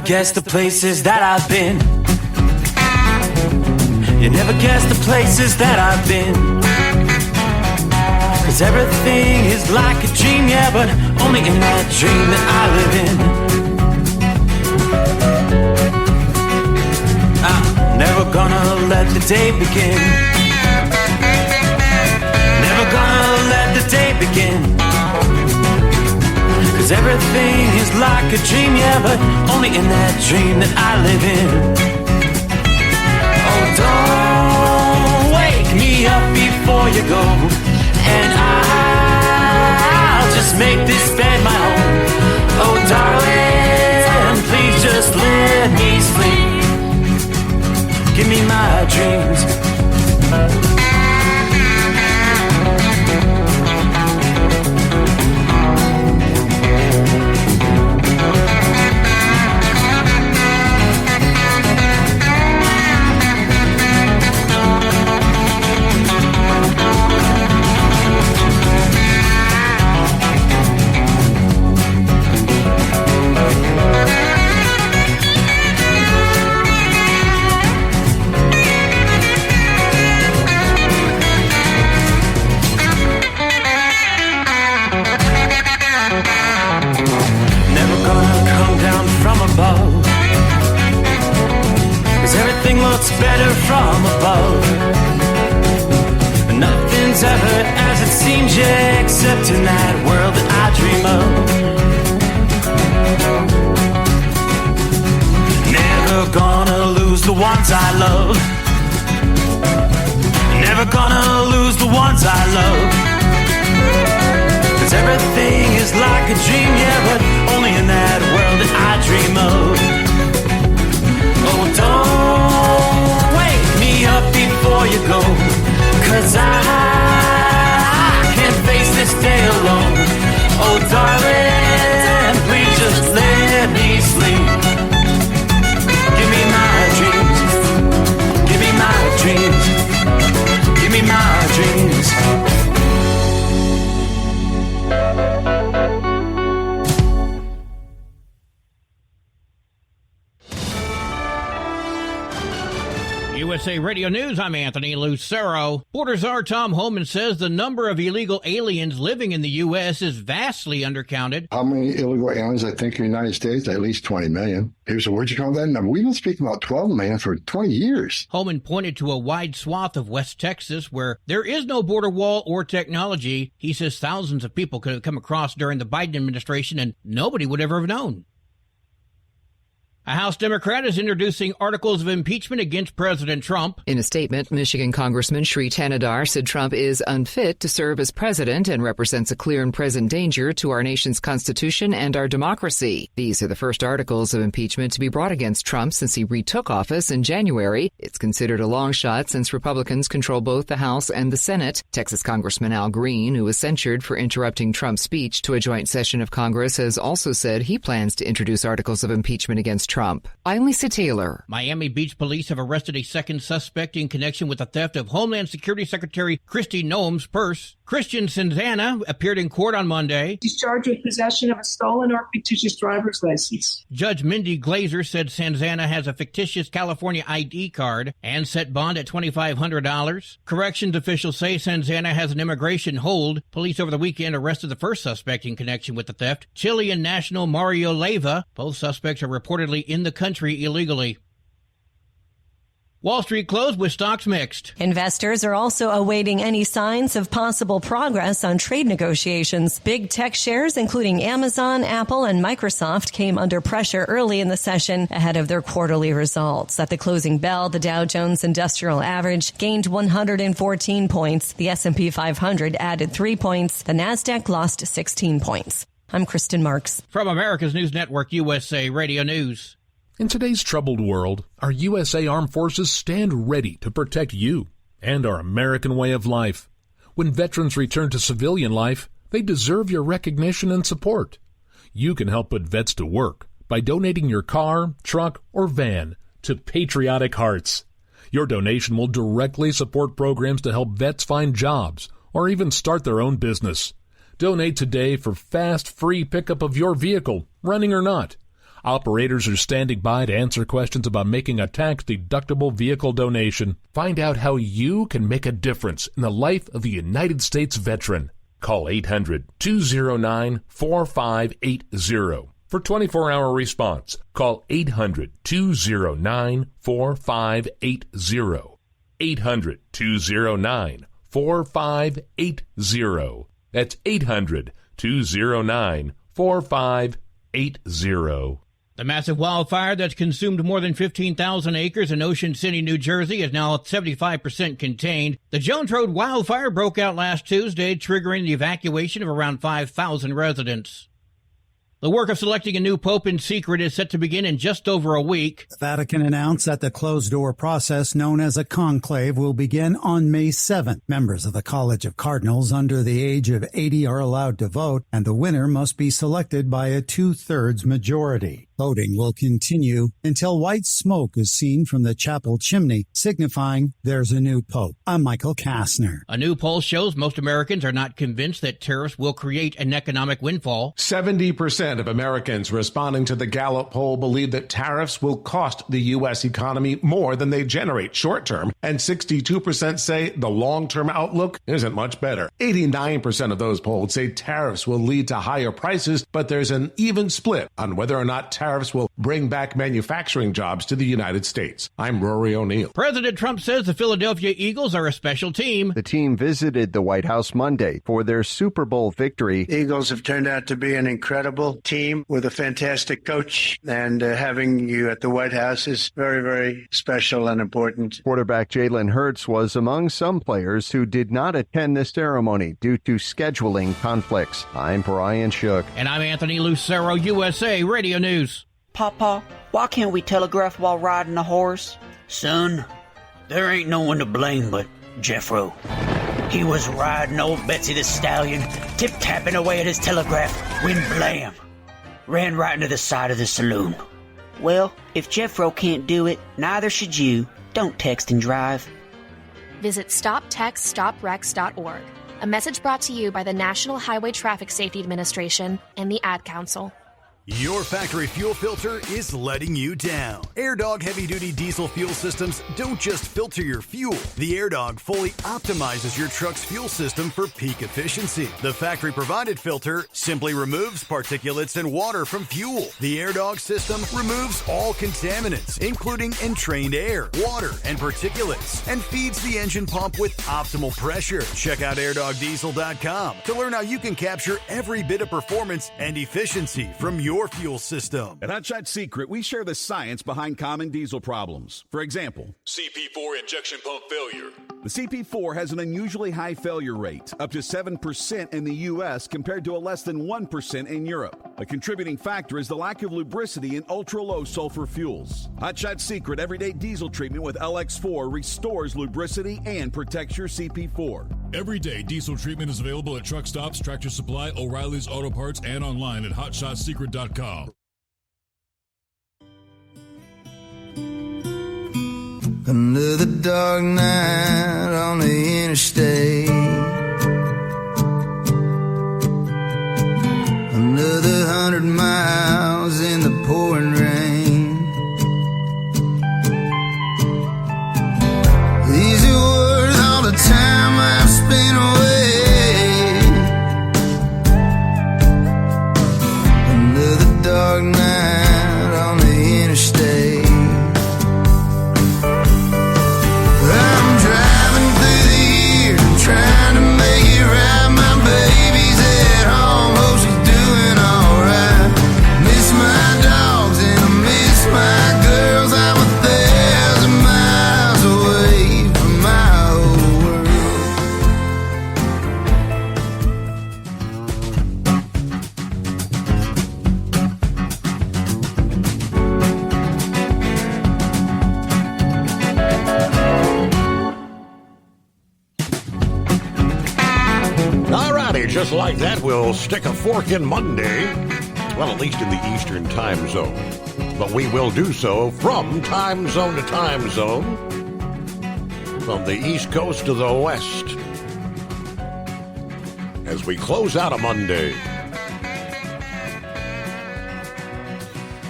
guess the places that I've been. You never guess the places that I've been. 'Cause everything is like a dream, yeah, but only in that dream that I live in. I'm never gonna let the day begin. Never gonna let the day begin. 'Cause everything is like a dream, yeah, but only in that dream that I live in. Oh, don't wake me up before you go, and I'll just make this bed my home. Oh, darling, please just let me sleep. Give me my dreams. Better from above. Nothing's ever as it seems, yeah, except in that world that I dream of. Never gonna lose the ones I love. Never gonna lose the ones I love. 'Cause everything is like a dream, yeah, but only in that world that I dream of. Oh, don't wake me up before you go, 'cause I can't face this day alone. Oh, darling, please just let me sleep. Give me my dreams. Give me my dreams. Give me my dreams. USA Radio News, I'm Anthony Lucero. Border Czar Tom Homan says the number of illegal aliens living in the U.S. is vastly undercounted. How many illegal aliens, I think, in the United States? At least 20 million. People say, where'd you come up with that number? We've been speaking about 12 million for 20 years. Homan pointed to a wide swath of West Texas where there is no border wall or technology. He says thousands of people could have come across during the Biden administration and nobody would ever have known. A House Democrat is introducing articles of impeachment against President Trump. In a statement, Michigan Congressman Sri Thanedar said Trump is unfit to serve as president and represents a clear and present danger to our nation's constitution and our democracy. These are the first articles of impeachment to be brought against Trump since he retook office in January. It's considered a long shot since Republicans control both the House and the Senate. Texas Congressman Al Green, who was censured for interrupting Trump's speech to a joint session of Congress, has also said he plans to introduce articles of impeachment against Trump. I'm Lisa Taylor. Miami Beach police have arrested a second suspect in connection with the theft of Homeland Security Secretary Kristi Noem's purse. Christian Sanzana appeared in court on Monday. He's charged with possession of a stolen or fictitious driver's license. Judge Mindy Glazer said Sanzana has a fictitious California ID card and set bond at $2,500. Corrections officials say Sanzana has an immigration hold. Police over the weekend arrested the first suspect in connection with the theft, Chilean national Mario Leyva. Both suspects are reportedly in the country illegally. Wall Street closed with stocks mixed. Investors are also awaiting any signs of possible progress on trade negotiations. Big tech shares, including Amazon, Apple, and Microsoft, came under pressure early in the session ahead of their quarterly results. At the closing bell, the Dow Jones Industrial Average gained 114 points. The S&P 500 added 3 points. The Nasdaq lost 16 points. I'm Kristen Marks. From America's News Network, USA Radio News. In today's troubled world, our USA Armed Forces stand ready to protect you and our American way of life. When veterans return to civilian life, they deserve your recognition and support. You can help put vets to work by donating your car, truck, or van to Patriotic Hearts. Your donation will directly support programs to help vets find jobs or even start their own business. Donate today for fast, free pickup of your vehicle, running or not. Operators are standing by to answer questions about making a tax-deductible vehicle donation. Find out how you can make a difference in the life of a United States veteran. Call 800-209-4580 for 24-hour response. Call 800-209-4580. 800-209-4580. That's 800-209-4580. The massive wildfire that's consumed more than 15,000 acres in Ocean City, New Jersey is now 75% contained. The Jones Road wildfire broke out last Tuesday, triggering the evacuation of around 5,000 residents. The work of selecting a new pope in secret is set to begin in just over a week. The Vatican announced that the closed-door process known as a conclave will begin on May 7th. Members of the College of Cardinals under the age of 80 are allowed to vote, and the winner must be selected by a 2/3 majority. Voting will continue until white smoke is seen from the chapel chimney, signifying there's a new pope. I'm Michael Kastner. A new poll shows most Americans are not convinced that tariffs will create an economic windfall. 70% of Americans responding to the Gallup poll believe that tariffs will cost the U.S. economy more than they generate short-term, and 62% say the long-term outlook isn't much better. 89% of those polled say tariffs will lead to higher prices, but there's an even split on whether or not tariffs will bring back manufacturing jobs to the United States. I'm Rory O'Neill. President Trump says the Philadelphia Eagles are a special team. The team visited the White House Monday for their Super Bowl victory. The Eagles have turned out to be an incredible team with a fantastic coach, and having you at the White House is very, very special and important. Quarterback Jalen Hurts was among some players who did not attend the ceremony due to scheduling conflicts. I'm Brian Shook. And I'm Anthony Lucero, USA Radio News. Papa, why can't we telegraph while riding a horse? Son, there ain't no one to blame but Jeffro. He was riding old Betsy the Stallion, tip-tapping away at his telegraph, when blam! Ran right into the side of the saloon. Well, if Jeffro can't do it, neither should you. Don't text and drive. Visit StopTextStopWrecks.org. A message brought to you by the National Highway Traffic Safety Administration and the Ad Council. Your factory fuel filter is letting you down. AirDog heavy-duty diesel fuel systems don't just filter your fuel. The AirDog fully optimizes your truck's fuel system for peak efficiency. The factory-provided filter simply removes particulates and water from fuel. The AirDog system removes all contaminants, including entrained air, water, and particulates, and feeds the engine pump with optimal pressure. Check out AirDogDiesel.com to learn how you can capture every bit of performance and efficiency from your fuel system. At Hot Shot Secret, we share the science behind common diesel problems. For example, CP4 injection pump failure. The CP4 has an unusually high failure rate, up to 7% in the U.S. compared to a less than 1% in Europe. A contributing factor is the lack of lubricity in ultra-low sulfur fuels. Hot Shot Secret Everyday Diesel Treatment with LX4 restores lubricity and protects your CP4. Everyday Diesel Treatment is available at truck stops, Tractor Supply, O'Reilly's Auto Parts, and online at HotShotSecret.com. Under the dark night on the interstate, under the 100 miles in the pouring rain, these are worth all the time I've spent away. Under the dark night on the interstate, trying to make it right. My baby's at home, hope she's doing alright. Miss my dogs and I miss my girls. I'm 1,000 miles away from my old Just like that, we'll stick a fork in Monday. Well, at least in the Eastern time zone. But we will do so from time zone to time zone. From the East Coast to the West. As we close out a Monday.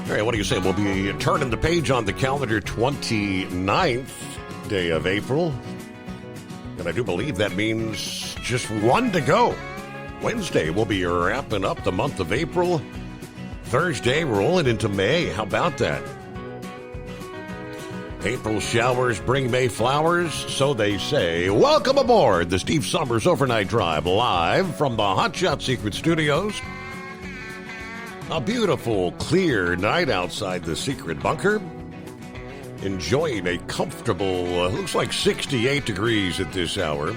All right, what do you say? We'll be turning the page on the calendar 29th day of April. And I do believe that means just one to go. Wednesday, we'll be wrapping up the month of April. Thursday, rolling into May. How about that? April showers bring May flowers, so they say. Welcome aboard the Steve Summers Overnight Drive, live from the Hot Shot Secret Studios. A beautiful, clear night outside the secret bunker. Enjoying a comfortable, looks like 68 degrees at this hour.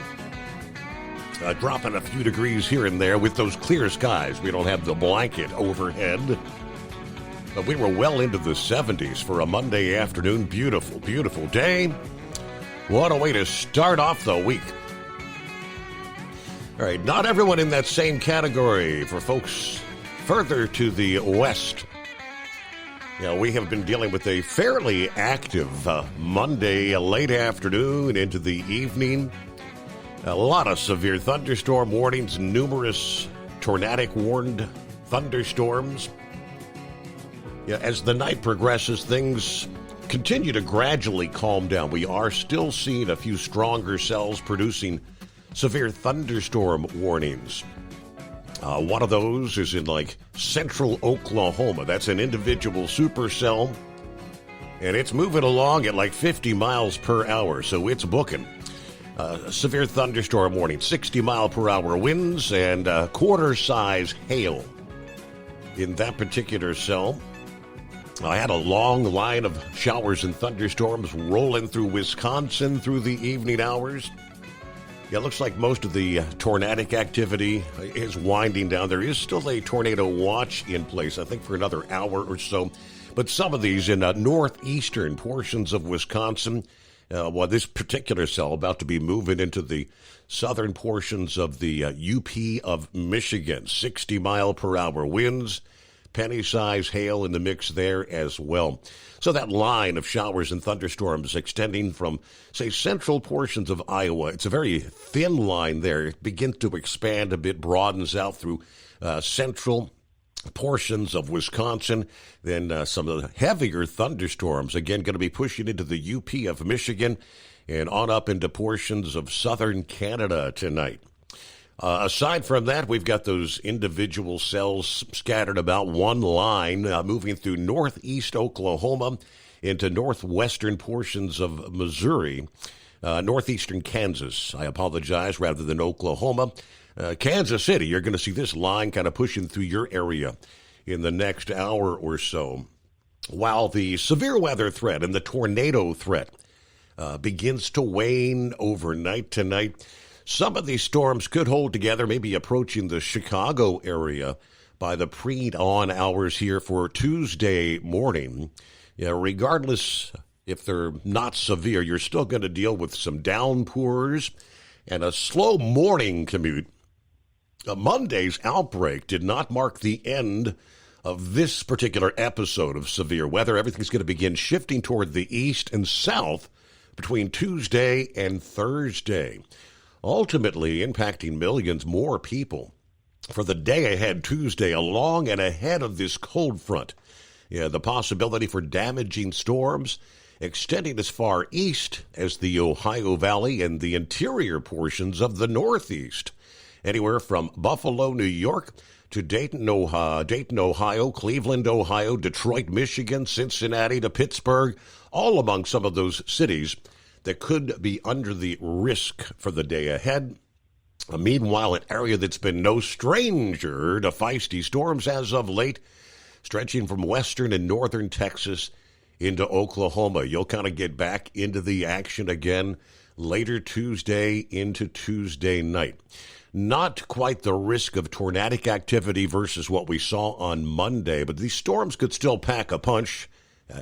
Dropping a few degrees here and there with those clear skies. We don't have the blanket overhead. But we were well into the 70s for a Monday afternoon. Beautiful, beautiful day. What a way to start off the week. All right, not everyone in that same category for folks further to the west. We have been dealing with a fairly active Monday late afternoon into the evening. A lot of severe thunderstorm warnings, numerous tornadic warned thunderstorms. As the night progresses, things continue to gradually calm down. We are still seeing a few stronger cells producing severe thunderstorm warnings. One of those is in central Oklahoma. That's an individual supercell, and it's moving along at 50 miles per hour, so it's booking. Severe thunderstorm warning, 60-mile-per-hour winds, and quarter-size hail in that particular cell. I had a long line of showers and thunderstorms rolling through Wisconsin through the evening hours. It looks like most of the tornadic activity is winding down. There is still a tornado watch in place, I think, for another hour or so. But some of these in northeastern portions of Wisconsin, this particular cell about to be moving into the southern portions of the UP of Michigan. 60-mile-per-hour winds, penny-size hail in the mix there as well. So that line of showers and thunderstorms extending from, say, central portions of Iowa, it's a very thin line there. It begins to expand a bit, broadens out through central portions of Wisconsin. Then some of the heavier thunderstorms, again, going to be pushing into the UP of Michigan and on up into portions of southern Canada tonight. Aside from that, we've got those individual cells scattered about one line, moving through northeast Oklahoma into northwestern portions of Missouri, northeastern Kansas, I apologize, rather than Oklahoma. Kansas City, you're going to see this line kind of pushing through your area in the next hour or so. While the severe weather threat and the tornado threat begins to wane overnight tonight, some of these storms could hold together, maybe approaching the Chicago area by the pre-dawn hours here for Tuesday morning. Regardless if they're not severe, you're still going to deal with some downpours and a slow morning commute. Monday's outbreak did not mark the end of this particular episode of severe weather. Everything's going to begin shifting toward the east and south between Tuesday and Thursday, ultimately impacting millions more people for the day ahead Tuesday, along and ahead of this cold front. The possibility for damaging storms extending as far east as the Ohio Valley and the interior portions of the Northeast, anywhere from Buffalo, New York, to Dayton, Ohio, Cleveland, Ohio, Detroit, Michigan, Cincinnati, to Pittsburgh, all among some of those cities that could be under the risk for the day ahead. Meanwhile, an area that's been no stranger to feisty storms as of late, stretching from western and northern Texas into Oklahoma. You'll kind of get back into the action again later Tuesday into Tuesday night. Not quite the risk of tornadic activity versus what we saw on Monday, but these storms could still pack a punch.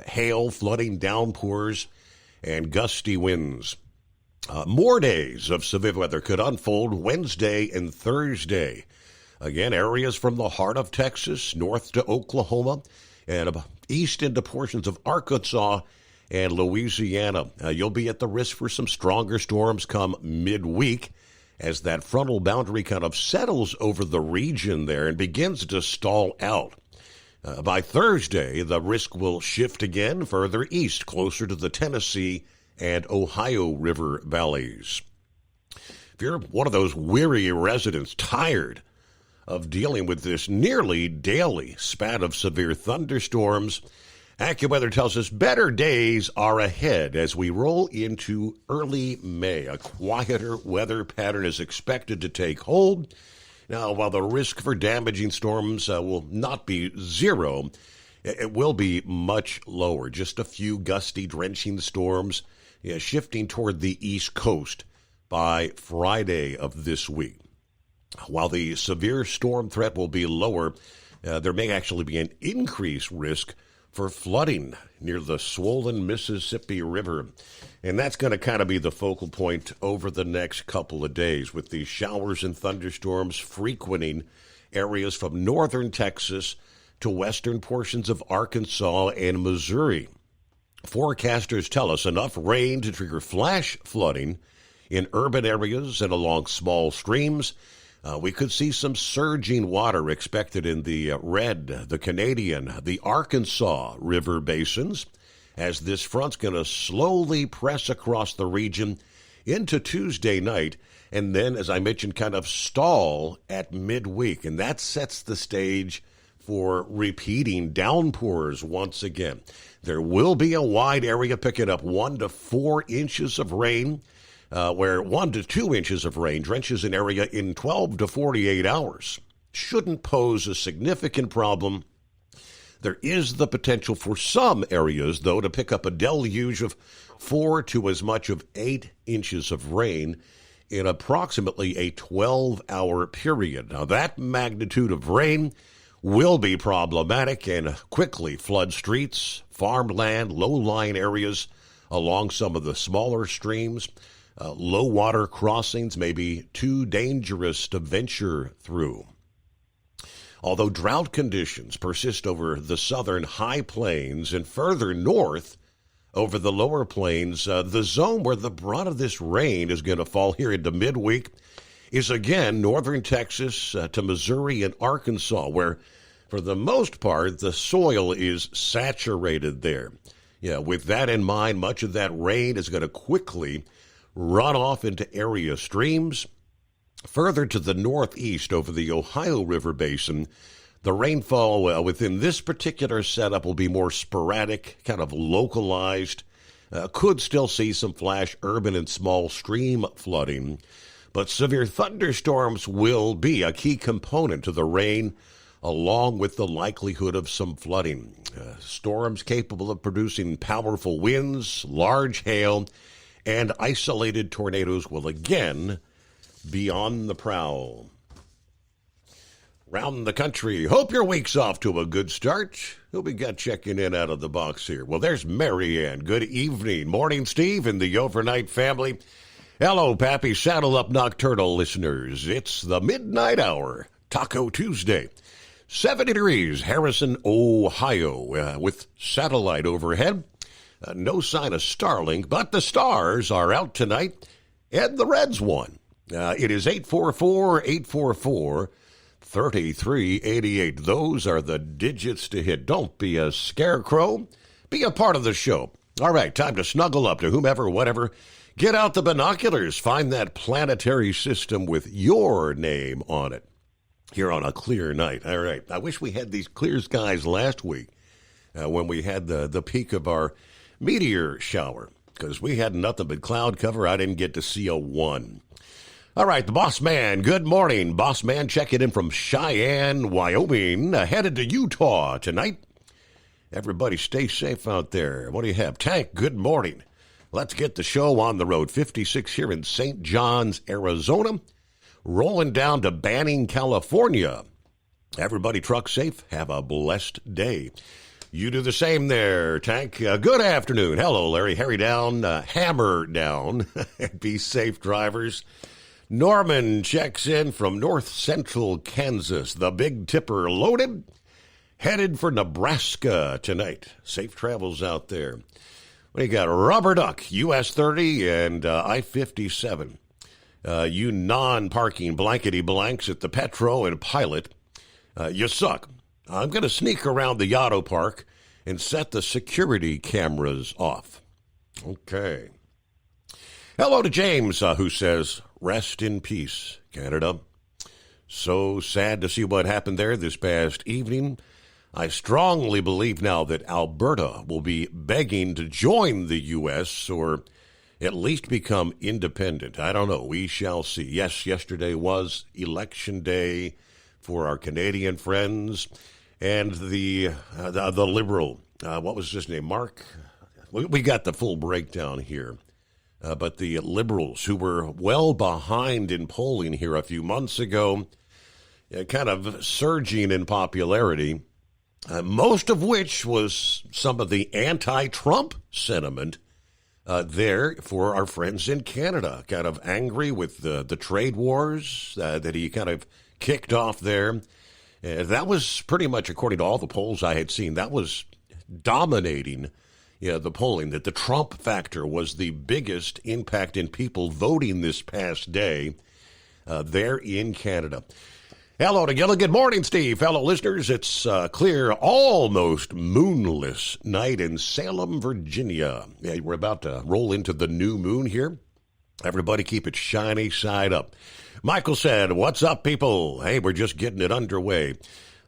Hail, flooding, downpours, and gusty winds. More days of severe weather could unfold Wednesday and Thursday. Again, areas from the heart of Texas, north to Oklahoma, and east into portions of Arkansas and Louisiana. You'll be at the risk for some stronger storms come midweek as that frontal boundary kind of settles over the region there and begins to stall out. By Thursday, the risk will shift again further east, closer to the Tennessee and Ohio River valleys. If you're one of those weary residents tired of dealing with this nearly daily spat of severe thunderstorms, AccuWeather tells us better days are ahead as we roll into early May. A quieter weather pattern is expected to take hold. Now, while the risk for damaging storms will not be zero, it will be much lower. Just a few gusty, drenching storms shifting toward the East Coast by Friday of this week. While the severe storm threat will be lower, there may actually be an increased risk for flooding near the swollen Mississippi River. And that's going to kind of be the focal point over the next couple of days, with these showers and thunderstorms frequenting areas from northern Texas to western portions of Arkansas and Missouri. Forecasters tell us enough rain to trigger flash flooding in urban areas and along small streams. We could see some surging water expected in the Red, the Canadian, the Arkansas River basins, as this front's going to slowly press across the region into Tuesday night, and then, as I mentioned, kind of stall at midweek. And that sets the stage for repeating downpours once again. There will be a wide area picking up 1 to 4 inches of rain, where 1 to 2 inches of rain drenches an area in 12 to 48 hours. Shouldn't pose a significant problem. There is the potential for some areas, though, to pick up a deluge of 4 to as much of 8 inches of rain in approximately a 12-hour period. Now, that magnitude of rain will be problematic and quickly flood streets, farmland, low-lying areas along some of the smaller streams. Low water crossings may be too dangerous to venture through. Although drought conditions persist over the southern high plains and further north over the lower plains, the zone where the brunt of this rain is going to fall here into midweek is again northern Texas to Missouri and Arkansas, where for the most part the soil is saturated there. With that in mind, much of that rain is going to quickly run off into area streams. Further to the northeast over the Ohio River basin, the rainfall within this particular setup will be more sporadic, kind of localized. Could still see some flash urban and small stream flooding, but severe thunderstorms will be a key component to the rain, along with the likelihood of some flooding. Storms capable of producing powerful winds, large hail, and isolated tornadoes will again be on the prowl. Round the country, hope your week's off to a good start. Who we got checking in out of the box here? Well, there's Marianne. Good evening. Morning, Steve and the overnight family. Hello, Pappy. Saddle up nocturnal listeners. It's the midnight hour, Taco Tuesday. 70 degrees, Harrison, Ohio, with satellite overhead. No sign of Starlink, but the stars are out tonight, and the Reds won. It is 844-844-3388. Those are the digits to hit. Don't be a scarecrow. Be a part of the show. All right, time to snuggle up to whomever, whatever. Get out the binoculars. Find that planetary system with your name on it here on a clear night. All right, I wish we had these clear skies last week when we had the peak of our meteor shower, because we had nothing but cloud cover. I didn't get to see a one. All right, the Boss Man. Good morning, Boss Man. Checking in from Cheyenne, Wyoming, headed to Utah tonight. Everybody stay safe out there. What do you have? Tank, good morning. Let's get the show on the road. 56 here in St. John's, Arizona. Rolling down to Banning, California. Everybody truck safe. Have a blessed day. You do the same there, Tank. Good afternoon. Hello, Larry. Harry down, hammer down. Be safe, drivers. Norman checks in from north central Kansas. The Big Tipper loaded. Headed for Nebraska tonight. Safe travels out there. What do you got? Rubber Duck, US 30 and I-57. You non-parking blankety blanks at the Petro and Pilot. You suck. I'm going to sneak around the auto park and set the security cameras off. Okay. Hello to James, who says, rest in peace, Canada. So sad to see what happened there this past evening. I strongly believe now that Alberta will be begging to join the U.S. or at least become independent. I don't know. We shall see. Yes, yesterday was election day for our Canadian friends and the Liberal. What was his name? Mark? We got the full breakdown here. But the Liberals, who were well behind in polling here a few months ago, kind of surging in popularity, most of which was some of the anti-Trump sentiment there for our friends in Canada, kind of angry with the trade wars that he kind of kicked off there. That was pretty much, according to all the polls I had seen, that was dominating the polling, that the Trump factor was the biggest impact in people voting this past day there in Canada. Hello together. Good morning, Steve. Fellow listeners, it's clear, almost moonless night in Salem, Virginia. Yeah, we're about to roll into the new moon here. Everybody keep it shiny side up. Michael said, what's up, people? Hey, we're just getting it underway.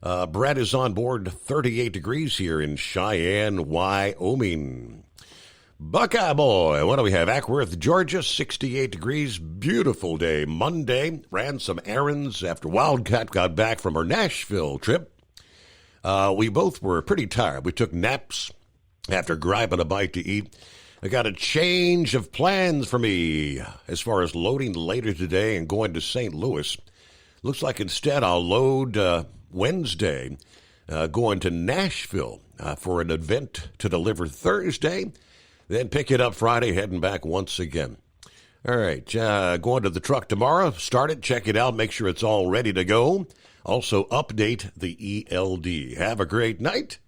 Brett is on board, 38 degrees here in Cheyenne, Wyoming. Buckeye Boy, what do we have? Ackworth, Georgia, 68 degrees. Beautiful day. Monday, ran some errands after Wildcat got back from her Nashville trip. We both were pretty tired. We took naps after grabbing a bite to eat. I got a change of plans for me as far as loading later today and going to St. Louis. Looks like instead I'll load Wednesday, going to Nashville for an event to deliver Thursday. Then pick it up Friday, heading back once again. All right, going to the truck tomorrow. Start it, check it out, make sure it's all ready to go. Also, update the ELD. Have a great night.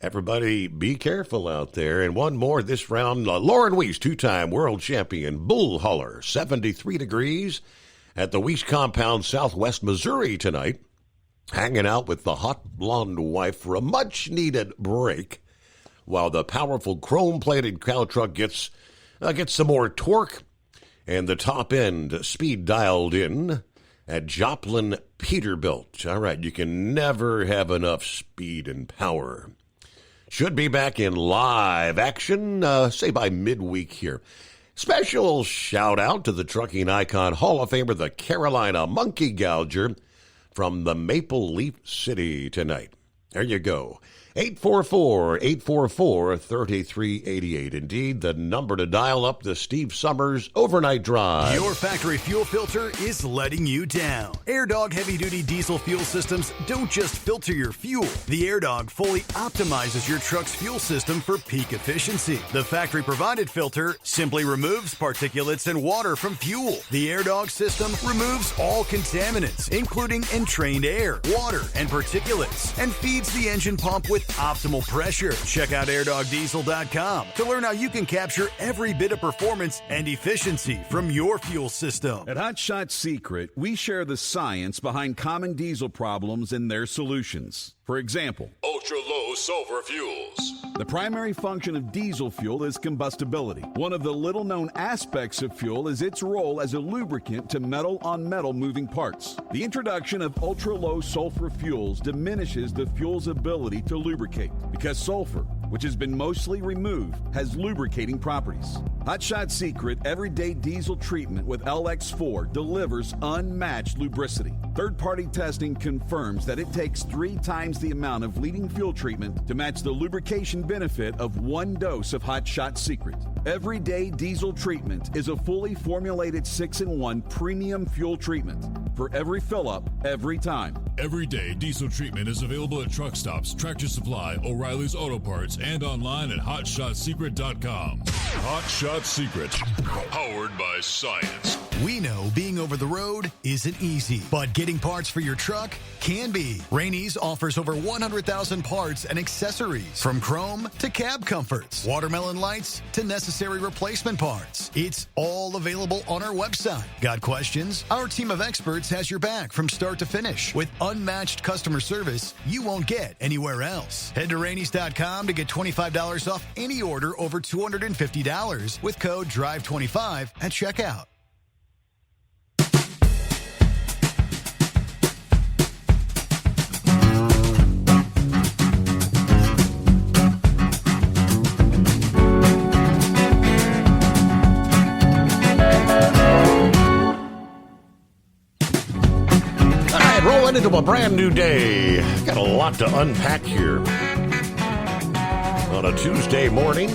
Everybody, be careful out there. And one more this round. Lauren Weiss, two-time world champion, bull hauler, 73 degrees at the Weiss Compound, Southwest Missouri tonight. Hanging out with the hot blonde wife for a much-needed break, while the powerful chrome-plated cow truck gets some more torque and the top end speed dialed in at Joplin Peterbilt. All right, you can never have enough speed and power. Should be back in live action, say by midweek here. Special shout-out to the trucking icon Hall of Famer, the Carolina Monkey Gouger from the Maple Leaf City tonight. There you go. 844-844-3388. Indeed, the number to dial up the Steve Summers Overnight Drive. Your factory fuel filter is letting you down. AirDog heavy-duty diesel fuel systems don't just filter your fuel. The AirDog fully optimizes your truck's fuel system for peak efficiency. The factory-provided filter simply removes particulates and water from fuel. The AirDog system removes all contaminants, including entrained air, water, and particulates, and feeds the engine pump with optimal pressure. Check out airdogdiesel.com to learn how you can capture every bit of performance and efficiency from your fuel system. At Hot Shot Secret, we share the science behind common diesel problems and their solutions. For example, ultra-low sulfur fuels. The primary function of diesel fuel is combustibility. One of the little-known aspects of fuel is its role as a lubricant to metal-on-metal moving parts. The introduction of ultra-low sulfur fuels diminishes the fuel's ability to lubricate because sulfur, which has been mostly removed, has lubricating properties. Hot Shot Secret Everyday Diesel Treatment with LX4 delivers unmatched lubricity. Third-party testing confirms that it takes 3 times the amount of leading fuel treatment to match the lubrication benefit of 1 dose of Hot Shot Secret. Everyday Diesel Treatment is a fully formulated 6-in-1 premium fuel treatment for every fill-up, every time. Everyday Diesel Treatment is available at truck stops, Tractor Supply, O'Reilly's Auto Parts, and online at HotShotSecret.com. Hot Shot Secret, powered by science. We know being over the road isn't easy, but getting parts for your truck can be. Rainey's offers over 100,000 parts and accessories, from chrome to cab comforts, watermelon lights to necessary replacement parts. It's all available on our website. Got questions? Our team of experts has your back from start to finish with unmatched customer service you won't get anywhere else. Head to Rainey's.com to get $25 off any order over $250 with code DRIVE25 at checkout. Rolling into a brand new day. Got a lot to unpack here on a Tuesday morning.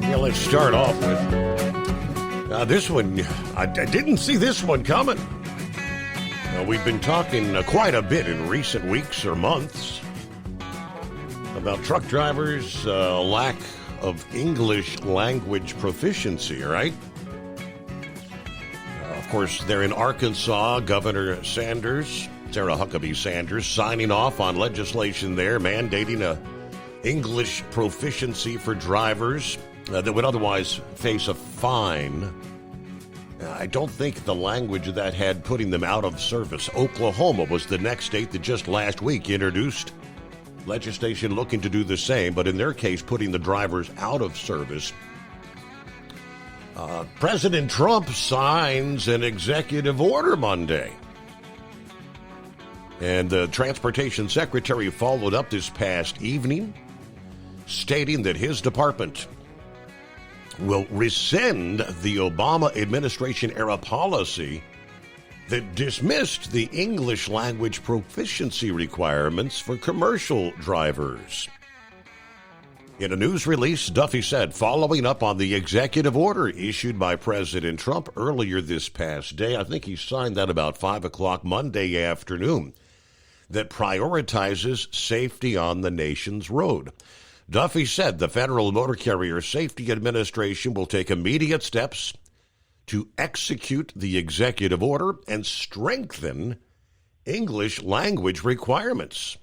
Yeah, let's start off with this one. I didn't see this one coming. We've been talking quite a bit in recent weeks or months about truck drivers' lack of English language proficiency, right? Of course, they're in Arkansas. Governor Sanders, Sarah Huckabee Sanders, signing off on legislation there mandating a English proficiency for drivers that would otherwise face a fine. I don't think the language that had putting them out of service. Oklahoma was the next state that just last week introduced legislation looking to do the same, but in their case, putting the drivers out of service. President Trump signs an executive order Monday. And the Transportation Secretary followed up this past evening, stating that his department will rescind the Obama administration-era policy that dismissed the English language proficiency requirements for commercial drivers. In a news release, Duffy said, following up on the executive order issued by President Trump earlier this past day, I think he signed that about 5 o'clock Monday afternoon, that prioritizes safety on the nation's road. Duffy said the Federal Motor Carrier Safety Administration will take immediate steps to execute the executive order and strengthen English language requirements.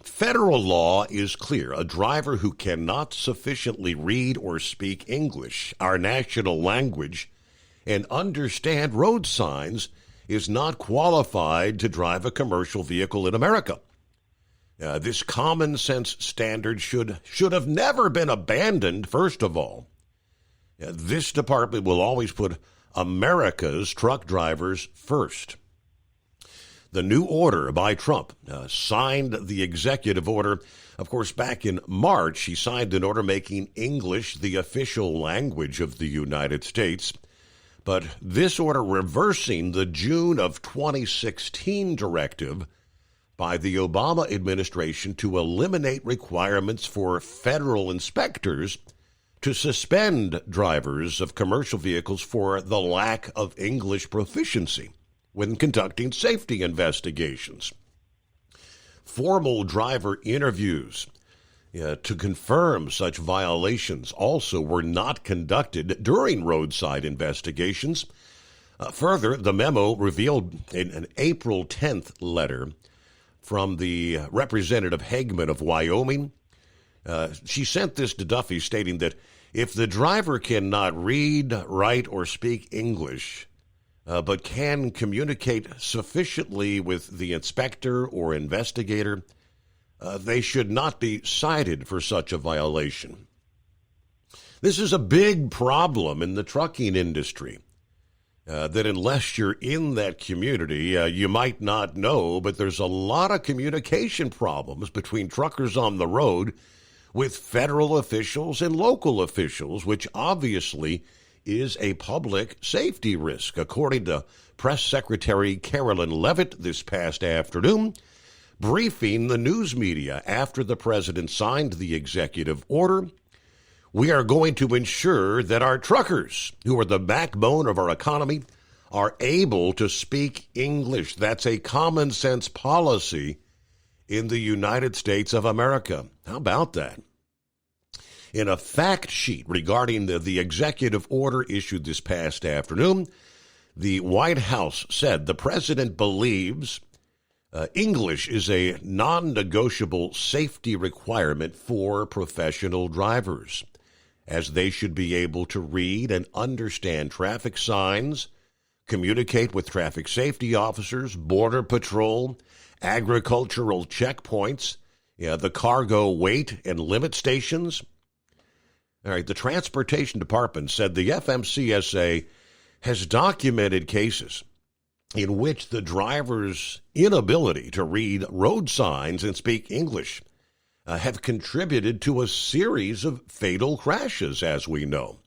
Federal law is clear. A driver who cannot sufficiently read or speak English, our national language, and understand road signs is not qualified to drive a commercial vehicle in America. This common sense standard should have never been abandoned, first of all. This department will always put America's truck drivers first. The new order by Trump signed the executive order. Of course, back in March, he signed an order making English the official language of the United States. But this order reversing the June of 2016 directive by the Obama administration to eliminate requirements for federal inspectors to suspend drivers of commercial vehicles for the lack of English proficiency when conducting safety investigations. Formal driver interviews to confirm such violations also were not conducted during roadside investigations. Further, the memo revealed in an April 10th letter from the Representative Hagman of Wyoming. She sent this to Duffy stating that if the driver cannot read, write, or speak English, but can communicate sufficiently with the inspector or investigator, they should not be cited for such a violation. This is a big problem in the trucking industry, that unless you're in that community, you might not know, but there's a lot of communication problems between truckers on the road with federal officials and local officials, which obviously is a public safety risk, according to Press Secretary Carolyn Leavitt this past afternoon, briefing the news media after the president signed the executive order. We are going to ensure that our truckers, who are the backbone of our economy, are able to speak English. That's a common sense policy in the United States of America. How about that? In a fact sheet regarding the executive order issued this past afternoon, the White House said the president believes English is a non-negotiable safety requirement for professional drivers, as they should be able to read and understand traffic signs, communicate with traffic safety officers, border patrol, agricultural checkpoints, the cargo weight and limit stations. All right, the Transportation Department said the FMCSA has documented cases in which the driver's inability to read road signs and speak English have contributed to a series of fatal crashes, as we know.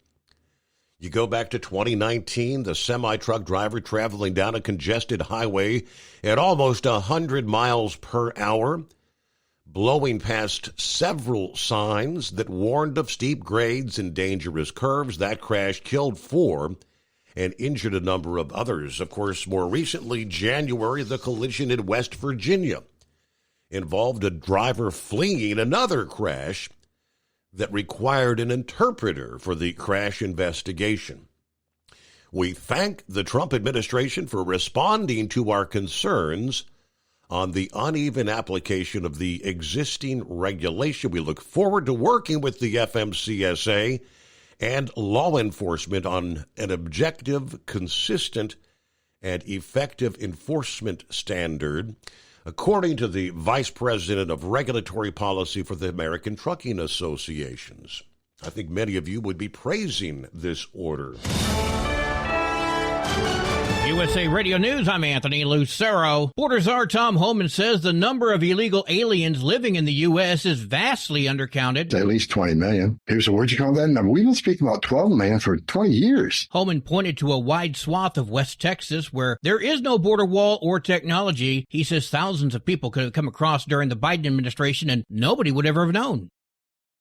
You go back to 2019, the semi-truck driver traveling down a congested highway at almost 100 miles per hour, blowing past several signs that warned of steep grades and dangerous curves. That crash killed 4 and injured a number of others. Of course, more recently, January, the collision in West Virginia involved a driver fleeing another crash that required an interpreter for the crash investigation. We thank the Trump administration for responding to our concerns on the uneven application of the existing regulation. We look forward to working with the FMCSA and law enforcement on an objective, consistent, and effective enforcement standard, according to the Vice President of Regulatory Policy for the American Trucking Associations. I think many of you would be praising this order. USA Radio News, I'm Anthony Lucero. Border Czar Tom Homan says the number of illegal aliens living in the U.S. is vastly undercounted. At least 20 million. People say, where'd you come up with that number? We've been speaking about 12 million for 20 years. Homan pointed to a wide swath of West Texas where there is no border wall or technology. He says thousands of people could have come across during the Biden administration and nobody would ever have known.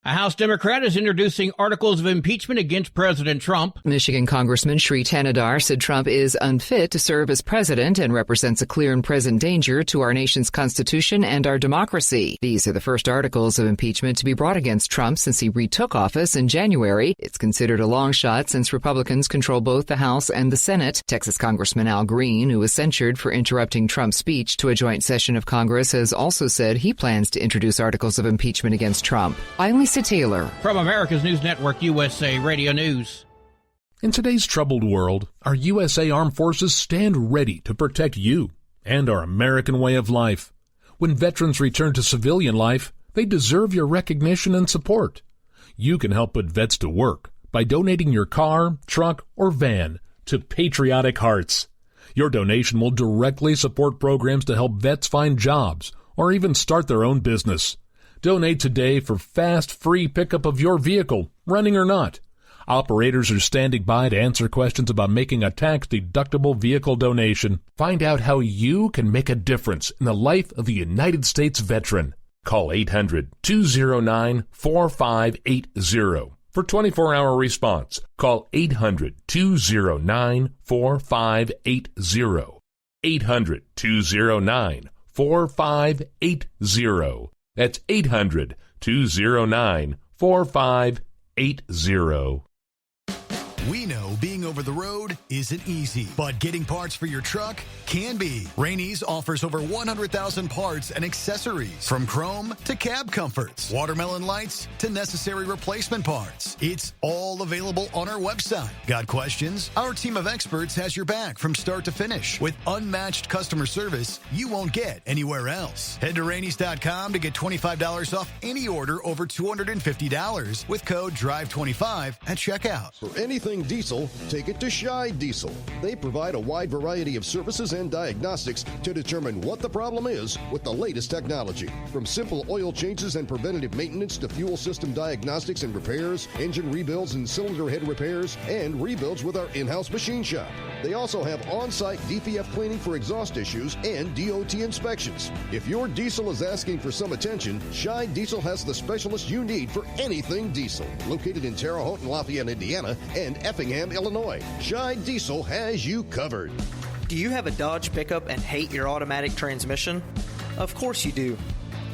A House Democrat is introducing articles of impeachment against President Trump. Michigan Congressman Sri Thanedar said Trump is unfit to serve as president and represents a clear and present danger to our nation's constitution and our democracy. These are the first articles of impeachment to be brought against Trump since he retook office in January. It's considered a long shot since Republicans control both the House and the Senate. Texas Congressman Al Green, who was censured for interrupting Trump's speech to a joint session of Congress, has also said he plans to introduce articles of impeachment against Trump. Lisa Taylor. From America's News Network, USA Radio News. In today's troubled world, our USA Armed Forces stand ready to protect you and our American way of life. When veterans return to civilian life, they deserve your recognition and support. You can help put vets to work by donating your car, truck, or van to Patriotic Hearts. Your donation will directly support programs to help vets find jobs or even start their own business. Donate today for fast, free pickup of your vehicle, running or not. Operators are standing by to answer questions about making a tax-deductible vehicle donation. Find out how you can make a difference in the life of a United States veteran. Call 800-209-4580 for 24-hour response. Call 800-209-4580. 800-209-4580. That's 800-209-4580. We know being over the road isn't easy, but getting parts for your truck can be. Rainey's offers over 100,000 parts and accessories, from chrome to cab comforts, watermelon lights to necessary replacement parts. It's all available on our website. Got questions? Our team of experts has your back from start to finish with unmatched customer service you won't get anywhere else. Head to Rainey's.com to get $25 off any order over $250 with code DRIVE25 at checkout. For anything diesel, take it to Scheid Diesel. They provide a wide variety of services and diagnostics to determine what the problem is with the latest technology. From simple oil changes and preventative maintenance to fuel system diagnostics and repairs, engine rebuilds and cylinder head repairs, and rebuilds with our in-house machine shop. They also have on-site DPF cleaning for exhaust issues and DOT inspections. If your diesel is asking for some attention, Scheid Diesel has the specialist you need for anything diesel. Located in Terre Haute and Lafayette, Indiana, and Effingham, Illinois, Scheid Diesel has you covered. Do you have a Dodge pickup and hate your automatic transmission? Of course you do.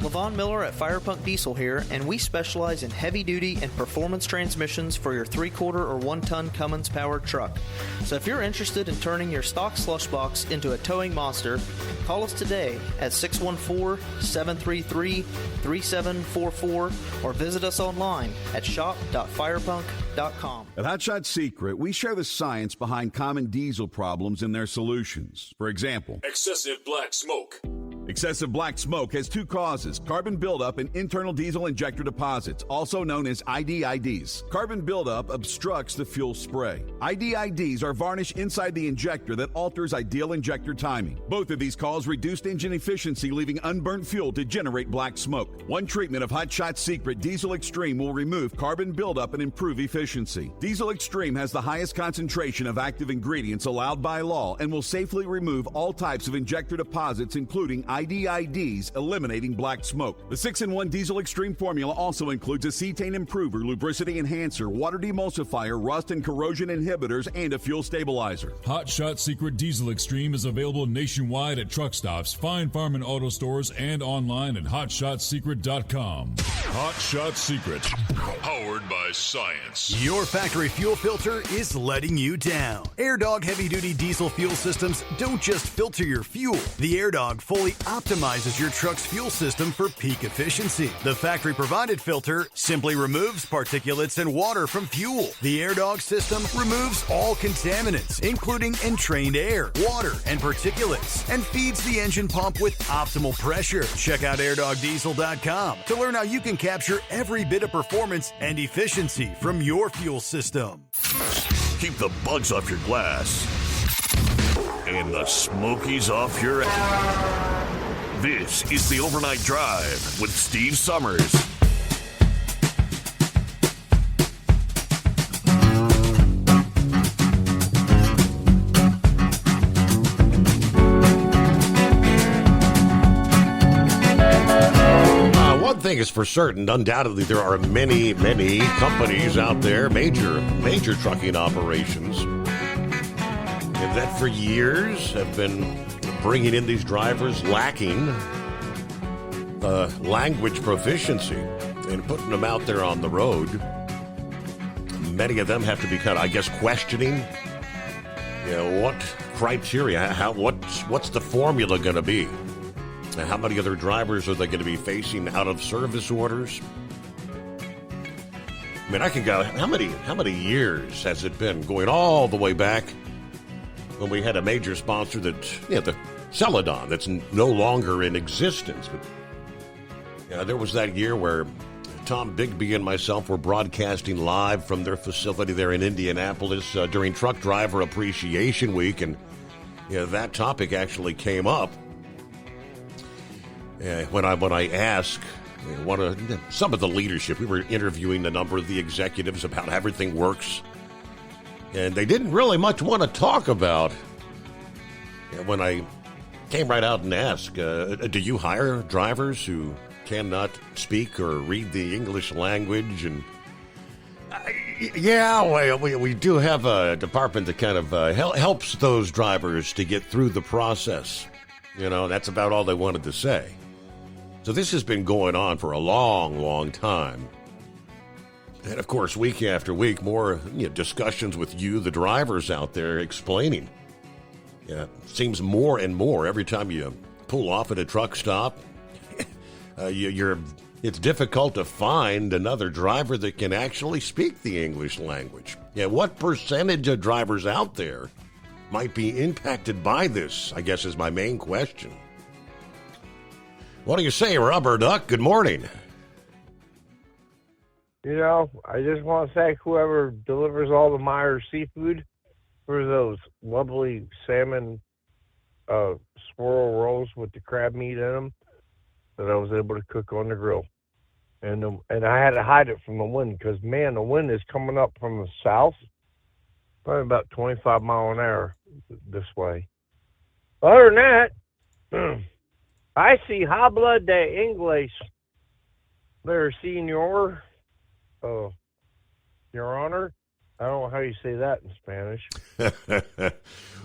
Levon Miller at Firepunk Diesel here, and we specialize in heavy-duty and performance transmissions for your 3-quarter or 1-ton Cummins-powered truck. So if you're interested in turning your stock slush box into a towing monster, call us today at 614-733-3744 or visit us online at shop.firepunk.com. At Hot Shot Secret, we share the science behind common diesel problems and their solutions. For example, Excessive black smoke. excessive black smoke has 2 causes: carbon buildup and internal diesel injector deposits, also known as IDIDs. Carbon buildup obstructs the fuel spray. IDIDs are varnish inside the injector that alters ideal injector timing. Both of these cause reduced engine efficiency, leaving unburnt fuel to generate black smoke. One treatment of Hot Shot Secret Diesel Extreme will remove carbon buildup and improve efficiency. Diesel Extreme has the highest concentration of active ingredients allowed by law and will safely remove all types of injector deposits, including IDIDs, eliminating black smoke. The 6-in-1 Diesel Extreme formula also includes a cetane improver, lubricity enhancer, water demulsifier, rust and corrosion inhibitors, and a fuel stabilizer. Hot Shot Secret Diesel Extreme is available nationwide at truck stops, fine farm and auto stores, and online at hotshotsecret.com. Hot Shot Secret, powered by science. Your factory fuel filter is letting you down. AirDog heavy-duty diesel fuel systems don't just filter your fuel. The AirDog fully optimizes your truck's fuel system for peak efficiency. The factory-provided filter simply removes particulates and water from fuel. The AirDog system removes all contaminants, including entrained air, water, and particulates, and feeds the engine pump with optimal pressure. Check out airdogdiesel.com to learn how you can capture every bit of performance and efficiency from your fuel system. Keep the bugs off your glass and the smokies off your ass. This is the Overnight Drive with Steve Summers. One thing is for certain, undoubtedly there are many, many companies out there, major trucking operations, that for years have been bringing in these drivers lacking language proficiency and putting them out there on the road. Many of them have to be kind of, I guess, questioning, what criteria, what's the formula going to be? How many other drivers are they going to be facing out of service orders? I mean, I can go, how many years has it been, going all the way back when we had a major sponsor that, the Celadon, that's no longer in existence. But there was that year where Tom Bigby and myself were broadcasting live from their facility there in Indianapolis during Truck Driver Appreciation Week, and that topic actually came up. When I asked some of the leadership, we were interviewing a number of the executives about how everything works, and they didn't really much want to talk about. When I came right out and asked, do you hire drivers who cannot speak or read the English language? And we do have a department that kind of helps those drivers to get through the process. That's about all they wanted to say. So this has been going on for a long, long time. And, of course, week after week, more discussions with you, the drivers out there, explaining. It seems more and more every time you pull off at a truck stop, it's difficult to find another driver that can actually speak the English language. What percentage of drivers out there might be impacted by this, I guess, is my main question. What do you say, Rubber Duck? Good morning. I just want to thank whoever delivers all the Myers seafood for those lovely salmon swirl rolls with the crab meat in them that I was able to cook on the grill. And I had to hide it from the wind because, man, the wind is coming up from the south, probably about 25 mile an hour this way. Other than that, I see habla de English there, Senor, Your Honor. I don't know how you say that in Spanish.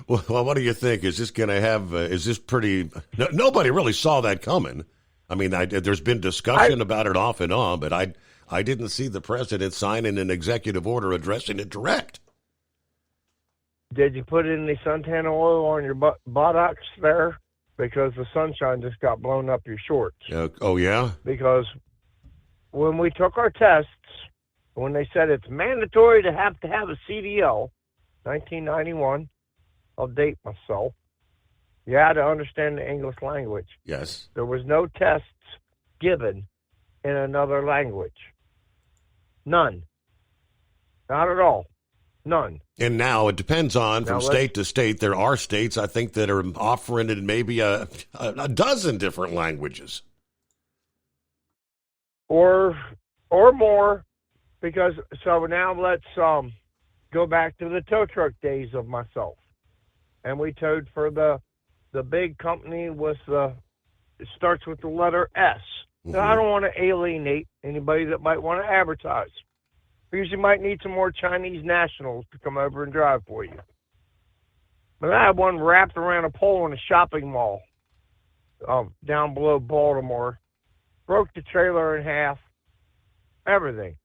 Well, what do you think? Is this going to have, is this pretty, nobody really saw that coming. I mean, there's been discussion about it off and on, but I didn't see the president signing an executive order addressing it direct. Did you put any suntan oil on your buttocks there? Because the sunshine just got blown up your shorts. Oh, yeah? Because when we took our tests, when they said it's mandatory to have a CDL, 1991, I'll date myself, you had to understand the English language. Yes. There was no tests given in another language. None. Not at all. None. And now it depends on from state to state. There are states, I think, that are offering it in maybe a dozen different languages. Or more, because, so now let's go back to the tow truck days of myself. And we towed for the big company with it starts with the letter S. Now, I don't want to alienate anybody that might want to advertise. Because you might need some more Chinese nationals to come over and drive for you. But I had one wrapped around a pole in a shopping mall down below Baltimore. Broke the trailer in half. Everything.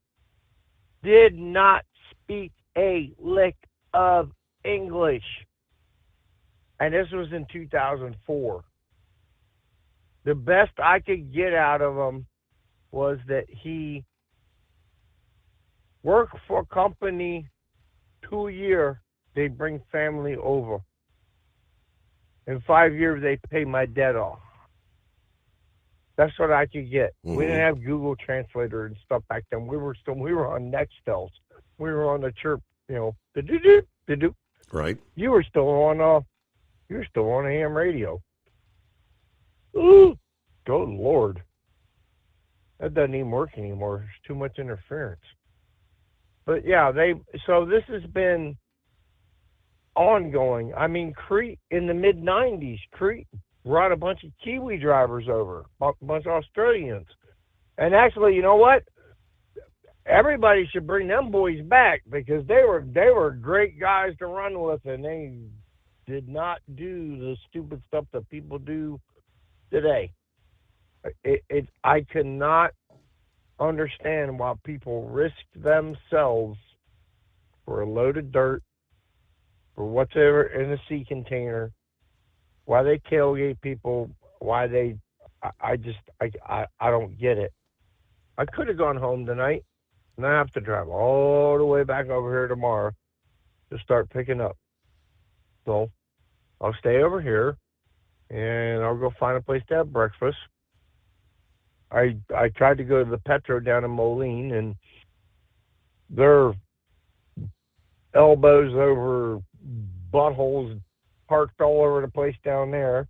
Did not speak a lick of English. And this was in 2004. The best I could get out of him was that he worked for a company 2 years, they bring family over. In 5 years, they pay my debt off. That's what I could get. We didn't have Google Translator and stuff back then. We were on Nextels. We were on the chirp, the Right. You were still on AM radio. Ooh, good Lord. That doesn't even work anymore. There's too much interference. But yeah, so this has been ongoing. I mean, Crete in the mid-90s, Crete brought a bunch of Kiwi drivers over, a bunch of Australians. And actually, you know what? Everybody should bring them boys back because they were great guys to run with, and they did not do the stupid stuff that people do today. I cannot understand why people risk themselves for a load of dirt, for whatever in a sea container, why they tailgate people, I don't get it. I could have gone home tonight, and I have to drive all the way back over here tomorrow to start picking up. So I'll stay over here, and I'll go find a place to have breakfast. I tried to go to the Petro down in Moline, and their elbows over buttholes parked all over the place down there.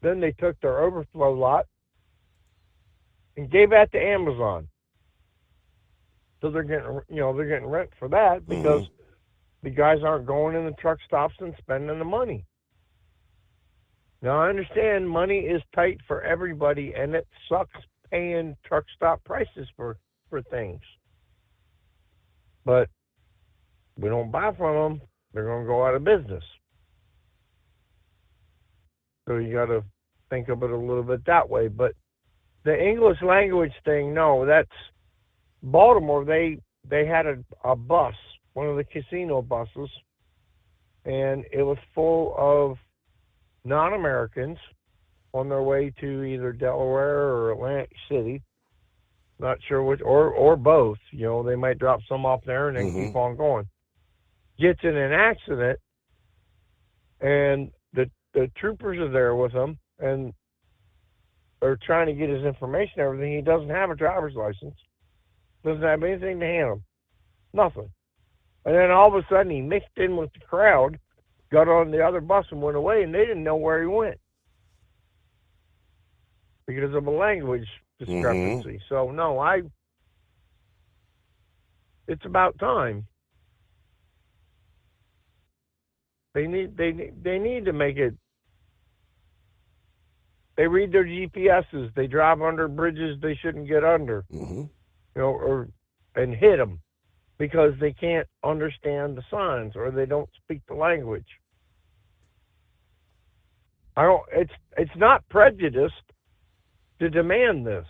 Then they took their overflow lot and gave that to Amazon. So they're getting rent for that because the guys aren't going in the truck stops and spending the money. Now, I understand money is tight for everybody, and it sucks paying truck stop prices for things. But we don't buy from them, they're going to go out of business. So you got to think of it a little bit that way. But the English language thing, no, that's Baltimore. They had a bus, one of the casino buses, and it was full of non-Americans on their way to either Delaware or Atlantic City. Not sure which, or both. They might drop some off there and then keep on going. Gets in an accident, and the troopers are there with him, and they're trying to get his information and everything. He doesn't have a driver's license. Doesn't have anything to hand him. Nothing. And then all of a sudden he mixed in with the crowd, got on the other bus and went away, and they didn't know where he went because of a language discrepancy. So no, it's about time. They need to make it. They read their GPSs. They drive under bridges they shouldn't get under, and hit them because they can't understand the signs or they don't speak the language. It's not prejudiced. to demand this.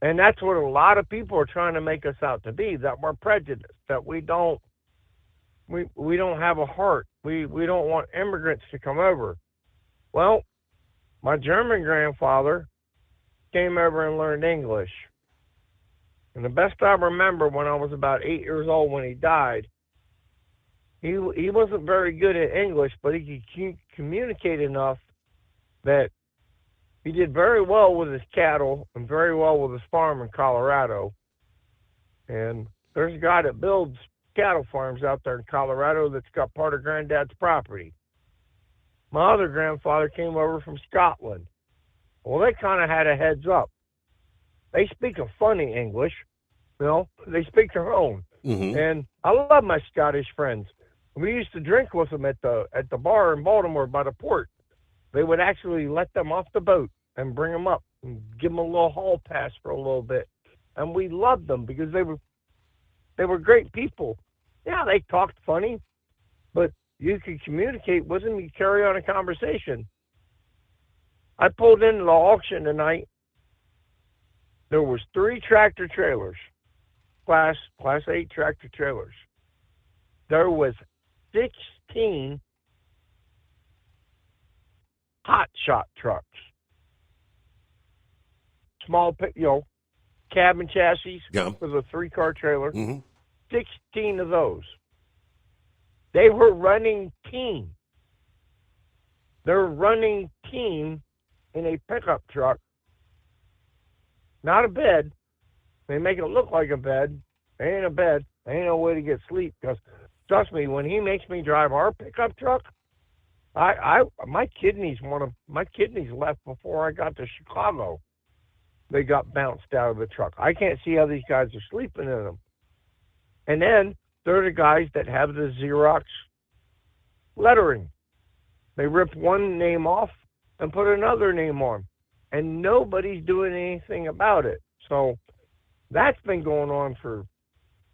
And that's what a lot of people are trying to make us out to be, that we're prejudiced, that we don't have a heart. We don't want immigrants to come over. Well, my German grandfather came over and learned English. And the best I remember, when I was about 8 years old when he died, he wasn't very good at English, but he could communicate enough that he did very well with his cattle and very well with his farm in Colorado. And there's a guy that builds cattle farms out there in Colorado that's got part of Granddad's property. My other grandfather came over from Scotland. Well, they kind of had a heads up. They speak a funny English, they speak their own. Mm-hmm. And I love my Scottish friends. We used to drink with them at the bar in Baltimore by the port. They would actually let them off the boat and bring them up and give them a little hall pass for a little bit. And we loved them because they were great people. Yeah, they talked funny, but you could communicate with them. You carry on a conversation. I pulled into the auction tonight. There was 3 tractor trailers, class 8 tractor trailers. There was 16 hot shot trucks, small, cab and chassis with a 3-car trailer. 16 of those. They were running team. They're running team in a pickup truck. Not a bed. They make it look like a bed. It ain't a bed. There ain't no way to get sleep. Because trust me, when he makes me drive our pickup truck, my kidneys left before I got to Chicago. They got bounced out of the truck. I can't see how these guys are sleeping in them. And then they're the guys that have the Xerox lettering. They rip one name off and put another name on. And nobody's doing anything about it. So that's been going on for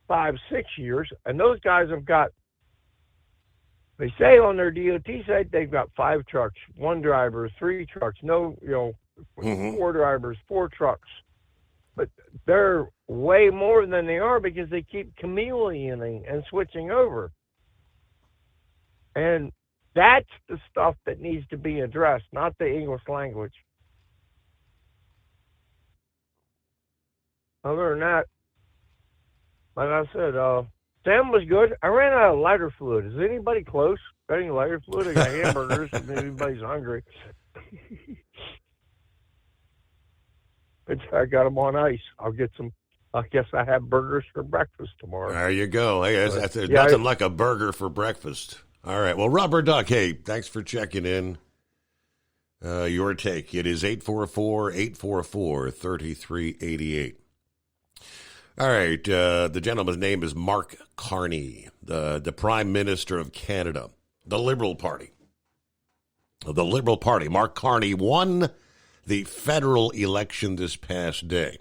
5-6 years. And those guys have got, they say on their DOT site, they've got 5 trucks, 1 driver, 3 trucks, 4 drivers, 4 trucks. But they're way more than they are because they keep chameleoning and switching over. And that's the stuff that needs to be addressed, not the English language. Other than that, like I said, Sam was good. I ran out of lighter fluid. Is anybody close? Got any lighter fluid? I got hamburgers if anybody's hungry. I got them on ice. I'll get some. I guess I have burgers for breakfast tomorrow. There you go. Hey, that's nothing like a burger for breakfast. All right. Well, Rubber Duck, hey, thanks for checking in. Your take. It is 844-844-3388. All right. The gentleman's name is Mark Carney, the Prime Minister of Canada, the Liberal Party. The Liberal Party. Mark Carney won the federal election this past day.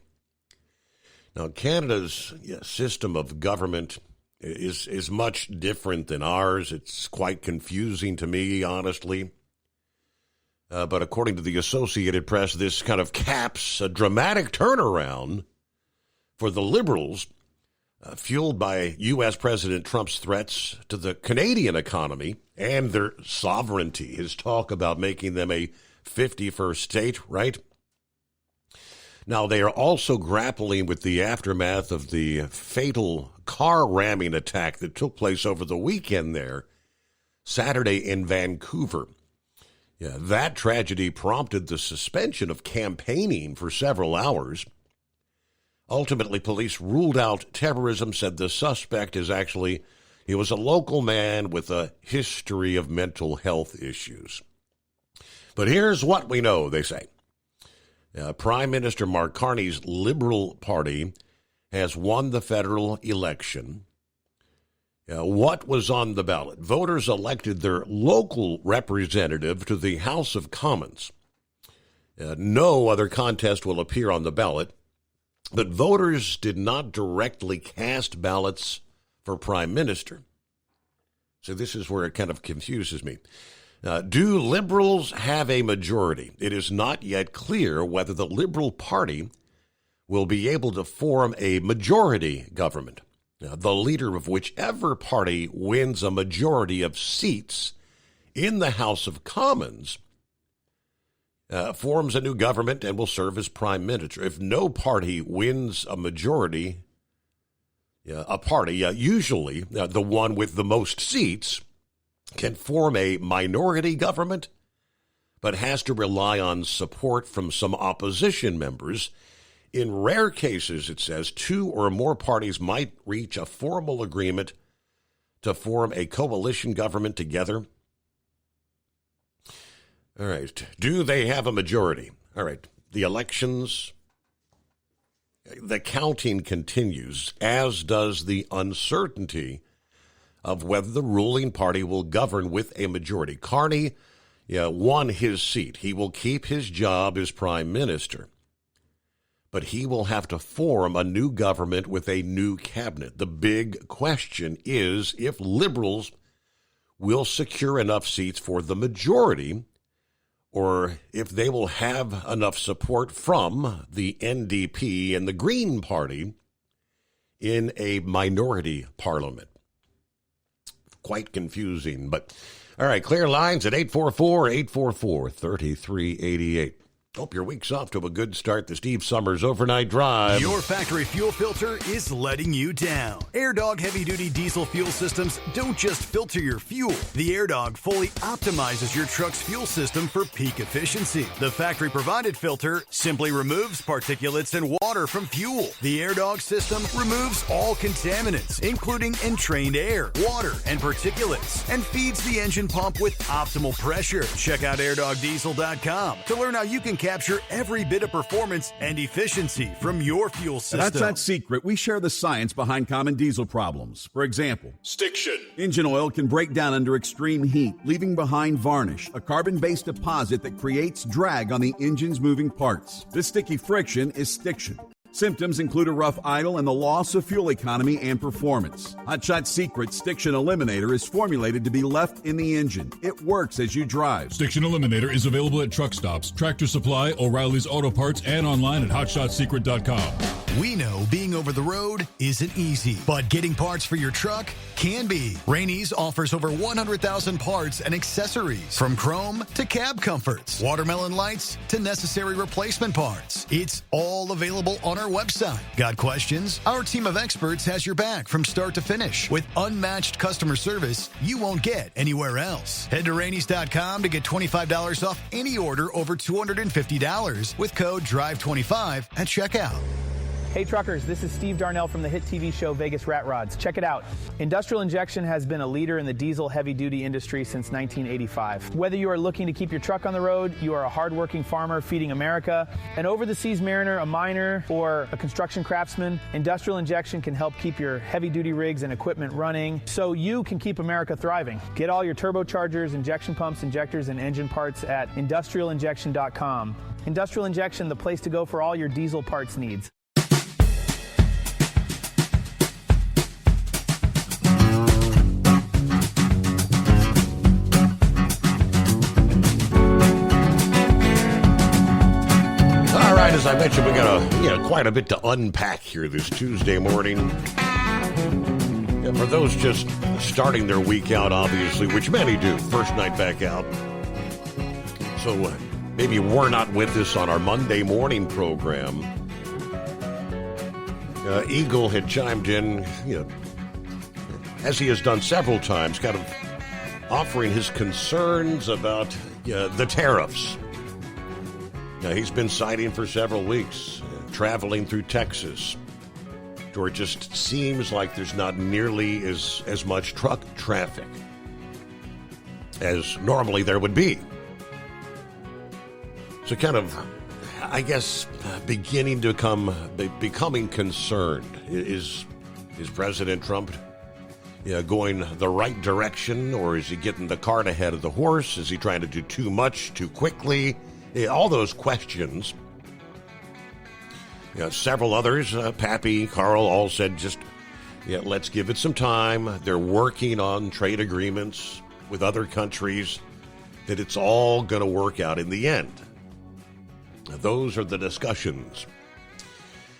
Now, Canada's system of government is much different than ours. It's quite confusing to me, honestly. But according to the Associated Press, this kind of caps a dramatic turnaround for the Liberals, fueled by U.S. President Trump's threats to the Canadian economy and their sovereignty, his talk about making them a 51st state, right? Now, they are also grappling with the aftermath of the fatal car ramming attack that took place over the weekend there, Saturday in Vancouver. Yeah, that tragedy prompted the suspension of campaigning for several hours. Ultimately, police ruled out terrorism, said the suspect he was a local man with a history of mental health issues. But here's what we know, they say. Prime Minister Mark Carney's Liberal Party has won the federal election. What was on the ballot? Voters elected their local representative to the House of Commons. No other contest will appear on the ballot, but voters did not directly cast ballots for Prime Minister. So this is where it kind of confuses me. Do liberals have a majority? It is not yet clear whether the Liberal Party will be able to form a majority government. The leader of whichever party wins a majority of seats in the House of Commons forms a new government and will serve as prime minister. If no party wins a majority, a party, usually the one with the most seats, can form a minority government, but has to rely on support from some opposition members. In rare cases, it says, 2 or more parties might reach a formal agreement to form a coalition government together. All right. Do they have a majority? All right. The elections, the counting continues, as does the uncertainty of whether the ruling party will govern with a majority. Carney won his seat. He will keep his job as prime minister, but he will have to form a new government with a new cabinet. The big question is if liberals will secure enough seats for the majority, or if they will have enough support from the NDP and the Green Party in a minority parliament. Quite confusing, but all right, clear lines at 844-844-3388. Hope your week's off to a good start. The Steve Summers Overnight Drive. Your factory fuel filter is letting you down. AirDog heavy-duty diesel fuel systems don't just filter your fuel. The AirDog fully optimizes your truck's fuel system for peak efficiency. The factory-provided filter simply removes particulates and water from fuel. The AirDog system removes all contaminants, including entrained air, water, and particulates, and feeds the engine pump with optimal pressure. Check out airdogdiesel.com to learn how you can capture every bit of performance and efficiency from your fuel system. That's not secret. We share the science behind common diesel problems. For example, Stiction. Engine oil can break down under extreme heat, leaving behind varnish, a carbon-based deposit that creates drag on the engine's moving parts. This sticky friction is stiction. Symptoms include a rough idle and the loss of fuel economy and performance. Hotshot's secret Stiction Eliminator is formulated to be left in the engine. It works as you drive. Stiction Eliminator is available at truck stops, Tractor Supply, O'Reilly's Auto Parts, and online at hotshotsecret.com. We know being over the road isn't easy, but getting parts for your truck can be. Rainey's offers over 100,000 parts and accessories, from chrome to cab comforts, watermelon lights to necessary replacement parts. It's all available on our website. Got questions? Our team of experts has your back from start to finish with unmatched customer service you won't get anywhere else. Head to Rainey's.com to get $25 off any order over $250 with code DRIVE25 at checkout. Hey truckers, this is Steve Darnell from the hit TV show Vegas Rat Rods. Check it out. Industrial Injection has been a leader in the diesel heavy-duty industry since 1985. Whether you are looking to keep your truck on the road, you are a hardworking farmer feeding America, an over-the-seas mariner, a miner, or a construction craftsman, Industrial Injection can help keep your heavy-duty rigs and equipment running so you can keep America thriving. Get all your turbochargers, injection pumps, injectors, and engine parts at industrialinjection.com. Industrial Injection, the place to go for all your diesel parts needs. As I mentioned, we got quite a bit to unpack here this Tuesday morning. And for those just starting their week out, obviously, which many do, first night back out. So maybe you were not with us on our Monday morning program. Eagle had chimed in, as he has done several times, kind of offering his concerns about the tariffs. Now, he's been citing for several weeks, traveling through Texas, where it just seems like there's not nearly as much truck traffic as normally there would be. So kind of, I guess, beginning to becoming concerned. Is President Trump going the right direction, or is he getting the cart ahead of the horse? Is he trying to do too much too quickly? All those questions. Several others, Pappy, Carl, all said let's give it some time. They're working on trade agreements with other countries. that it's all going to work out in the end. Those are the discussions.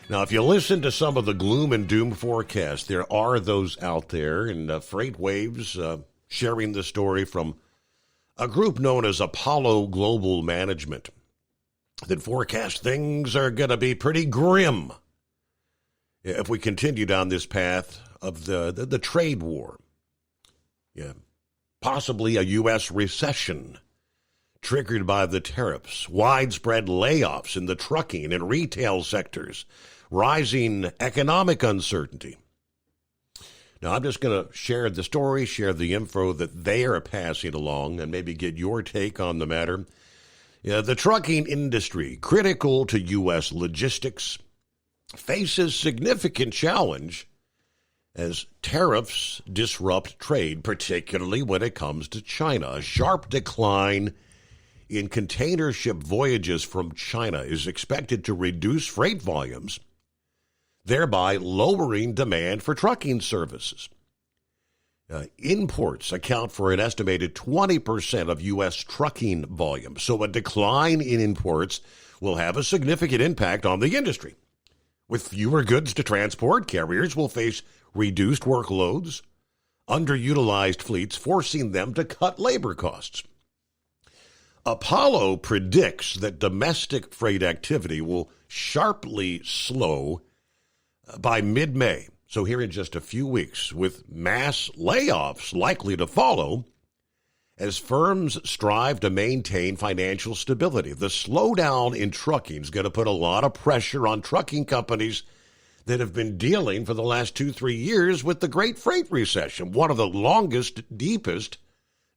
Now, if you listen to some of the gloom and doom forecasts, there are those out there, and FreightWaves sharing the story from a group known as Apollo Global Management that forecast things are going to be pretty grim if we continue down this path of the trade war. Yeah, possibly a U.S. recession triggered by the tariffs, widespread layoffs in the trucking and retail sectors, rising economic uncertainty. Now, I'm just going to share the story, share the info that they are passing along, and maybe get your take on the matter. The trucking industry, critical to U.S. logistics, faces significant challenge as tariffs disrupt trade, particularly when it comes to China. A sharp decline in container ship voyages from China is expected to reduce freight volumes, thereby lowering demand for trucking services. Imports account for an estimated 20% of U.S. trucking volume, so a decline in imports will have a significant impact on the industry. With fewer goods to transport, carriers will face reduced workloads, underutilized fleets, forcing them to cut labor costs. Apollo predicts that domestic freight activity will sharply slow by mid-May, so here in just a few weeks, with mass layoffs likely to follow as firms strive to maintain financial stability. The slowdown in trucking is going to put a lot of pressure on trucking companies that have been dealing for the last 2-3 years with the Great Freight Recession, one of the longest, deepest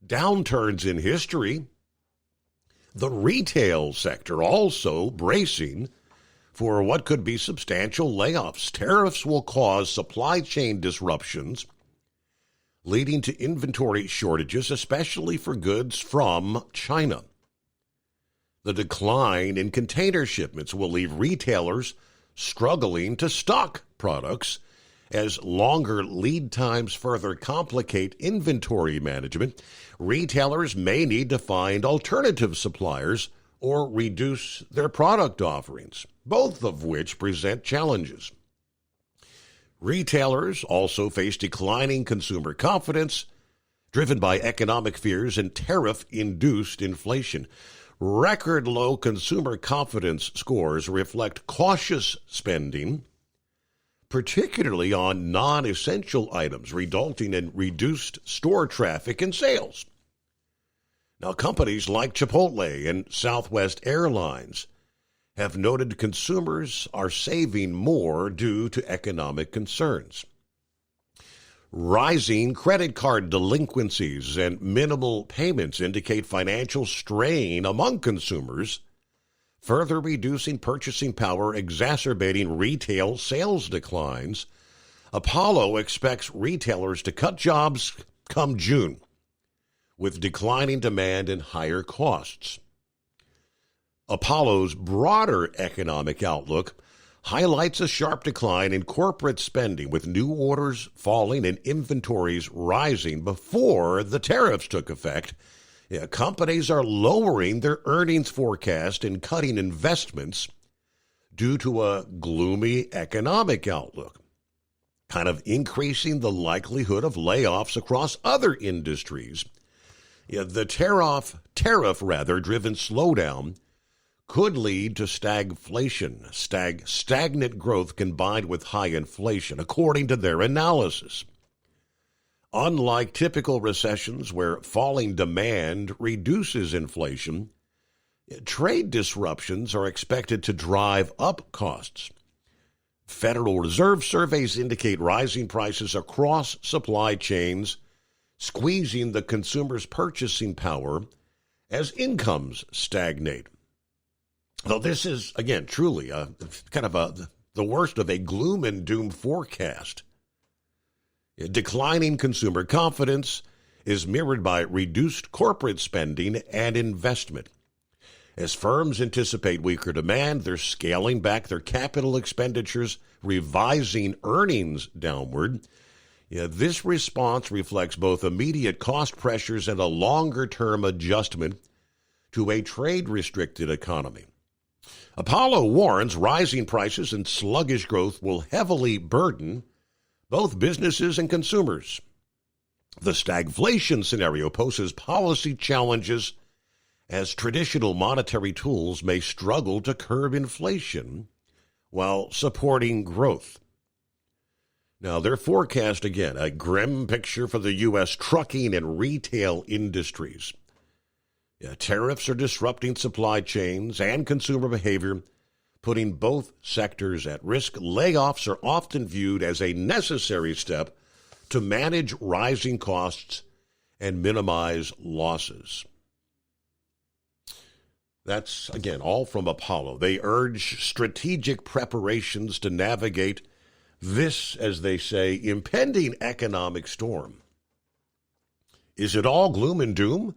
downturns in history. The retail sector also bracing for what could be substantial layoffs. Tariffs will cause supply chain disruptions, leading to inventory shortages, especially for goods from China. The decline in container shipments will leave retailers struggling to stock products as longer lead times further complicate inventory management. Retailers may need to find alternative suppliers or reduce their product offerings, both of which present challenges. Retailers also face declining consumer confidence, driven by economic fears and tariff-induced inflation. Record low consumer confidence scores reflect cautious spending, particularly on non-essential items, resulting in reduced store traffic and sales. Now, companies like Chipotle and Southwest Airlines have noted consumers are saving more due to economic concerns. Rising credit card delinquencies and minimal payments indicate financial strain among consumers, further reducing purchasing power, exacerbating retail sales declines. Apollo expects retailers to cut jobs come June, with declining demand and higher costs. Apollo's broader economic outlook highlights a sharp decline in corporate spending, with new orders falling and inventories rising before the tariffs took effect. Companies are lowering their earnings forecast and cutting investments due to a gloomy economic outlook, kind of increasing the likelihood of layoffs across other industries. The tariff-driven slowdown could lead to stagflation, stagnant growth combined with high inflation, according to their analysis. Unlike typical recessions where falling demand reduces inflation, trade disruptions are expected to drive up costs. Federal Reserve surveys indicate rising prices across supply chains, squeezing the consumer's purchasing power as incomes stagnate. Though this is, again, truly the worst of a gloom and doom forecast. Declining consumer confidence is mirrored by reduced corporate spending and investment. As firms anticipate weaker demand, they're scaling back their capital expenditures, revising earnings downward. This response reflects both immediate cost pressures and a longer-term adjustment to a trade-restricted economy. Apollo warns rising prices and sluggish growth will heavily burden both businesses and consumers. The stagflation scenario poses policy challenges as traditional monetary tools may struggle to curb inflation while supporting growth. Now, their forecast, again, a grim picture for the U.S. trucking and retail industries. Tariffs are disrupting supply chains and consumer behavior, putting both sectors at risk. Layoffs are often viewed as a necessary step to manage rising costs and minimize losses. That's, again, all from Apollo. They urge strategic preparations to navigate this, as they say, impending economic storm. Is it all gloom and doom?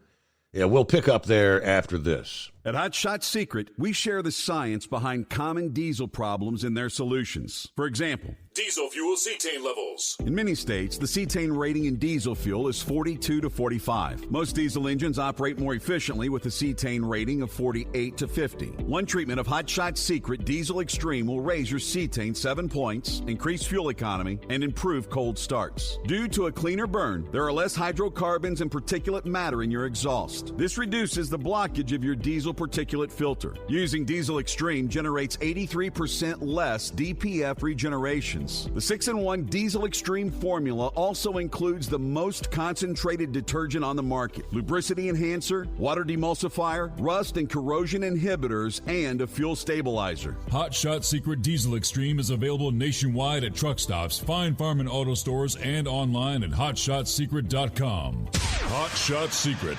Yeah, we'll pick up there after this. At Hot Shot Secret, we share the science behind common diesel problems and their solutions. For example, diesel fuel cetane levels. In many states, the cetane rating in diesel fuel is 42 to 45. Most diesel engines operate more efficiently with a cetane rating of 48 to 50. One treatment of Hot Shot Secret Diesel Extreme will raise your cetane 7 points, increase fuel economy, and improve cold starts. Due to a cleaner burn, there are less hydrocarbons and particulate matter in your exhaust. This reduces the blockage of your diesel particulate filter. Using Diesel Extreme generates 83% less DPF regenerations. The 6-in-1 Diesel Extreme formula also includes the most concentrated detergent on the market, lubricity enhancer, water demulsifier, rust and corrosion inhibitors, and a fuel stabilizer. Hot Shot Secret Diesel Extreme is available nationwide at truck stops, Fine Farm and auto stores, and online at hotshotsecret.com. Hot Shot Secret,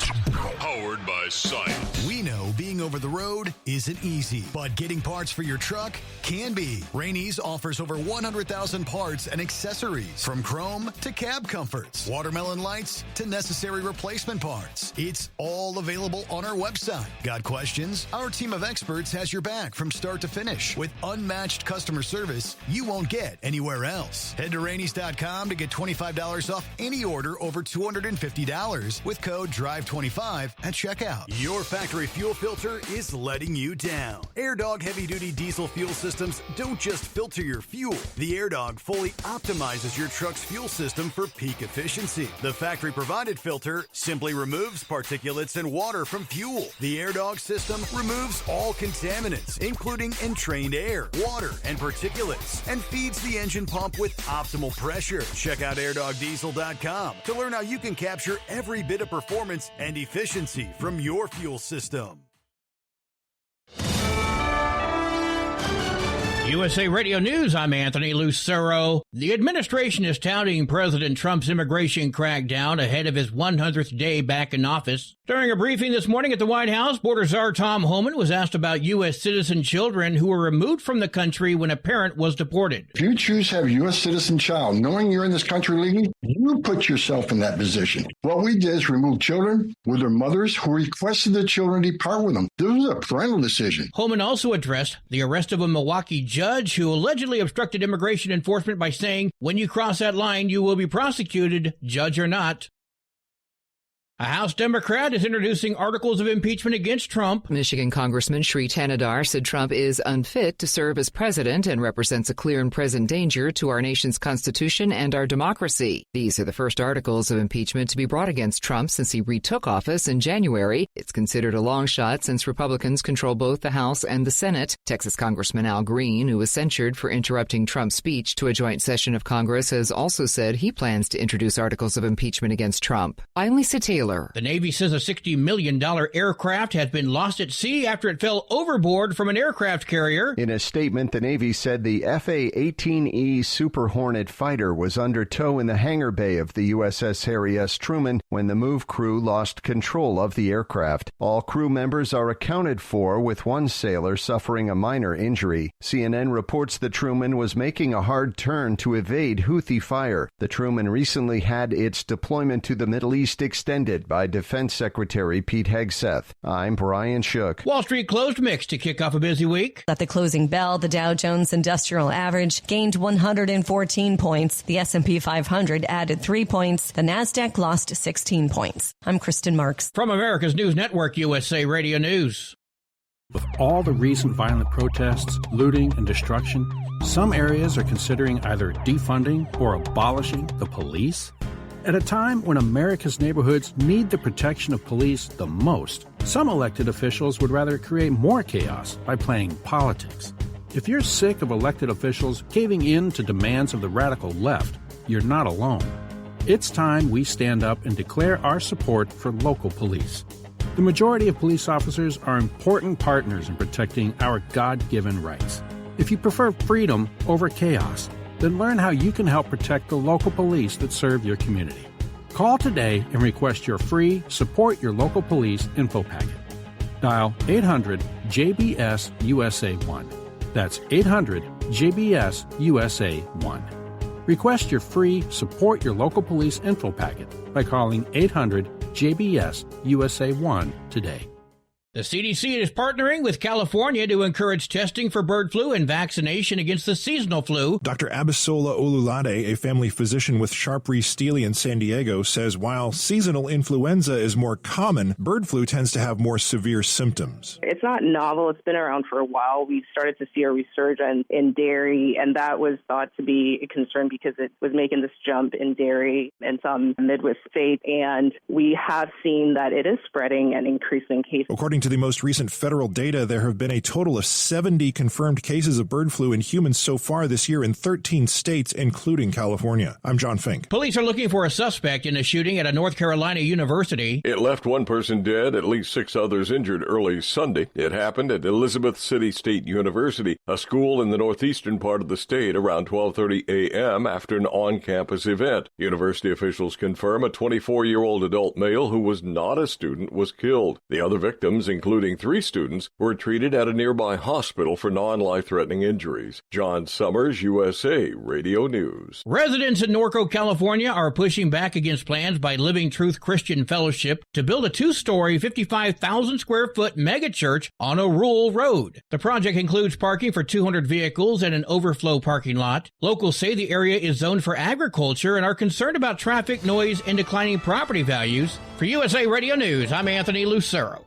powered by science. We know being over the road isn't easy, but getting parts for your truck can be. Rainey's offers over 100,000 parts and accessories, from chrome to cab comforts, watermelon lights to necessary replacement parts. It's all available on our website. Got questions? Our team of experts has your back from start to finish with unmatched customer service you won't get anywhere else. Head to Rainey's.com to get $25 off any order over $250 with code DRIVE25 at checkout. Your factory fuel filter is letting you down. AirDog heavy-duty diesel fuel systems don't just filter your fuel. The AirDog fully optimizes your truck's fuel system for peak efficiency. The factory-provided filter simply removes particulates and water from fuel. The AirDog system removes all contaminants, including entrained air, water, and particulates, and feeds the engine pump with optimal pressure. Check out airdogdiesel.com to learn how you can capture every bit of performance and efficiency from your fuel system. USA Radio News, I'm Anthony Lucero. The administration is touting President Trump's immigration crackdown ahead of his 100th day back in office. During a briefing this morning at the White House, Border Czar Tom Homan was asked about U.S. citizen children who were removed from the country when a parent was deported. If you choose to have a U.S. citizen child, knowing you're in this country legally, you put yourself in that position. What we did is remove children with their mothers who requested the children depart with them. This was a parental decision. Homan also addressed the arrest of a Milwaukee judge who allegedly obstructed immigration enforcement by saying, when you cross that line, you will be prosecuted, judge or not. A House Democrat is introducing articles of impeachment against Trump. Michigan Congressman Sri Thanedar said Trump is unfit to serve as president and represents a clear and present danger to our nation's constitution and our democracy. These are the first articles of impeachment to be brought against Trump since he retook office in January. It's considered a long shot since Republicans control both the House and the Senate. Texas Congressman Al Green, who was censured for interrupting Trump's speech to a joint session of Congress, has also said he plans to introduce articles of impeachment against Trump. I'm Lisa Taylor. The Navy says a $60 million aircraft has been lost at sea after it fell overboard from an aircraft carrier. In a statement, the Navy said the FA-18E Super Hornet fighter was under tow in the hangar bay of the USS Harry S. Truman when the move crew lost control of the aircraft. All crew members are accounted for, with one sailor suffering a minor injury. CNN reports the Truman was making a hard turn to evade Houthi fire. The Truman recently had its deployment to the Middle East extended. reported by Defense Secretary Pete Hegseth. I'm Brian Shook. Wall Street closed mixed to kick off a busy week. At the closing bell, the Dow Jones Industrial Average gained 114 points. The S&P 500 added 3 points. The Nasdaq lost 16 points. I'm Kristen Marks. From America's News Network, USA Radio News. With all the recent violent protests, looting, and destruction, some areas are considering either defunding or abolishing the police. At a time when America's neighborhoods need the protection of police the most, some elected officials would rather create more chaos by playing politics. If you're sick of elected officials caving in to demands of the radical left, you're not alone. It's time we stand up and declare our support for local police. The majority of police officers are important partners in protecting our God-given rights. If you prefer freedom over chaos, then learn how you can help protect the local police that serve your community. Call today and request your free Support Your Local Police info packet. Dial 800-JBS-USA-1. That's 800-JBS-USA-1. Request your free Support Your Local Police info packet by calling 800-JBS-USA-1 today. The CDC is partnering with California to encourage testing for bird flu and vaccination against the seasonal flu. Dr. Abisola Olulade, a family physician with Sharp Steele in San Diego, says while seasonal influenza is more common, bird flu tends to have more severe symptoms. It's not novel. It's been around for a while. We started to see a resurgence in dairy, and that was thought to be a concern because it was making this jump in dairy in some Midwest states, and we have seen that it is spreading and increasing cases. According to the most recent federal data, there have been a total of 70 confirmed cases of bird flu in humans so far this year in 13 states, including California. I'm John Fink. Police are looking for a suspect in a shooting at a North Carolina university. It left one person dead, at least 6 others injured early Sunday. It happened at Elizabeth City State University, a school in the northeastern part of the state, around 12:30 a.m. after an on-campus event. University officials confirm a 24-year-old adult male who was not a student was killed. The other victims, including 3 students, were treated at a nearby hospital for non-life-threatening injuries. John Summers, USA Radio News. Residents in Norco, California are pushing back against plans by Living Truth Christian Fellowship to build a 2-story, 55,000-square-foot megachurch on a rural road. The project includes parking for 200 vehicles and an overflow parking lot. Locals say the area is zoned for agriculture and are concerned about traffic, noise, and declining property values. For USA Radio News, I'm Anthony Lucero.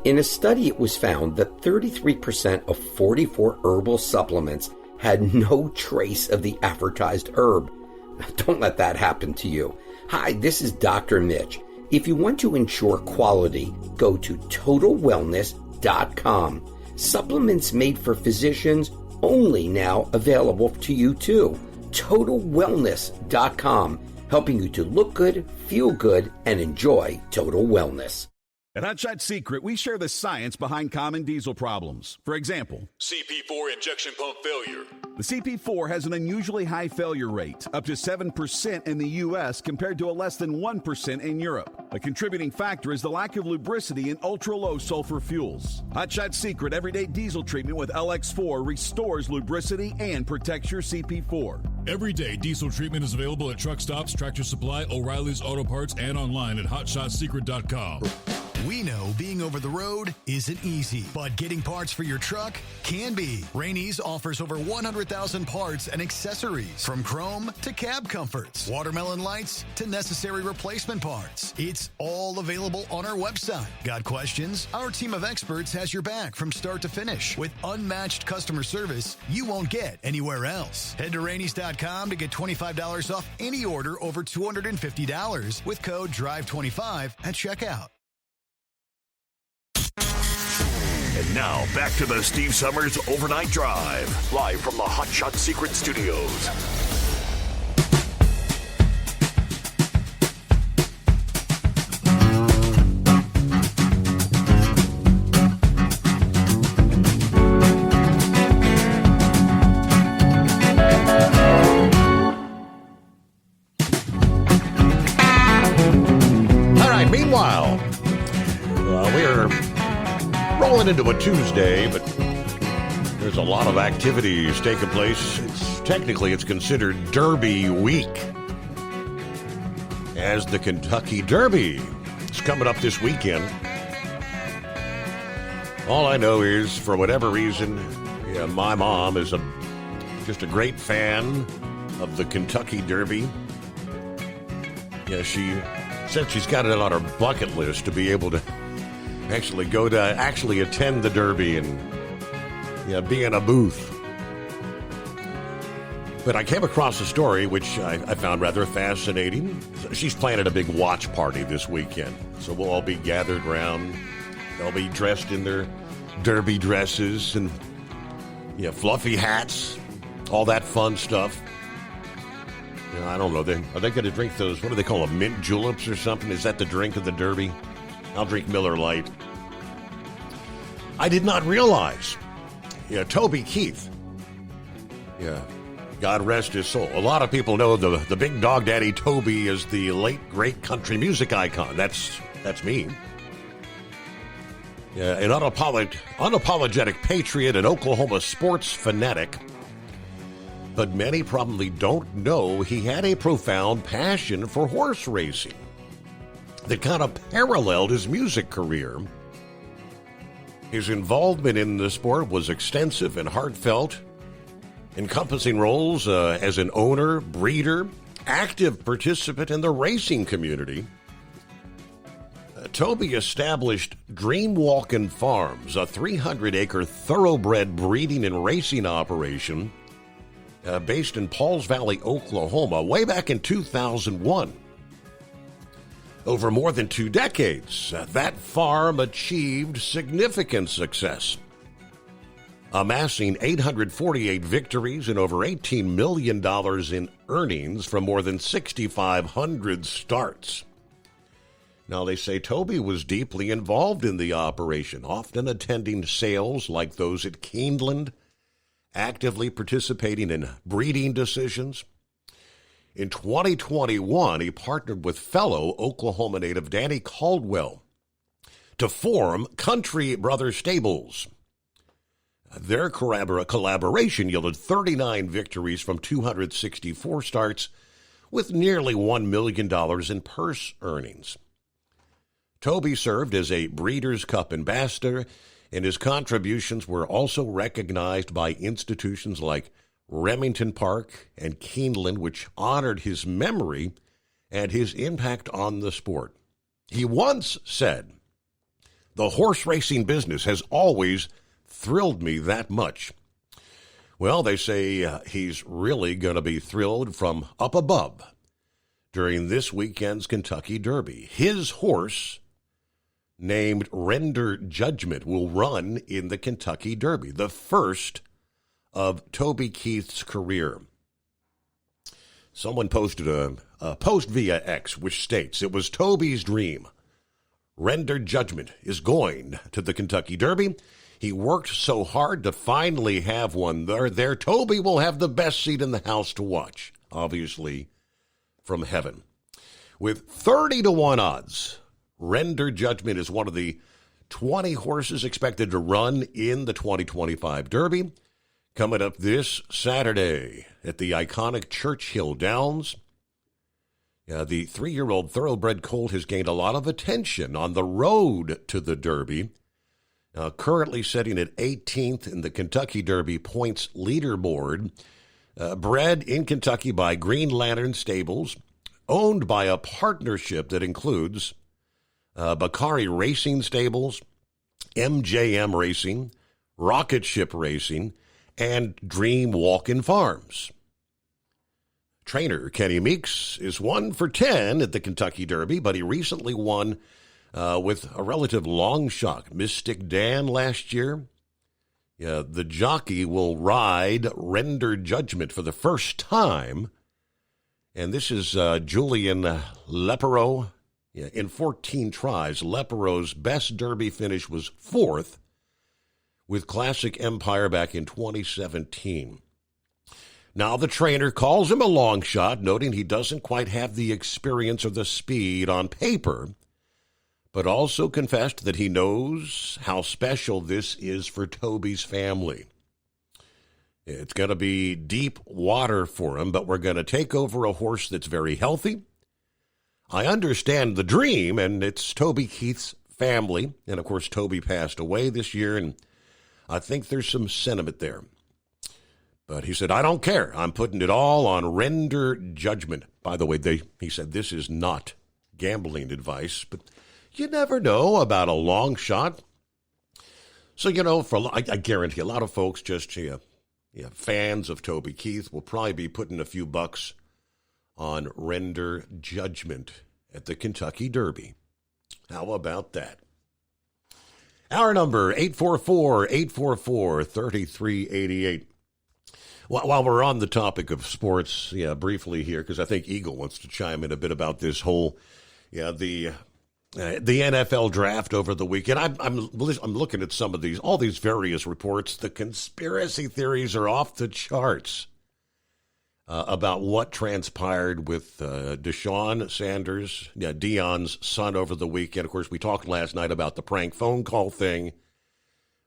In a study, it was found that 33% of 44 herbal supplements had no trace of the advertised herb. Now, don't let that happen to you. Hi, this is Dr. Mitch. If you want to ensure quality, go to TotalWellness.com. Supplements made for physicians only now available to you too. TotalWellness.com, helping you to look good, feel good, and enjoy total wellness. At Hot Shot Secret, we share the science behind common diesel problems. For example, CP4 injection pump failure. The CP4 has an unusually high failure rate, up to 7% in the U.S. compared to a less than 1% in Europe. A contributing factor is the lack of lubricity in ultra-low sulfur fuels. Hot Shot Secret Everyday Diesel Treatment with LX4 restores lubricity and protects your CP4. Everyday diesel treatment is available at truck stops, Tractor Supply, O'Reilly's Auto Parts, and online at HotShotSecret.com. We know being over the road isn't easy, but getting parts for your truck can be. Rainey's offers over 100,000 parts and accessories, from chrome to cab comforts, watermelon lights to necessary replacement parts. It's all available on our website. Got questions? Our team of experts has your back from start to finish with unmatched customer service you won't get anywhere else. Head to Rainey's.com to get $25 off any order over $250 with code DRIVE25 at checkout. And now, back to the Steve Summers Overnight Drive, live from the Hot Shot Secret Studios. All right, meanwhile, we're rolling into a Tuesday, but there's a lot of activities taking place. It's considered Derby week. as the Kentucky Derby is coming up this weekend. All I know is, for whatever reason, my mom is just a great fan of the Kentucky Derby. Yeah, she said she's got it on her bucket list to be able to actually attend the Derby and be in a booth. But I came across a story which I found rather fascinating. She's planning a big watch party this weekend. So we'll all be gathered around. They'll be dressed in their derby dresses and fluffy hats, all that fun stuff. I don't know. Are they going to drink those, what do they call them, mint juleps or something? Is that the drink of the Derby? I'll drink Miller Lite. I did not realize, Toby Keith, God rest his soul. A lot of people know the big dog daddy Toby is the late, great country music icon. That's me. An unapologetic patriot, an Oklahoma sports fanatic. But many probably don't know he had a profound passion for horse racing that kind of paralleled his music career. His involvement in the sport was extensive and heartfelt, encompassing roles as an owner, breeder, active participant in the racing community. Toby established Dream Walkin' Farms, a 300-acre thoroughbred breeding and racing operation based in Pauls Valley, Oklahoma, way back in 2001. Over more than 2 decades, that farm achieved significant success, amassing 848 victories and over $18 million in earnings from more than 6,500 starts. Now, they say Toby was deeply involved in the operation, often attending sales like those at Keeneland, actively participating in breeding decisions. In 2021, he partnered with fellow Oklahoma native Danny Caldwell to form Country Brother Stables. Their collaboration yielded 39 victories from 264 starts with nearly $1 million in purse earnings. Toby served as a Breeders' Cup ambassador, and his contributions were also recognized by institutions like Remington Park and Keeneland, which honored his memory and his impact on the sport. He once said, "The horse racing business has always thrilled me that much." Well, they say he's really going to be thrilled from up above during this weekend's Kentucky Derby. His horse, named Render Judgment, will run in the Kentucky Derby, the first of Toby Keith's career. Someone posted a post via X which states, "It was Toby's dream. Render Judgment is going to the Kentucky Derby. He worked so hard to finally have one there. Toby will have the best seat in the house to watch, obviously from heaven." With 30-1 odds, Render Judgment is one of the 20 horses expected to run in the 2025 Derby, coming up this Saturday at the iconic Churchill Downs. The 3-year-old thoroughbred colt has gained a lot of attention on the road to the Derby, currently sitting at 18th in the Kentucky Derby points leaderboard. Bred in Kentucky by Green Lantern Stables, owned by a partnership that includes Bakari Racing Stables, MJM Racing, Rocket Ship Racing, and Dream Walkin' Farms. Trainer Kenny Meeks is 1 for 10 at the Kentucky Derby, but he recently won with a relative long shot, Mystic Dan, last year. The jockey will ride Render Judgment for the first time, and this is Julian Lepereau. In 14 tries, Lepereau's best Derby finish was 4th with Classic Empire back in 2017. Now the trainer calls him a long shot, noting he doesn't quite have the experience or the speed on paper, but also confessed that he knows how special this is for Toby's family. It's going to be deep water for him, but we're going to take over a horse that's very healthy, I understand the dream, and it's Toby Keith's family. And, of course, Toby passed away this year, and I think there's some sentiment there. But he said, I don't care. I'm putting it all on render judgment. By the way, he said this is not gambling advice, but you never know about a long shot. So, I guarantee a lot of folks just fans of Toby Keith will probably be putting a few bucks on render judgment at the Kentucky Derby. How about that? Our number, 844-844-3388. While we're on the topic of sports, briefly here, because I think Eagle wants to chime in a bit about this whole, the NFL draft over the weekend. I'm looking at all these various reports. The conspiracy theories are off the charts about what transpired with Deshaun Sanders, Deion's son, over the weekend. Of course, we talked last night about the prank phone call thing.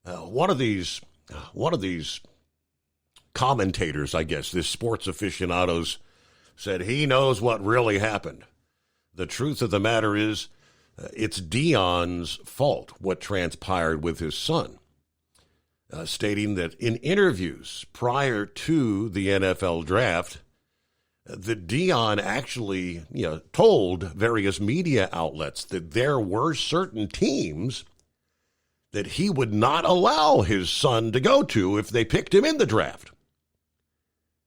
One of these commentators, I guess, this sports aficionados, said he knows what really happened. The truth of the matter is, it's Deion's fault what transpired with his son, stating that in interviews prior to the NFL draft, that Deion actually, told various media outlets that there were certain teams that he would not allow his son to go to if they picked him in the draft.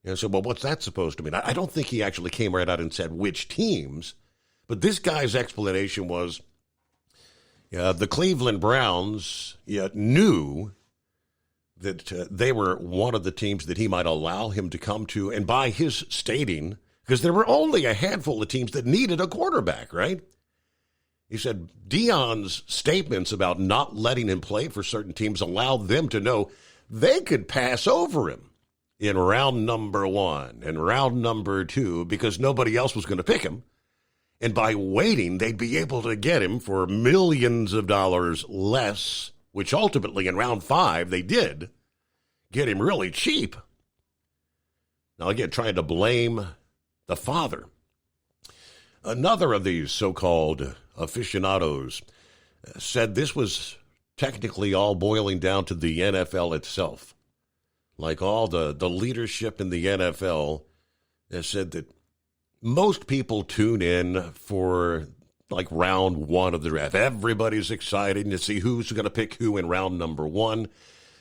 And so, well, what's that supposed to mean? I don't think he actually came right out and said which teams, but this guy's explanation was the Cleveland Browns knew that they were one of the teams that he might allow him to come to, and by his stating, because there were only a handful of teams that needed a quarterback, right? He said Deion's statements about not letting him play for certain teams allowed them to know they could pass over him in round number 1 and round number 2 because nobody else was going to pick him. And by waiting, they'd be able to get him for millions of dollars less, which ultimately in round 5 they did get him really cheap. Now, again, trying to blame the father. Another of these so-called aficionados said this was technically all boiling down to the NFL itself. Like all the leadership in the NFL has said that most people tune in for like round 1 of the draft. Everybody's excited to see who's going to pick who in round number 1.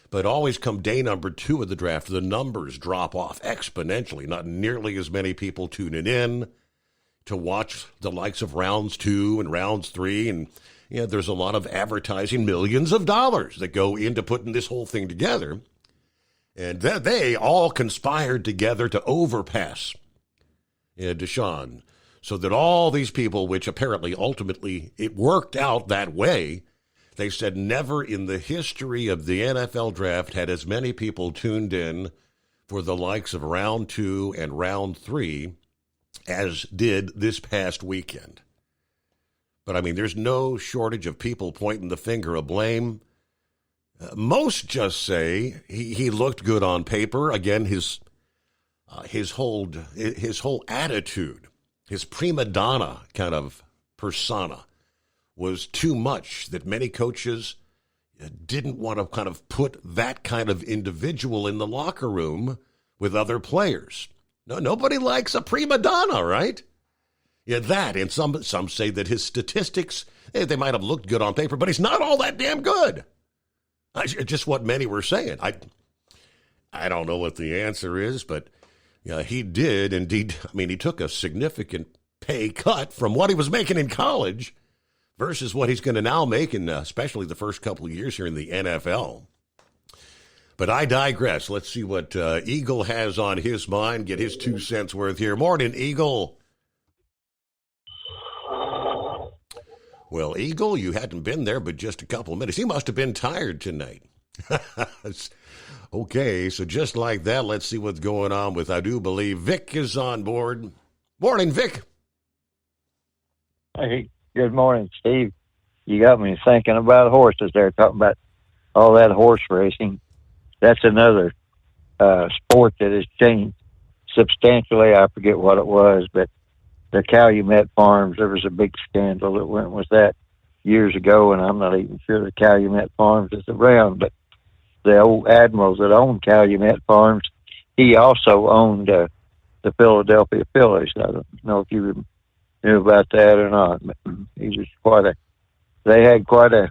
But always come day number 2 of the draft, the numbers drop off exponentially. Not nearly as many people tuning in to watch the likes of rounds 2 and rounds 3. And there's a lot of advertising, millions of dollars that go into putting this whole thing together. And they all conspired together to overpass Deshaun, so that all these people, which apparently ultimately it worked out that way, they said never in the history of the NFL draft had as many people tuned in for the likes of round 2 and round 3 as did this past weekend. But I mean, there's no shortage of people pointing the finger of blame. Most just say he looked good on paper. Again, his whole attitude, his prima donna kind of persona was too much, that many coaches didn't want to kind of put that kind of individual in the locker room with other players. No, nobody likes a prima donna, right? Yeah, that, and some say that his statistics, they might have looked good on paper, but he's not all that damn good. Just what many were saying. I don't know what the answer is, but he did indeed. I mean, he took a significant pay cut from what he was making in college versus what he's going to now make in especially the first couple of years here in the NFL. But I digress. Let's see what Eagle has on his mind, get his 2 cents worth here. Morning, Eagle. Well, Eagle, you hadn't been there but just a couple of minutes. He must have been tired tonight. Okay, so just like that, let's see what's going on with, I do believe, Vic is on board. Morning, Vic. Hey, good morning, Steve. You got me thinking about horses there, talking about all that horse racing. That's another sport that has changed substantially. I forget what it was, but the Calumet Farms. There was a big scandal that went with that years ago, and I'm not even sure the Calumet Farms is around, but the old admiral that owned Calumet Farms, he also owned the Philadelphia Phillies. I don't know if you knew about that or not, but he was they had quite a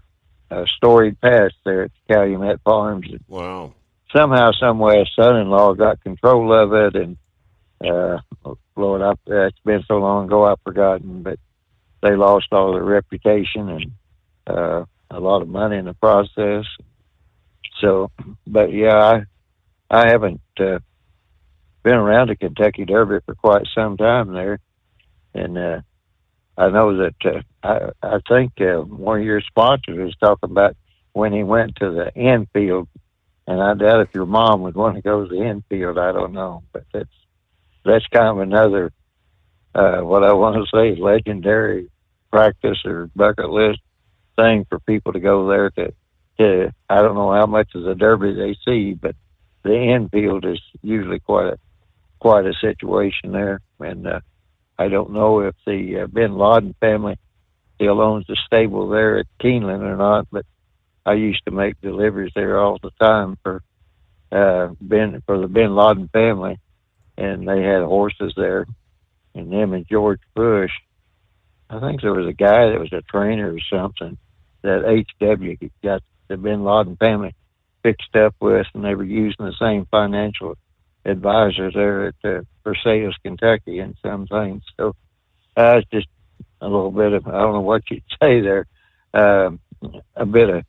storied past there at the Calumet Farms. Wow. Somehow, some way, his son-in-law got control of it, and Lord, it's been so long ago I've forgotten, but they lost all their reputation and a lot of money in the process. So, but yeah, I haven't been around the Kentucky Derby for quite some time there, and I know that I think one of your sponsors was talking about when he went to the infield, and I doubt if your mom would want to go to the infield. I don't know, but that's kind of another what I want to say legendary practice or bucket list thing for people to go there to I don't know how much of the Derby they see, but the infield is usually quite a situation there. And I don't know if the Bin Laden family still owns the stable there at Keeneland or not, but I used to make deliveries there all the time for the Bin Laden family, and they had horses there, and them and George Bush. I think there was a guy that was a trainer or something that H.W. got the Bin Laden family fixed up with, and they were using the same financial advisors there at Versailles, Kentucky, and some things. So it's just a little bit of, I don't know what you'd say there, a bit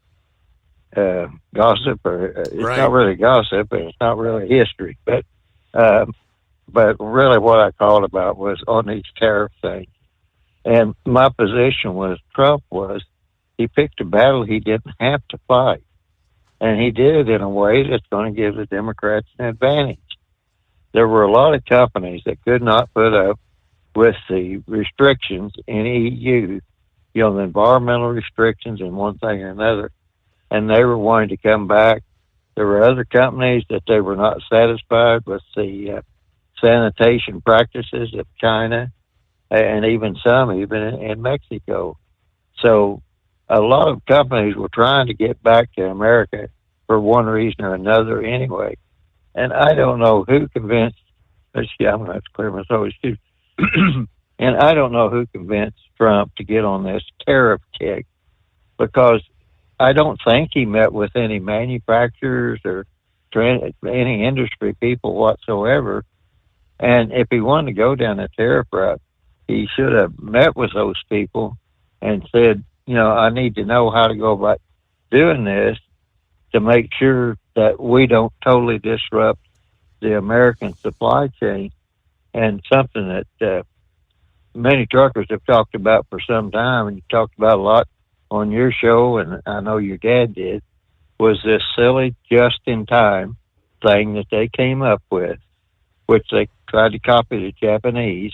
of gossip, or it's not really gossip, and it's not really history, but really what I called about was on these tariff things. And my position with Trump was he picked a battle he didn't have to fight. And he did it in a way that's going to give the Democrats an advantage. There were a lot of companies that could not put up with the restrictions in EU, the environmental restrictions and one thing or another, and they were wanting to come back. There were other companies that they were not satisfied with the sanitation practices of China, and even in Mexico. So a lot of companies were trying to get back to America for one reason or another anyway. And I don't know who convinced, I'm going to have to clear my throat too. And I don't know who convinced Trump to get on this tariff kick, because I don't think he met with any manufacturers or any industry people whatsoever. And if he wanted to go down the tariff route, he should have met with those people and said, I need to know how to go about doing this to make sure that we don't totally disrupt the American supply chain. And something that many truckers have talked about for some time, and you talked about a lot on your show, and I know your dad did, was this silly just-in-time thing that they came up with, which they tried to copy the Japanese.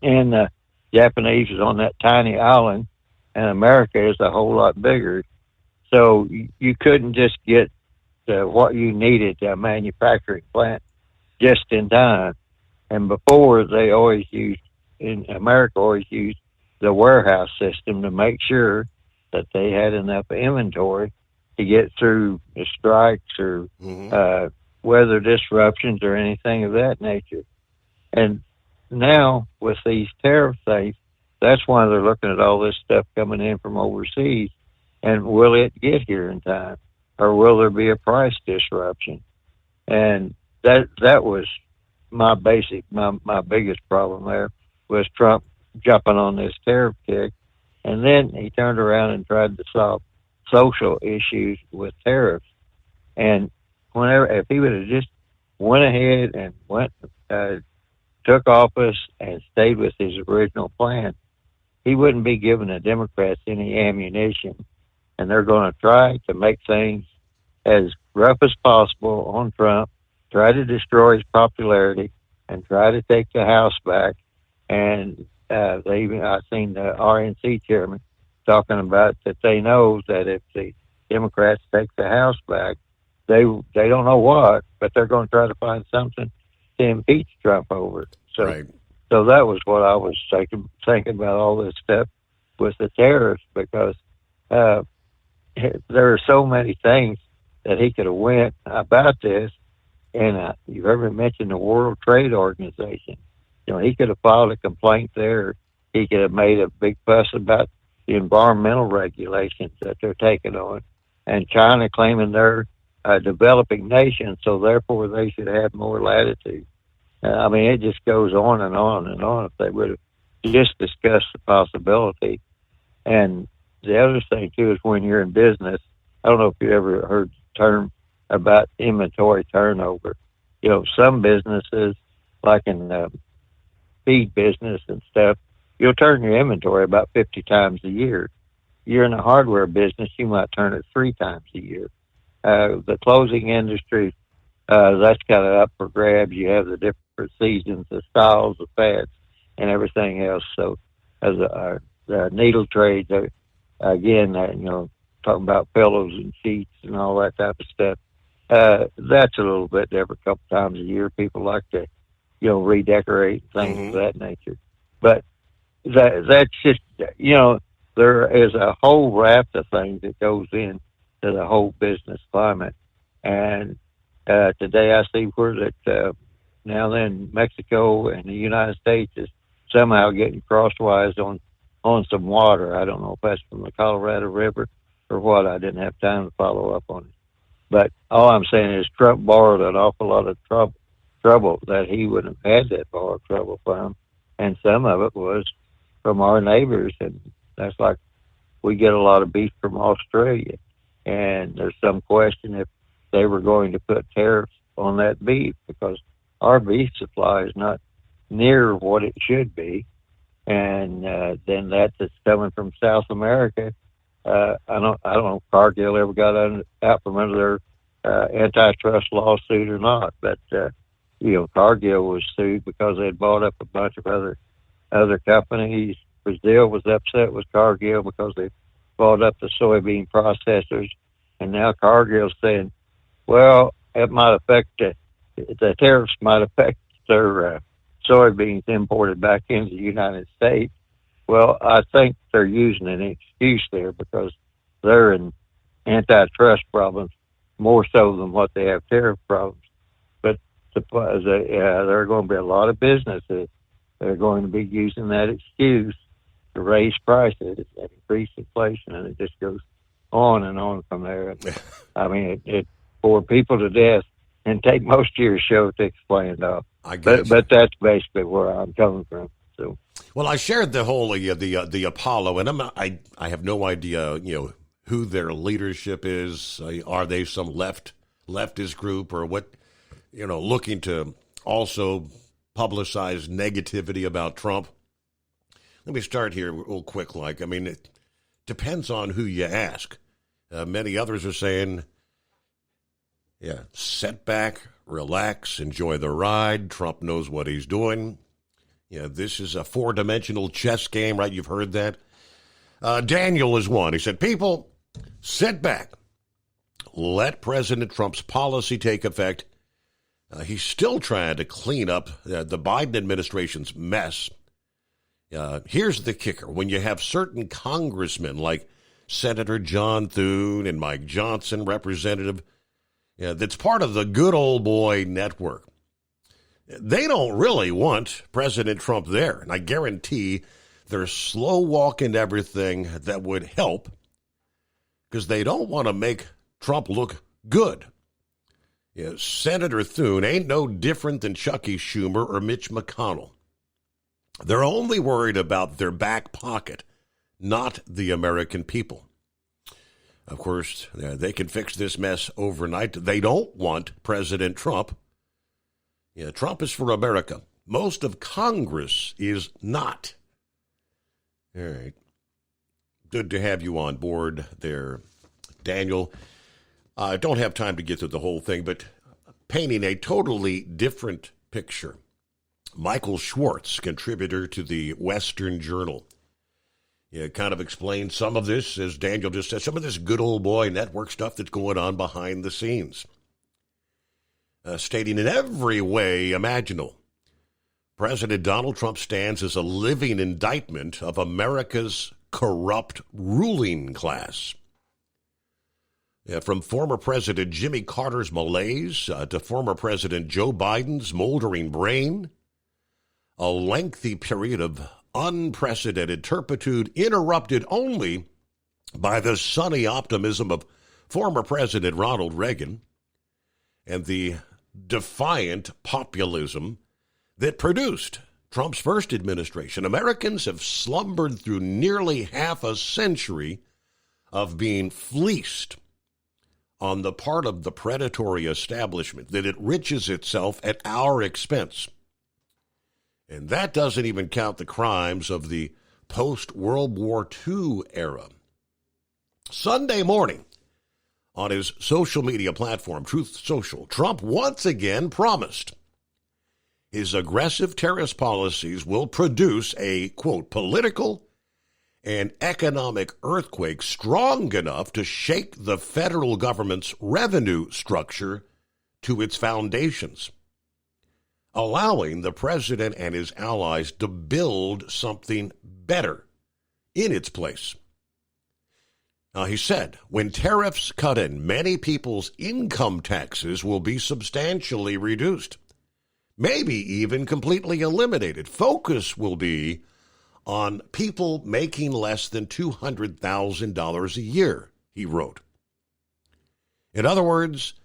And the Japanese is on that tiny island, and America is a whole lot bigger. So you couldn't just get what you needed, a manufacturing plant, just in time. And before, they always used, in America, always used the warehouse system to make sure that they had enough inventory to get through the strikes or weather disruptions or anything of that nature. And now with these tariff things, that's why they're looking at all this stuff coming in from overseas. And will it get here in time, or will there be a price disruption? And that was my biggest problem there, was Trump jumping on this tariff kick. And then he turned around and tried to solve social issues with tariffs. And if he would have just went ahead and took office and stayed with his original plan, he wouldn't be giving the Democrats any ammunition. And they're going to try to make things as rough as possible on Trump, try to destroy his popularity, and try to take the House back. And I've seen the RNC chairman talking about that they know that if the Democrats take the House back, they don't know what, but they're going to try to find something to impeach Trump over. So So that was what I was thinking about all this stuff with the tariffs, because there are so many things that he could have went about this. And you ever mentioned the World Trade Organization? You know, he could have filed a complaint there. He could have made a big fuss about the environmental regulations that they're taking on, and China claiming they're a developing nation, so therefore they should have more latitude. I mean, it just goes on and on and on if they would have just discussed the possibility. And the other thing, too, is when you're in business, I don't know if you ever heard the term about inventory turnover. You know, some businesses, like in the feed business and stuff, you'll turn your inventory about 50 times a year. You're in the hardware business, you might turn it 3 times a year. The clothing industry, that's kind of up for grabs. You have the different seasons, the styles, the fads, and everything else. So, as the needle trade, again, you know, talking about pillows and sheets and all that type of stuff, that's a little bit different. A couple times a year, people like to, you know, redecorate things of that nature. But that's just, you know, there is a whole raft of things that goes in to the whole business climate. And today I see where that now then Mexico and the United States is somehow getting crosswise on some water. I don't know if that's from the Colorado River or what. I didn't have time to follow up on it. But all I'm saying is Trump borrowed an awful lot of trouble that he wouldn't have had that borrowed trouble from. And some of it was from our neighbors. And that's like we get a lot of beef from Australia. And there's some question if they were going to put tariffs on that beef, because our beef supply is not near what it should be. And then that's coming from South America. I don't know if Cargill ever got out from under their antitrust lawsuit or not, but you know, Cargill was sued because they had bought up a bunch of other companies. Brazil was upset with Cargill because they bought up the soybean processors, and now Cargill's saying, well, it might affect the tariffs might affect their soybeans imported back into the United States. Well, I think they're using an excuse there because they're in antitrust problems more so than what they have tariff problems. But there are going to be a lot of businesses that are going to be using that excuse to raise prices and increase inflation, and it just goes on and on from there. I mean, it bore people to death and take most of your show to explain it all. But that's basically where I'm coming from. So, well, I shared the whole the Apollo, and I have no idea, you know, who their leadership is. Are they some leftist group or what? You know, looking to also publicize negativity about Trump. Let me start here real quick. I mean, it depends on who you ask. Many others are saying, yeah, sit back, relax, enjoy the ride. Trump knows what he's doing. Yeah, this is a 4-dimensional chess game, right? You've heard that. Daniel is one. He said, people, sit back. Let President Trump's policy take effect. He's still trying to clean up the Biden administration's mess. Here's the kicker. When you have certain congressmen like Senator John Thune and Mike Johnson, representative, that's part of the good old boy network, they don't really want President Trump there. And I guarantee they're slow walking everything that would help because they don't want to make Trump look good. Senator Thune ain't no different than Chucky Schumer or Mitch McConnell. They're only worried about their back pocket, not the American people. Of course, they can fix this mess overnight. They don't want President Trump. Trump is for America. Most of Congress is not. All right. Good to have you on board there, Daniel. I don't have time to get through the whole thing, but painting a totally different picture. Michael Schwartz, contributor to the Western Journal, kind of explained some of this, as Daniel just said, some of this good old boy network stuff that's going on behind the scenes. Stating in every way imaginable, President Donald Trump stands as a living indictment of America's corrupt ruling class. From former President Jimmy Carter's malaise to former President Joe Biden's moldering brain, a lengthy period of unprecedented turpitude interrupted only by the sunny optimism of former President Ronald Reagan and the defiant populism that produced Trump's first administration. Americans have slumbered through nearly half a century of being fleeced on the part of the predatory establishment that it enriches itself at our expense. And that doesn't even count the crimes of the post-World War II era. Sunday morning, on his social media platform, Truth Social, Trump once again promised his aggressive terrorist policies will produce a, quote, political and economic earthquake strong enough to shake the federal government's revenue structure to its foundations, allowing the president and his allies to build something better in its place. Now, he said, when tariffs cut in, many people's income taxes will be substantially reduced, maybe even completely eliminated. Focus will be on people making less than $200,000 a year, he wrote. In other words,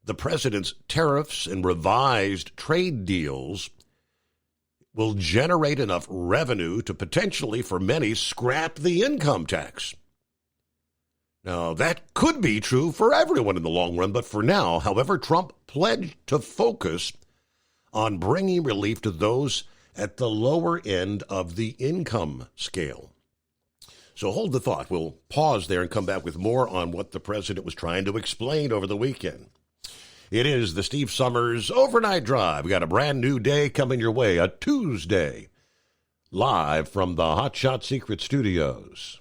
the president's tariffs and revised trade deals will generate enough revenue to potentially, for many, scrap the income tax. Now, that could be true for everyone in the long run, but for now, however, Trump pledged to focus on bringing relief to those at the lower end of the income scale. So hold the thought. We'll pause there and come back with more on what the president was trying to explain over the weekend. It is the Steve Summers Overnight Drive. We got a brand new day coming your way, a Tuesday, live from the Hot Shot Secret Studios.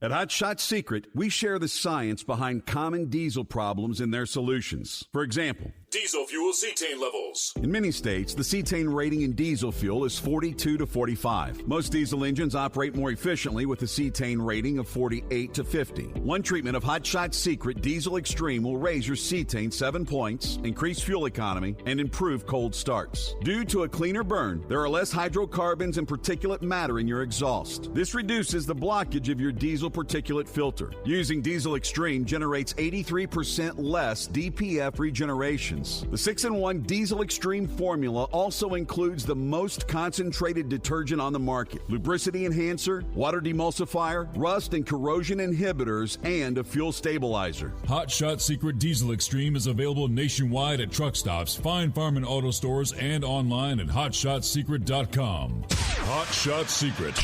At Hot Shot Secret, we share the science behind common diesel problems and their solutions. For example, diesel fuel cetane levels. In many states, the cetane rating in diesel fuel is 42 to 45. Most diesel engines operate more efficiently with a cetane rating of 48 to 50. One treatment of Hot Shot Secret Diesel Extreme will raise your cetane 7 points, increase fuel economy, and improve cold starts. Due to a cleaner burn, there are less hydrocarbons and particulate matter in your exhaust. This reduces the blockage of your diesel particulate filter. Using Diesel Extreme generates 83% less DPF regeneration. The 6-in-1 Diesel Extreme formula also includes the most concentrated detergent on the market, lubricity enhancer, water demulsifier, rust and corrosion inhibitors, and a fuel stabilizer. Hot Shot Secret Diesel Extreme is available nationwide at truck stops, Fine Farm and auto stores, and online at hotshotsecret.com. Hot Shot Secret,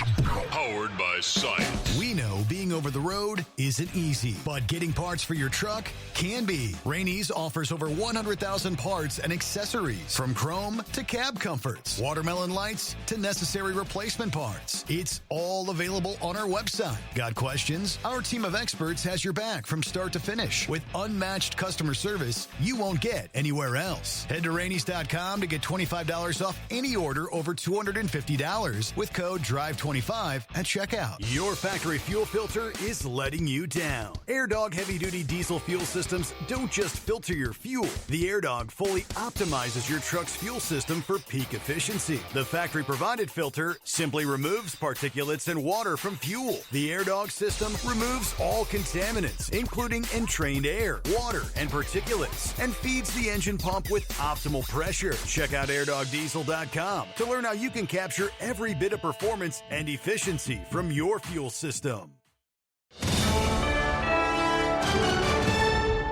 powered by science. We know being over the road isn't easy, but getting parts for your truck can be. Rainey's offers over 100,000 parts and accessories, from chrome to cab comforts, watermelon lights to necessary replacement parts. It's all available on our website. Got questions? Our team of experts has your back from start to finish with unmatched customer service you won't get anywhere else. Head to Rainey's.com to get $25 off any order over $250 with code DRIVE25 at checkout. Your factory fuel filter is letting you down. AirDog heavy-duty diesel fuel systems don't just filter your fuel. The AirDog fully optimizes your truck's fuel system for peak efficiency. The factory-provided filter simply removes particulates and water from fuel. The AirDog system removes all contaminants, including entrained air, water, and particulates, and feeds the engine pump with optimal pressure. Check out airdogdiesel.com to learn how you can capture every bit of performance and efficiency from your fuel system.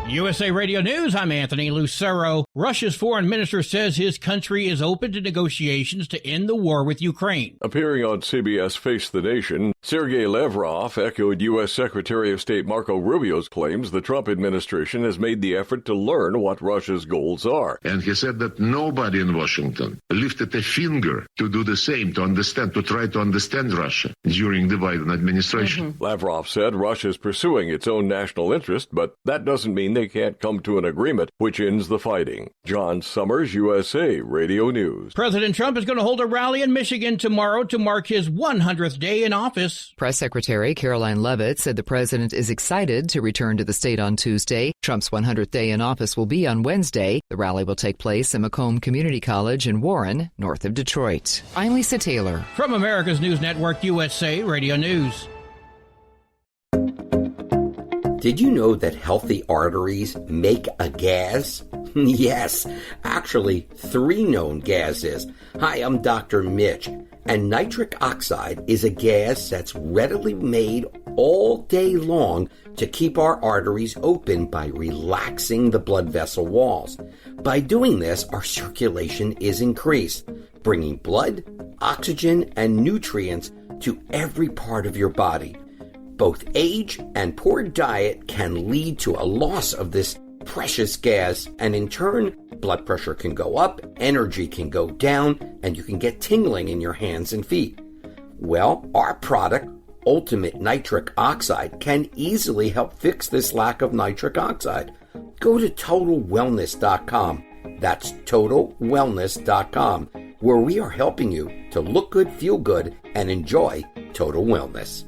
USA Radio News, I'm Anthony Lucero. Russia's foreign minister says his country is open to negotiations to end the war with Ukraine. Appearing on CBS Face the Nation, Sergei Lavrov echoed U.S. Secretary of State Marco Rubio's claims the Trump administration has made the effort to learn what Russia's goals are. And he said that nobody in Washington lifted a finger to do the same, to try to understand Russia during the Biden administration. Lavrov said Russia is pursuing its own national interest, but that doesn't mean they they can't come to an agreement which ends the fighting. John Summers, USA Radio News. President Trump is going to hold a rally in Michigan tomorrow to mark his 100th day in office. Press Secretary Caroline Leavitt said the president is excited to return to the state on Tuesday. Trump's 100th day in office will be on Wednesday. The rally will take place at Macomb Community College in Warren, north of Detroit. I'm Lisa Taylor. From America's News Network, USA Radio News. Did you know that healthy arteries make a gas? Yes, actually 3 known gases. Hi, I'm Dr. Mitch, and nitric oxide is a gas that's readily made all day long to keep our arteries open by relaxing the blood vessel walls. By doing this, our circulation is increased, bringing blood, oxygen, and nutrients to every part of your body. Both age and poor diet can lead to a loss of this precious gas, and in turn, blood pressure can go up, energy can go down, and you can get tingling in your hands and feet. Well, our product, Ultimate Nitric Oxide, can easily help fix this lack of nitric oxide. Go to TotalWellness.com. That's TotalWellness.com, where we are helping you to look good, feel good, and enjoy total wellness.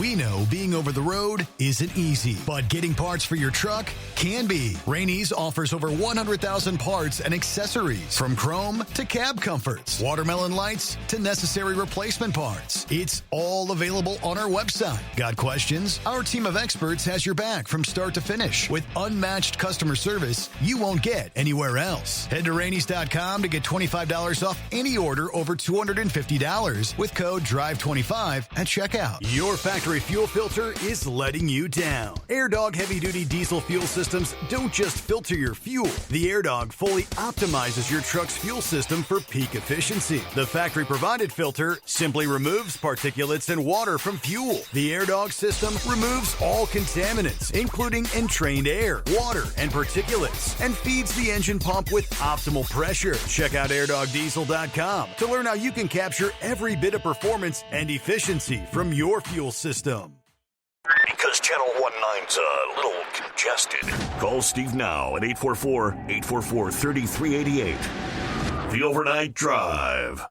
We know being over the road isn't easy, but getting parts for your truck can be. Rainey's offers over 100,000 parts and accessories, from chrome to cab comforts, watermelon lights to necessary replacement parts. It's all available on our website. Got questions? Our team of experts has your back from start to finish with unmatched customer service you won't get anywhere else. Head to Rainey's.com to get $25 off any order over $250 with code DRIVE25 at checkout. Your factory fuel filter is letting you down. AirDog heavy-duty diesel fuel systems don't just filter your fuel. The AirDog fully optimizes your truck's fuel system for peak efficiency. The factory-provided filter simply removes particulates and water from fuel. The AirDog system removes all contaminants, including entrained air, water, and particulates, and feeds the engine pump with optimal pressure. Check out AirDogDiesel.com to learn how you can capture every bit of performance and efficiency from your fuel system. Because Channel 19's a little congested. Call Steve now at 844-844-3388. The Overnight Drive.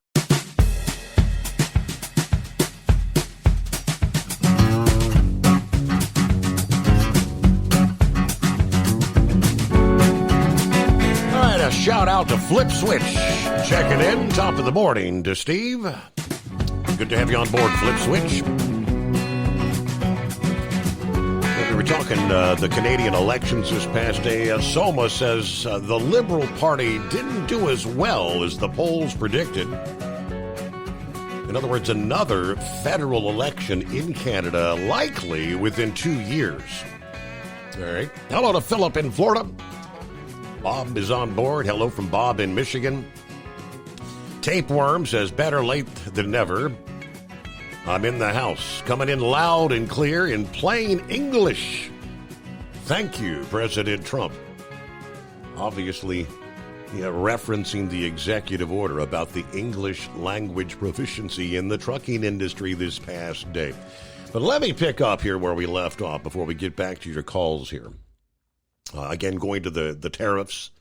All right, a shout out to Flip Switch. Checking in, top of the morning to Steve. Good to have you on board, Flip Switch. We were talking the Canadian elections this past day. Soma says the Liberal Party didn't do as well as the polls predicted. In other words, another federal election in Canada, likely within 2 years. All right. Hello to Philip in Florida. Bob is on board. Hello from Bob in Michigan. Tapeworm says, better late than never. I'm in the house, coming in loud and clear in plain English. Thank you, President Trump. Obviously, referencing the executive order about the English language proficiency in the trucking industry this past day. But let me pick up here where we left off before we get back to your calls here. Again, going to the tariffs.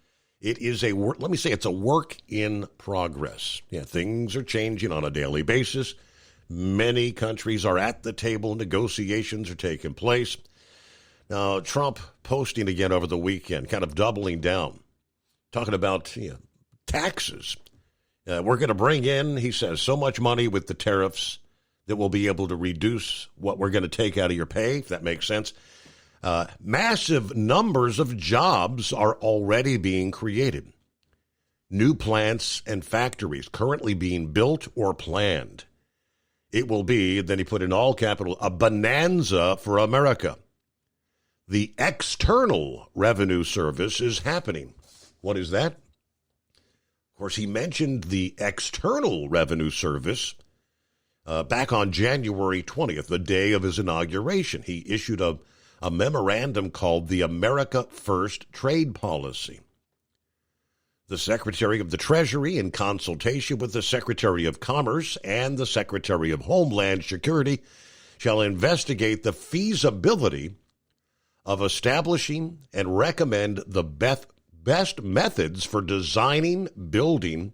It is let me say it's a work in progress. Yeah, things are changing on a daily basis. Many countries are at the table. Negotiations are taking place. Now, Trump posting again over the weekend, kind of doubling down, talking about taxes. We're going to bring in, he says, so much money with the tariffs that we'll be able to reduce what we're going to take out of your pay, if that makes sense. Massive numbers of jobs are already being created. New plants and factories currently being built or planned. It will be, then he put in all capital, a bonanza for America. The External Revenue Service is happening. What is that? Of course, he mentioned the External Revenue Service back on January 20th, the day of his inauguration. He issued a memorandum called the America First Trade Policy. The Secretary of the Treasury, in consultation with the Secretary of Commerce and the Secretary of Homeland Security, shall investigate the feasibility of establishing and recommend the best methods for designing, building,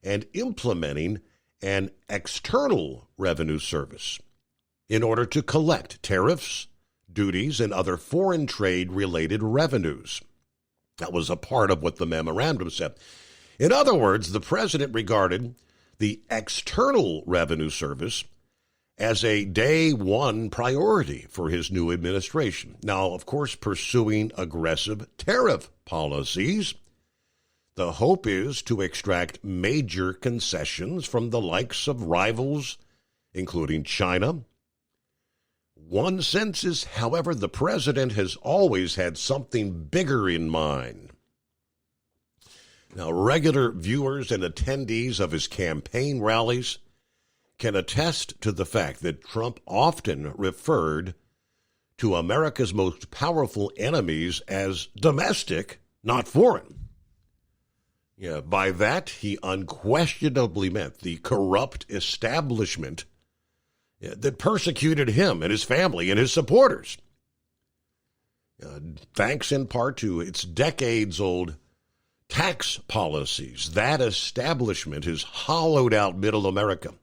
and implementing an external revenue service in order to collect tariffs, duties, and other foreign trade-related revenues. That was a part of what the memorandum said. In other words, the president regarded the External Revenue Service as a day one priority for his new administration. Now, of course, pursuing aggressive tariff policies, the hope is to extract major concessions from the likes of rivals, including China. One sense is, however, the president has always had something bigger in mind. Now, regular viewers and attendees of his campaign rallies can attest to the fact that Trump often referred to America's most powerful enemies as domestic, not foreign. Yeah, by that, he unquestionably meant the corrupt establishment that persecuted him and his family and his supporters. Thanks in part to its decades-old tax policies, that establishment has hollowed out middle America.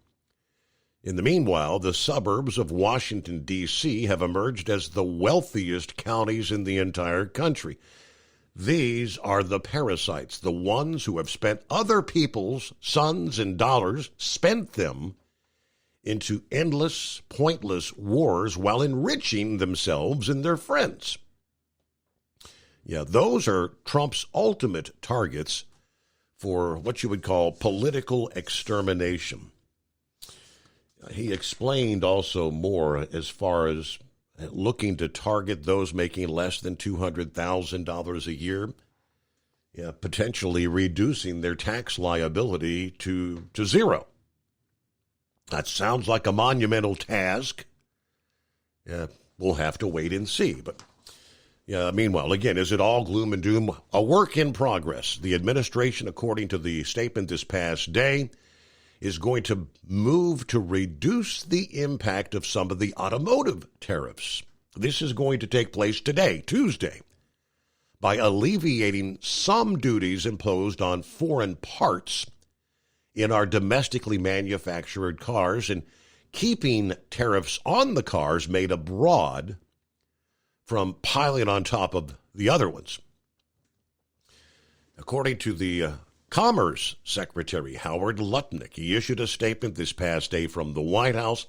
In the meanwhile, the suburbs of Washington, D.C. have emerged as the wealthiest counties in the entire country. These are the parasites, the ones who have spent other people's sons and dollars, spent them into endless, pointless wars while enriching themselves and their friends. Yeah, those are Trump's ultimate targets for what you would call political extermination. He explained also more as far as looking to target those making less than $200,000 a year, potentially reducing their tax liability to zero. That sounds like a monumental task. We'll have to wait and see. But meanwhile, again, is it all gloom and doom? A work in progress. The administration, according to the statement this past day, is going to move to reduce the impact of some of the automotive tariffs. This is going to take place today, Tuesday, by alleviating some duties imposed on foreign parts in our domestically manufactured cars and keeping tariffs on the cars made abroad from piling on top of the other ones. According to the Commerce Secretary Howard Lutnick, he issued a statement this past day from the White House.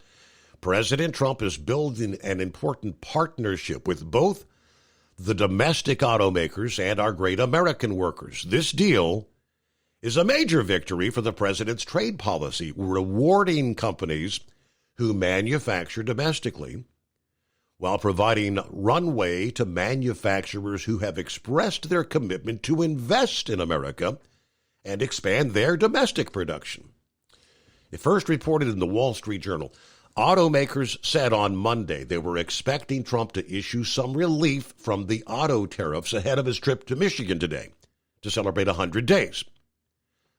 President Trump is building an important partnership with both the domestic automakers and our great American workers. This deal is a major victory for the president's trade policy, rewarding companies who manufacture domestically while providing runway to manufacturers who have expressed their commitment to invest in America and expand their domestic production. It first reported in the Wall Street Journal. Automakers said on Monday they were expecting Trump to issue some relief from the auto tariffs ahead of his trip to Michigan today to celebrate 100 days.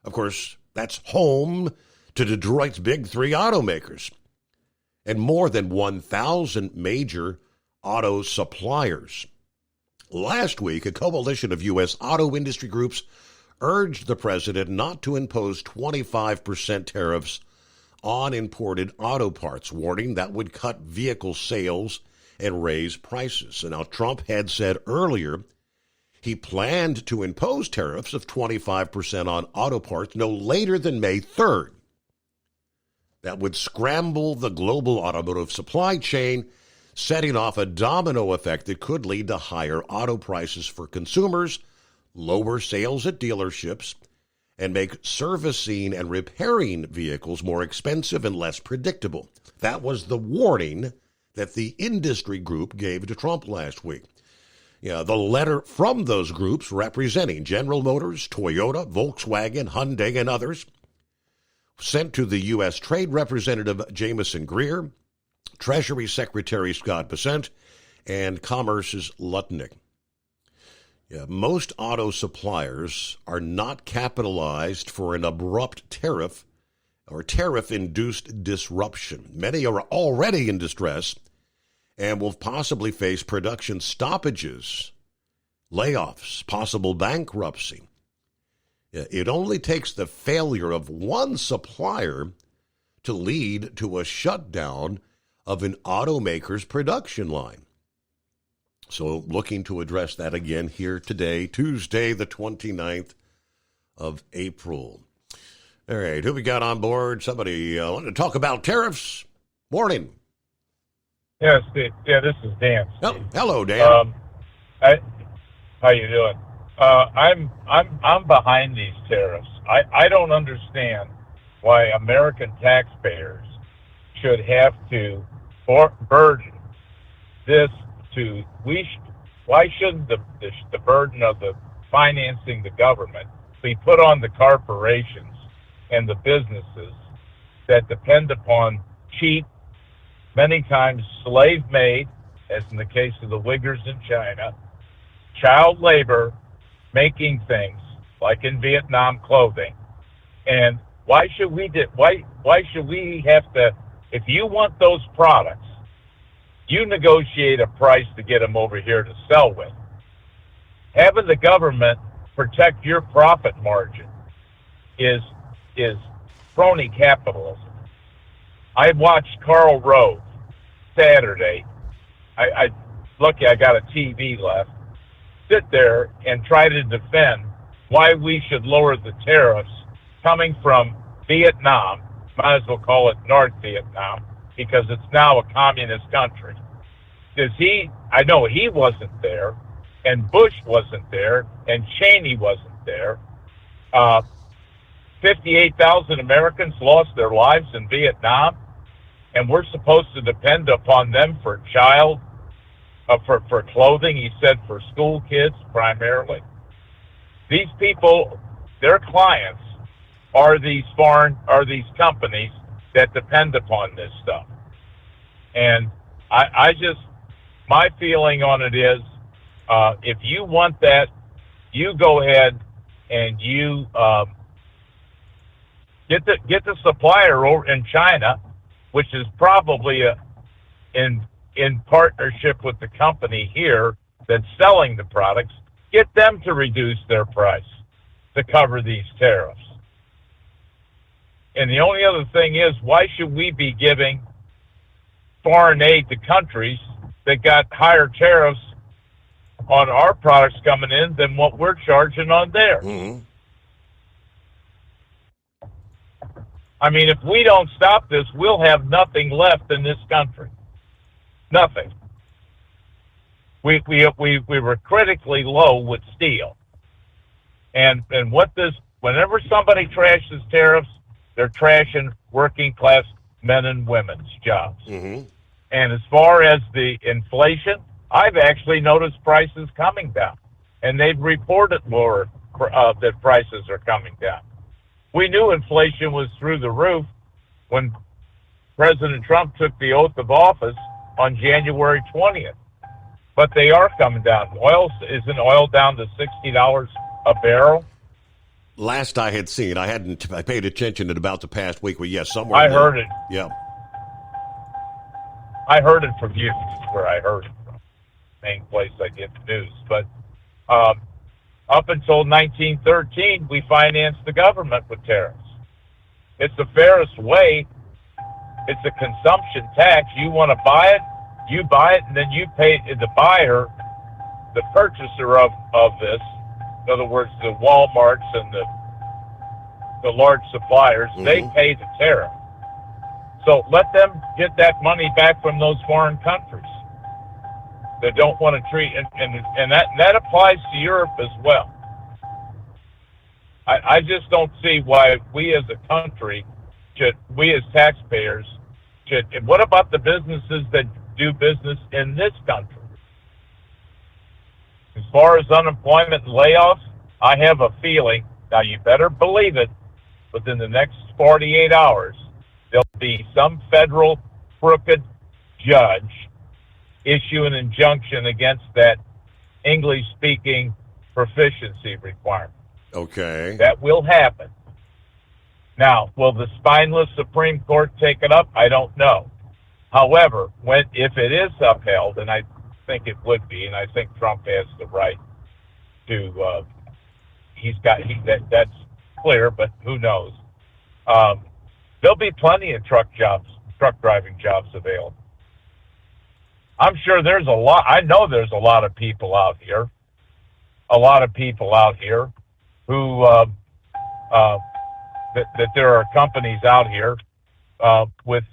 Of course, that's home to Detroit's big three automakers and more than 1,000 major auto suppliers. Last week, a coalition of U.S. auto industry groups urged the president not to impose 25% tariffs on imported auto parts, warning that would cut vehicle sales and raise prices. And now Trump had said earlier he planned to impose tariffs of 25% on auto parts no later than May 3rd. That would scramble the global automotive supply chain, setting off a domino effect that could lead to higher auto prices for consumers, lower sales at dealerships, and make servicing and repairing vehicles more expensive and less predictable. That was the warning that the industry group gave to Trump last week. The letter from those groups representing General Motors, Toyota, Volkswagen, Hyundai, and others, sent to the U.S. Trade Representative Jameson Greer, Treasury Secretary Scott Bessent, and Commerce's Lutnick. Most auto suppliers are not capitalized for an abrupt tariff or tariff-induced disruption. Many are already in distress and will possibly face production stoppages, layoffs, possible bankruptcy. It only takes the failure of one supplier to lead to a shutdown of an automaker's production line. So looking to address that again here today, Tuesday, the 29th of April. All right, who we got on board? Somebody wanted to talk about tariffs. Morning. Yes, this is Dan. Oh, hello, Dan. How you doing? I'm behind these tariffs. I don't understand why American taxpayers should have to burden this to why shouldn't the burden of the financing the government be put on the corporations and the businesses that depend upon cheap, many times slave-made, as in the case of the Uyghurs in China, child labor, making things like in Vietnam clothing. And why should we have to, if you want those products, you negotiate a price to get them over here to sell with. Having the government protect your profit margin is crony capitalism. I watched Karl Rove Saturday. I lucky I got a TV left. Sit there and try to defend why we should lower the tariffs coming from Vietnam. Might as well call it North Vietnam, because it's now a communist country. I know he wasn't there, and Bush wasn't there, and Cheney wasn't there. 58,000 Americans lost their lives in Vietnam, and we're supposed to depend upon them for for clothing, he said, for school kids primarily. These people, their clients, are these companies that depend upon this stuff. And my feeling on it is, if you want that, you go ahead and you get the supplier over in China, which is probably in partnership with the company here that's selling the products, get them to reduce their price to cover these tariffs. And the only other thing is, why should we be giving foreign aid to countries that got higher tariffs on our products coming in than what we're charging on theirs? Mm-hmm. I mean, if we don't stop this, we'll have nothing left in this country. Nothing. We were critically low with steel. And whenever somebody trashes tariffs, they're trashing working class men and women's jobs. Mm-hmm. And as far as the inflation, I've actually noticed prices coming down. And they've reported more that prices are coming down. We knew inflation was through the roof when President Trump took the oath of office on January 20th. But they are coming down. Isn't oil down to $60 a barrel? Last I had seen, I paid attention in about the past week, but yes, somewhere. I heard it. Yeah. I heard it from you, where I heard it from. Main place I get the news. But up until 1913, we financed the government with tariffs. It's the fairest way. It's a consumption tax. You want to buy it, you buy it, and then you pay the buyer, the purchaser of this. In other words, the Walmarts and the large suppliers, mm-hmm. They pay the tariff. So let them get that money back from those foreign countries that don't want to treat, and that applies to Europe as well. I just don't see why we as a country we as taxpayers should. What about the businesses that do business in this country? As far as unemployment and layoffs, I have a feeling, now you better believe it, within the next 48 hours, there'll be some federal crooked judge issue an injunction against that English-speaking proficiency requirement. Okay. That will happen. Now, will the spineless Supreme Court take it up? I don't know. However, if it is upheld, and I think it would be, and I think Trump has the right to, that's clear, but who knows? There'll be plenty of truck driving jobs available. I'm sure I know there's a lot of people out here who, that there are companies out here with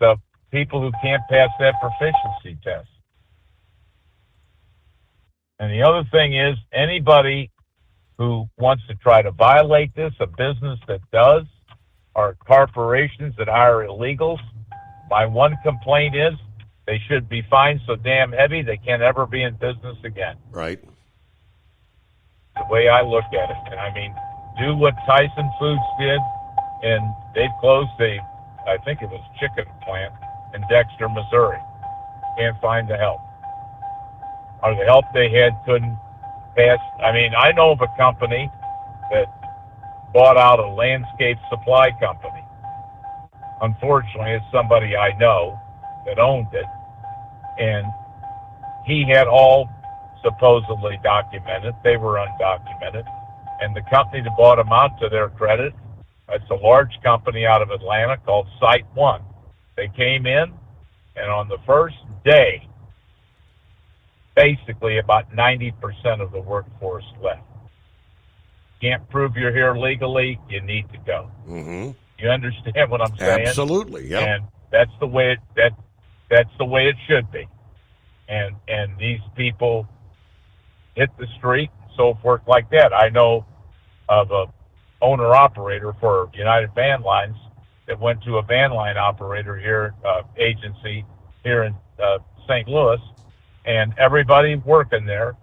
people who can't pass that proficiency test. And the other thing is, anybody who wants to try to violate this, a business that does, or corporations that hire illegals, my one complaint is they should be fined so damn heavy they can't ever be in business again. Right. The way I look at it. And I mean, do what Tyson Foods did, and they closed I think it was chicken plant in Dexter, Missouri. Can't find the help. Or the help they had couldn't pass. I mean, I know of a company that bought out a landscape supply company. Unfortunately, it's somebody I know that owned it, and he had all supposedly documented. They were undocumented, and the company that bought them out, to their credit, it's a large company out of Atlanta called Site One. They came in, and on the first day, basically about 90% of the workforce left. Can't prove you're here legally, you need to go. Mm-hmm. You understand what I'm saying? Absolutely, yeah. And that's the way that's the way it should be. And these people hit the street, so forth like that. I know of a owner-operator for United Van Lines that went to a van line operator here, agency here in St. Louis, and everybody working there,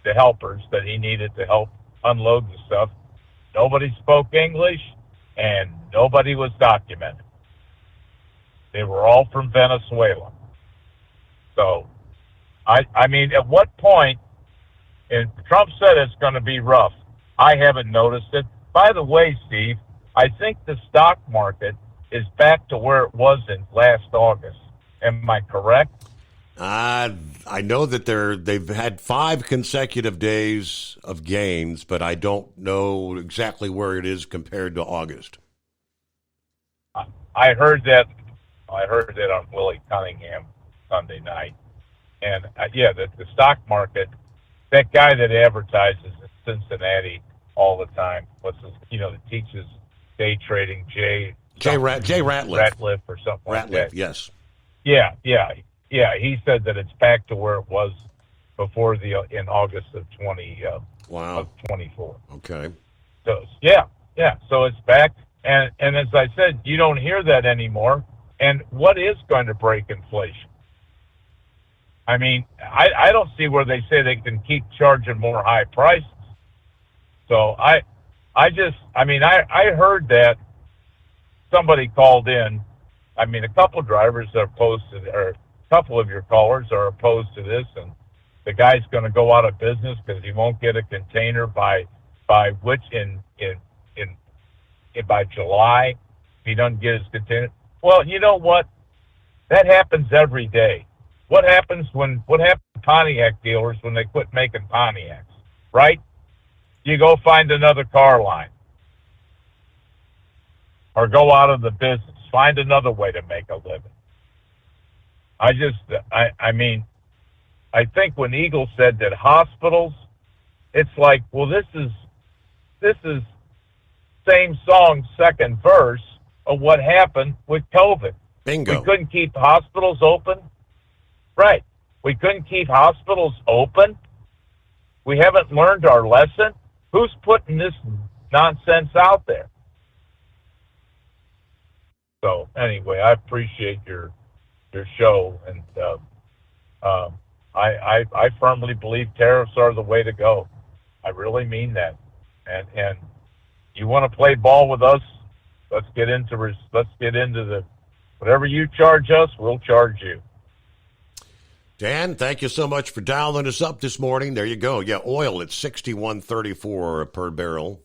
the helpers that he needed to help unload the stuff, nobody spoke English, and nobody was documented. They were all from Venezuela. So, I mean, at what point, and Trump said it's going to be rough. I haven't noticed it. By the way, Steve, I think the stock market is back to where it was in last August. Am I correct? I know that they've had 5 consecutive days of gains, but I don't know exactly where it is compared to August. I heard that on Willie Cunningham Sunday night, and the stock market. That guy that advertises in Cincinnati all the time, that teaches day trading, Jay Ratliff. Ratliff or something like that. Yes. Yeah. He said that it's back to where it was before in August of 24. Okay. So yeah. So it's back, and as I said, you don't hear that anymore. And what is going to break inflation? I mean, I don't see where they say they can keep charging more high prices. So I heard that somebody called in. I mean, a couple drivers are opposed to, or a couple of your callers are opposed to this, and the guy's going to go out of business because he won't get a container by July. If he doesn't get his container. Well, you know what? That happens every day. What happens to Pontiac dealers when they quit making Pontiacs, right? You go find another car line or go out of the business, find another way to make a living. I think when Eagle said that hospitals, it's like, well, this is same song, second verse of what happened with COVID. Bingo. We couldn't keep hospitals open. Right. We couldn't keep hospitals open. We haven't learned our lesson. Who's putting this nonsense out there? So anyway, I appreciate your show, and I firmly believe tariffs are the way to go. I really mean that. And you want to play ball with us? Let's get into the whatever you charge us, we'll charge you. Dan, thank you so much for dialing us up this morning. There you go. Yeah, oil at $61.34 per barrel.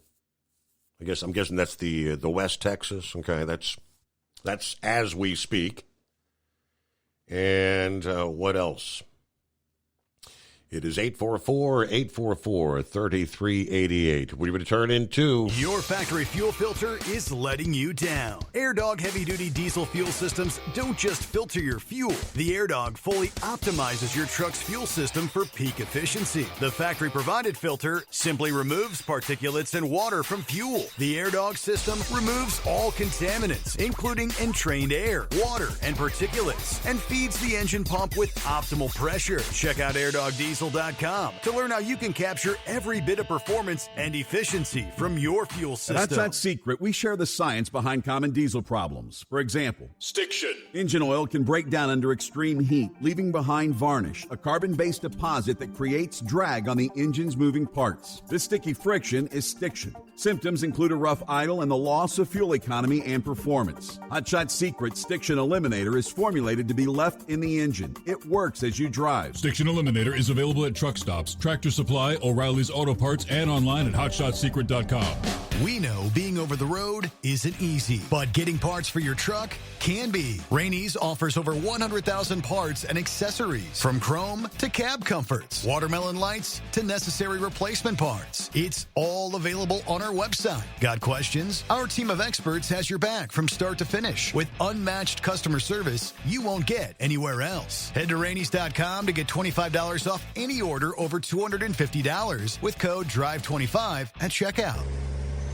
I'm guessing that's the West Texas. Okay, that's as we speak. And what else? It is 844-844-3388. We return in 2. Your factory fuel filter is letting you down. AirDog heavy-duty diesel fuel systems don't just filter your fuel. The AirDog fully optimizes your truck's fuel system for peak efficiency. The factory-provided filter simply removes particulates and water from fuel. The AirDog system removes all contaminants, including entrained air, water, and particulates, and feeds the engine pump with optimal pressure. Check out AirDogDiesel.com to learn how you can capture every bit of performance and efficiency from your fuel system. That's Not Secret. We share the science behind common diesel problems. For example, Stiction. Engine oil can break down under extreme heat, leaving behind varnish, a carbon-based deposit that creates drag on the engine's moving parts. This sticky friction is stiction. Symptoms include a rough idle and the loss of fuel economy and performance. Hotshot Secret Stiction Eliminator is formulated to be left in the engine. It works as you drive. Stiction Eliminator is available at truck stops, Tractor Supply, O'Reilly's Auto Parts, and online at HotShotSecret.com. We know being over the road isn't easy, but getting parts for your truck can be. Rainey's offers over 100,000 parts and accessories, from chrome to cab comforts, watermelon lights to necessary replacement parts. It's all available on our website. Got questions? Our team of experts has your back from start to finish with unmatched customer service you won't get anywhere else. Head to Rainey's.com to get $25 off any order over $250 with code DRIVE25 at checkout.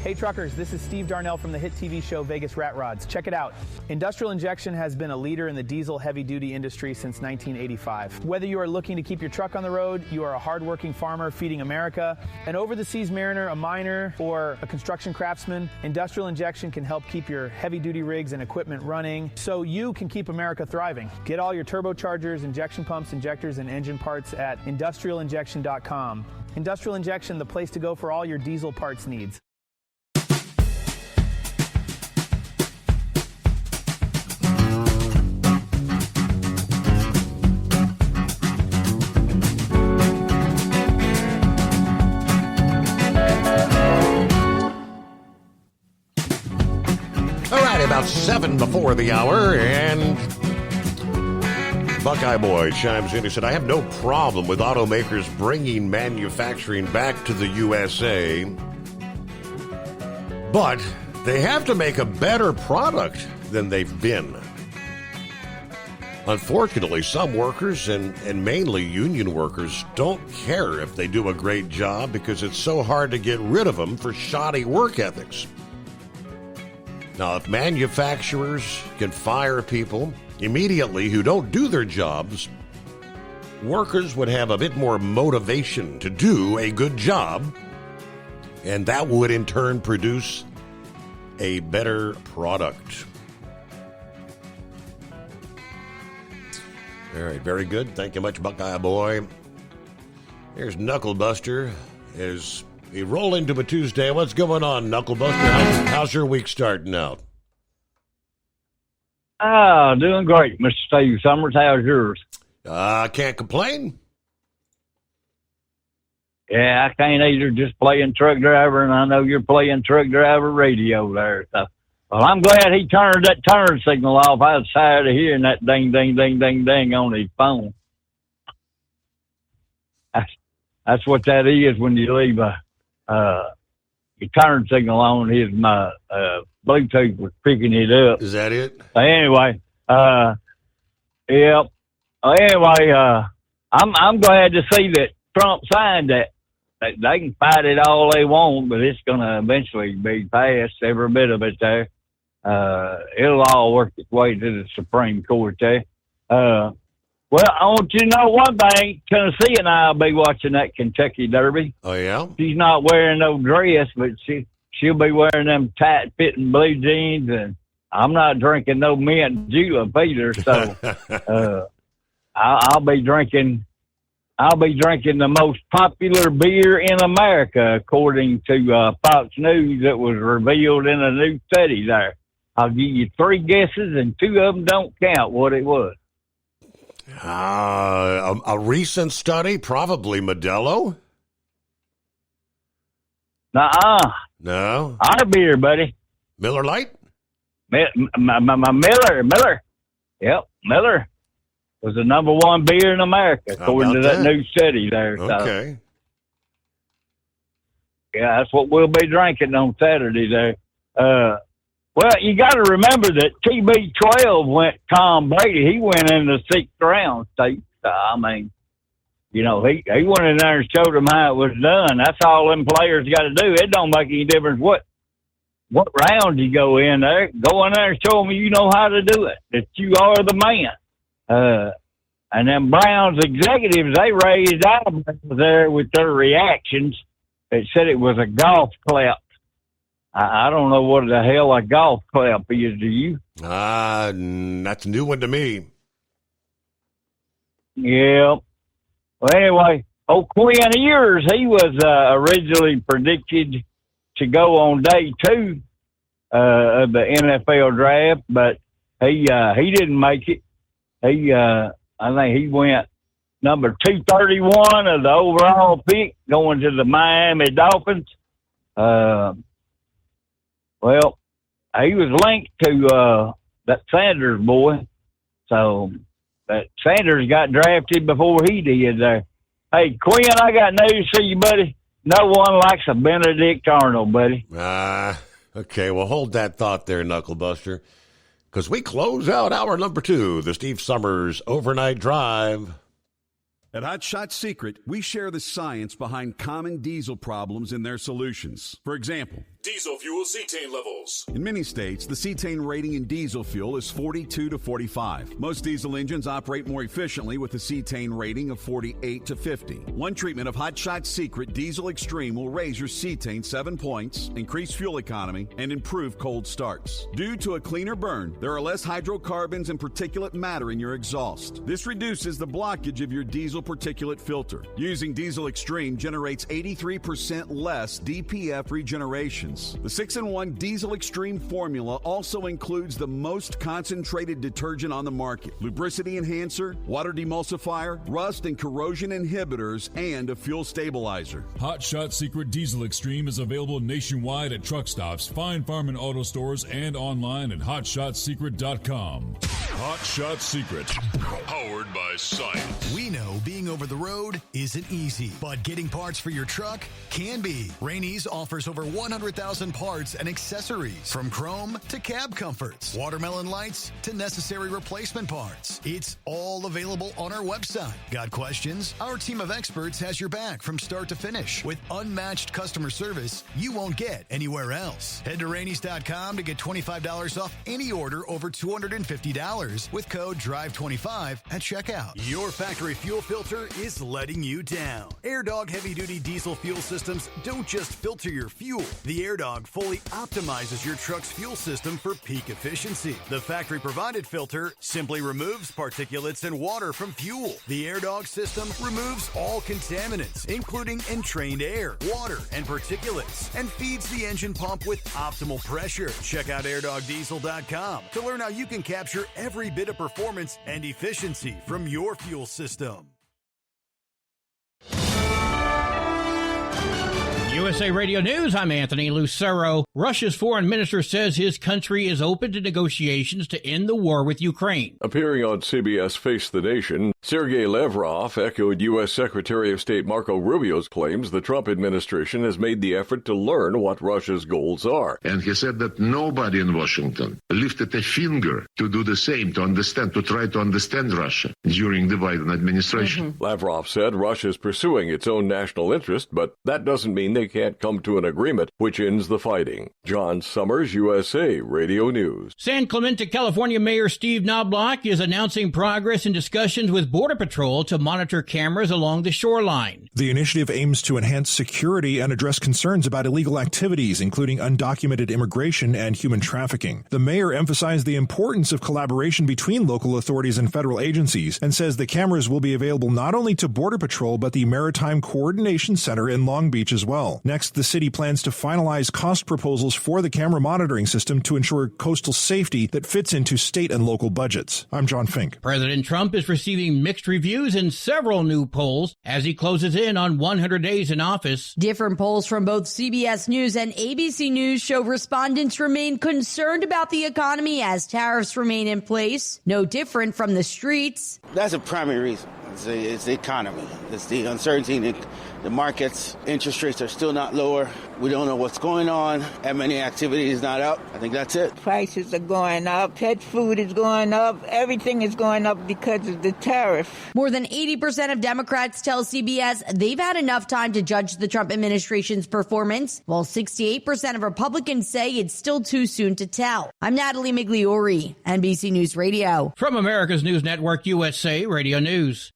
Hey truckers, this is Steve Darnell from the hit TV show Vegas Rat Rods. Check it out. Industrial Injection has been a leader in the diesel heavy-duty industry since 1985. Whether you are looking to keep your truck on the road, you are a hard-working farmer feeding America, an over-the-seas mariner, a miner, or a construction craftsman, Industrial Injection can help keep your heavy-duty rigs and equipment running so you can keep America thriving. Get all your turbochargers, injection pumps, injectors, and engine parts at industrialinjection.com. Industrial Injection, the place to go for all your diesel parts needs. About 7 before the hour, and Buckeye Boy chimes in. He said, I have no problem with automakers bringing manufacturing back to the USA, but they have to make a better product than they've been. Unfortunately, some workers, and mainly union workers, don't care if they do a great job because it's so hard to get rid of them for shoddy work ethics. Now, if manufacturers can fire people immediately who don't do their jobs, workers would have a bit more motivation to do a good job, and that would in turn produce a better product. All right, very good. Thank you much, Buckeye Boy. Here's Knucklebuster as we roll into a Tuesday. What's going on, Knucklebuster? How's your week starting out? Doing great, Mr. Steve Summers. How's yours? Can't complain. Yeah, I can't either. Just playing truck driver, and I know you're playing truck driver radio there. So, well, I'm glad he turned that turn signal off. I was tired of hearing that ding, ding, ding, ding, ding on his phone. That's what that is when you leave your turn signal on. My Bluetooth was picking it up. Is that it? Anyway, yep. Anyway, I'm glad to see that Trump signed that. They can fight it all they want, but it's going to eventually be passed, every bit of it there. It'll all work its way to the Supreme Court there. Well, I want you to know one thing. Tennessee and I will be watching that Kentucky Derby. Oh, yeah? She's not wearing no dress, but she'll be wearing them tight-fitting blue jeans, and I'm not drinking no mint julep either, so I'll be drinking the most popular beer in America, according to Fox News that was revealed in a new study there. I'll give you 3 guesses, and 2 of them don't count what it was. A recent study, probably Modelo. Nuh-uh. No. Our beer, buddy. Miller Lite? Miller. Yep, Miller. was the number one beer in America, according to that new study there. Okay. So, yeah, that's what we'll be drinking on Saturday there. Well, you got to remember that TB12 went Tom Brady. He went in the 6th round, Steve. I mean, you know, he went in there and showed them how it was done. That's all them players got to do. It don't make any difference what round you go in there. Go in there and show them you know how to do it, that you are the man. And them Browns executives, they raised eyebrows there with their reactions. They said it was a golf clap. I don't know what the hell a golf clap is, do you? That's a new one to me. Yeah. Well, anyway, Quinn Ewers, he was originally predicted to go on day 2 of the NFL draft, but he didn't make it. I think he went number 231 of the overall pick, going to the Miami Dolphins. Well, he was linked to that Sanders boy, so that Sanders got drafted before he did there. Hey, Quinn, I got news for you, buddy. No one likes a Benedict Arnold, buddy. Okay, well, hold that thought there, Knucklebuster, because we close out hour number 2, the Steve Summers Overnight Drive. At Hot Shot Secret, we share the science behind common diesel problems and their solutions. For example, diesel fuel cetane levels. In many states, the cetane rating in diesel fuel is 42 to 45. Most diesel engines operate more efficiently with a cetane rating of 48 to 50. One treatment of Hot Shot Secret Diesel Extreme will raise your cetane 7 points, increase fuel economy, and improve cold starts. Due to a cleaner burn, there are less hydrocarbons and particulate matter in your exhaust. This reduces the blockage of your diesel particulate filter. Using Diesel Extreme generates 83% less DPF regenerations. The 6-in-1 Diesel Extreme formula also includes the most concentrated detergent on the market, lubricity enhancer, water demulsifier, rust and corrosion inhibitors, and a fuel stabilizer. Hot Shot Secret Diesel Extreme is available nationwide at truck stops, Fine Farm and auto stores, and online at hotshotsecret.com. Hot Shot Secret, powered by science. We know being over the road isn't easy, but getting parts for your truck can be. Rainey's offers over 100,000 parts and accessories, from chrome to cab comforts, watermelon lights to necessary replacement parts. It's all available on our website. Got questions? Our team of experts has your back from start to finish with unmatched customer service you won't get anywhere else. Head to Rainey's.com to get $25 off any order over $250 with code DRIVE25 at checkout. Your factory fuel filter is letting you down. AirDog heavy-duty diesel fuel systems don't just filter your fuel. The AirDog fully optimizes your truck's fuel system for peak efficiency. The factory-provided filter simply removes particulates and water from fuel. The AirDog system removes all contaminants, including entrained air, water, and particulates, and feeds the engine pump with optimal pressure. Check out airdogdiesel.com to learn how you can capture every bit of performance and efficiency from your fuel system. USA Radio News, I'm Anthony Lucero. Russia's foreign minister says his country is open to negotiations to end the war with Ukraine. Appearing on CBS Face the Nation, Sergei Lavrov echoed U.S. Secretary of State Marco Rubio's claims the Trump administration has made the effort to learn what Russia's goals are. And he said that nobody in Washington lifted a finger to do the same, to try to understand Russia during the Biden administration. Lavrov said Russia is pursuing its own national interest, but that doesn't mean they can't come to an agreement which ends the fighting. John Summers, USA Radio News. San Clemente, California Mayor Steve Knobloch is announcing progress in discussions with Border Patrol to monitor cameras along the shoreline. The initiative aims to enhance security and address concerns about illegal activities, including undocumented immigration and human trafficking. The mayor emphasized the importance of collaboration between local authorities and federal agencies and says the cameras will be available not only to Border Patrol but the Maritime Coordination Center in Long Beach as well. well. Next, the city plans to finalize cost proposals for the camera monitoring system to ensure coastal safety that fits into state and local budgets. I'm John Fink. President Trump is receiving mixed reviews in several new polls as he closes in on 100 days in office. Different polls from both CBS News and ABC News show respondents remain concerned about the economy as tariffs remain in place. No different from the streets. That's a primary reason. It's the economy. It's the uncertainty in the markets. Interest rates are still not lower. We don't know what's going on. M&A activity is not up. I think that's it. Prices are going up. Pet food is going up. Everything is going up because of the tariff. More than 80% of Democrats tell CBS they've had enough time to judge the Trump administration's performance, while 68% of Republicans say it's still too soon to tell. I'm Natalie Migliori, NBC News Radio. From America's News Network, USA Radio News.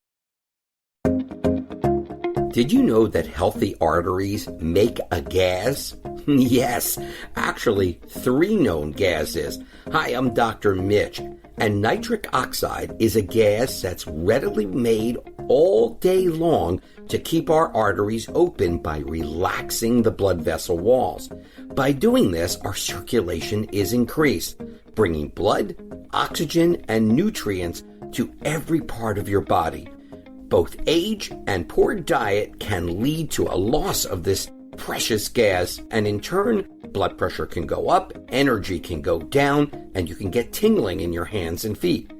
Did you know that healthy arteries make a gas? Yes, actually 3 known gases. Hi, I'm Dr. Mitch, and nitric oxide is a gas that's readily made all day long to keep our arteries open by relaxing the blood vessel walls. By doing this, our circulation is increased, bringing blood, oxygen, and nutrients to every part of your body. Both age and poor diet can lead to a loss of this precious gas, and in turn, blood pressure can go up, energy can go down, and you can get tingling in your hands and feet.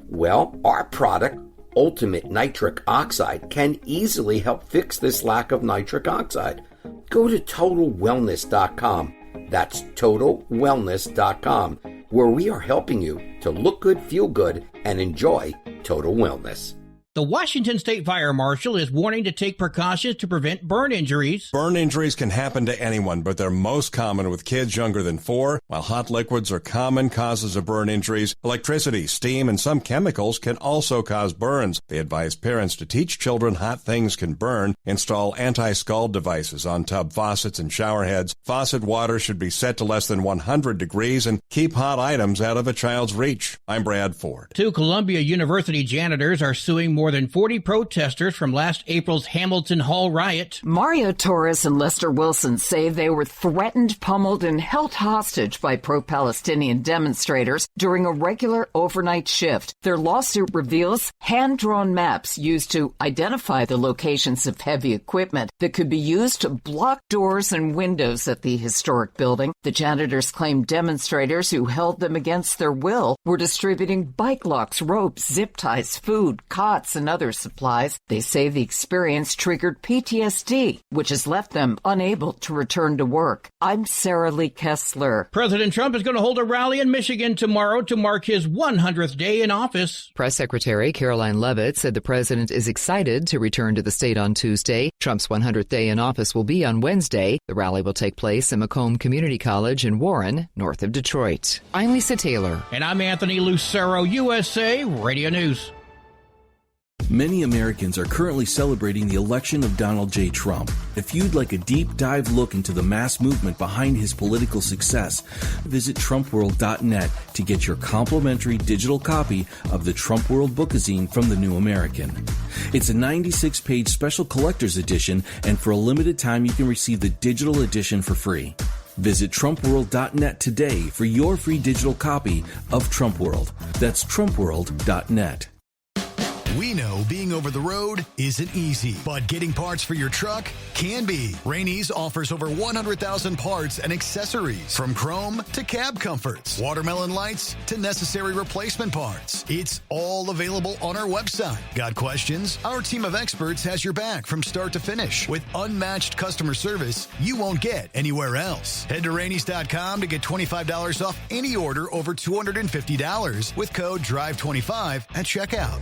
Well, our product, Ultimate Nitric Oxide, can easily help fix this lack of nitric oxide. Go to TotalWellness.com. That's TotalWellness.com, where we are helping you to look good, feel good, and enjoy total wellness. The Washington State Fire Marshal is warning to take precautions to prevent burn injuries. Burn injuries can happen to anyone, but they're most common with kids younger than 4. While hot liquids are common causes of burn injuries, electricity, steam, and some chemicals can also cause burns. They advise parents to teach children hot things can burn, install anti-scald devices on tub faucets and shower heads. Faucet water should be set to less than 100 degrees, and keep hot items out of a child's reach. I'm Brad Ford. 2 Columbia University janitors are suing more than 40 protesters from last April's Hamilton Hall riot. Mario Torres and Lester Wilson say they were threatened, pummeled, and held hostage by pro-Palestinian demonstrators during a regular overnight shift. Their lawsuit reveals hand-drawn maps used to identify the locations of heavy equipment that could be used to block doors and windows at the historic building. The janitors claim demonstrators who held them against their will were distributing bike locks, ropes, zip ties, food, cots, and other supplies. They say the experience triggered PTSD, which has left them unable to return to work. I'm Sarah Lee Kessler. President Trump is going to hold a rally in Michigan tomorrow to mark his 100th day in office. Press Secretary Caroline Leavitt said the president is excited to return to the state on Tuesday. Trump's 100th day in office will be on Wednesday. The rally will take place at Macomb Community College in Warren, north of Detroit. I'm Lisa Taylor. And I'm Anthony Lucero, USA Radio News. Many Americans are currently celebrating the election of Donald J. Trump. If you'd like a deep dive look into the mass movement behind his political success, visit TrumpWorld.net to get your complimentary digital copy of the Trump World Bookazine from The New American. It's a 96-page special collector's edition, and for a limited time you can receive the digital edition for free. Visit TrumpWorld.net today for your free digital copy of Trump World. That's TrumpWorld.net. We know being over the road isn't easy, but getting parts for your truck can be. Rainey's offers over 100,000 parts and accessories, from chrome to cab comforts, watermelon lights to necessary replacement parts. It's all available on our website. Got questions? Our team of experts has your back from start to finish with unmatched customer service you won't get anywhere else. Head to Rainey's.com to get $25 off any order over $250 with code DRIVE25 at checkout.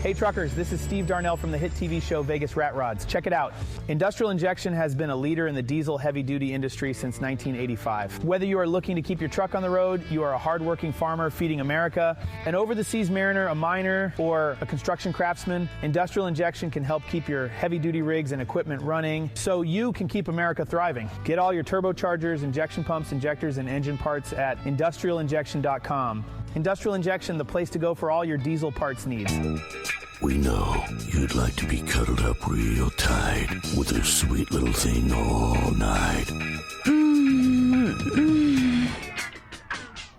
Hey truckers, this is Steve Darnell from the hit TV show Vegas Rat Rods. Check it out. Industrial Injection has been a leader in the diesel heavy-duty industry since 1985. Whether you are looking to keep your truck on the road, you are a hard-working farmer feeding America, an over-the-seas mariner, a miner, or a construction craftsman, Industrial Injection can help keep your heavy-duty rigs and equipment running so you can keep America thriving. Get all your turbochargers, injection pumps, injectors, and engine parts at industrialinjection.com. Industrial Injection, the place to go for all your diesel parts needs. We know you'd like to be cuddled up real tight with a sweet little thing all night.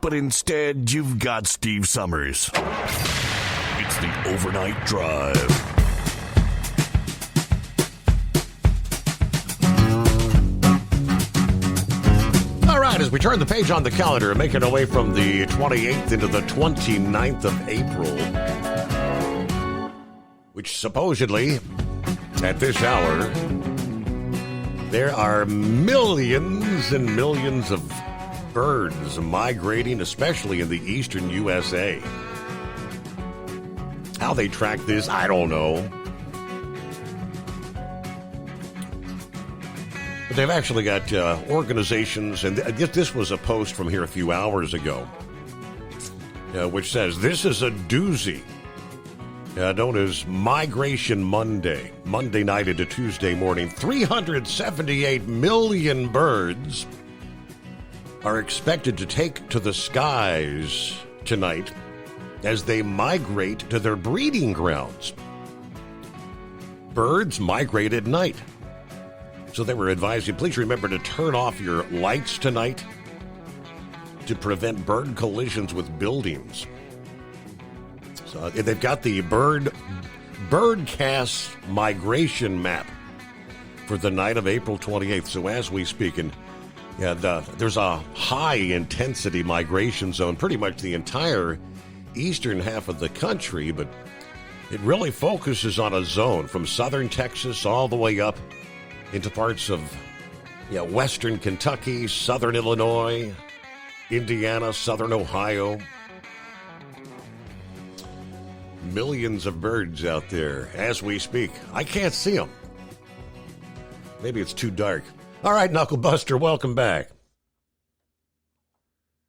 But instead, you've got Steve Summers. It's the Overnight Drive. As we turn the page on the calendar, making our way from the 28th into the 29th of April, which supposedly, at this hour, there are millions and millions of birds migrating, especially in the eastern USA. How they track this, I don't know. But they've actually got organizations, and this was a post from here a few hours ago, which says, this is a doozy, known as Migration Monday, Monday night into Tuesday morning. 378 million birds are expected to take to the skies tonight as they migrate to their breeding grounds. Birds migrate at night. So they were advising, please remember to turn off your lights tonight to prevent bird collisions with buildings. So they've got the Birdcast migration map for the night of April 28th. So as we speak, and there's a high-intensity migration zone, pretty much the entire eastern half of the country, but it really focuses on a zone from southern Texas all the way up into parts of western Kentucky, southern Illinois, Indiana, southern Ohio. Millions of birds out there as we speak. I can't see them. Maybe it's too dark. All right, Knuckle Buster, welcome back.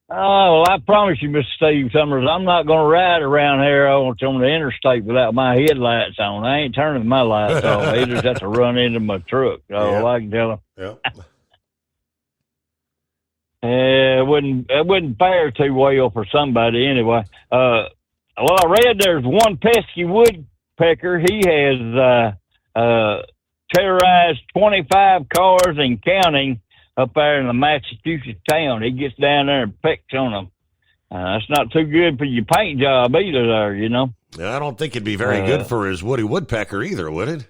Oh, well, I promise you, Mr. Steve Summers, I'm not going to ride around here on the interstate without my headlights on. I ain't turning my lights on. They just have to run into my truck. So I can tell them. It wouldn't fare too well for somebody anyway. Well, I read there's one pesky woodpecker. He has terrorized 25 cars and counting up there in the Massachusetts town. He gets down there and pecks on them. That's not too good for your paint job either there, you know. I don't think it'd be very good for his woody woodpecker either, would it?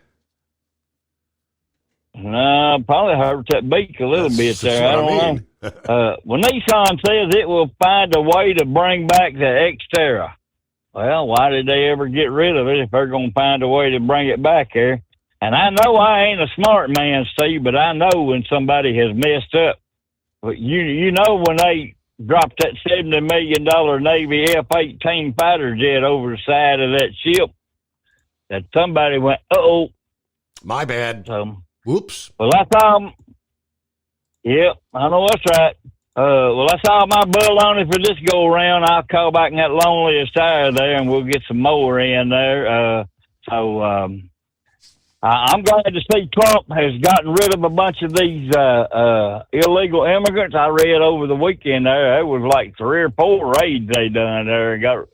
No, probably hurt that beak a little bit there. I don't know. Well, Nissan says it will find a way to bring back the Xterra. Well, why did they ever get rid of it if they're going to find a way to bring it back here? And I know I ain't a smart man, Steve, but I know when somebody has messed up. But you know when they dropped that $70 million Navy F-18 fighter jet over the side of that ship, that somebody went, uh-oh. My bad. Whoops. Well, that's all. Yep, I know that's right. Well, that's all my baloney for this go around. I'll call back in that loneliest hour there, and we'll get some more in there. I'm glad to see Trump has gotten rid of a bunch of these illegal immigrants. I read over the weekend there, it was like 3 or 4 raids they done there and got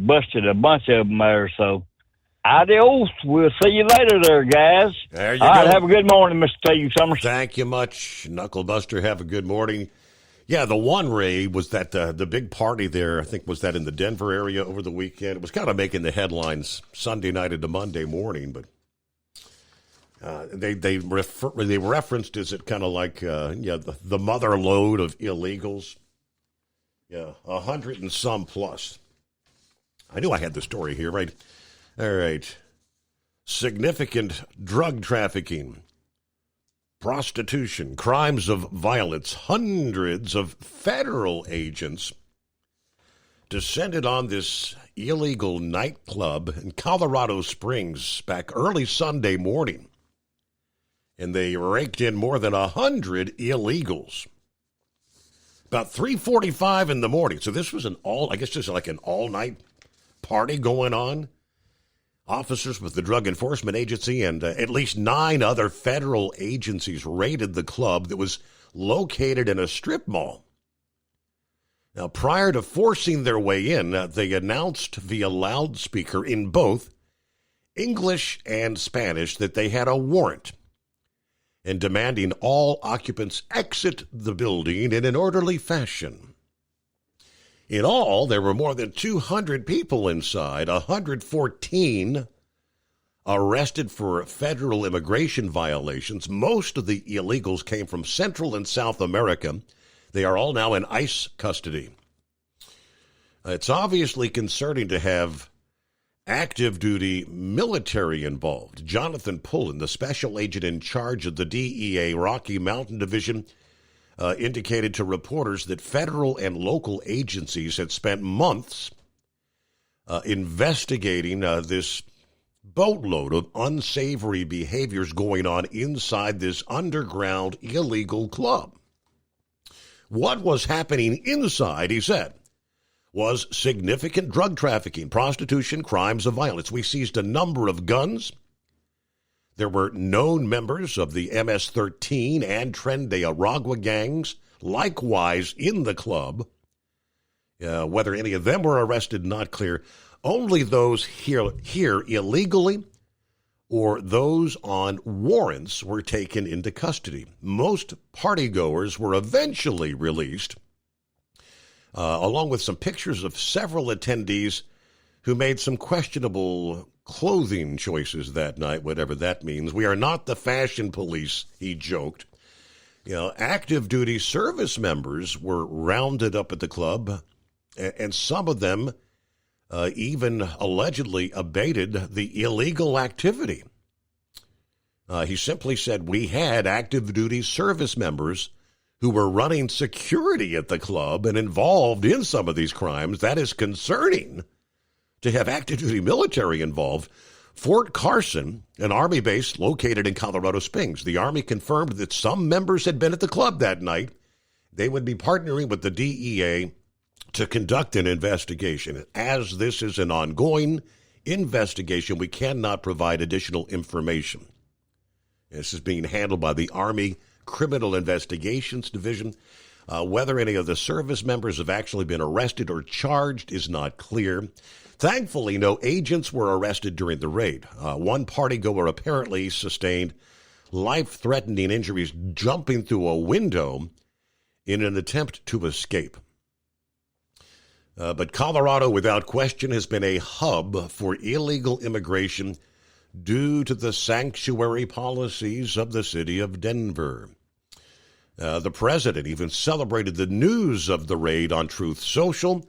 busted a bunch of them there. So, adios. We'll see you later there, guys. There you go. All right, have a good morning, Mr. Steve Summers. Thank you much, Knuckle Buster. Have a good morning. Yeah, the one raid was that the big party there, I think, was that in the Denver area over the weekend. It was kind of making the headlines Sunday night into Monday morning, but they referenced, is it kind of like the mother load of illegals? Yeah, 100 and some plus. I knew I had the story here, right? All right. Significant drug trafficking, prostitution, crimes of violence. Hundreds of federal agents descended on this illegal nightclub in Colorado Springs back early Sunday morning. And they raked in more than 100 illegals. About 3:45 in the morning. So this was just like an all-night party going on. Officers with the Drug Enforcement Agency and at least 9 other federal agencies raided the club that was located in a strip mall. Now, prior to forcing their way in, they announced via loudspeaker in both English and Spanish that they had a warrant and demanding all occupants exit the building in an orderly fashion. In all, there were more than 200 people inside, 114 arrested for federal immigration violations. Most of the illegals came from Central and South America. They are all now in ICE custody. It's obviously concerning to have active duty military involved. Jonathan Pullen, the special agent in charge of the DEA Rocky Mountain Division, indicated to reporters that federal and local agencies had spent months investigating this boatload of unsavory behaviors going on inside this underground illegal club. What was happening inside, he said, was significant drug trafficking, prostitution, crimes of violence. We seized a number of guns. There were known members of the MS-13 and Tren de Aragua gangs, likewise in the club. Whether any of them were arrested, not clear. Only those here illegally or those on warrants were taken into custody. Most partygoers were eventually released, along with some pictures of several attendees who made some questionable clothing choices that night, whatever that means. We are not the fashion police, he joked. Active duty service members were rounded up at the club, and some of them even allegedly abated the illegal activity. He simply said, we had active duty service members who were running security at the club and involved in some of these crimes. That is concerning to have active duty military involved. Fort Carson, an Army base located in Colorado Springs, the Army confirmed that some members had been at the club that night. They would be partnering with the DEA to conduct an investigation. As this is an ongoing investigation, we cannot provide additional information. This is being handled by the Army Criminal Investigations Division. Whether any of the service members have actually been arrested or charged is not clear. Thankfully, no agents were arrested during the raid. One partygoer apparently sustained life-threatening injuries jumping through a window in an attempt to escape. But Colorado, without question, has been a hub for illegal immigration due to the sanctuary policies of the city of Denver. The president even celebrated the news of the raid on Truth Social,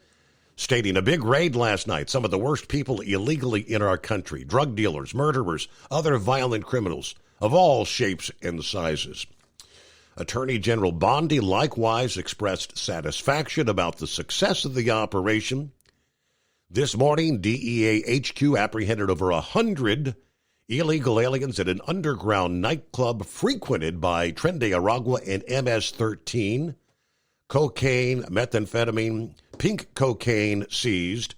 stating a big raid last night. Some of the worst people illegally in our country, drug dealers, murderers, other violent criminals of all shapes and sizes. Attorney General Bondi likewise expressed satisfaction about the success of the operation. This morning, DEA HQ apprehended over 100 illegal aliens at an underground nightclub frequented by Tren de Aragua and MS-13. Cocaine, methamphetamine, pink cocaine seized.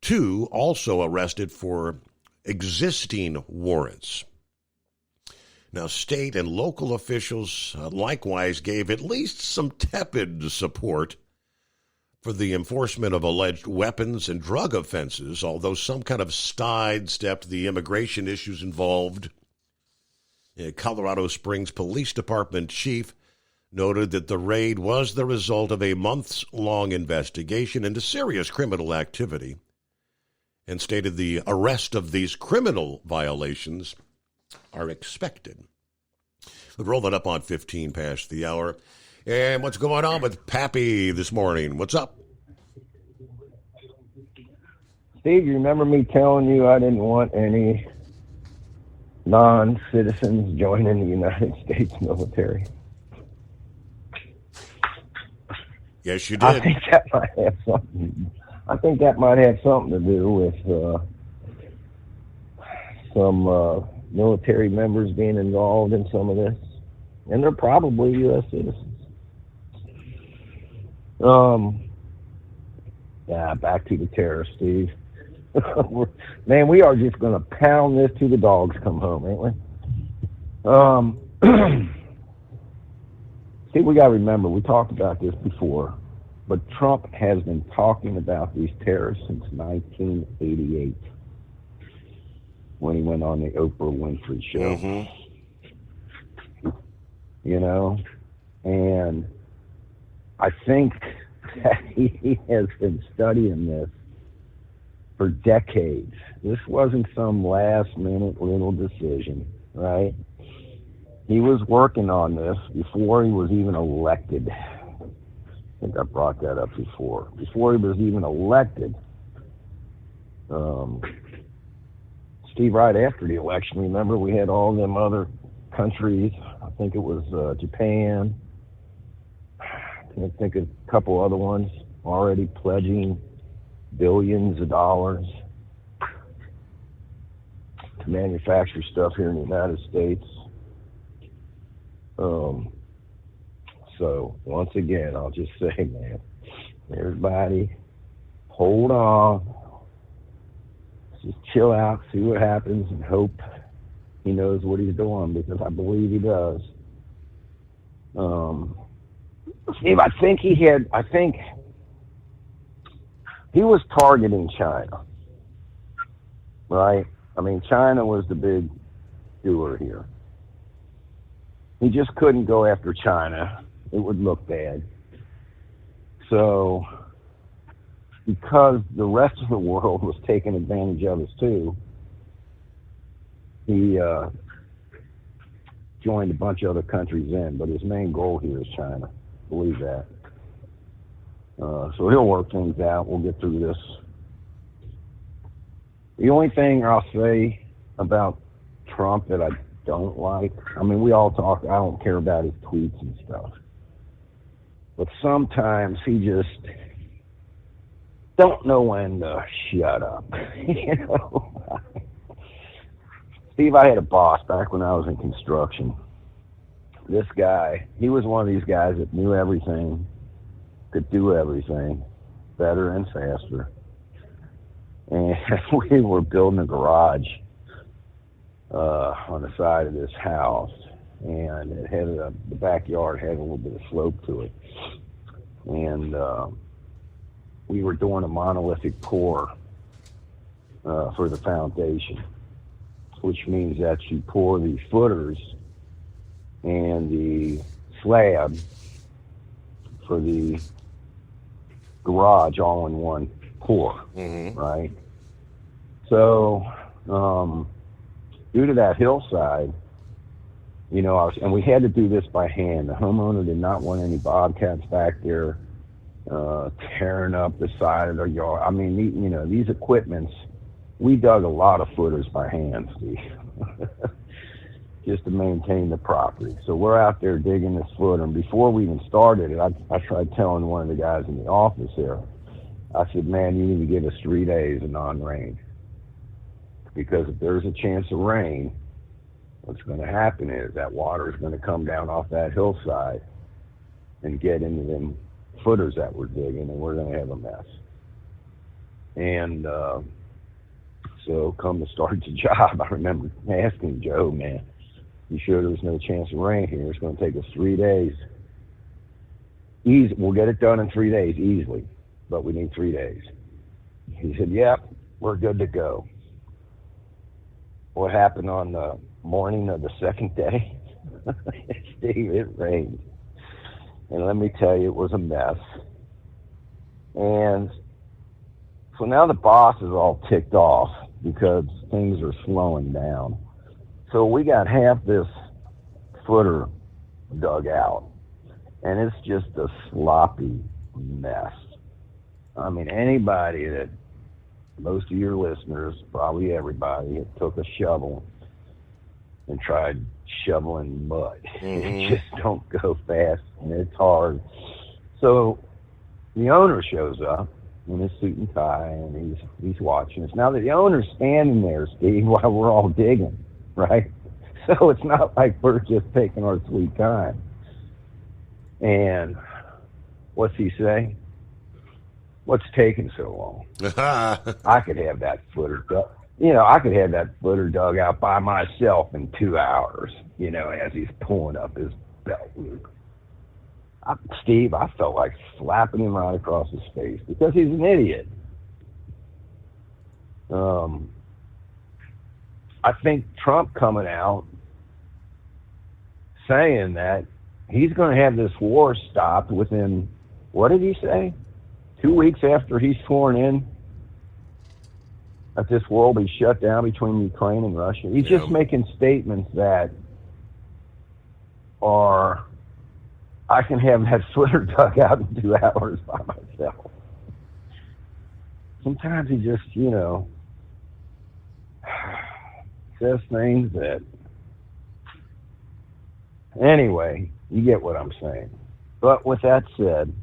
2 also arrested for existing warrants. Now, state and local officials likewise gave at least some tepid support for the enforcement of alleged weapons and drug offenses, although some kind of sidestepped the immigration issues involved. Colorado Springs Police Department chief noted that the raid was the result of a months-long investigation into serious criminal activity and stated the arrest of these criminal violations are expected. We'll roll it up on 15 past the hour. And what's going on with Pappy this morning? What's up? Steve, you remember me telling you I didn't want any non-citizens joining the United States military? Yes, you did. I think that might have something to do with some military members being involved in some of this, and they're probably U.S. citizens. Back to the terrorists, Steve. Man, we are just going to pound this till the dogs come home, ain't we? See, we got to remember, we talked about this before, but Trump has been talking about these terrorists since 1988. when he went on the Oprah Winfrey show. You know, and I think that he has been studying this for decades. This wasn't some last minute little decision, right? He was working on this before he was even elected. I think I brought that up before. Before he was even elected. Steve, right after the election, remember we had all them other countries. I think it was Japan. I think a couple other ones already pledging billions of dollars to manufacture stuff here in the United States. So once again, I'll just say, man, everybody, hold on. Just chill out, see what happens, and hope he knows what he's doing, because I believe he does. Steve, I think he was targeting China, right? I mean, China was the big doer here. He just couldn't go after China. It would look bad. So, because the rest of the world was taking advantage of us too, he joined a bunch of other countries in, but his main goal here is China. Believe that. So he'll work things out. We'll get through this. The only thing I'll say about Trump that I don't like, I mean, we all talk, I don't care about his tweets and stuff, but sometimes he just don't know when to shut up. You know? Steve, I had a boss back when I was in construction. This guy, he was one of these guys that knew everything, could do everything better and faster. And we were building a garage on the side of this house, and it had the backyard had a little bit of slope to it. And we were doing a monolithic pour for the foundation, which means that you pour the footers and the slab for the garage all in one pour, right? So, due to that hillside, you know, and we had to do this by hand. The homeowner did not want any bobcats back there tearing up the side of their yard. I mean, you know, these equipments, we dug a lot of footers by hand, Steve, just to maintain the property. So we're out there digging this footer, and before we even started it, I tried telling one of the guys in the office there, I said, man, you need to give us 3 days of non-rain, because if there's a chance of rain, what's going to happen is that water is going to come down off that hillside and get into them footers that we're digging, and we're going to have a mess. And so come to start the job, I remember asking Joe, man, you sure there's no chance of rain here? It's going to take us 3 days. Easy, we'll get it done in 3 days easily, but we need 3 days. He said, yep, we're good to go. What happened on the morning of the second day? Steve, it rained. And let me tell you, it was a mess. And so now the boss is all ticked off because things are slowing down. So we got half this footer dug out, and it's just a sloppy mess. I mean, anybody that, most of your listeners, probably everybody, took a shovel and tried shoveling mud. It just don't go fast, and it's hard. So the owner shows up in his suit and tie, and he's watching us. Now the owner's standing there, Steve, while we're all digging, right? So it's not like we're just taking our sweet time. And what's he say? What's taking so long? I could have that footer dug. You know, I could have that footer dug out by myself in 2 hours, you know, as he's pulling up his belt loop. Steve, I felt like slapping him right across his face because he's an idiot. I think Trump coming out saying that he's going to have this war stopped within, what did he say? 2 weeks after he's sworn in, that this war will be shut down between Ukraine and Russia. He's just making statements that are, I can have that sweater dug out in 2 hours by myself. Sometimes he just, says things that, anyway, you get what I'm saying. But with that said,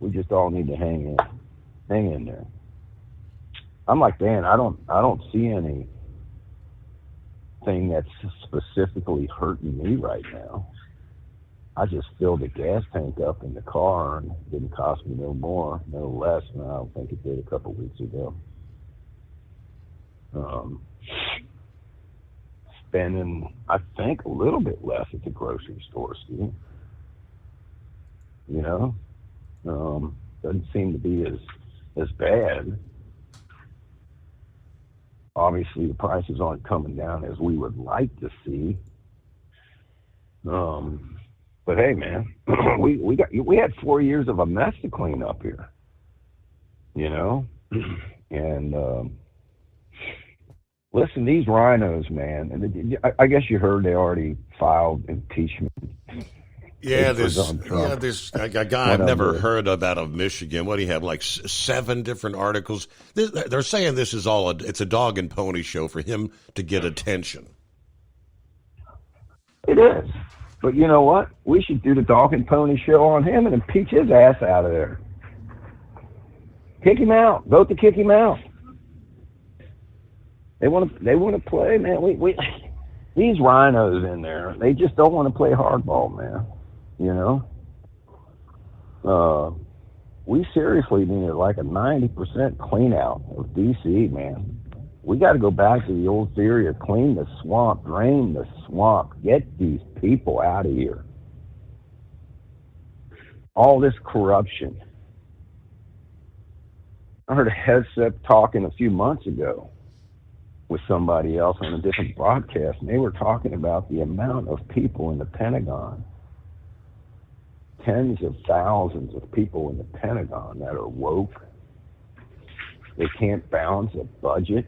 we just all need to hang in there. I'm like Dan. I don't see anything that's specifically hurting me right now. I just filled the gas tank up in the car, and it didn't cost me no more, no less than I don't think it did a couple weeks ago. Spending, I think, a little bit less at the grocery store, Steve. Doesn't seem to be as bad. Obviously, the prices aren't coming down as we would like to see. But hey, man, we had 4 years of a mess to clean up here. And listen, these rhinos, man. And I guess you heard they already filed impeachment. Yeah, this a guy I've never heard of out of Michigan. What do you have, like 7 different articles? They're saying this is it's a dog and pony show for him to get attention. It is. But you know what? We should do the dog and pony show on him and impeach his ass out of there. Kick him out. Vote to kick him out. They want to play, man. We these rhinos in there, they just don't want to play hardball, man. We seriously need like a 90% clean out of DC, man. We got to go back to the old theory of clean the swamp, drain the swamp, get these people out of here. All this corruption. I heard a headset talking a few months ago with somebody else on a different broadcast, and they were talking about the amount of people in the Pentagon. Tens of thousands of people in the Pentagon that are woke. They can't balance a budget.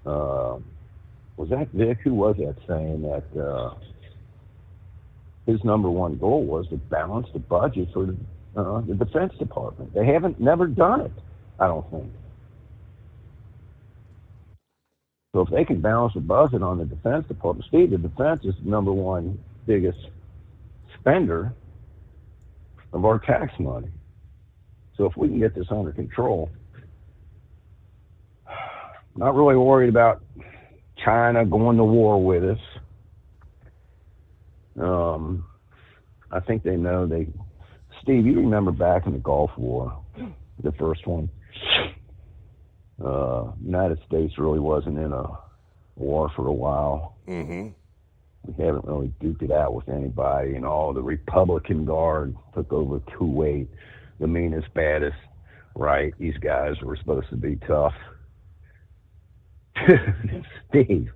Was that Vic? Who was that saying that his number one goal was to balance the budget for the Defense Department? They never done it, I don't think. So if they can balance the budget on the Defense Department, Steve, the defense is the number one biggest spender of our tax money. So if we can get this under control, not really worried about China going to war with us. I think they know Steve, you remember back in the Gulf War, the first one, United States really wasn't in a war for a while. Mm-hmm. We haven't really duked it out with anybody, and all the Republican Guard took over Kuwait, the meanest, baddest, right? These guys were supposed to be tough. Steve,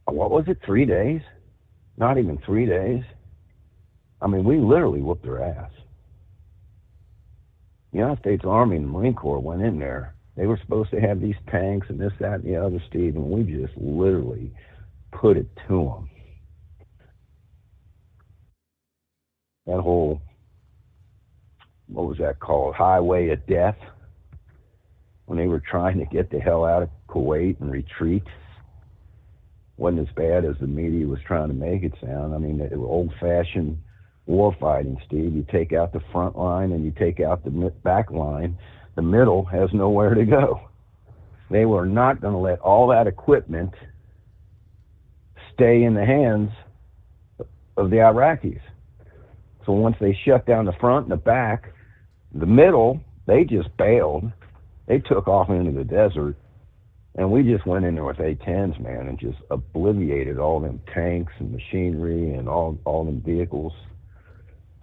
what was it, 3 days? Not even 3 days. I mean, we literally whooped their ass. The United States Army and the Marine Corps went in there. They were supposed to have these tanks and this, that, and the other, Steve, and we just literally put it to them. That whole, what was that called? Highway of Death. When they were trying to get the hell out of Kuwait and retreat. Wasn't as bad as the media was trying to make it sound. I mean, it was old-fashioned war fighting, Steve. You take out the front line and you take out the back line. The middle has nowhere to go. They were not going to let all that equipment stay in the hands of the Iraqis. So once they shut down the front and the back, the middle, they just bailed. They took off into the desert, and we just went in there with A-10s, man, and just obliterated all them tanks and machinery and all them vehicles.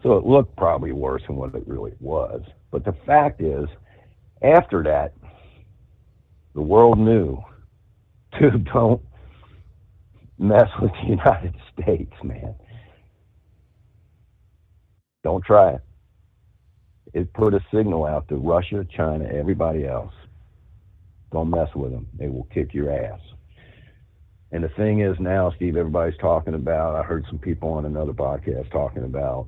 So it looked probably worse than what it really was. But the fact is, after that, The world knew. Dude, don't mess with the United States, man. Don't try it. It put a signal out to Russia, China, everybody else. Don't mess with them. They will kick your ass. And the thing is now, Steve, everybody's talking about, I heard some people on another podcast talking about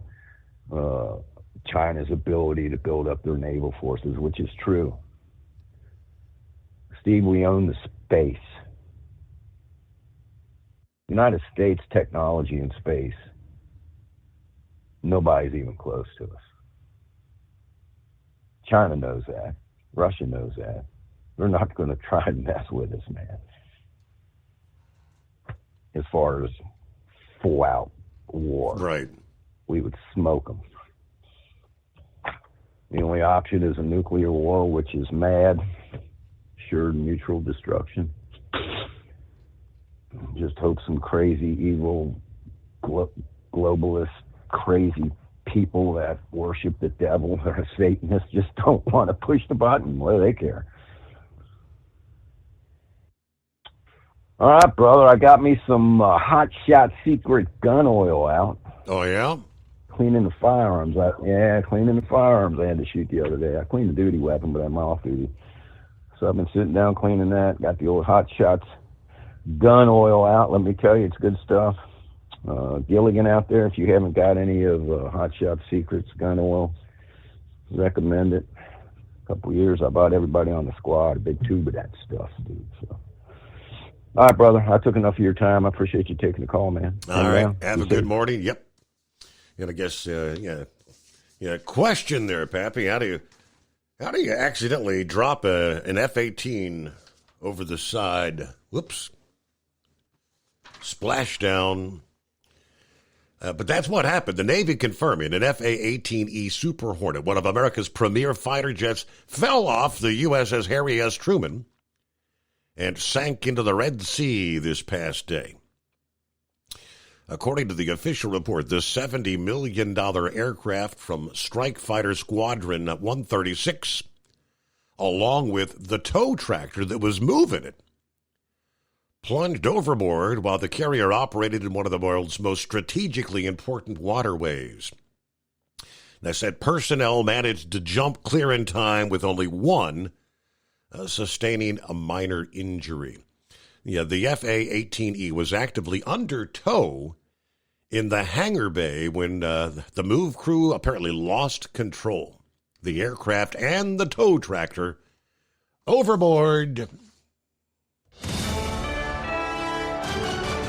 China's ability to build up their naval forces, which is true. Steve, we own the space. United States technology in space, nobody's even close to us. China knows that. Russia knows that. They're not going to try and mess with us, man. As far as full-out war. Right. We would smoke them. The only option is a nuclear war, which is mad, sure mutual destruction. Just hope some crazy, evil, globalist, crazy people that worship the devil or are Satanists just don't want to push the button. What do they care? All right, brother, I got me some Hot Shot Secret gun oil out. Oh, yeah? Cleaning the firearms. Cleaning the firearms I had to shoot the other day. I cleaned the duty weapon, but I'm off duty. So I've been sitting down cleaning that. Got the old Hot Shots gun oil out. Let me tell you, it's good stuff. Gilligan out there, if you haven't got any of Hot Shot Secrets gun oil, recommend it. A couple of years, I bought everybody on the squad a big tube of that stuff, dude. So. All right, brother. I took enough of your time. I appreciate you taking the call, man. All right. Have a good morning. Yep. And I guess, question there, Pappy. How do you accidentally drop an F-18 over the side? Whoops. Splashdown. But that's what happened. The Navy confirming an F-A-18E Super Hornet, one of America's premier fighter jets, fell off the USS Harry S. Truman and sank into the Red Sea this past day. According to the official report, the $70 million aircraft from Strike Fighter Squadron 136, along with the tow tractor that was moving it, plunged overboard while the carrier operated in one of the world's most strategically important waterways. They said personnel managed to jump clear in time with only one sustaining a minor injury. Yeah, the F-A-18E was actively under tow in the hangar bay when the move crew apparently lost control. The aircraft and the tow tractor overboard.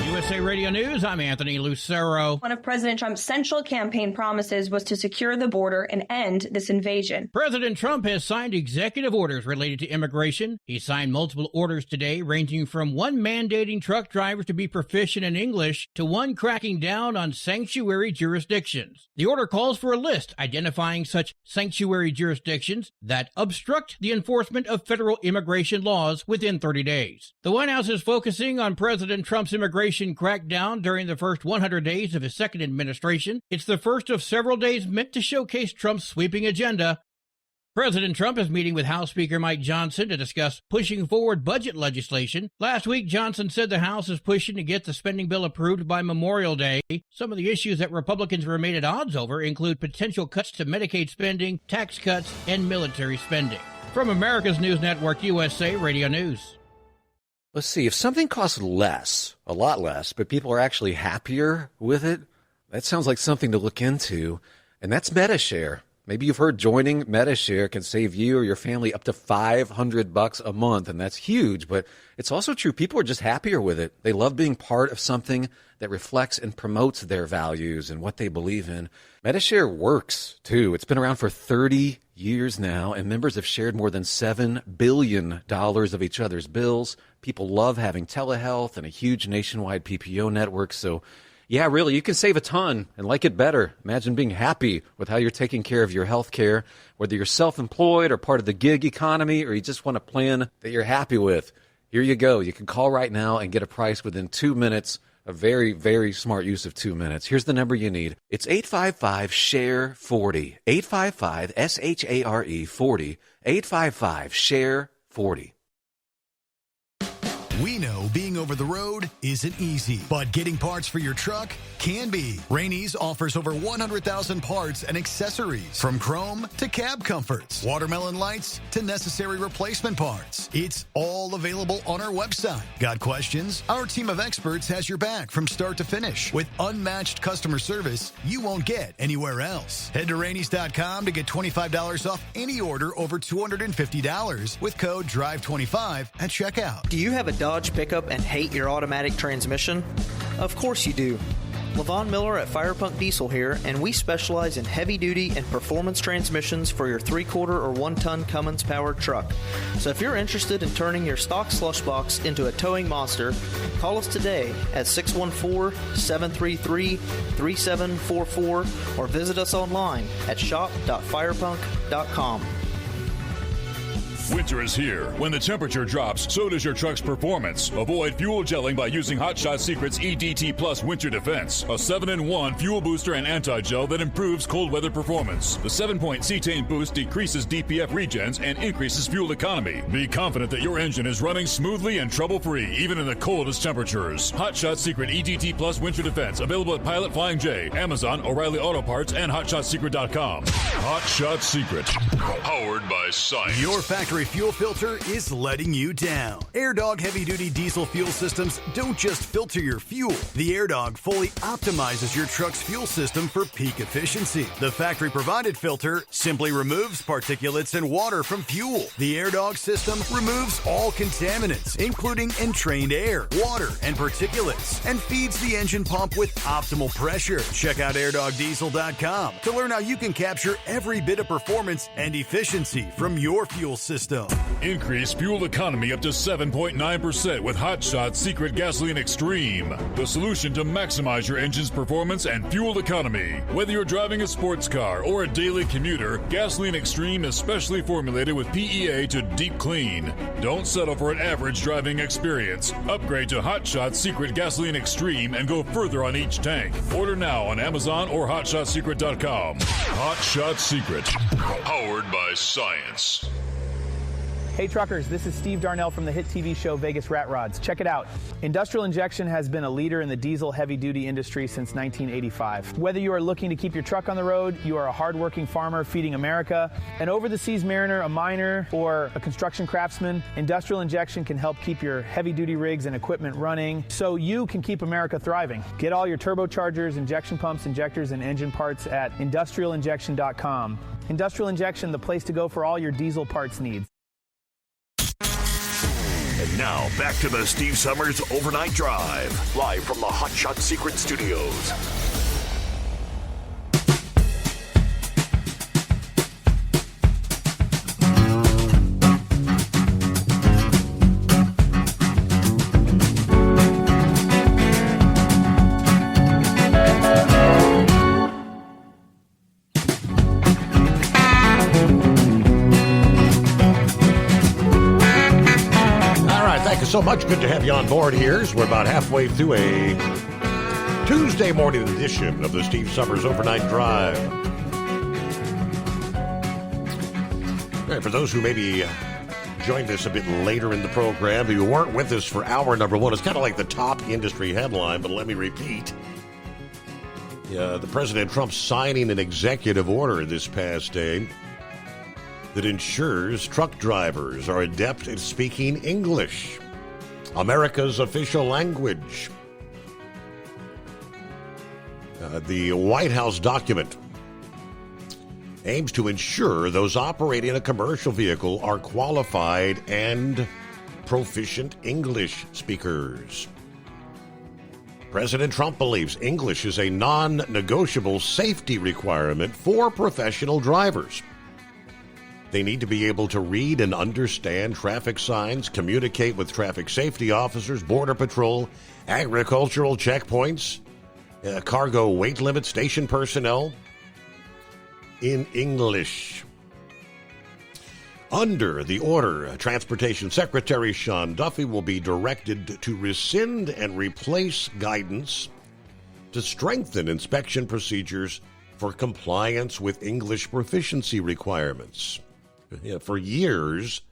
USA Radio News, I'm Anthony Lucero. One of President Trump's central campaign promises was to secure the border and end this invasion. President Trump has signed executive orders related to immigration. He signed multiple orders today, ranging from one mandating truck drivers to be proficient in English to one cracking down on sanctuary jurisdictions. The order calls for a list identifying such sanctuary jurisdictions that obstruct the enforcement of federal immigration laws within 30 days. The White House is focusing on President Trump's immigration crackdown during the first 100 days of his second administration. It's the first of several days meant to showcase Trump's sweeping agenda. President Trump is meeting with House Speaker Mike Johnson to discuss pushing forward budget legislation. Last week, Johnson said the House is pushing to get the spending bill approved by Memorial Day. Some of the issues that Republicans remain at odds over include potential cuts to Medicaid spending, tax cuts, and military spending. From America's News Network, USA Radio News. Let's see, if something costs less, a lot less, but people are actually happier with it, that sounds like something to look into, and that's Medi-Share. Maybe you've heard joining Medi-Share can save you or your family up to $500 a month, and that's huge, but it's also true. People are just happier with it. They love being part of something that reflects and promotes their values and what they believe in. Medi-Share works, too. It's been around for 30 years now, and members have shared more than $7 billion of each other's bills. People love having telehealth and a huge nationwide PPO network, so yeah, really, you can save a ton and like it better. Imagine being happy with how you're taking care of your health care, whether you're self-employed or part of the gig economy, or you just want a plan that you're happy with. Here you go. You can call right now and get a price within 2 minutes. A very, very smart use of 2 minutes. Here's the number you need. It's 855-SHARE-40. 855-SHARE-40. 855-SHARE-40. We know being over the road isn't easy, but getting parts for your truck can be. Rainey's offers over 100,000 parts and accessories, from chrome to cab comforts, watermelon lights to necessary replacement parts. It's all available on our website. Got questions? Our team of experts has your back from start to finish with unmatched customer service you won't get anywhere else. Head to Rainey's.com to get $25 off any order over $250 with code DRIVE25 at checkout. Do you have a Dodge pickup and hate your automatic transmission? Of course you do. LaVon Miller at Firepunk Diesel here, and we specialize in heavy-duty and performance transmissions for your 3/4 or 1-ton Cummins-powered truck. So if you're interested in turning your stock slush box into a towing monster, call us today at 614-733-3744 or visit us online at shop.firepunk.com. Winter is here. When the temperature drops, so does your truck's performance. Avoid fuel gelling by using Hot Shot Secret's EDT Plus Winter Defense, a 7-in-1 fuel booster and anti-gel that improves cold weather performance. The 7-point cetane boost decreases DPF regens and increases fuel economy. Be confident that your engine is running smoothly and trouble-free, even in the coldest temperatures. Hot Shot Secret EDT Plus Winter Defense, available at Pilot Flying J, Amazon, O'Reilly Auto Parts, and HotShotSecret.com. Hot Shot Secret, powered by science. Your factory fuel filter is letting you down. AirDog heavy-duty diesel fuel systems don't just filter your fuel. The AirDog fully optimizes your truck's fuel system for peak efficiency. The factory-provided filter simply removes particulates and water from fuel. The AirDog system removes all contaminants, including entrained air, water, and particulates, and feeds the engine pump with optimal pressure. Check out airdogdiesel.com to learn how you can capture every bit of performance and efficiency from your fuel system. Increase fuel economy up to 7.9% with Hot Shot Secret Gasoline Extreme, the solution to maximize your engine's performance and fuel economy. Whether you're driving a sports car or a daily commuter, Gasoline Extreme is specially formulated with PEA to deep clean. Don't settle for an average driving experience. Upgrade to Hot Shot Secret Gasoline Extreme and go further on each tank. Order now on Amazon or HotShotSecret.com. Hot Shot Secret, powered by science. Hey truckers, this is Steve Darnell from the hit TV show Vegas Rat Rods. Check it out. Industrial Injection has been a leader in the diesel heavy-duty industry since 1985. Whether you are looking to keep your truck on the road, you are a hard-working farmer feeding America, an over-the-seas mariner, a miner, or a construction craftsman, Industrial Injection can help keep your heavy-duty rigs and equipment running so you can keep America thriving. Get all your turbochargers, injection pumps, injectors, and engine parts at industrialinjection.com. Industrial Injection, the place to go for all your diesel parts needs. And now, back to the Steve Summers Overnight Drive, live from the Hot Shot Secret Studios. So much. Good to have you on board here. So we're about halfway through a Tuesday morning edition of the Steve Summers Overnight Drive. All right, for those who maybe joined us a bit later in the program, who weren't with us for hour number one, it's kind of like the top industry headline, but let me repeat. The President Trump signing an executive order this past day that ensures truck drivers are adept at speaking English, America's official language. The White House document aims to ensure those operating a commercial vehicle are qualified and proficient English speakers. President Trump believes English is a non-negotiable safety requirement for professional drivers. They need to be able to read and understand traffic signs, communicate with traffic safety officers, border patrol, agricultural checkpoints, cargo weight limit station personnel in English. Under the order, Transportation Secretary Sean Duffy will be directed to rescind and replace guidance to strengthen inspection procedures for compliance with English proficiency requirements. For years,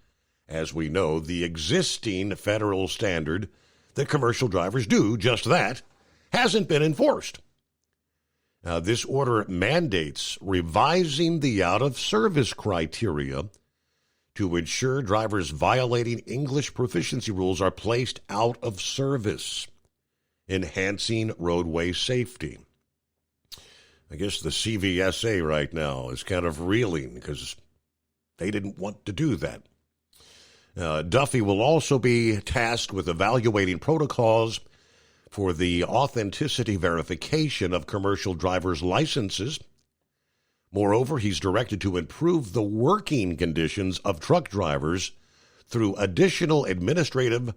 As we know, the existing federal standard that commercial drivers do just that hasn't been enforced. Now, this order mandates revising the out-of-service criteria to ensure drivers violating English proficiency rules are placed out of service, enhancing roadway safety. I guess the CVSA right now is kind of reeling because they didn't want to do that. Duffy will also be tasked with evaluating protocols for the authenticity verification of commercial driver's licenses. Moreover, he's directed to improve the working conditions of truck drivers through additional administrative,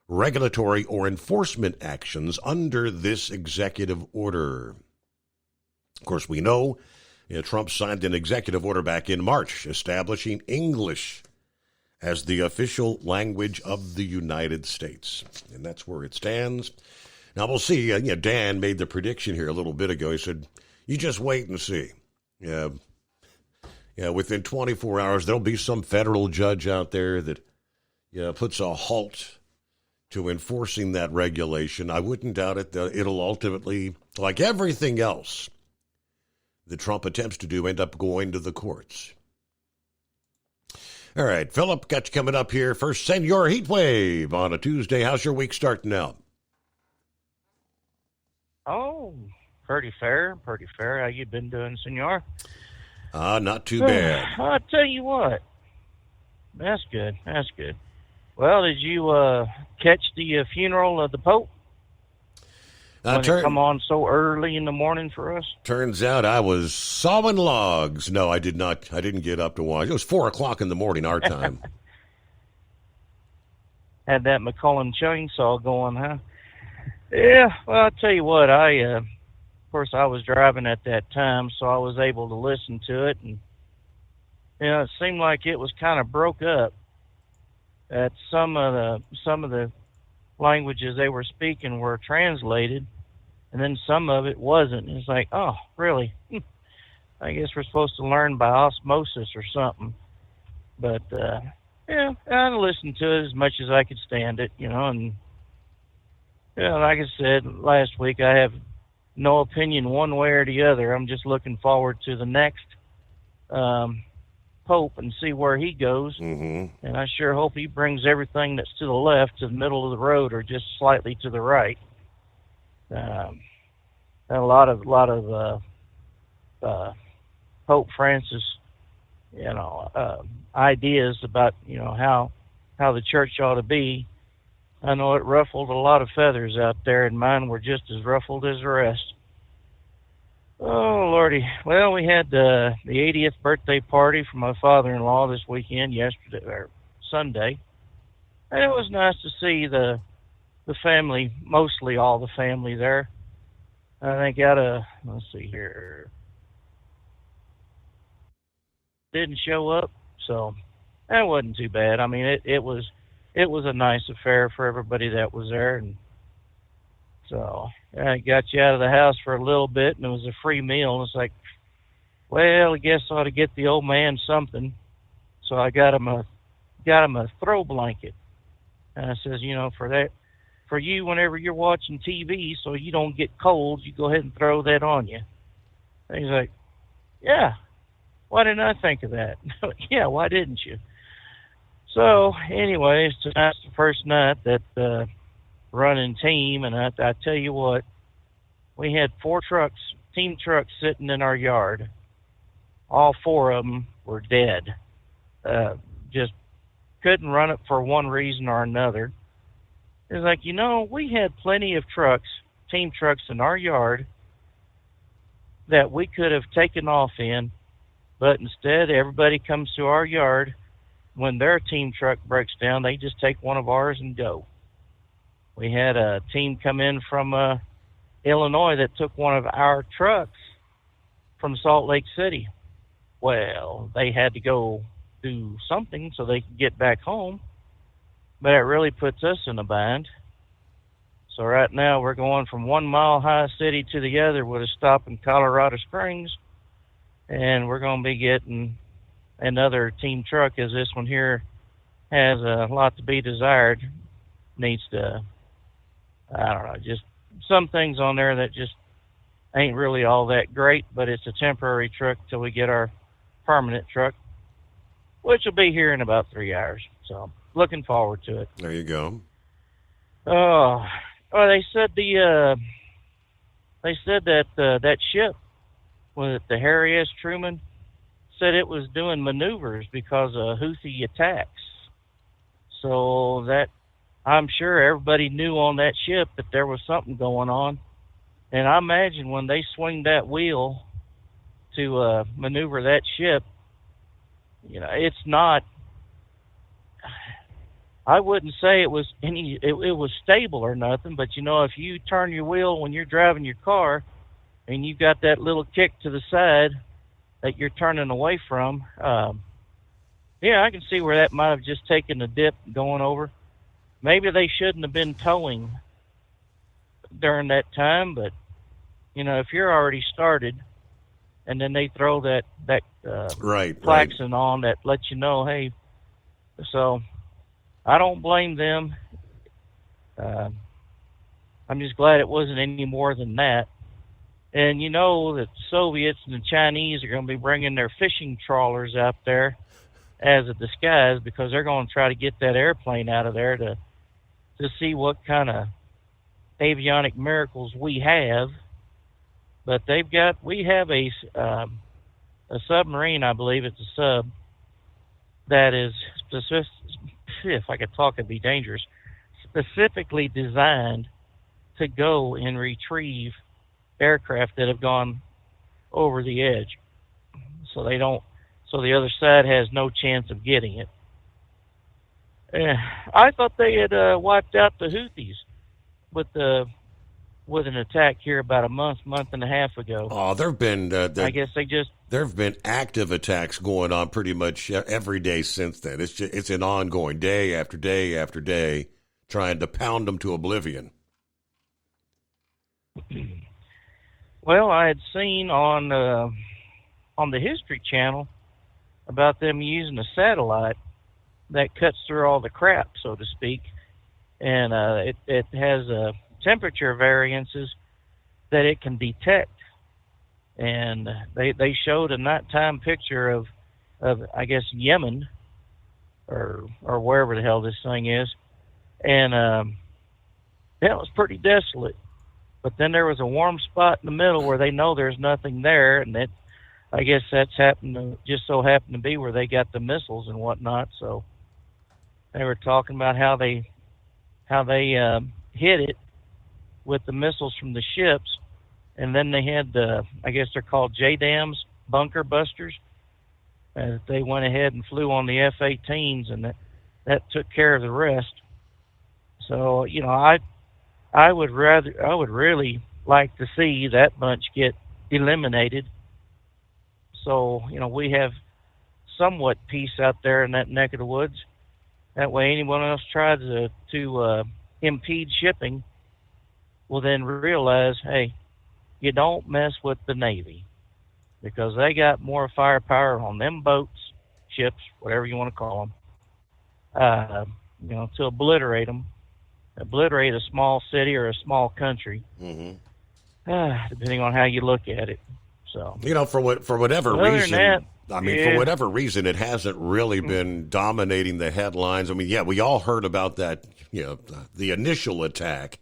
regulatory, or enforcement actions under this executive order. Of course, we know Trump signed an executive order back in March establishing English as the official language of the United States. And that's where it stands. Now, we'll see. Dan made the prediction here a little bit ago. He said, you just wait and see. Within 24 hours, there'll be some federal judge out there that puts a halt to enforcing that regulation. I wouldn't doubt it that it'll ultimately, like everything else that Trump attempts to do, end up going to the courts. All right, Philip, got you coming up here. First, Senor Heatwave on a Tuesday. How's your week starting out? Oh, pretty fair. How you been doing, Senor? Not too bad. I'll tell you what. That's good. Well, did you catch the funeral of the Pope? When it come on so early in the morning for us? Turns out I was sawing logs. No, I did not. I didn't get up to watch. It was 4 o'clock in the morning, our time. Had that McCullen chainsaw going, huh? Yeah, well, I'll tell you what. Of course, I was driving at that time, so I was able to listen to it. And, it seemed like it was kind of broke up. That some of the languages they were speaking were translated, and then some of it wasn't. It's like, oh, really? I guess we're supposed to learn by osmosis or something. But, I listened to it as much as I could stand it, and, like I said last week, I have no opinion one way or the other. I'm just looking forward to the next Pope and see where he goes. Mm-hmm. And I sure hope he brings everything that's to the left to the middle of the road or just slightly to the right. And a lot of Pope Francis, ideas about how the church ought to be. I know it ruffled a lot of feathers out there, and mine were just as ruffled as the rest. Oh, Lordy. Well, we had the 80th birthday party for my father-in-law this weekend, Sunday. And it was nice to see the family, mostly all the family there. I think let's see here, didn't show up, so that wasn't too bad. I mean, it was a nice affair for everybody that was there, and so I got you out of the house for a little bit, and it was a free meal. And it's like, well, I guess I ought to get the old man something. So I got him a throw blanket. And I says, for you, whenever you're watching TV, so you don't get cold, you go ahead and throw that on you. And he's like, yeah, why didn't I think of that? Yeah, why didn't you? So, anyways, tonight's the first night that running team, and I tell you what, we had 4 team trucks sitting in our yard. All 4 of them were dead. Just couldn't run it for one reason or another. It's like, we had plenty of team trucks in our yard that we could have taken off in, but instead everybody comes to our yard. When their team truck breaks down, they just take one of ours and go. We had a team come in from Illinois that took one of our trucks from Salt Lake City. Well, they had to go do something so they could get back home, but it really puts us in a bind. So right now we're going from 1 Mile High City to the other with a stop in Colorado Springs, and we're going to be getting another team truck as this one here has a lot to be desired. Needs to, I don't know, just some things on there that just ain't really all that great, but it's a temporary truck till we get our permanent truck, which will be here in about 3 hours. So looking forward to it. There you go. Oh, they said that that ship, was it the Harry S. Truman, said it was doing maneuvers because of Houthi attacks. So that, I'm sure everybody knew on that ship that there was something going on. And I imagine when they swing that wheel to maneuver that ship, you know, it's not, I wouldn't say it was it was stable or nothing, but you know, if you turn your wheel when you're driving your car and you got that little kick to the side that you're turning away from, yeah, I can see where that might have just taken a dip going over. Maybe they shouldn't have been towing during that time, but you know, if you're already started and then they throw that klaxon on that lets you know, hey, so I don't blame them. I'm just glad it wasn't any more than that. And you know that the Soviets and the Chinese are going to be bringing their fishing trawlers out there as a disguise, because they're going to try to get that airplane out of there to see what kind of avionic miracles we have. But we have a submarine, I believe it's a sub, that is if I could talk, it'd be dangerous, specifically designed to go and retrieve aircraft that have gone over the edge. So the other side has no chance of getting it. I thought they had wiped out the Houthis with an attack here about a month and a half ago. Oh, there have been. I guess there have been active attacks going on pretty much every day since then. It's an ongoing, day after day after day, trying to pound them to oblivion. Well, I had seen on the History Channel about them using a satellite that cuts through all the crap, so to speak, and it has temperature variances that it can detect. And they showed a nighttime picture of I guess Yemen or wherever the hell this thing is, and yeah, it was pretty desolate. But then there was a warm spot in the middle where they know there's nothing there, and that, I guess that's just so happened to be where they got the missiles and whatnot. So they were talking about how they hit it with the missiles from the ships, and then they had I guess they're called JDAMs, bunker busters. They went ahead and flew on the F-18s, and that took care of the rest. So you know, I would really like to see that bunch get eliminated. So, you know, we have somewhat peace out there in that neck of the woods. That way anyone else tries to impede shipping will then realize, hey, you don't mess with the Navy, because they got more firepower on them boats, ships, whatever you want to call them, you know, to obliterate a small city or a small country, depending on how you look at it. So, you know, for whatever reason, for whatever reason, it hasn't really been dominating the headlines. I mean, yeah, we all heard about that, you know, the initial attack,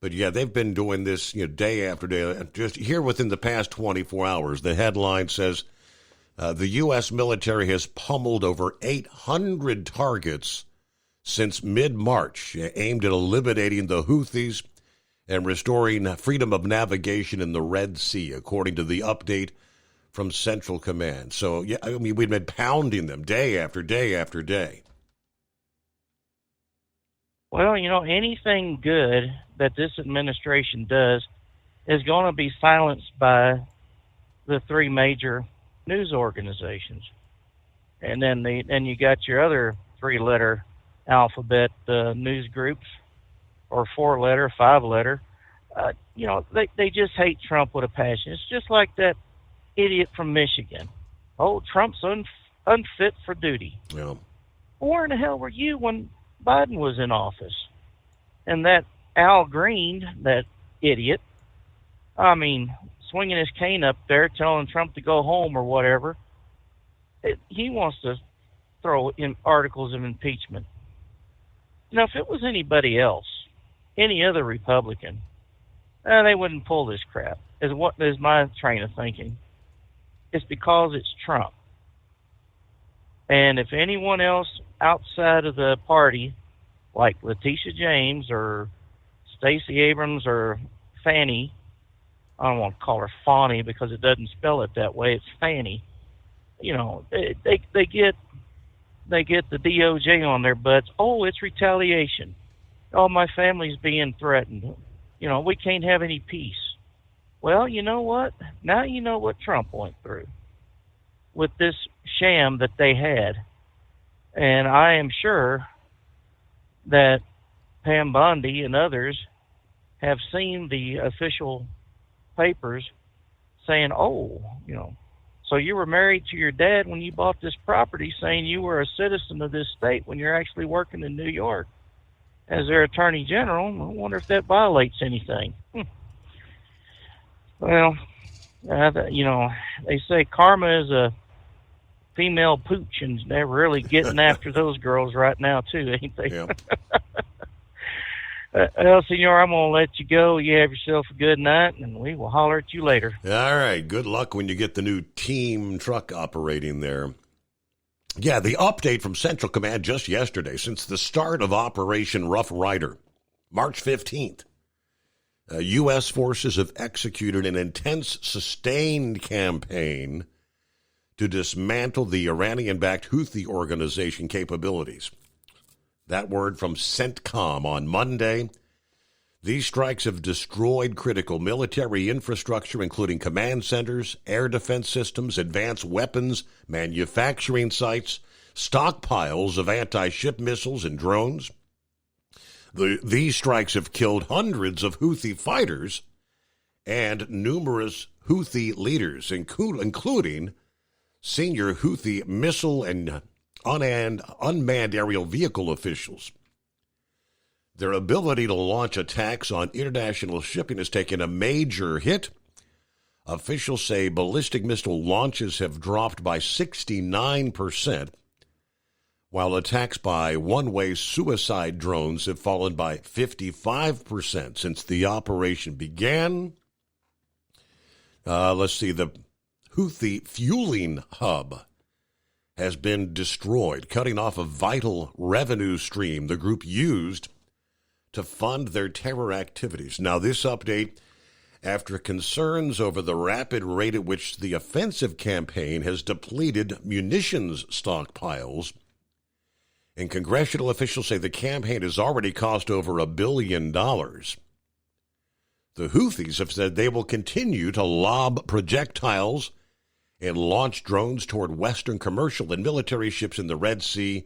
but yeah, they've been doing this, you know, day after day. Just here within the past 24 hours, the headline says the U.S. military has pummeled over 800 targets since mid-March, aimed at eliminating the Houthis and restoring freedom of navigation in the Red Sea, according to the update from Central Command. So, yeah, I mean, we've been pounding them day after day after day. Well, you know, anything good that this administration does is going to be silenced by the three major news organizations. And then you got your other three-letter alphabet news groups, or 4-letter, 5-letter. You know, they just hate Trump with a passion. It's just like that idiot from Michigan. Oh, Trump's unfit for duty. Yeah. Well, where in the hell were you when Biden was in office? And that Al Green, that idiot, I mean, swinging his cane up there, telling Trump to go home or whatever, he wants to throw in articles of impeachment. Now, if it was anybody else, any other Republican, they wouldn't pull this crap, is what is my train of thinking. It's because it's Trump. And if anyone else outside of the party, like Letitia James or Stacey Abrams or Fannie, I don't want to call her Fawny because it doesn't spell it that way, it's Fannie. You know, they get the DOJ on their butts. Oh, it's retaliation. Oh, my family's being threatened. You know, we can't have any peace. Well, you know what? Now you know what Trump went through with this sham that they had. And I am sure that Pam Bondi and others have seen the official papers saying, oh, you know, so you were married to your dad when you bought this property, saying you were a citizen of this state when you're actually working in New York as their attorney general. I wonder if that violates anything. Well, you know, they say karma is a female pooch, and they're really getting after those girls right now, too, ain't they? Yep. Well, Senor, I'm going to let you go. You have yourself a good night, and we will holler at you later. All right. Good luck when you get the new team truck operating there. Yeah, the update from Central Command just yesterday, since the start of Operation Rough Rider, March 15th, U.S. forces have executed an intense, sustained campaign to dismantle the Iranian-backed Houthi organization capabilities. That word from CENTCOM on Monday. These strikes have destroyed critical military infrastructure, including command centers, air defense systems, advanced weapons, manufacturing sites, stockpiles of anti-ship missiles and drones. These strikes have killed hundreds of Houthi fighters and numerous Houthi leaders, including senior Houthi missile and unmanned aerial vehicle officials. Their ability to launch attacks on international shipping has taken a major hit. Officials say ballistic missile launches have dropped by 69%, while attacks by one-way suicide drones have fallen by 55% since the operation began. Let's see, the Houthi fueling hub has been destroyed, cutting off a vital revenue stream the group used to fund their terror activities. Now, this update, after concerns over the rapid rate at which the offensive campaign has depleted munitions stockpiles, and congressional officials say the campaign has already cost over $1 billion. The Houthis have said they will continue to lob projectiles and launch drones toward Western commercial and military ships in the Red Sea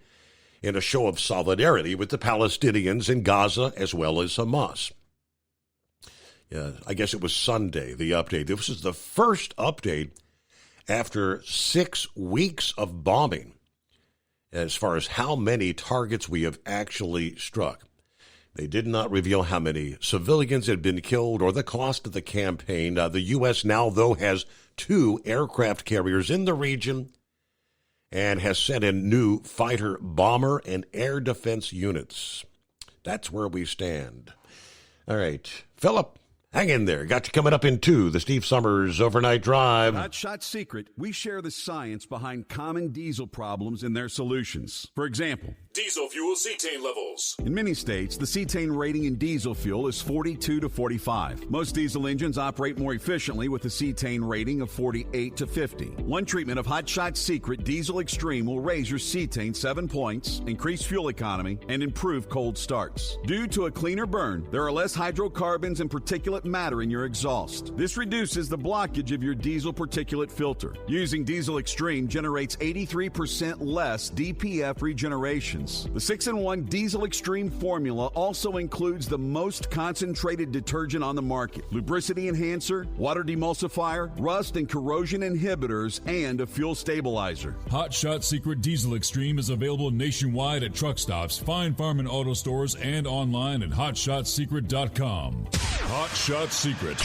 in a show of solidarity with the Palestinians in Gaza as well as Hamas. Yeah, I guess it was Sunday, the update. This is the first update after 6 weeks of bombing as far as how many targets we have actually struck. They did not reveal how many civilians had been killed or the cost of the campaign. The U.S. now, though, has 2 aircraft carriers in the region and has sent in new fighter, bomber, and air defense units. That's where we stand. All right, Philip, hang in there. Got you coming up in 2, the Steve Summers Overnight Drive. Hot Shot Secret, we share the science behind common diesel problems and their solutions. For example, diesel fuel cetane levels. In many states, the cetane rating in diesel fuel is 42 to 45. Most diesel engines operate more efficiently with a cetane rating of 48 to 50. One treatment of Hot Shot Secret Diesel Extreme will raise your cetane 7 points, increase fuel economy, and improve cold starts. Due to a cleaner burn, there are less hydrocarbons and particulate particulate matter in your exhaust. This reduces the blockage of your diesel particulate filter. Using Diesel Extreme generates 83% less DPF regenerations. The 6-in-1 Diesel Extreme formula also includes the most concentrated detergent on the market, lubricity enhancer, water demulsifier, rust and corrosion inhibitors, and a fuel stabilizer. Hot Shot Secret Diesel Extreme is available nationwide at truck stops, Fine Farm and auto stores, and online at hotshotsecret.com. Hot Shot Secret,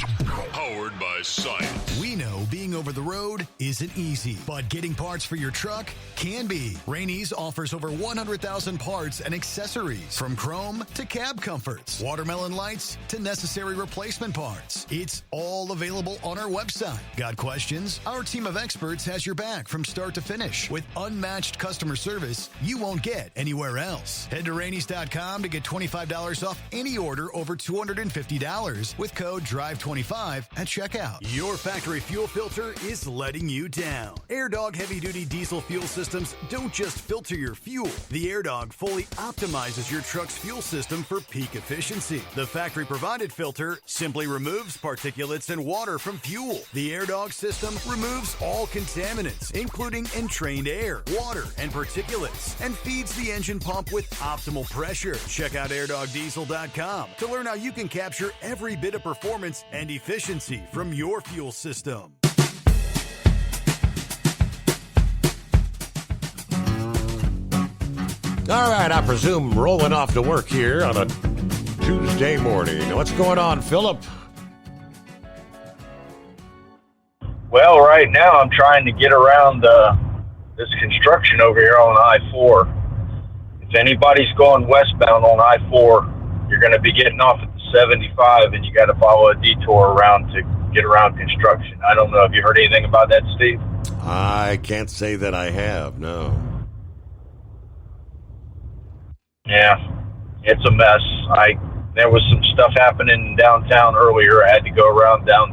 powered by science. We know being over the road isn't easy, but getting parts for your truck can be. Rainey's offers over 100,000 parts and accessories, from chrome to cab comforts, watermelon lights to necessary replacement parts. It's all available on our website. Got questions? Our team of experts has your back from start to finish with unmatched customer service you won't get anywhere else. Head to Rainey's.com to get $25 off any order over $250 with code DRIVE25 at checkout. Your factory fuel filter is letting you down. AirDog heavy-duty diesel fuel systems don't just filter your fuel. The AirDog fully optimizes your truck's fuel system for peak efficiency. The factory-provided filter simply removes particulates and water from fuel. The AirDog system removes all contaminants, including entrained air, water, and particulates, and feeds the engine pump with optimal pressure. Check out airdogdiesel.com to learn how you can capture every bit of performance and efficiency from your fuel system. All right, I presume rolling off to work here on a Tuesday morning. What's going on, Philip? Well, right now I'm trying to get around this construction over here on I-4. If anybody's going westbound on I-4, you're going to be getting off at the 75, and you got to follow a detour around to get around construction. I don't know if you heard anything about that, Steve? I can't say that I have, no. Yeah, it's a mess. There was some stuff happening in downtown earlier. I had to go around down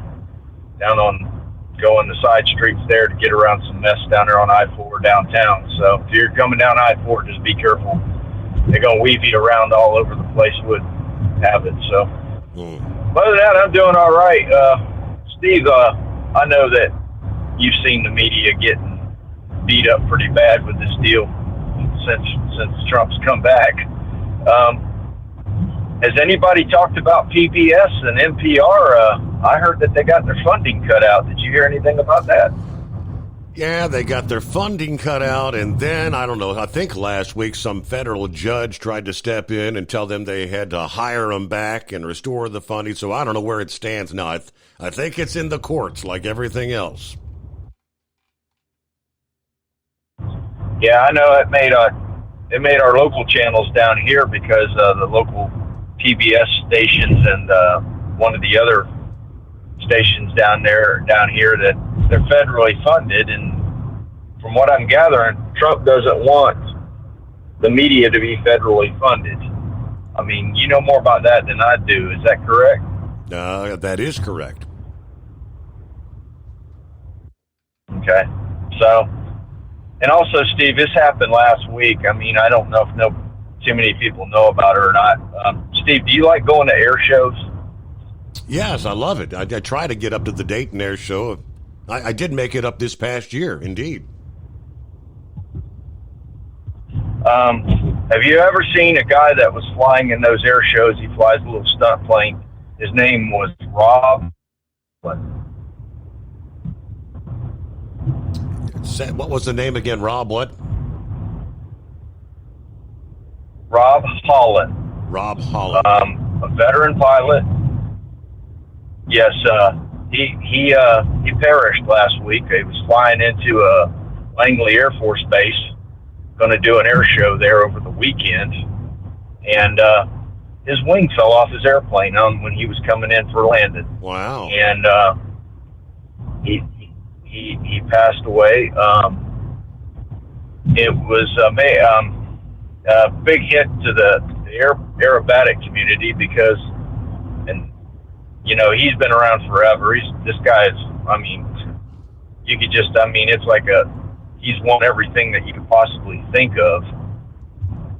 on going the side streets there to get around some mess down there on I-4 downtown. So if you're coming down I-4, just be careful. They're going to weave you around all over the place with habit. So other than that, I'm doing all right. Steve, I know that you've seen the media getting beat up pretty bad with this deal since Trump's come back. Has anybody talked about PBS and NPR? I heard that they got their funding cut out. Did you hear anything about that? Yeah, they got their funding cut out, and then, I don't know, I think last week some federal judge tried to step in and tell them they had to hire them back and restore the funding, so I don't know where it stands now. I think it's in the courts like everything else. Yeah, I know it made our local channels down here because the local PBS stations and one of the other stations down here that they're federally funded, and from what I'm gathering, Trump doesn't want the media to be federally funded. I mean, you know more about that than I do. Is that correct? That is correct. Okay. So, and also, Steve, this happened last week. I mean, I don't know if too many people know about it or not. Steve, do you like going to air shows? Yes, I love it. I try to get up to the Dayton Air Show. I did make it up this past year, indeed. Have you ever seen a guy that was flying in those air shows? He flies a little stunt plane. His name was Rob. What was the name again? Rob what? Rob Holland. Rob Holland. A veteran pilot. Yes, he perished last week. He was flying into Langley Air Force Base, going to do an air show there over the weekend, and his wing fell off his airplane when he was coming in for landing. Wow! And he passed away. It was a big hit to the aerobatic community because, and you know, he's been around forever. This guy is, I mean, you could just, I mean, it's like he's won everything that you could possibly think of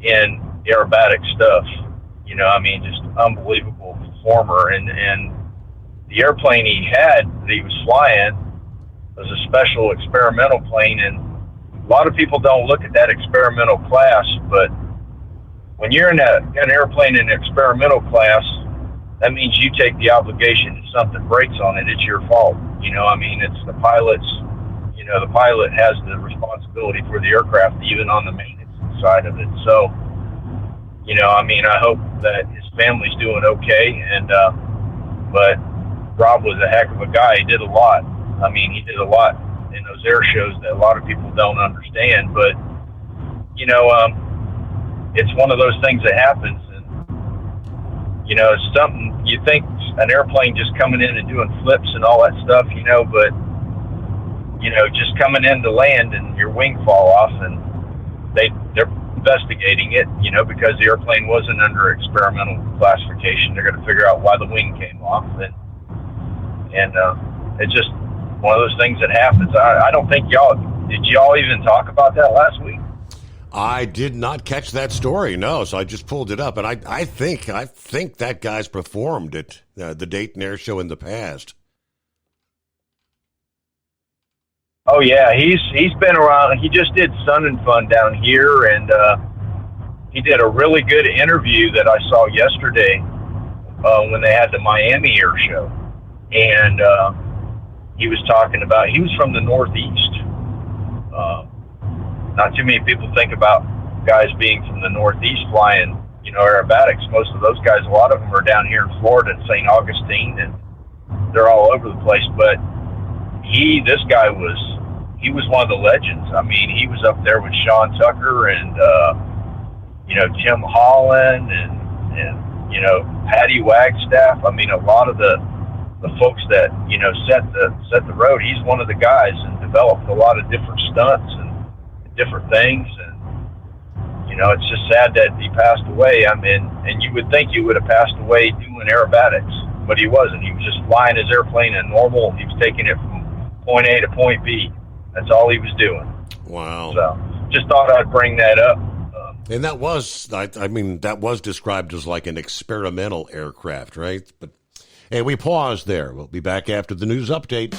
in aerobatic stuff. You know, I mean, just unbelievable performer. And the airplane he had that he was flying was a special experimental plane, and a lot of people don't look at that experimental class, but when you're in an airplane in experimental class, that means you take the obligation. If something breaks on it, it's your fault. You know, I mean, it's the pilot's, you know, the pilot has the responsibility for the aircraft, even on the maintenance side of it. So, you know, I mean, I hope that his family's doing okay. And, but Rob was a heck of a guy. He did a lot. I mean, he did a lot in those air shows that a lot of people don't understand. But, you know, it's one of those things that happens. And, you know, it's something you think an airplane just coming in and doing flips and all that stuff, you know, but, you know, just coming in to land and your wing fall off, and they're investigating it, you know, because the airplane wasn't under experimental classification. They're going to figure out why the wing came off, and it's just one of those things that happens. I don't think did y'all even talk about that last week? I did not catch that story, no, so I just pulled it up, and I think that guy's performed at the Dayton Air Show in the past. Oh yeah, he's been around. He just did Sun and Fun down here, and he did a really good interview that I saw yesterday when they had the Miami Air Show, and he was talking about, he was from the Northeast. Not too many people think about guys being from the Northeast flying, you know, aerobatics. Most of those guys, a lot of them are down here in Florida at St. Augustine, and they're all over the place. But this guy was one of the legends. I mean, he was up there with Sean Tucker and, you know, Jim Holland and, you know, Patty Wagstaff. I mean, a lot of the folks that, you know, set the road. He's one of the guys and developed a lot of different stunts and different things. And, you know, it's just sad that he passed away. I mean, and you would think he would have passed away doing aerobatics, but he wasn't. He was just flying his airplane in normal. He was taking it from point A to point B. That's all he was doing. Wow. So just thought I'd bring that up. And that was, I mean, that was described as like an experimental aircraft, right? But hey, we paused there. We'll be back after the news update.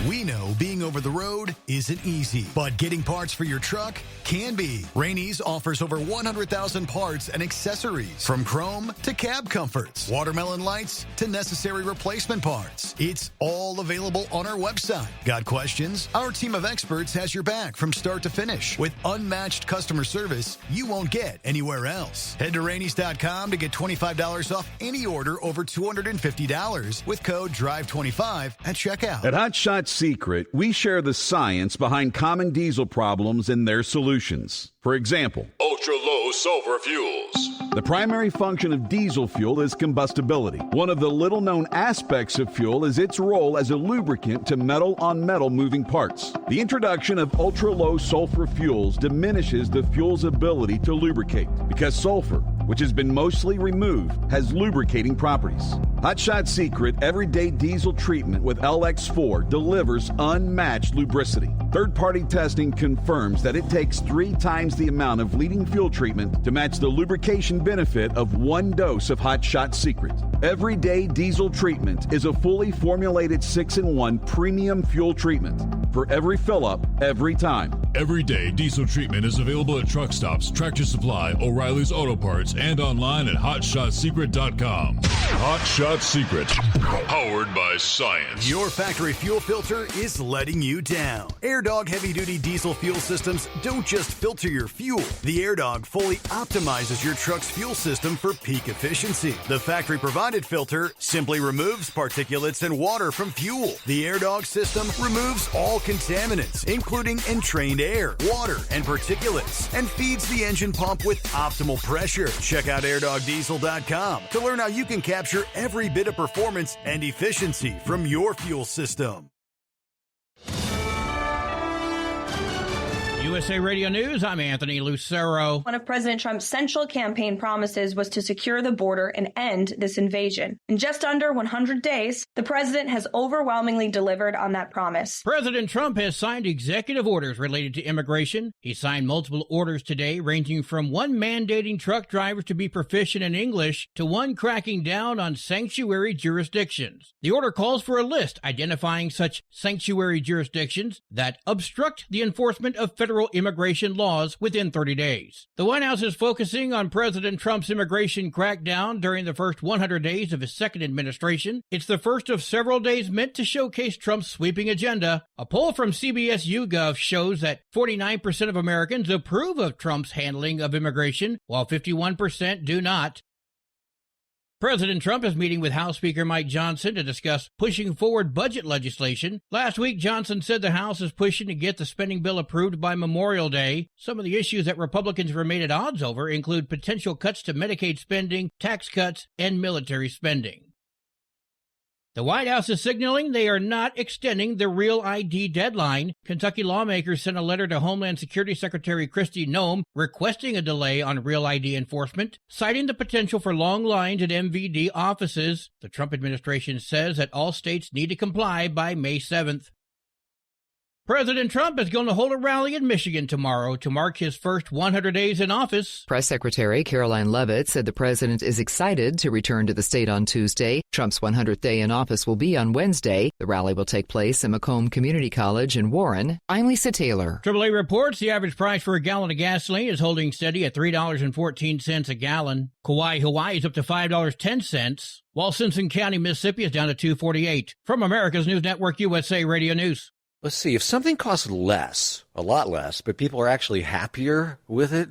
We know being over the road isn't easy, but getting parts for your truck can be. Rainey's offers over 100,000 parts and accessories, from chrome to cab comforts, watermelon lights to necessary replacement parts. It's all available on our website. Got questions? Our team of experts has your back from start to finish with unmatched customer service you won't get anywhere else. Head to Rainey's.com to get $25 off any order over $250 with code DRIVE25 at checkout. At Hot Shot Secret, we share the science behind common diesel problems and their solutions. For example, ultra-low sulfur fuels. The primary function of diesel fuel is combustibility. One of the little-known aspects of fuel is its role as a lubricant to metal-on-metal moving parts. The introduction of ultra-low sulfur fuels diminishes the fuel's ability to lubricate because sulfur, which has been mostly removed, has lubricating properties. Hot Shot Secret Everyday Diesel Treatment with LX4 delivers unmatched lubricity. Third-party testing confirms that it takes 3 times the amount of leading fuel treatment to match the lubrication benefit of 1 dose of Hot Shot Secret. Everyday Diesel Treatment is a fully formulated 6-in-1 premium fuel treatment for every fill-up, every time. Everyday Diesel Treatment is available at truck stops, Tractor Supply, O'Reilly's Auto Parts, and online at HotShotSecret.com. Hot Shot Secret, powered by science. Your factory fuel filter is letting you down. AirDog heavy-duty diesel fuel systems don't just filter your fuel. The AirDog fully optimizes your truck's fuel system for peak efficiency. The factory-provided filter simply removes particulates and water from fuel. The AirDog system removes all contaminants, including entrained air, water, and particulates, and feeds the engine pump with optimal pressure. Check out airdogdiesel.com to learn how you can capture every bit of performance and efficiency from your fuel system. USA Radio News, I'm Anthony Lucero. One of President Trump's central campaign promises was to secure the border and end this invasion. In just under 100 days, the president has overwhelmingly delivered on that promise. President Trump has signed executive orders related to immigration. He signed multiple orders today, ranging from one mandating truck drivers to be proficient in English to one cracking down on sanctuary jurisdictions. The order calls for a list identifying such sanctuary jurisdictions that obstruct the enforcement of federal immigration laws within 30 days. The White House is focusing on President Trump's immigration crackdown during the first 100 days of his second administration. It's the first of several days meant to showcase Trump's sweeping agenda. A poll from CBS YouGov shows that 49% of Americans approve of Trump's handling of immigration, while 51% do not. President Trump is meeting with House Speaker Mike Johnson to discuss pushing forward budget legislation. Last week, Johnson said the House is pushing to get the spending bill approved by Memorial Day. Some of the issues that Republicans remain at odds over include potential cuts to Medicaid spending, tax cuts, and military spending. The White House is signaling they are not extending the Real ID deadline. Kentucky lawmakers sent a letter to Homeland Security Secretary Kristi Noem requesting a delay on Real ID enforcement, citing the potential for long lines at MVD offices. The Trump administration says that all states need to comply by May 7th. President Trump is going to hold a rally in Michigan tomorrow to mark his first 100 days in office. Press Secretary Caroline Leavitt said the president is excited to return to the state on Tuesday. Trump's 100th day in office will be on Wednesday. The rally will take place at Macomb Community College in Warren. I'm Lisa Taylor. AAA reports the average price for a gallon of gasoline is holding steady at $3.14 a gallon. Kauai, Hawaii is up to $5.10, while Simpson County, Mississippi is down to $2.48. From America's News Network, USA Radio News. Let's see, if something costs less, a lot less, but people are actually happier with it,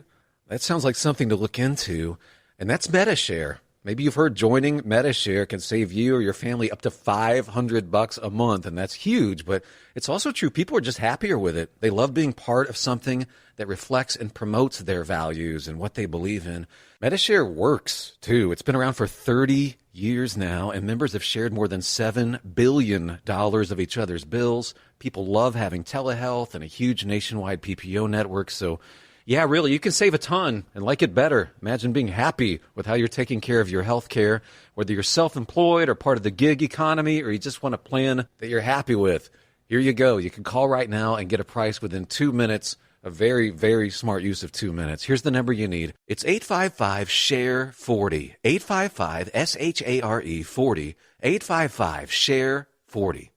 that sounds like something to look into, and that's Medi-Share. Maybe you've heard joining Medi-Share can save you or your family up to $500 a month, and that's huge, but it's also true. People are just happier with it. They love being part of something that reflects and promotes their values and what they believe in. Medi-Share works, too. It's been around for 30 years now, and members have shared more than $7 billion of each other's bills. People love having telehealth and a huge nationwide PPO network, so yeah, really, you can save a ton and like it better. Imagine being happy with how you're taking care of your health care, whether you're self-employed or part of the gig economy, or you just want a plan that you're happy with. Here you go. You can call right now and get a price within 2 minutes. A very, very smart use of 2 minutes. Here's the number you need. It's 855-SHARE-40. 855-SHARE-40. 855-SHARE-40.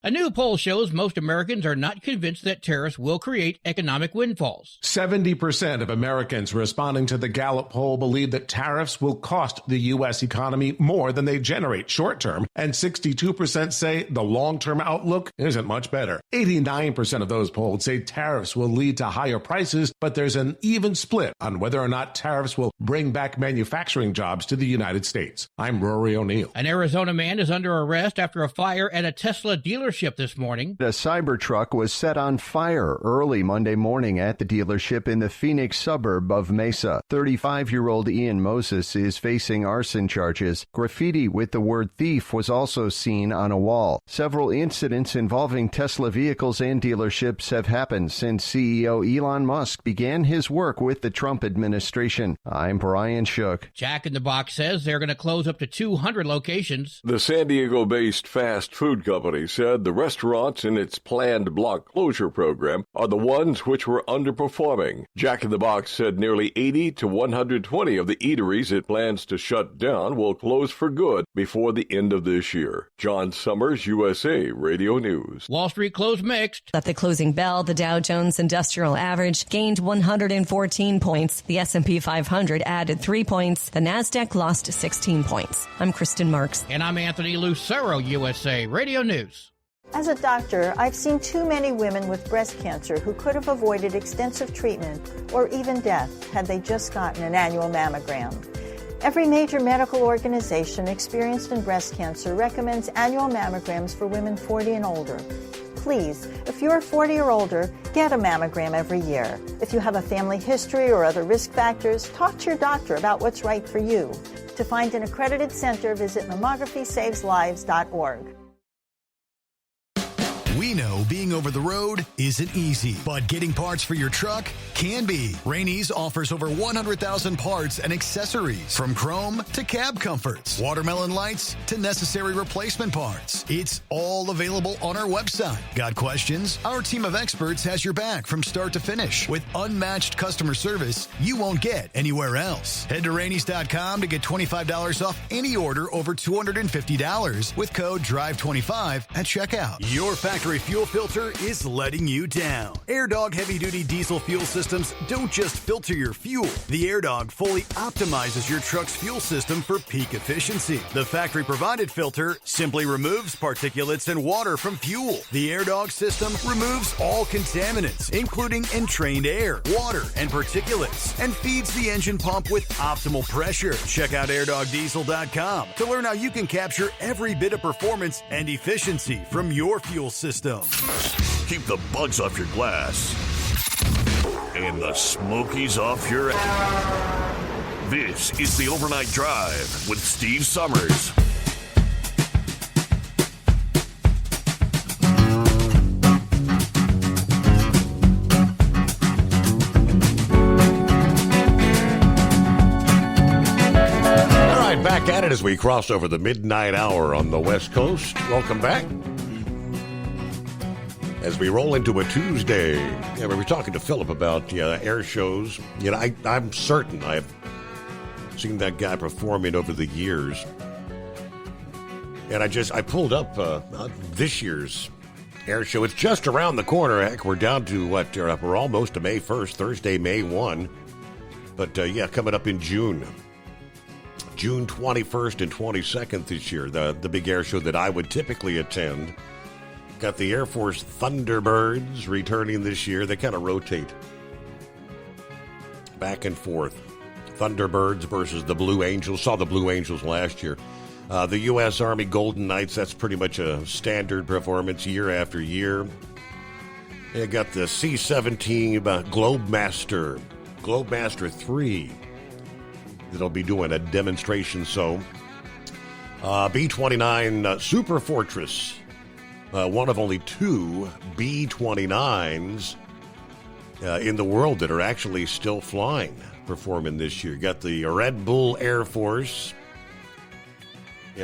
A new poll shows most Americans are not convinced that tariffs will create economic windfalls. 70% of Americans responding to the Gallup poll believe that tariffs will cost the U.S. economy more than they generate short term, and 62% say the long-term outlook isn't much better. 89% of those polled say tariffs will lead to higher prices, but there's an even split on whether or not tariffs will bring back manufacturing jobs to the United States. I'm Rory O'Neill. An Arizona man is under arrest after a fire at a Tesla dealership this morning. A Cybertruck was set on fire early Monday morning at the dealership in the Phoenix suburb of Mesa. 35-year-old Ian Moses is facing arson charges. Graffiti with the word thief was also seen on a wall. Several incidents involving Tesla vehicles and dealerships have happened since CEO Elon Musk began his work with the Trump administration. I'm Brian Shook. Jack in the Box says they're going to close up to 200 locations. The San Diego-based fast food company said the restaurants in its planned block closure program are the ones which were underperforming. Jack in the Box said nearly 80 to 120 of the eateries it plans to shut down will close for good before the end of this year. John Summers, USA Radio News. Wall Street closed mixed. At the closing bell, the Dow Jones Industrial Average gained 114 points. The S&P 500 added 3 points. The Nasdaq lost 16 points. I'm Kristen Marks. And I'm Anthony Lucero, USA Radio News. As a doctor, I've seen too many women with breast cancer who could have avoided extensive treatment or even death had they just gotten an annual mammogram. Every major medical organization experienced in breast cancer recommends annual mammograms for women 40 and older. Please, if you're 40 or older, get a mammogram every year. If you have a family history or other risk factors, talk to your doctor about what's right for you. To find an accredited center, visit mammography-saves-lives.org. We know being over the road isn't easy, but getting parts for your truck can be. Rainey's offers over 100,000 parts and accessories, from chrome to cab comforts, watermelon lights to necessary replacement parts. It's all available on our website. Got questions? Our team of experts has your back from start to finish with unmatched customer service you won't get anywhere else. Head to Rainey's.com to get $25 off any order over $250 with code DRIVE25 at checkout. Your factory fuel filter is letting you down. AirDog heavy-duty diesel fuel systems don't just filter your fuel. The AirDog fully optimizes your truck's fuel system for peak efficiency. The factory-provided filter simply removes particulates and water from fuel. The AirDog system removes all contaminants, including entrained air, water, and particulates, and feeds the engine pump with optimal pressure. Check out airdogdiesel.com to learn how you can capture every bit of performance and efficiency from your fuel system. Keep the bugs off your glass and the smokies off your ass. This is the Overnight Drive with Steve Summers. Back at it as we cross over the midnight hour on the West Coast. Welcome back. As we roll into a Tuesday, we were talking to Philip about air shows. I'm certain I've seen that guy performing over the years. And I pulled up this year's air show. It's just around the corner. Heck, we're down to we're almost to May 1st, Thursday, May 1. But coming up in June 21st and 22nd this year, the big air show that I would typically attend. Got the Air Force Thunderbirds returning this year. They kind of rotate back and forth. Thunderbirds versus the Blue Angels. Saw the Blue Angels last year. The U.S. Army Golden Knights, that's pretty much a standard performance year after year. They got the C-17 Globemaster 3. That'll be doing a demonstration. So, B-29 Super Fortress, one of only two B-29s in the world that are actually still flying, performing this year. Got the Red Bull Air Force.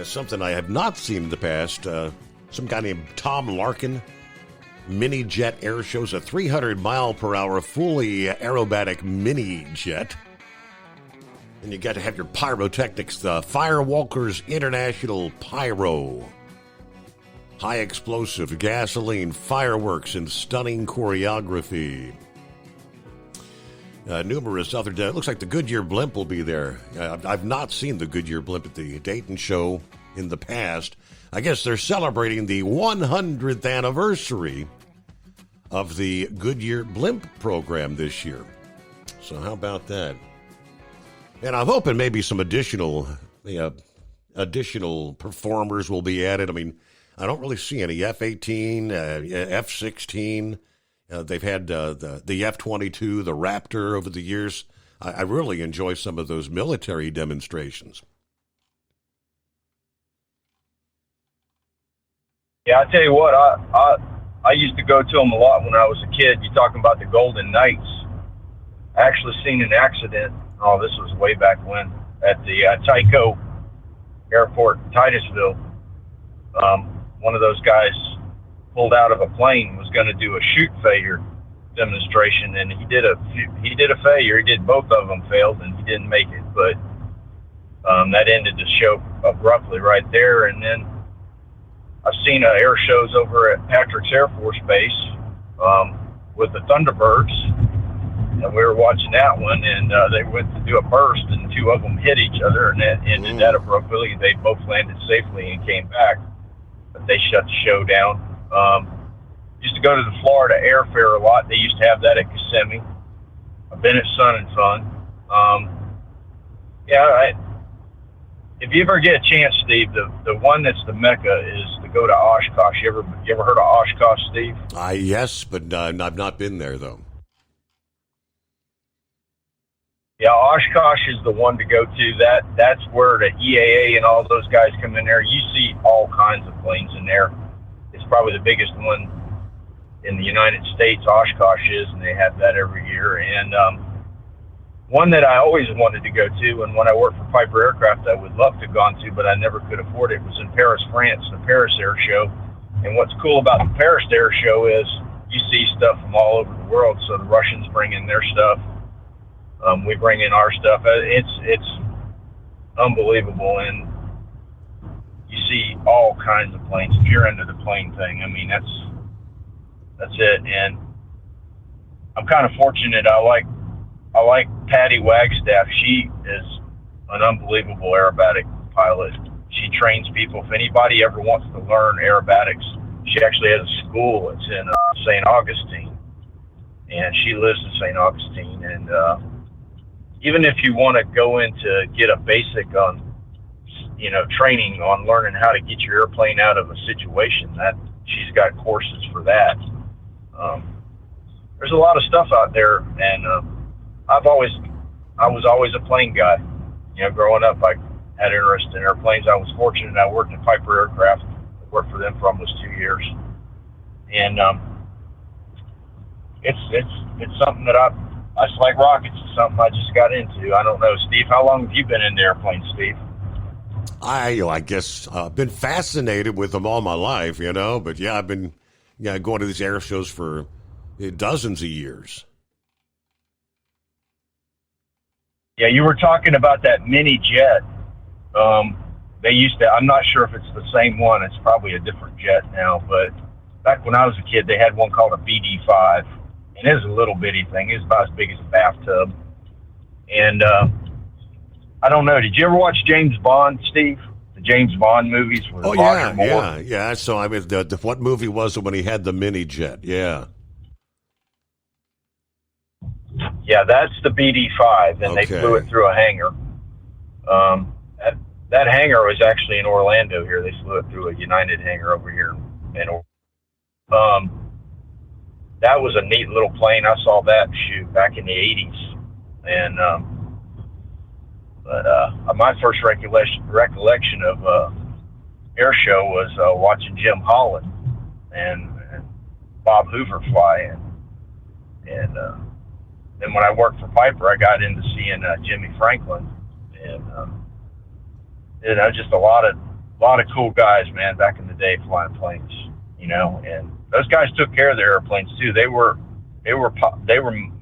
Something I have not seen in the past. Some guy named Tom Larkin. Mini jet air shows, a 300-mile-per-hour fully aerobatic mini jet. And you got to have your pyrotechnics, the Firewalkers International Pyro. High explosive, gasoline, fireworks, and stunning choreography. Numerous other, it looks like the Goodyear Blimp will be there. I've not seen the Goodyear Blimp at the Dayton show in the past. I guess they're celebrating the 100th anniversary of the Goodyear Blimp program this year. So how about that? And I'm hoping maybe some additional performers will be added. I mean, I don't really see any F-18, F-16. They've had the F-22, the Raptor over the years. I really enjoy some of those military demonstrations. Yeah, I tell you what, I used to go to them a lot when I was a kid. You're talking about the Golden Knights. I actually seen an accident. Oh, this was way back when at the Tyco Airport in Titusville. One of those guys pulled out of a plane, was going to do a shoot failure demonstration, and he did a failure. He did both of them failed, and he didn't make it. But that ended the show abruptly right there. And then I've seen air shows over at Patrick's Air Force Base with the Thunderbirds. And we were watching that one, and they went to do a burst, and two of them hit each other, and that ended that abruptly. They both landed safely and came back, but they shut the show down. Used to go to the Florida Air Fair a lot. They used to have that at Kissimmee. I've been at Sun and Fun. If you ever get a chance, Steve, the one that's the mecca is to go to Oshkosh. You ever heard of Oshkosh, Steve? Yes, but I've not been there, though. Yeah, Oshkosh is the one to go to. That's where the EAA and all those guys come in there. You see all kinds of planes in there. It's probably the biggest one in the United States. Oshkosh is, and they have that every year. And one that I always wanted to go to, and when I worked for Piper Aircraft, I would love to have gone to, but I never could afford it, was in Paris, France, the Paris Air Show. And what's cool about the Paris Air Show is you see stuff from all over the world. So the Russians bring in their stuff. We bring in our stuff. It's unbelievable. And you see all kinds of planes. If you're into the plane thing, I mean, that's it. And I'm kind of fortunate. I like Patty Wagstaff. She is an unbelievable aerobatic pilot. She trains people. If anybody ever wants to learn aerobatics, she actually has a school. It's in St. Augustine, and she lives in St. Augustine. And even if you want to go in to get a basic on, training on learning how to get your airplane out of a situation, that she's got courses for that. There's a lot of stuff out there, and I was always a plane guy. Growing up, I had interest in airplanes. I was fortunate. I worked at Piper Aircraft. I worked for them for almost 2 years, and it's something that I just like rockets. It's something I just got into. I don't know, Steve. How long have you been into airplanes, Steve? I guess I've been fascinated with them all my life, But yeah, I've been going to these air shows for dozens of years. Yeah, you were talking about that mini jet. They used to, I'm not sure if it's the same one. It's probably a different jet now. But back when I was a kid, they had one called a BD-5. And it was a little bitty thing. It was about as big as a bathtub. And I don't know. Did you ever watch James Bond, Steve? The James Bond movies with Roger Moore? Yeah. So I mean, what movie was it when he had the mini jet? Yeah. Yeah, that's the BD-5, and they flew it through a hangar. That hangar was actually in Orlando here. They flew it through a United hangar over here. That was a neat little plane. I saw that shoot back in the 80s. And my first recollection of air show was watching Jim Holland and Bob Hoover fly in. And then when I worked for Piper, I got into seeing Jimmy Franklin, and just a lot of cool guys, man, back in the day flying planes, and those guys took care of their airplanes too. They were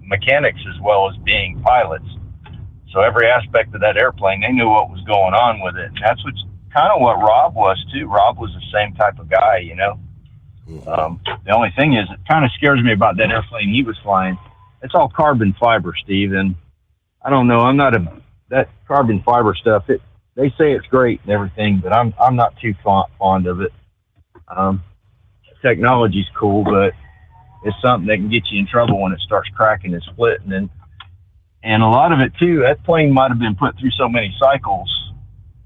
mechanics as well as being pilots. So every aspect of that airplane, they knew what was going on with it, and that's kind of what Rob was too. Rob was the same type of guy, The only thing is, it kind of scares me about that airplane he was flying. It's all carbon fiber, Steve, and I don't know. I'm not that carbon fiber stuff. They say it's great and everything, but I'm not too fond of it. Technology's cool, but it's something that can get you in trouble when it starts cracking and splitting. And a lot of it too, that plane might have been put through so many cycles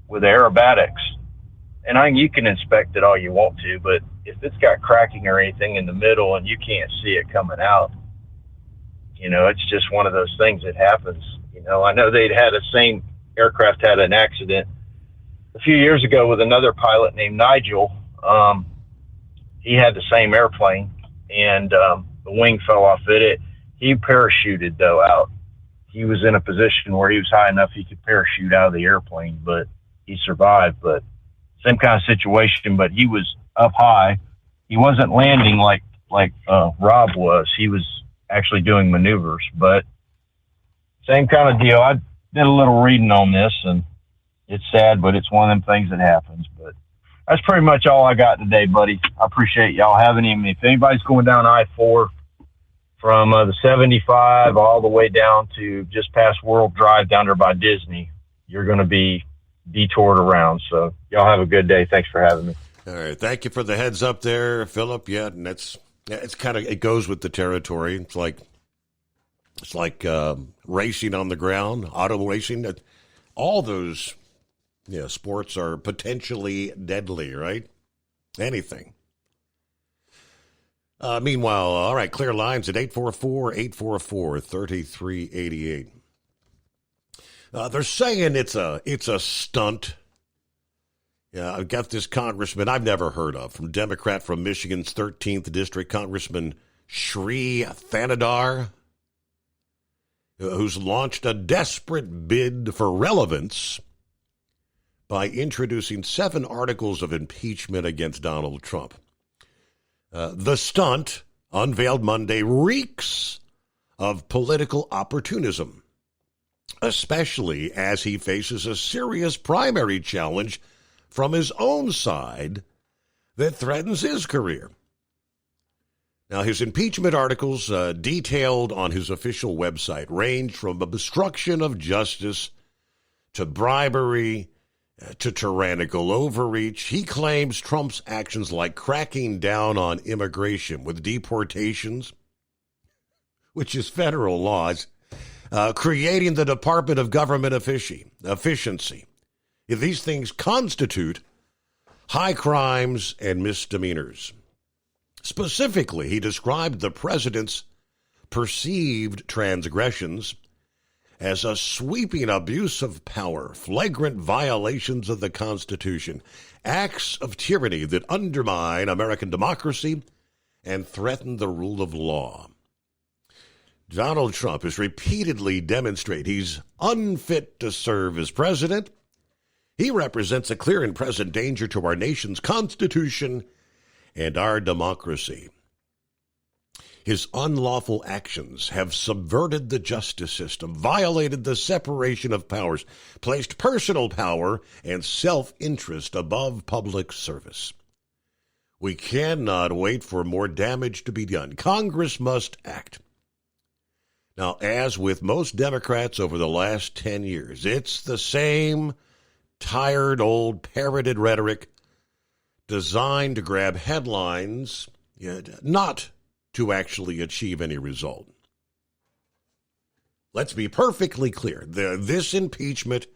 with aerobatics. And you can inspect it all you want to, but if it's got cracking or anything in the middle and you can't see it coming out, it's just one of those things that happens. I know the same aircraft had an accident a few years ago with another pilot named Nigel. He had the same airplane, and the wing fell off it. He parachuted, though, out. He was in a position where he was high enough he could parachute out of the airplane, but he survived. But same kind of situation, but he was up high. He wasn't landing like Rob was. He was actually doing maneuvers, but same kind of deal. I did a little reading on this, and it's sad, but it's one of them things that happens. But that's pretty much all I got today, buddy. I appreciate y'all having me. If anybody's going down I-4 from the 75 all the way down to just past World Drive down there by Disney, you're going to be detoured around. So y'all have a good day. Thanks for having me. All right. Thank you for the heads up there, Philip. Yeah, and it's kind of, it goes with the territory. It's like racing on the ground, auto racing. All those sports are potentially deadly, right? Anything. Meanwhile, all right, clear lines at 844-844-3388. They're saying it's a stunt. Yeah, I've got this congressman I've never heard of, from Democrat from Michigan's 13th District, Congressman Sri Thanadar, who's launched a desperate bid for relevance by introducing 7 articles of impeachment against Donald Trump. The stunt, unveiled Monday, reeks of political opportunism, especially as he faces a serious primary challenge from his own side that threatens his career. Now, his impeachment articles detailed on his official website range from obstruction of justice to bribery to tyrannical overreach. He claims Trump's actions like cracking down on immigration with deportations, which is federal laws, creating the Department of Government Efficiency. If these things constitute high crimes and misdemeanors. Specifically, he described the president's perceived transgressions as a sweeping abuse of power, flagrant violations of the Constitution, acts of tyranny that undermine American democracy and threaten the rule of law. Donald Trump has repeatedly demonstrated he's unfit to serve as president. He represents a clear and present danger to our nation's Constitution and our democracy. His unlawful actions have subverted the justice system, violated the separation of powers, placed personal power and self-interest above public service. We cannot wait for more damage to be done. Congress must act. Now, as with most Democrats over the last 10 years, it's the same tired old parroted rhetoric designed to grab headlines, yet not to actually achieve any result. Let's be perfectly clear. This impeachment,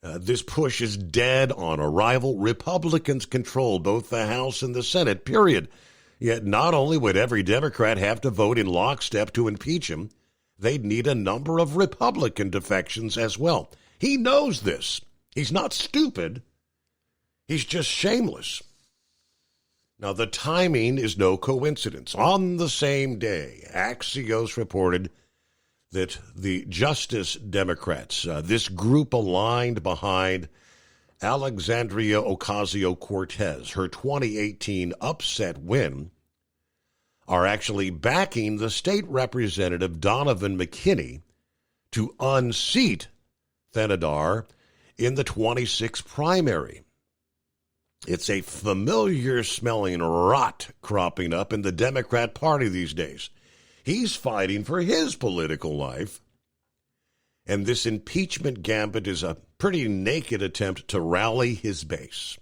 this push is dead on arrival. Republicans control both the House and the Senate, period. Yet not only would every Democrat have to vote in lockstep to impeach him, they'd need a number of Republican defections as well. He knows this. He's not stupid. He's just shameless. Now, the timing is no coincidence. On the same day, Axios reported that the Justice Democrats, this group aligned behind Alexandria Ocasio-Cortez, her 2018 upset win, are actually backing the state representative Donovan McKinney to unseat Thanadar in the 26th primary. It's a familiar-smelling rot cropping up in the Democrat Party these days. He's fighting for his political life, and this impeachment gambit is a pretty naked attempt to rally his base.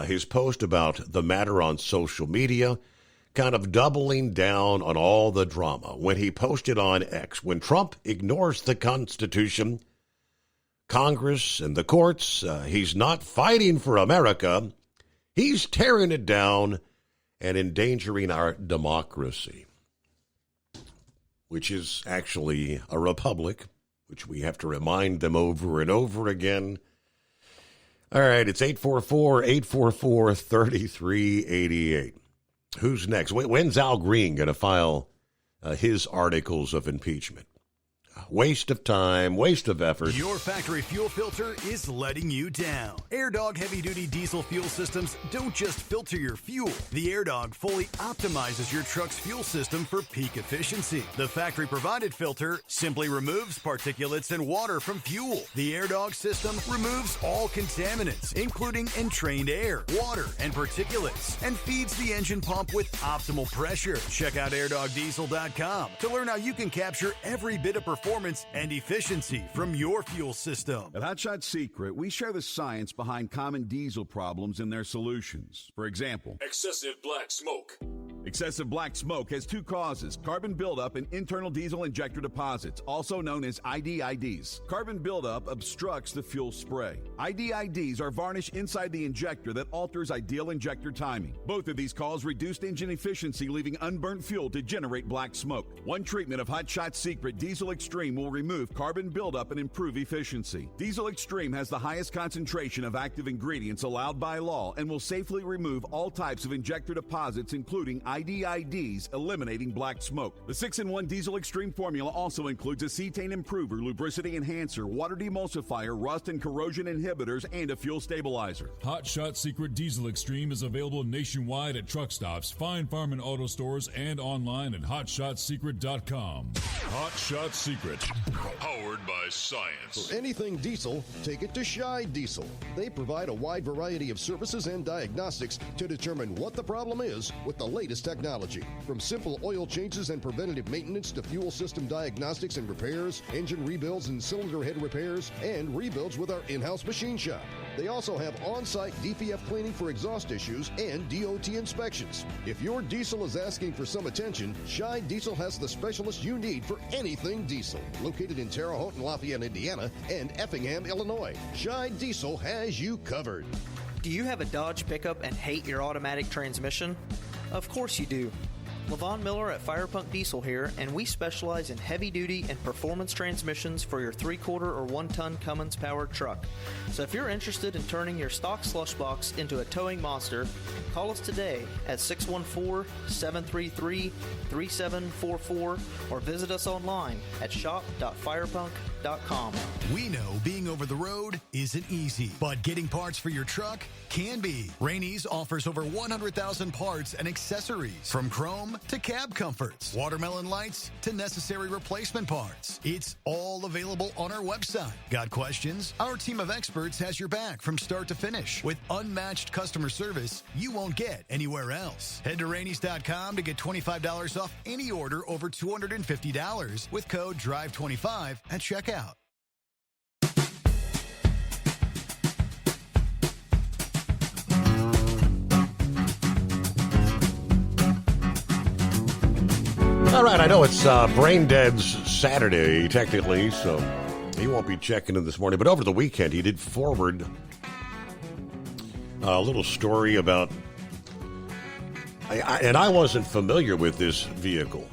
His post about the matter on social media kind of doubling down on all the drama when he posted on X, when Trump ignores the Constitution, Congress, and the courts, he's not fighting for America. He's tearing it down and endangering our democracy, which is actually a republic, which we have to remind them over and over again. All right, it's 844-844-3388. Who's next? When's Al Green going to file his articles of impeachment? Waste of time, waste of effort. Your factory fuel filter is letting you down. AirDog heavy-duty diesel fuel systems don't just filter your fuel. The AirDog fully optimizes your truck's fuel system for peak efficiency. The factory-provided filter simply removes particulates and water from fuel. The AirDog system removes all contaminants, including entrained air, water, and particulates, and feeds the engine pump with optimal pressure. Check out airdogdiesel.com to learn how you can capture every bit of performance and efficiency from your fuel system. At Hot Shot Secret, we share the science behind common diesel problems and their solutions. For example, excessive black smoke. Excessive black smoke has 2 causes: carbon buildup and internal diesel injector deposits, also known as IDIDs. Carbon buildup obstructs the fuel spray. IDIDs are varnish inside the injector that alters ideal injector timing. Both of these cause reduced engine efficiency, leaving unburnt fuel to generate black smoke. One treatment of Hot Shot Secret Diesel Extreme will remove carbon buildup and improve efficiency. Diesel Extreme has the highest concentration of active ingredients allowed by law and will safely remove all types of injector deposits, including IDIDs, eliminating black smoke. The 6-in-1 Diesel Extreme formula also includes a cetane improver, lubricity enhancer, water demulsifier, rust and corrosion inhibitors, and a fuel stabilizer. Hot Shot Secret Diesel Extreme is available nationwide at truck stops, Fine Farm and auto stores, and online at hotshotsecret.com. Hot Shot Secret, powered by science. For anything diesel, take it to Scheid Diesel. They provide a wide variety of services and diagnostics to determine what the problem is with the latest technology. From simple oil changes and preventative maintenance to fuel system diagnostics and repairs, engine rebuilds and cylinder head repairs, and rebuilds with our in-house machine shop. They also have on-site DPF cleaning for exhaust issues and DOT inspections. If your diesel is asking for some attention, Scheid Diesel has the specialist you need for anything diesel. Located in Terre Haute and Lafayette, Indiana, and Effingham, Illinois, Scheid Diesel has you covered. Do you have a Dodge pickup and hate your automatic transmission? Of course you do. Levon Miller at Firepunk Diesel here, and we specialize in heavy-duty and performance transmissions for your 3-quarter or 1-ton Cummins-powered truck. So if you're interested in turning your stock slush box into a towing monster, call us today at 614-733-3744 or visit us online at shop.firepunk.com. We know being over the road isn't easy, but getting parts for your truck can be. Rainey's offers over 100,000 parts and accessories, from chrome to cab comforts, watermelon lights to necessary replacement parts. It's all available on our website. Got questions? Our team of experts has your back from start to finish with unmatched customer service you won't get anywhere else. Head to Rainey's.com to get $25 off any order over $250 with code DRIVE25 at checkout. All right, I know it's Brain Dead's Saturday, technically, so he won't be checking in this morning. But over the weekend, he did forward a little story about, and I wasn't familiar with this vehicle.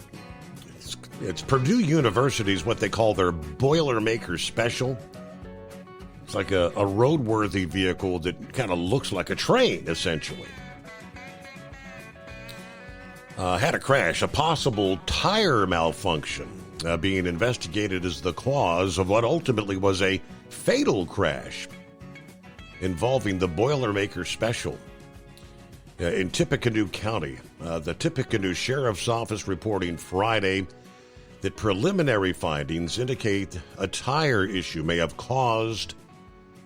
It's Purdue University's what they call their Boilermaker Special. It's like a roadworthy vehicle that kind of looks like a train, essentially. Had a crash, a possible tire malfunction being investigated as the cause of what ultimately was a fatal crash involving the Boilermaker Special in Tippecanoe County. The Tippecanoe Sheriff's Office reporting Friday that preliminary findings indicate a tire issue may have caused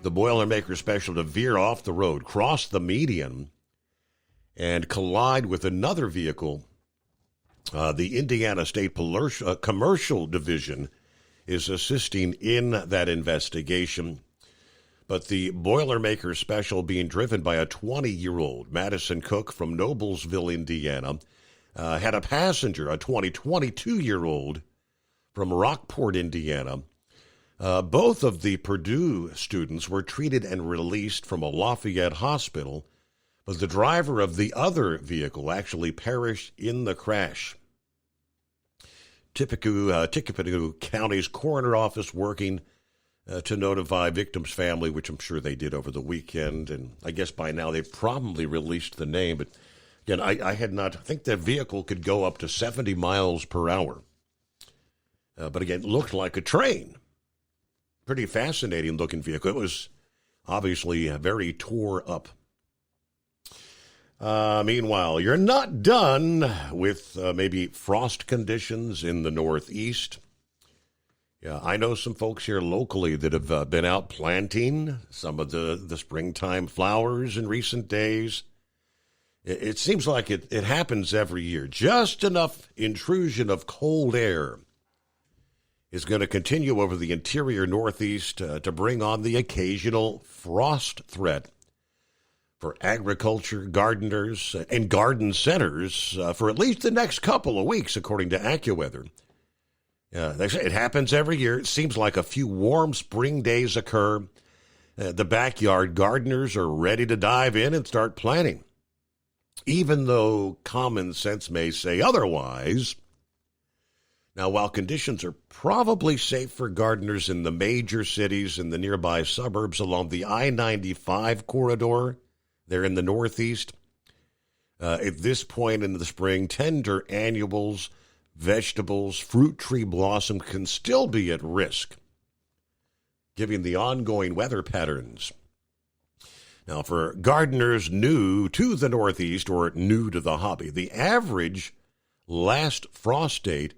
the Boilermaker Special to veer off the road, cross the median, and collide with another vehicle. The Indiana State Commercial Division is assisting in that investigation. But the Boilermaker Special being driven by a 20-year-old Madison Cook from Noblesville, Indiana, had a passenger, a 22-year-old from Rockport, Indiana. Both of the Purdue students were treated and released from a Lafayette hospital, but the driver of the other vehicle actually perished in the crash. Tippecanoe County's coroner office working to notify victim's family, which I'm sure they did over the weekend, and I guess by now they've probably released the name. But again, I think that vehicle could go up to 70 miles per hour. But again, it looked like a train. Pretty fascinating looking vehicle. It was obviously very tore up. Meanwhile, you're not done with maybe frost conditions in the Northeast. Yeah, I know some folks here locally that have been out planting some of the springtime flowers in recent days. It seems like it happens every year. Just enough intrusion of cold air is going to continue over the interior Northeast to bring on the occasional frost threat for agriculture, gardeners, and garden centers for at least the next couple of weeks, according to AccuWeather. They say it happens every year. It seems like a few warm spring days occur. The backyard gardeners are ready to dive in and start planting, even though common sense may say otherwise. Now, while conditions are probably safe for gardeners in the major cities and the nearby suburbs along the I-95 corridor, there in the Northeast, At this point in the spring, tender annuals, vegetables, fruit tree blossom can still be at risk, given the ongoing weather patterns. Now, for gardeners new to the Northeast or new to the hobby, the average last frost date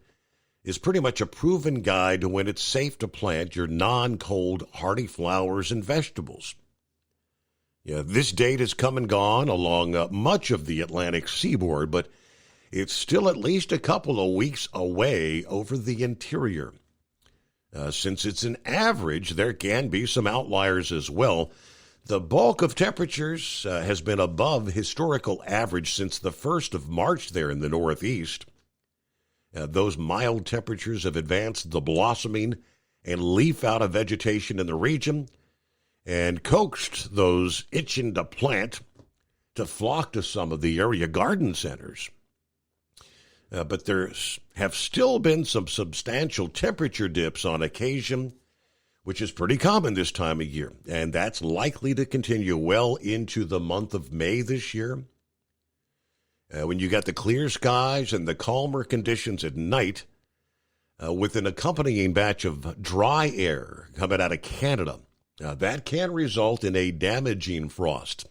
is pretty much a proven guide to when it's safe to plant your non-cold hardy flowers and vegetables. Yeah, this date has come and gone along much of the Atlantic seaboard, but it's still at least a couple of weeks away over the interior. Since it's an average, there can be some outliers as well. The bulk of temperatures has been above historical average since the 1st of March there in the Northeast. Those mild temperatures have advanced the blossoming and leaf out of vegetation in the region and coaxed those itching to plant to flock to some of the area garden centers. But there have still been some substantial temperature dips on occasion, which is pretty common this time of year, and that's likely to continue well into the month of May this year. When you got the clear skies and the calmer conditions at night, with an accompanying batch of dry air coming out of Canada, that can result in a damaging frost.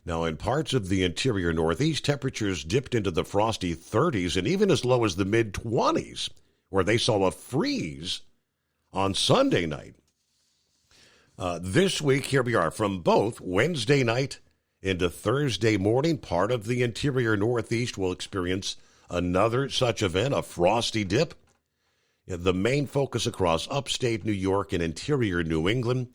Now, in parts of the interior Northeast, temperatures dipped into the frosty 30s and even as low as the mid-20s, where they saw a freeze on Sunday night. This week, here we are, from both Wednesday night into Thursday morning, part of the interior Northeast will experience another such event, a frosty dip. The main focus across upstate New York and interior New England.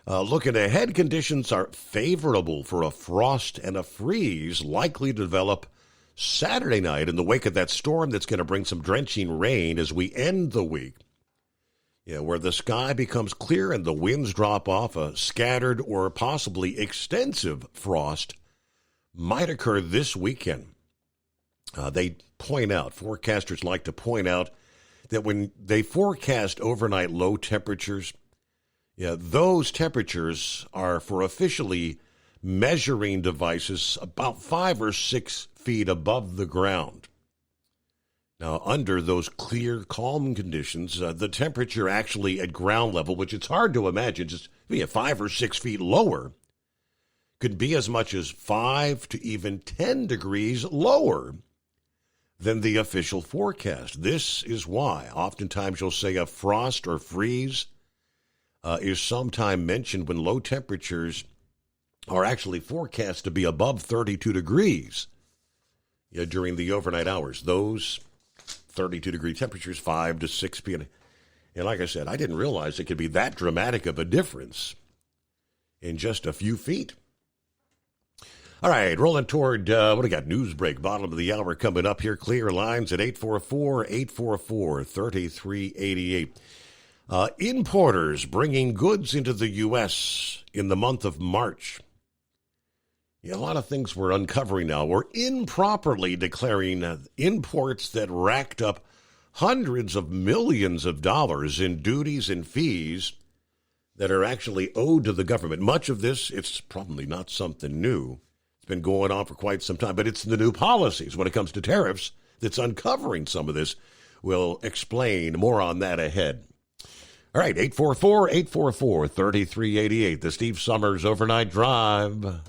Looking ahead, conditions are favorable for a frost and a freeze likely to develop Saturday night in the wake of that storm that's going to bring some drenching rain as we end the week. Where the sky becomes clear and the winds drop off, a scattered or possibly extensive frost might occur this weekend. Forecasters like to point out that when they forecast overnight low temperatures, those temperatures are for officially measuring devices about 5 or 6 feet above the ground. Now, under those clear, calm conditions, the temperature actually at ground level, which it's hard to imagine, just 5 or 6 feet lower, could be as much as 5 to even 10 degrees lower than the official forecast. This is why oftentimes you'll say a frost or freeze is sometime mentioned when low temperatures are actually forecast to be above 32 degrees during the overnight hours. Those 32-degree temperatures, 5 to 6 p.m. And like I said, I didn't realize it could be that dramatic of a difference in just a few feet. All right, rolling toward, what do we got? News break, bottom of the hour coming up here. Clear lines at 844-844-3388. Importers bringing goods into the U.S. in the month of March. A lot of things we're uncovering now. We're improperly declaring imports that racked up hundreds of millions of dollars in duties and fees that are actually owed to the government. Much of this, it's probably not something new. It's been going on for quite some time, but it's the new policies when it comes to tariffs that's uncovering some of this. We'll explain more on that ahead. All right, 844-844-3388, the Steve Summers Overnight Drive.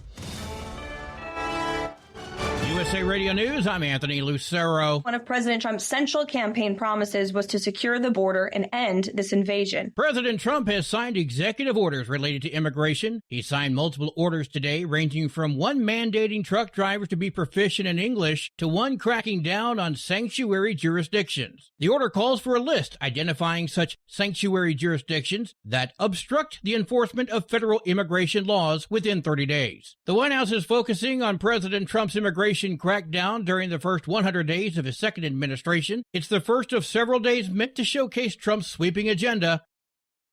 USA Radio News, I'm Anthony Lucero. One of President Trump's central campaign promises was to secure the border and end this invasion. President Trump has signed executive orders related to immigration. He signed multiple orders today, ranging from one mandating truck drivers to be proficient in English to one cracking down on sanctuary jurisdictions. The order calls for a list identifying such sanctuary jurisdictions that obstruct the enforcement of federal immigration laws within 30 days. The White House is focusing on President Trump's immigration crackdown during the first 100 days of his second administration. It's the first of several days meant to showcase Trump's sweeping agenda.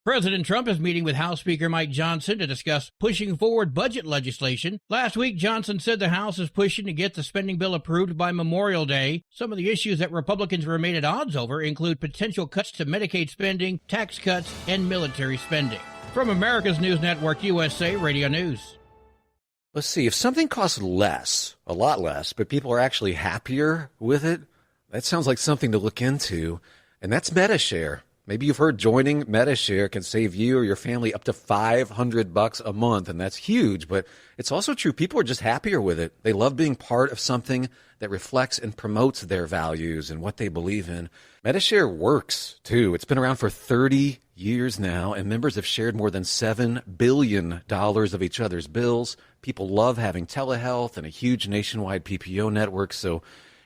President Trump is meeting with House Speaker Mike Johnson to discuss pushing forward budget legislation. Last week, Johnson said the House is pushing to get the spending bill approved by Memorial Day. Some of the issues that Republicans remain at odds over include potential cuts to Medicaid spending, tax cuts, and military spending. From America's News Network, USA Radio News. Let's see, if something costs less, a lot less, but people are actually happier with it, that sounds like something to look into, and that's Medi-Share. Maybe you've heard joining Medi-Share can save you or your family up to $500 a month, and that's huge, but it's also true. People are just happier with it. They love being part of something that reflects and promotes their values and what they believe in. Medi-Share works, too. It's been around for 30 years now, and members have shared more than $7 billion of each other's bills. People love having telehealth and a huge nationwide PPO network, so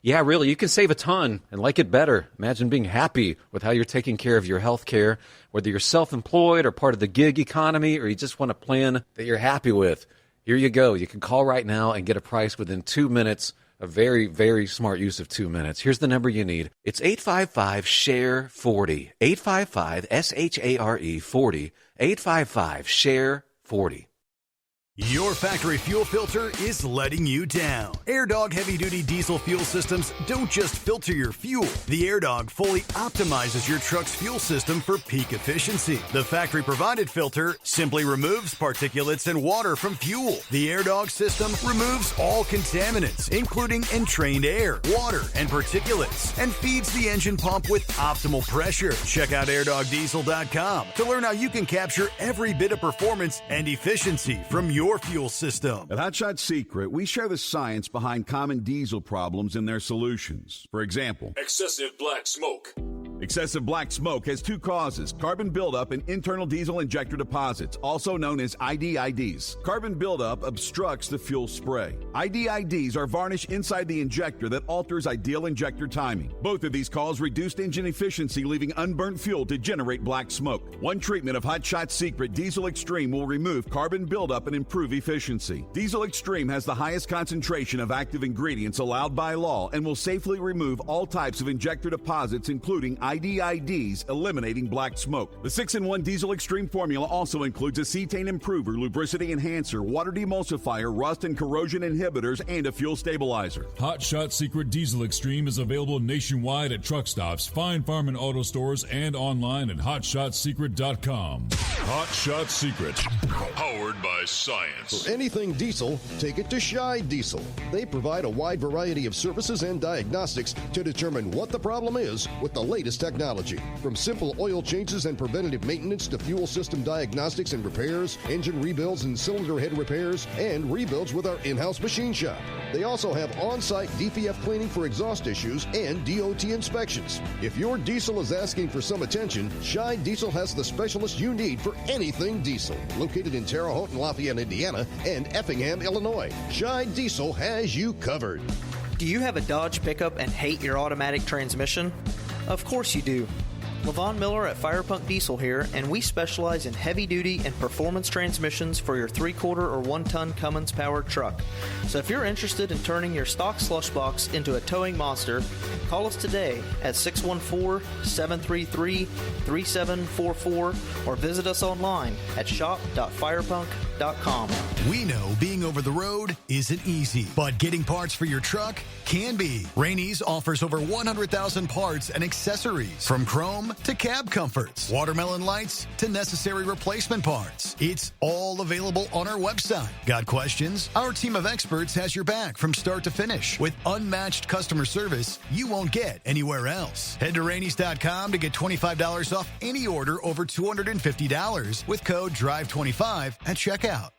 yeah, really, you can save a ton and like it better. Imagine being happy with how you're taking care of your health care, whether you're self-employed or part of the gig economy, or you just want a plan that you're happy with. Here you go. You can call right now and get a price within 2 minutes. A very, very smart use of 2 minutes. Here's the number you need. It's 855-SHARE-40. 855-SHARE-40. 855-SHARE-40. Your factory fuel filter is letting you down. AirDog heavy-duty diesel fuel systems don't just filter your fuel. The AirDog fully optimizes your truck's fuel system for peak efficiency. The factory-provided filter simply removes particulates and water from fuel. The AirDog system removes all contaminants, including entrained air, water, and particulates, and feeds the engine pump with optimal pressure. Check out airdogdiesel.com to learn how you can capture every bit of performance and efficiency from your fuel system. At Hot Shot Secret, we share the science behind common diesel problems and their solutions. For example, excessive black smoke. Excessive black smoke has two causes: carbon buildup and internal diesel injector deposits, also known as IDIDs. Carbon buildup obstructs the fuel spray. IDIDs are varnish inside the injector that alters ideal injector timing. Both of these cause reduced engine efficiency, leaving unburnt fuel to generate black smoke. One treatment of Hot Shot Secret Diesel Extreme will remove carbon buildup and improve efficiency. Diesel Extreme has the highest concentration of active ingredients allowed by law and will safely remove all types of injector deposits, including IDIDs, eliminating black smoke. The 6-in-1 Diesel Extreme formula also includes a cetane improver, lubricity enhancer, water demulsifier, rust and corrosion inhibitors, and a fuel stabilizer. Hot Shot Secret Diesel Extreme is available nationwide at truck stops, fine farm and auto stores, and online at hotshotsecret.com. Hot Shot Secret, powered by science. For anything diesel, take it to Shy Diesel. They provide a wide variety of services and diagnostics to determine what the problem is with the latest technology. From simple oil changes and preventative maintenance to fuel system diagnostics and repairs, engine rebuilds and cylinder head repairs, and rebuilds with our in-house machine shop. They also have on-site DPF cleaning for exhaust issues and DOT inspections. If your diesel is asking for some attention, Shy Diesel has the specialist you need for anything diesel. Located in Terre Haute and Lafayette, Indiana, and Effingham, Illinois, Shy Diesel has you covered. Do you have a Dodge pickup and hate your automatic transmission? Of course you do. Levon Miller at Firepunk Diesel here, and we specialize in heavy-duty and performance transmissions for your 3/4 or 1-ton Cummins-powered truck. So if you're interested in turning your stock slush box into a towing monster, call us today at 614-733-3744 or visit us online at shop.firepunk.com. We know being over the road isn't easy, but getting parts for your truck can be. Rainey's offers over 100,000 parts and accessories, from chrome to cab comforts, watermelon lights to necessary replacement parts. It's all available on our website. Got questions? Our team of experts has your back from start to finish with unmatched customer service you won't get anywhere else. Head to Rainey's.com to get $25 off any order over $250 with code DRIVE25 at checkout.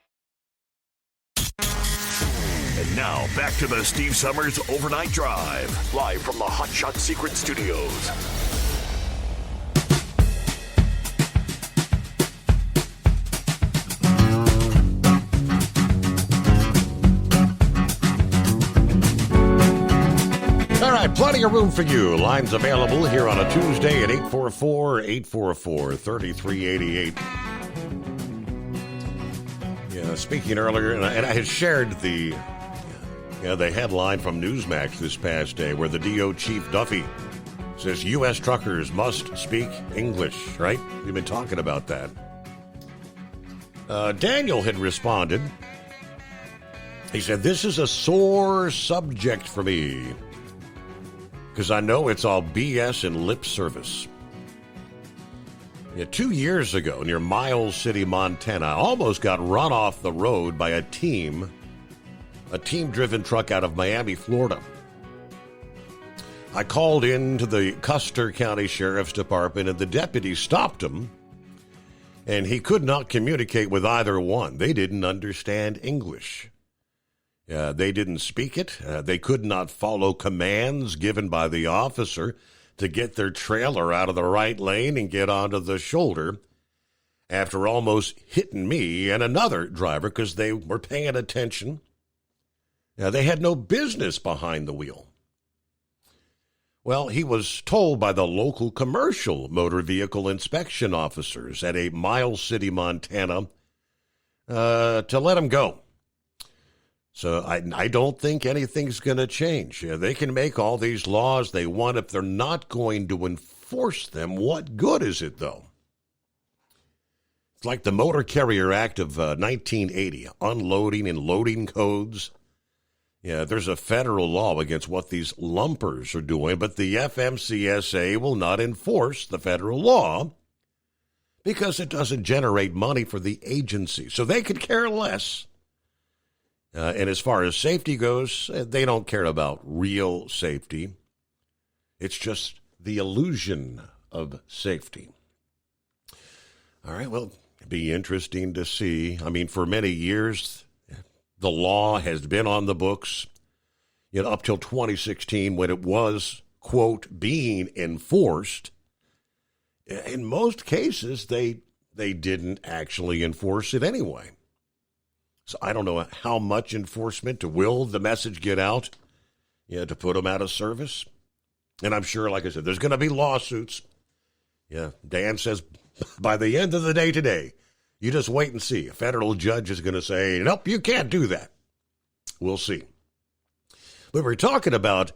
And now, back to the Steve Summers Overnight Drive, live from the Hot Shot Secret Studios. All right, plenty of room for you. Lines available here on a Tuesday at 844-844-3388. Yeah, speaking earlier, and I had shared the headline from Newsmax this past day where the DO Chief Duffy says U.S. truckers must speak English, right? We've been talking about that. Daniel had responded. He said, "This is a sore subject for me because I know it's all BS and lip service. Yeah, 2 years ago, near Miles City, Montana, I almost got run off the road by a team a team-driven truck out of Miami, Florida. I called into the Custer County Sheriff's Department, and the deputy stopped him, and he could not communicate with either one. They didn't understand English. They didn't speak it. They could not follow commands given by the officer to get their trailer out of the right lane and get onto the shoulder after almost hitting me and another driver because they were paying attention. They had no business behind the wheel. Well, he was told by the local commercial motor vehicle inspection officers at a Miles City, Montana, to let him go. So I don't think anything's going to change. They can make all these laws they want. If they're not going to enforce them, what good is it, though? It's like the Motor Carrier Act of 1980, unloading and loading codes. There's a federal law against what these lumpers are doing, but the FMCSA will not enforce the federal law because it doesn't generate money for the agency. So they could care less. And as far as safety goes, they don't care about real safety. It's just the illusion of safety. All right, well, it'd be interesting to see. I mean, for many years, the law has been on the books, up till 2016 when it was, quote, being enforced. In most cases, they didn't actually enforce it anyway. So I don't know how much enforcement will the message get out, to put them out of service. And I'm sure, like I said, there's going to be lawsuits. Dan says by the end of the day today, you just wait and see. A federal judge is going to say, nope, you can't do that. We'll see. But we're talking about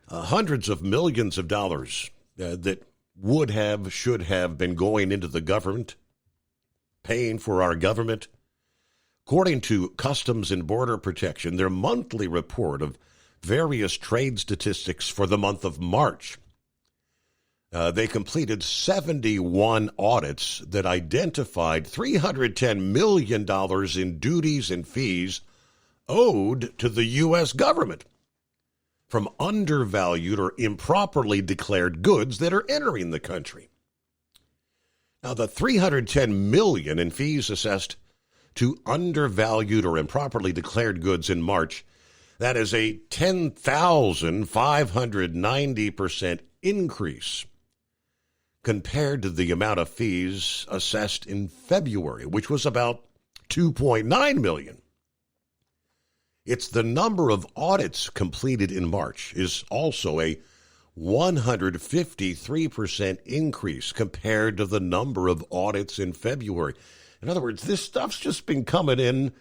hundreds of millions of dollars that should have been going into the government, paying for our government. According to Customs and Border Protection, their monthly report of various trade statistics for the month of March, they completed 71 audits that identified $310 million in duties and fees owed to the U.S. government from undervalued or improperly declared goods that are entering the country. Now, the $310 million in fees assessed to undervalued or improperly declared goods in March, that is a 10,590% increase compared to the amount of fees assessed in February, which was about $2.9 million. It's the number of audits completed in March is also a 153% increase compared to the number of audits in February. In other words, this stuff's just been coming in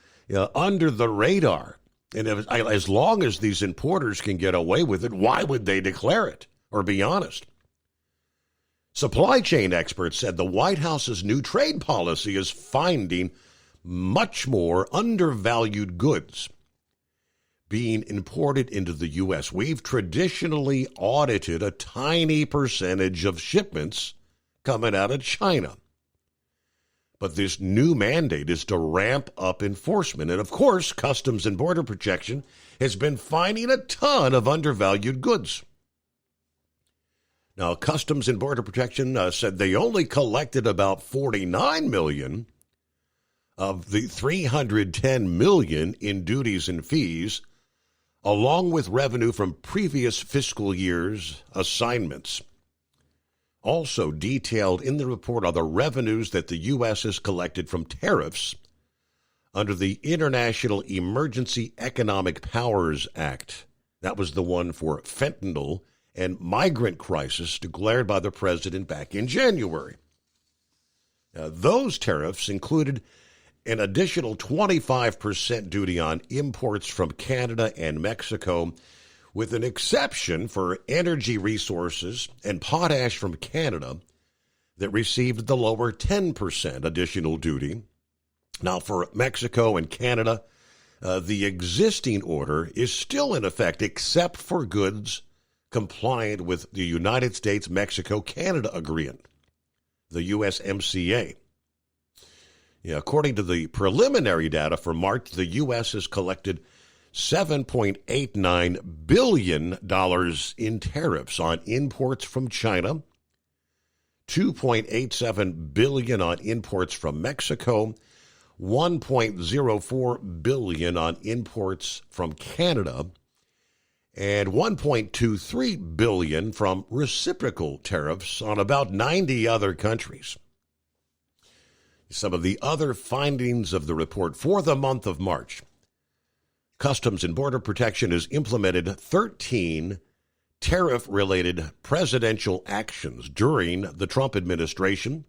under the radar. And as long as these importers can get away with it, why would they declare it or be honest? Supply chain experts said the White House's new trade policy is finding much more undervalued goods being imported into the U.S. We've traditionally audited a tiny percentage of shipments coming out of China. But this new mandate is to ramp up enforcement. And of course, Customs and Border Protection has been finding a ton of undervalued goods. Now, Customs and Border Protection said they only collected about $49 million of the $310 million in duties and fees, along with revenue from previous fiscal years' assignments. Also detailed in the report are the revenues that the U.S. has collected from tariffs under the International Emergency Economic Powers Act. That was the one for fentanyl and migrant crisis declared by the president back in January. Now, those tariffs included an additional 25% duty on imports from Canada and Mexico, with an exception for energy resources and potash from Canada that received the lower 10% additional duty. Now, for Mexico and Canada, the existing order is still in effect except for goods compliant with the United States-Mexico-Canada Agreement, the USMCA. According to the preliminary data for March, the U.S. has collected $7.89 billion in tariffs on imports from China, $2.87 billion on imports from Mexico, $1.04 billion on imports from Canada, and $1.23 billion from reciprocal tariffs on about 90 other countries. Some of the other findings of the report for the month of March. Customs and Border Protection has implemented 13 tariff-related presidential actions during the Trump administration,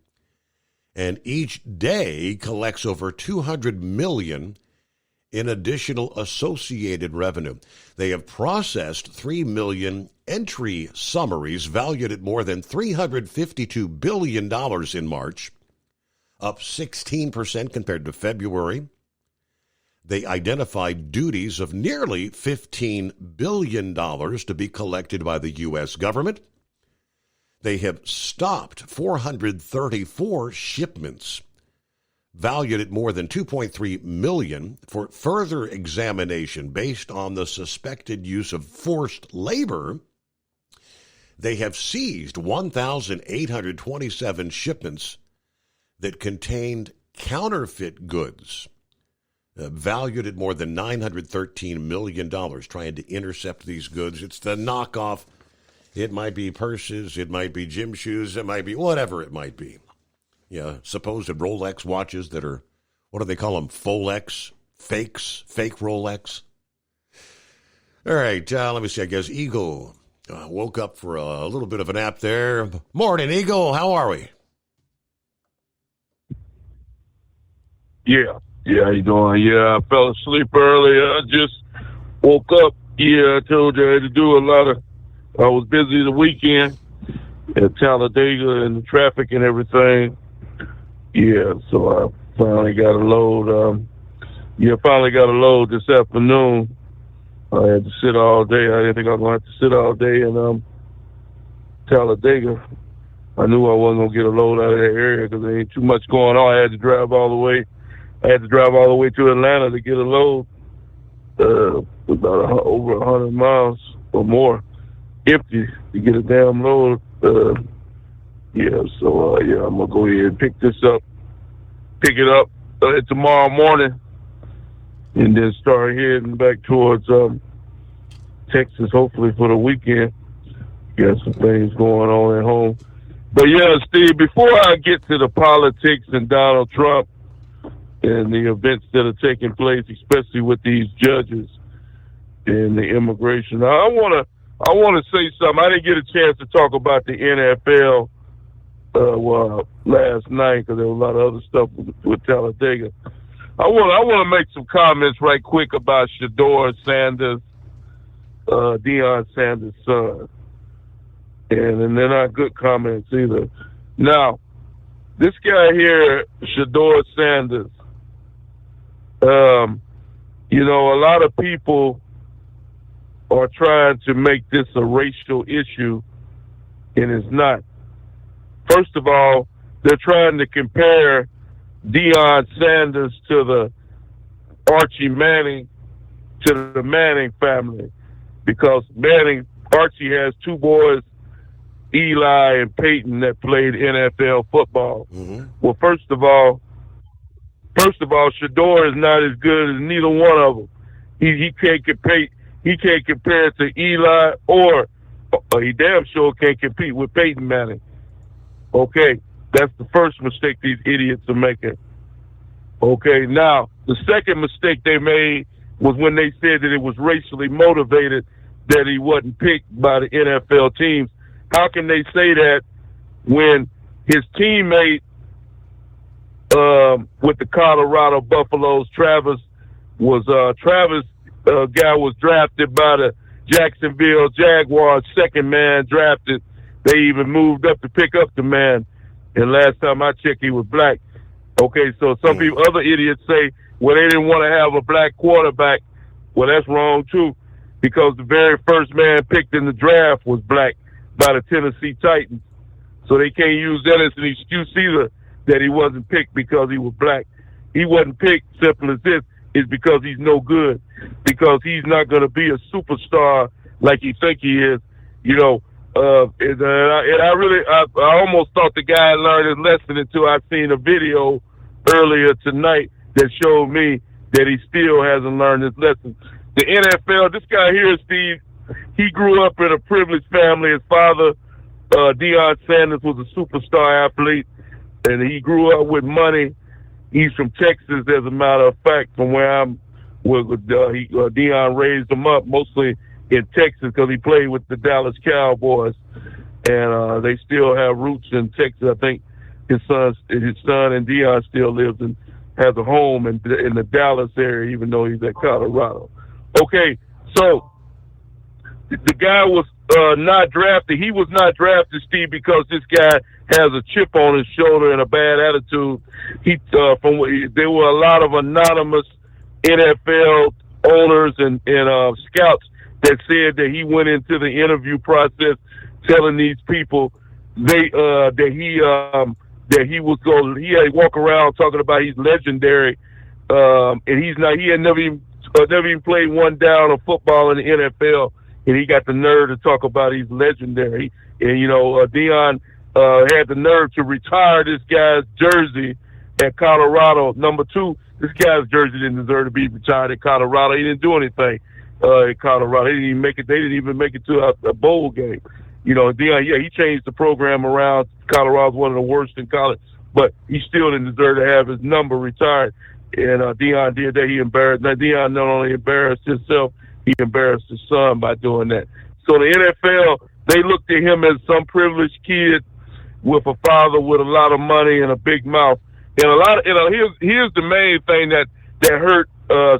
and each day collects over $200 million in additional associated revenue. They have processed 3 million entry summaries valued at more than $352 billion in March, up 16% compared to February. They identified duties of nearly $15 billion to be collected by the U.S. government. They have stopped 434 shipments valued at more than $2.3 million for further examination based on the suspected use of forced labor. They have seized 1,827 shipments that contained counterfeit goods valued at more than $913 million, trying to intercept these goods. It's the knockoff. It might be purses, it might be gym shoes, it might be whatever it might be. Yeah, supposed Rolex watches that are, what do they call them, Folex, fakes, fake Rolex. All right, let me see, I guess Eagle woke up for a little bit of a nap there. Morning, Eagle, how are we? Yeah, how you doing? Yeah, I fell asleep earlier. I just woke up. Yeah, I told you I had to do a lot of, I was busy the weekend at Talladega and the traffic and everything. Yeah, so I finally got a load. Finally got a load this afternoon. I had to sit all day. I didn't think I was going to have to sit all day in Talladega. I knew I wasn't going to get a load out of that area because there ain't too much going on. I had to drive all the way to Atlanta to get a load. About over 100 miles or more empty to get a damn load. I'm going to go ahead and pick it up tomorrow morning and then start heading back towards Texas, hopefully for the weekend. Got some things going on at home. But yeah, Steve, before I get to the politics and Donald Trump and the events that are taking place, especially with these judges and the immigration, I want to say something. I didn't get a chance to talk about the NFL last night because there was a lot of other stuff with Talladega. I want to make some comments right quick about Shedeur Sanders, Deion Sanders' son, and they're not good comments either. Now, this guy here, Shedeur Sanders, a lot of people are trying to make this a racial issue, and it's not. First of all, they're trying to compare Deion Sanders to the Archie Manning, to the Manning family, because Archie has two boys, Eli and Peyton, that played NFL football. Mm-hmm. Well, first of all, Shedeur is not as good as neither one of them. He can't compare. He can't compare it to Eli, or he damn sure can't compete with Peyton Manning. Okay, that's the first mistake these idiots are making. Okay, now, the second mistake they made was when they said that it was racially motivated, that he wasn't picked by the NFL teams. How can they say that when his teammate with the Colorado Buffaloes, Travis guy was drafted by the Jacksonville Jaguars, second man drafted. They even moved up to pick up the man. And last time I checked, he was black. Okay, so some people, other idiots say, well, they didn't want to have a black quarterback. Well, that's wrong, too, because the very first man picked in the draft was black by the Tennessee Titans. So they can't use that as an excuse either, that he wasn't picked because he was black. He wasn't picked, simple as this. is because he's no good, because he's not going to be a superstar like you think he is, you know. And I almost thought the guy had learned his lesson until I seen a video earlier tonight that showed me that he still hasn't learned his lesson. The NFL, this guy here, Steve, he grew up in a privileged family. His father, Deion Sanders, was a superstar athlete, and he grew up with money. He's from Texas, as a matter of fact, from where I'm. Deion raised him up mostly in Texas because he played with the Dallas Cowboys, and they still have roots in Texas. I think his son and Deion still lives and has a home in the Dallas area, even though he's at Colorado. Okay, so the guy was not drafted. He was not drafted, Steve, because this guy has a chip on his shoulder and a bad attitude. There were a lot of anonymous NFL owners and scouts that said that he went into the interview process telling these people that he had walk around talking about he's legendary, and he's not. He had never even played one down of football in the NFL, and he got the nerve to talk about he's legendary. And Deion had the nerve to retire this guy's jersey at Colorado. Number two, this guy's jersey didn't deserve to be retired at Colorado. He didn't do anything at Colorado. They didn't even make it. They didn't even make it to a bowl game. Deion, he changed the program around. Colorado's one of the worst in college, but he still didn't deserve to have his number retired. And Deion did that. He embarrassed. Now, Deion not only embarrassed himself, he embarrassed his son by doing that. So the NFL, they looked at him as some privileged kid with a father with a lot of money and a big mouth. And here's the main thing that hurt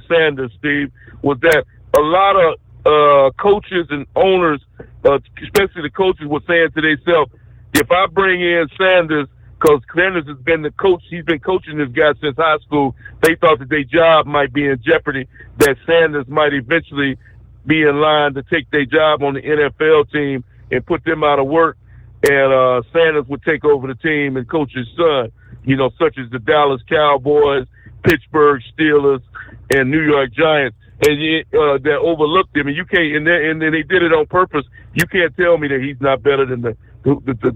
Sanders, Steve, was that a lot of coaches and owners, especially the coaches, were saying to themselves, if I bring in Sanders, because Sanders has been the coach, he's been coaching this guy since high school, they thought that their job might be in jeopardy, that Sanders might eventually be in line to take their job on the NFL team and put them out of work, and Sanders would take over the team and coach his son, such as the Dallas Cowboys, Pittsburgh Steelers, and New York Giants. And that overlooked him, and you can't. And then they did it on purpose. You can't tell me that he's not better than the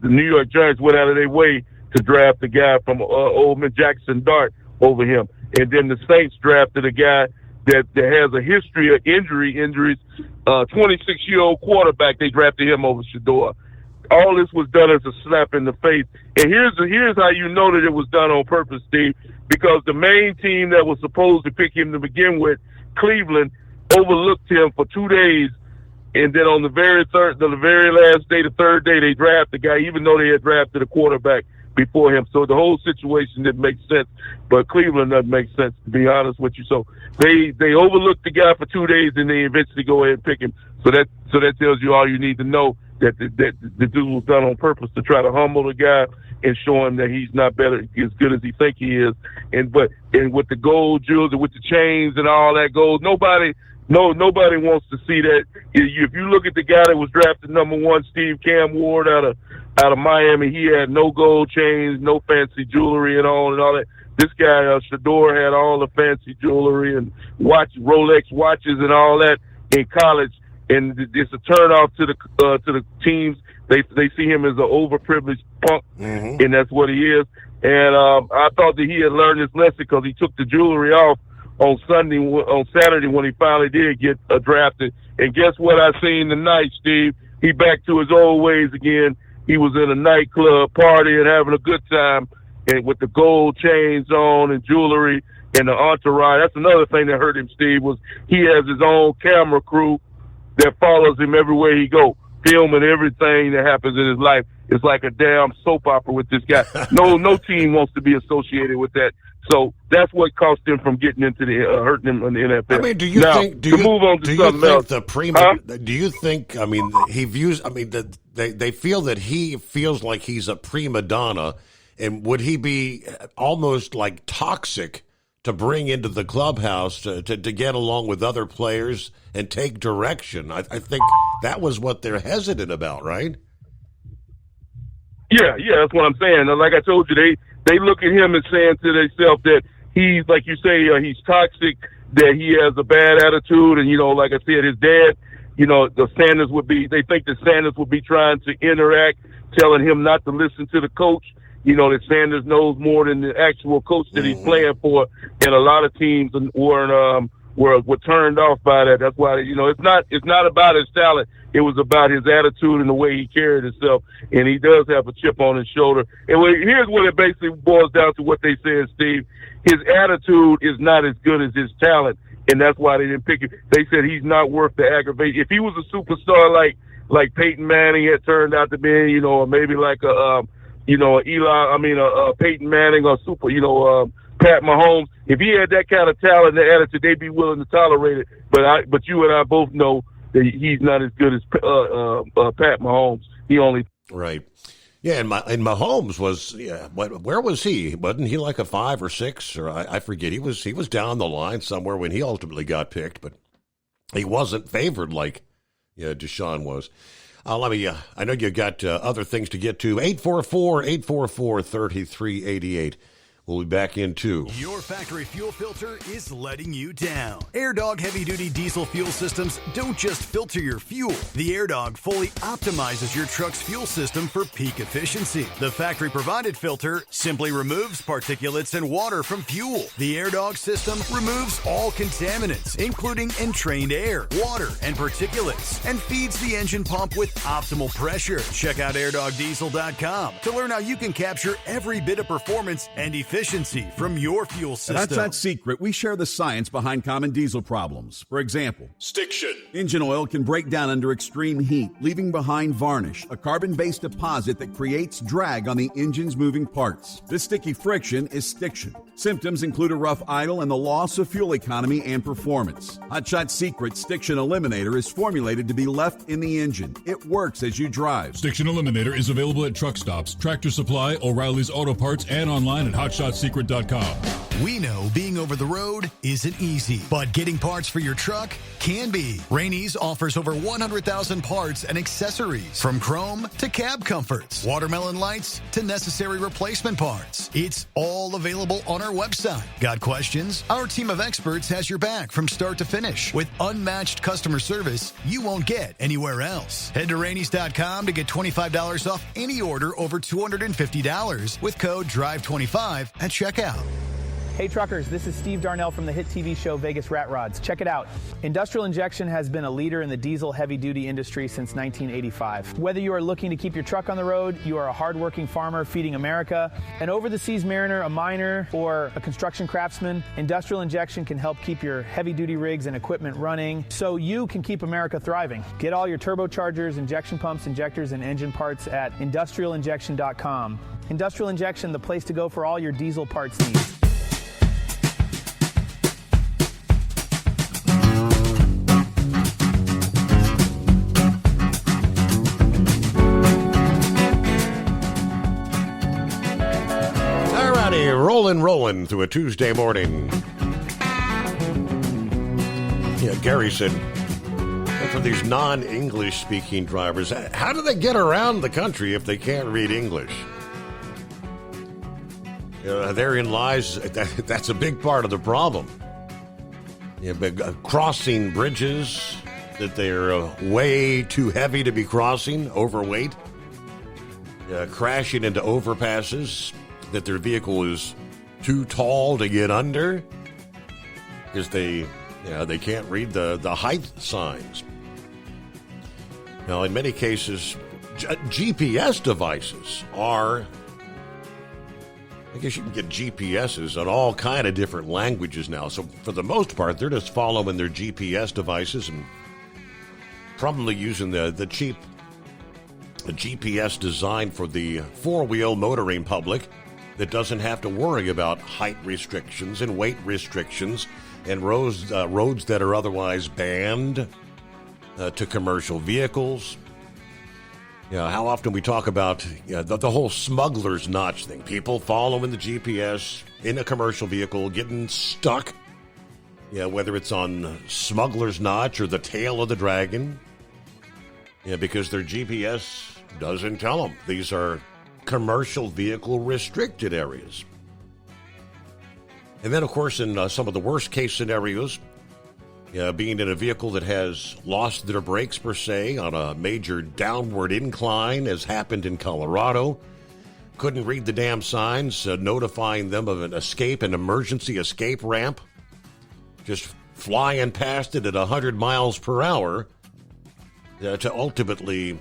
New York Giants went out of their way to draft the guy from Ole Miss, Jackson Dart, over him. And then the Saints drafted a guy that has a history of injuries. 26-year-old quarterback. They drafted him over Shador. All this was done as a slap in the face. And here's how you know that it was done on purpose, Steve, because the main team that was supposed to pick him to begin with, Cleveland, overlooked him for 2 days, and then on the very last day, the third day, they drafted the guy, even though they had drafted a quarterback before him. So the whole situation didn't make sense, but Cleveland doesn't make sense, to be honest with you. So they overlooked the guy for 2 days, and they eventually go ahead and pick him. So that tells you all you need to know, that the dude was done on purpose to try to humble the guy and show him that he's not as good as he think he is. And with the gold jewels and with the chains and all that gold, nobody wants to see that. If you look at the guy that was drafted number one, Steve, Cam Ward out of Miami, he had no gold chains, no fancy jewelry and all that. This guy Shador had all the fancy jewelry and Rolex watches and all that in college. And it's a turnoff to the teams. They see him as an overprivileged punk, and that's what he is. And I thought that he had learned his lesson because he took the jewelry off on Saturday when he finally did get drafted. And guess what I seen tonight, Steve? He back to his old ways again. He was in a nightclub partying, having a good time, and with the gold chains on and jewelry and the entourage. That's another thing that hurt him, Steve, was he has his own camera crew that follows him everywhere he go, filming everything that happens in his life. It's like a damn soap opera with this guy. No team wants to be associated with that. So that's what cost him from getting into hurting him in the NFL. I mean, do you think he views? I mean, they feel that he feels like he's a prima donna, and would he be almost like toxic to bring into the clubhouse to get along with other players and take direction? I think that was what they're hesitant about, right? Yeah, that's what I'm saying. Like I told you, they look at him and saying to themselves that he's, like you say, he's toxic, that he has a bad attitude. And, like I said, his dad, they think that Sanders would be trying to interact, telling him not to listen to the coach. That Sanders knows more than the actual coach that he's playing for. And a lot of teams were turned off by that. That's why, it's not about his talent. It was about his attitude and the way he carried himself. And he does have a chip on his shoulder. And here's what it basically boils down to what they said, Steve. His attitude is not as good as his talent. And that's why they didn't pick him. They said he's not worth the aggravation. If he was a superstar like Peyton Manning had turned out to be, or maybe like a Peyton Manning or Pat Mahomes, if he had that kind of talent and attitude, they'd be willing to tolerate it. But you and I both know that he's not as good as Pat Mahomes. He only right. Yeah, and Mahomes was where was he? Wasn't he like a 5 or 6 or I forget? He was down the line somewhere when he ultimately got picked, but he wasn't favored like Deshaun was. I know you got other things to get to. 844-844-3388. We'll be back in 2. Your factory fuel filter is letting you down. AirDog heavy-duty diesel fuel systems don't just filter your fuel. The AirDog fully optimizes your truck's fuel system for peak efficiency. The factory-provided filter simply removes particulates and water from fuel. The AirDog system removes all contaminants, including entrained air, water, and particulates, and feeds the engine pump with optimal pressure. Check out airdogdiesel.com to learn how you can capture every bit of performance and efficiency from your fuel system. That's not secret. We share the science behind common diesel problems. For example, stiction. Engine oil can break down under extreme heat, leaving behind varnish, a carbon-based deposit that creates drag on the engine's moving parts. This sticky friction is stiction. Symptoms include a rough idle and the loss of fuel economy and performance. Hot Shot Secret Stiction Eliminator is formulated to be left in the engine. It works as you drive. Stiction Eliminator is available at truck stops, Tractor Supply, O'Reilly's Auto Parts, and online at hotshotsecret.com. We know being over the road isn't easy, but getting parts for your truck can be. Rainey's offers over 100,000 parts and accessories, from chrome to cab comforts, watermelon lights to necessary replacement parts. It's all available on our website. Got questions? Our team of experts has your back from start to finish with unmatched customer service you won't get anywhere else. Head to Rainey's.com to get $25 off any order over $250 with code DRIVE25 at checkout. Hey truckers, this is Steve Darnell from the hit TV show Vegas Rat Rods. Check it out. Industrial Injection has been a leader in the diesel heavy-duty industry since 1985. Whether you are looking to keep your truck on the road, you are a hardworking farmer feeding America, an over-the-seas mariner, a miner, or a construction craftsman, Industrial Injection can help keep your heavy-duty rigs and equipment running so you can keep America thriving. Get all your turbochargers, injection pumps, injectors, and engine parts at industrialinjection.com. Industrial Injection, the place to go for all your diesel parts needs. Rolling through a Tuesday morning. Yeah, Gary said, for these non-English speaking drivers, how do they get around the country if they can't read English? Therein lies, that's a big part of the problem. Crossing bridges that they're way too heavy to be crossing, overweight. Crashing into overpasses that their vehicle is too tall to get under because they can't read the height signs. Now, in many cases, GPS devices are, I guess you can get GPSs in all kind of different languages now. So for the most part, they're just following their GPS devices and probably using the cheap GPS designed for the four-wheel motoring public that doesn't have to worry about height restrictions and weight restrictions and roads that are otherwise banned to commercial vehicles. How often we talk about the whole smuggler's notch thing. People following the GPS in a commercial vehicle, getting stuck, whether it's on smuggler's notch or the tail of the dragon, because their GPS doesn't tell them these are commercial vehicle restricted areas. And then, of course, in some of the worst case scenarios, being in a vehicle that has lost their brakes, per se, on a major downward incline, as happened in Colorado. Couldn't read the damn signs notifying them of an emergency escape ramp. Just flying past it at 100 miles per hour to ultimately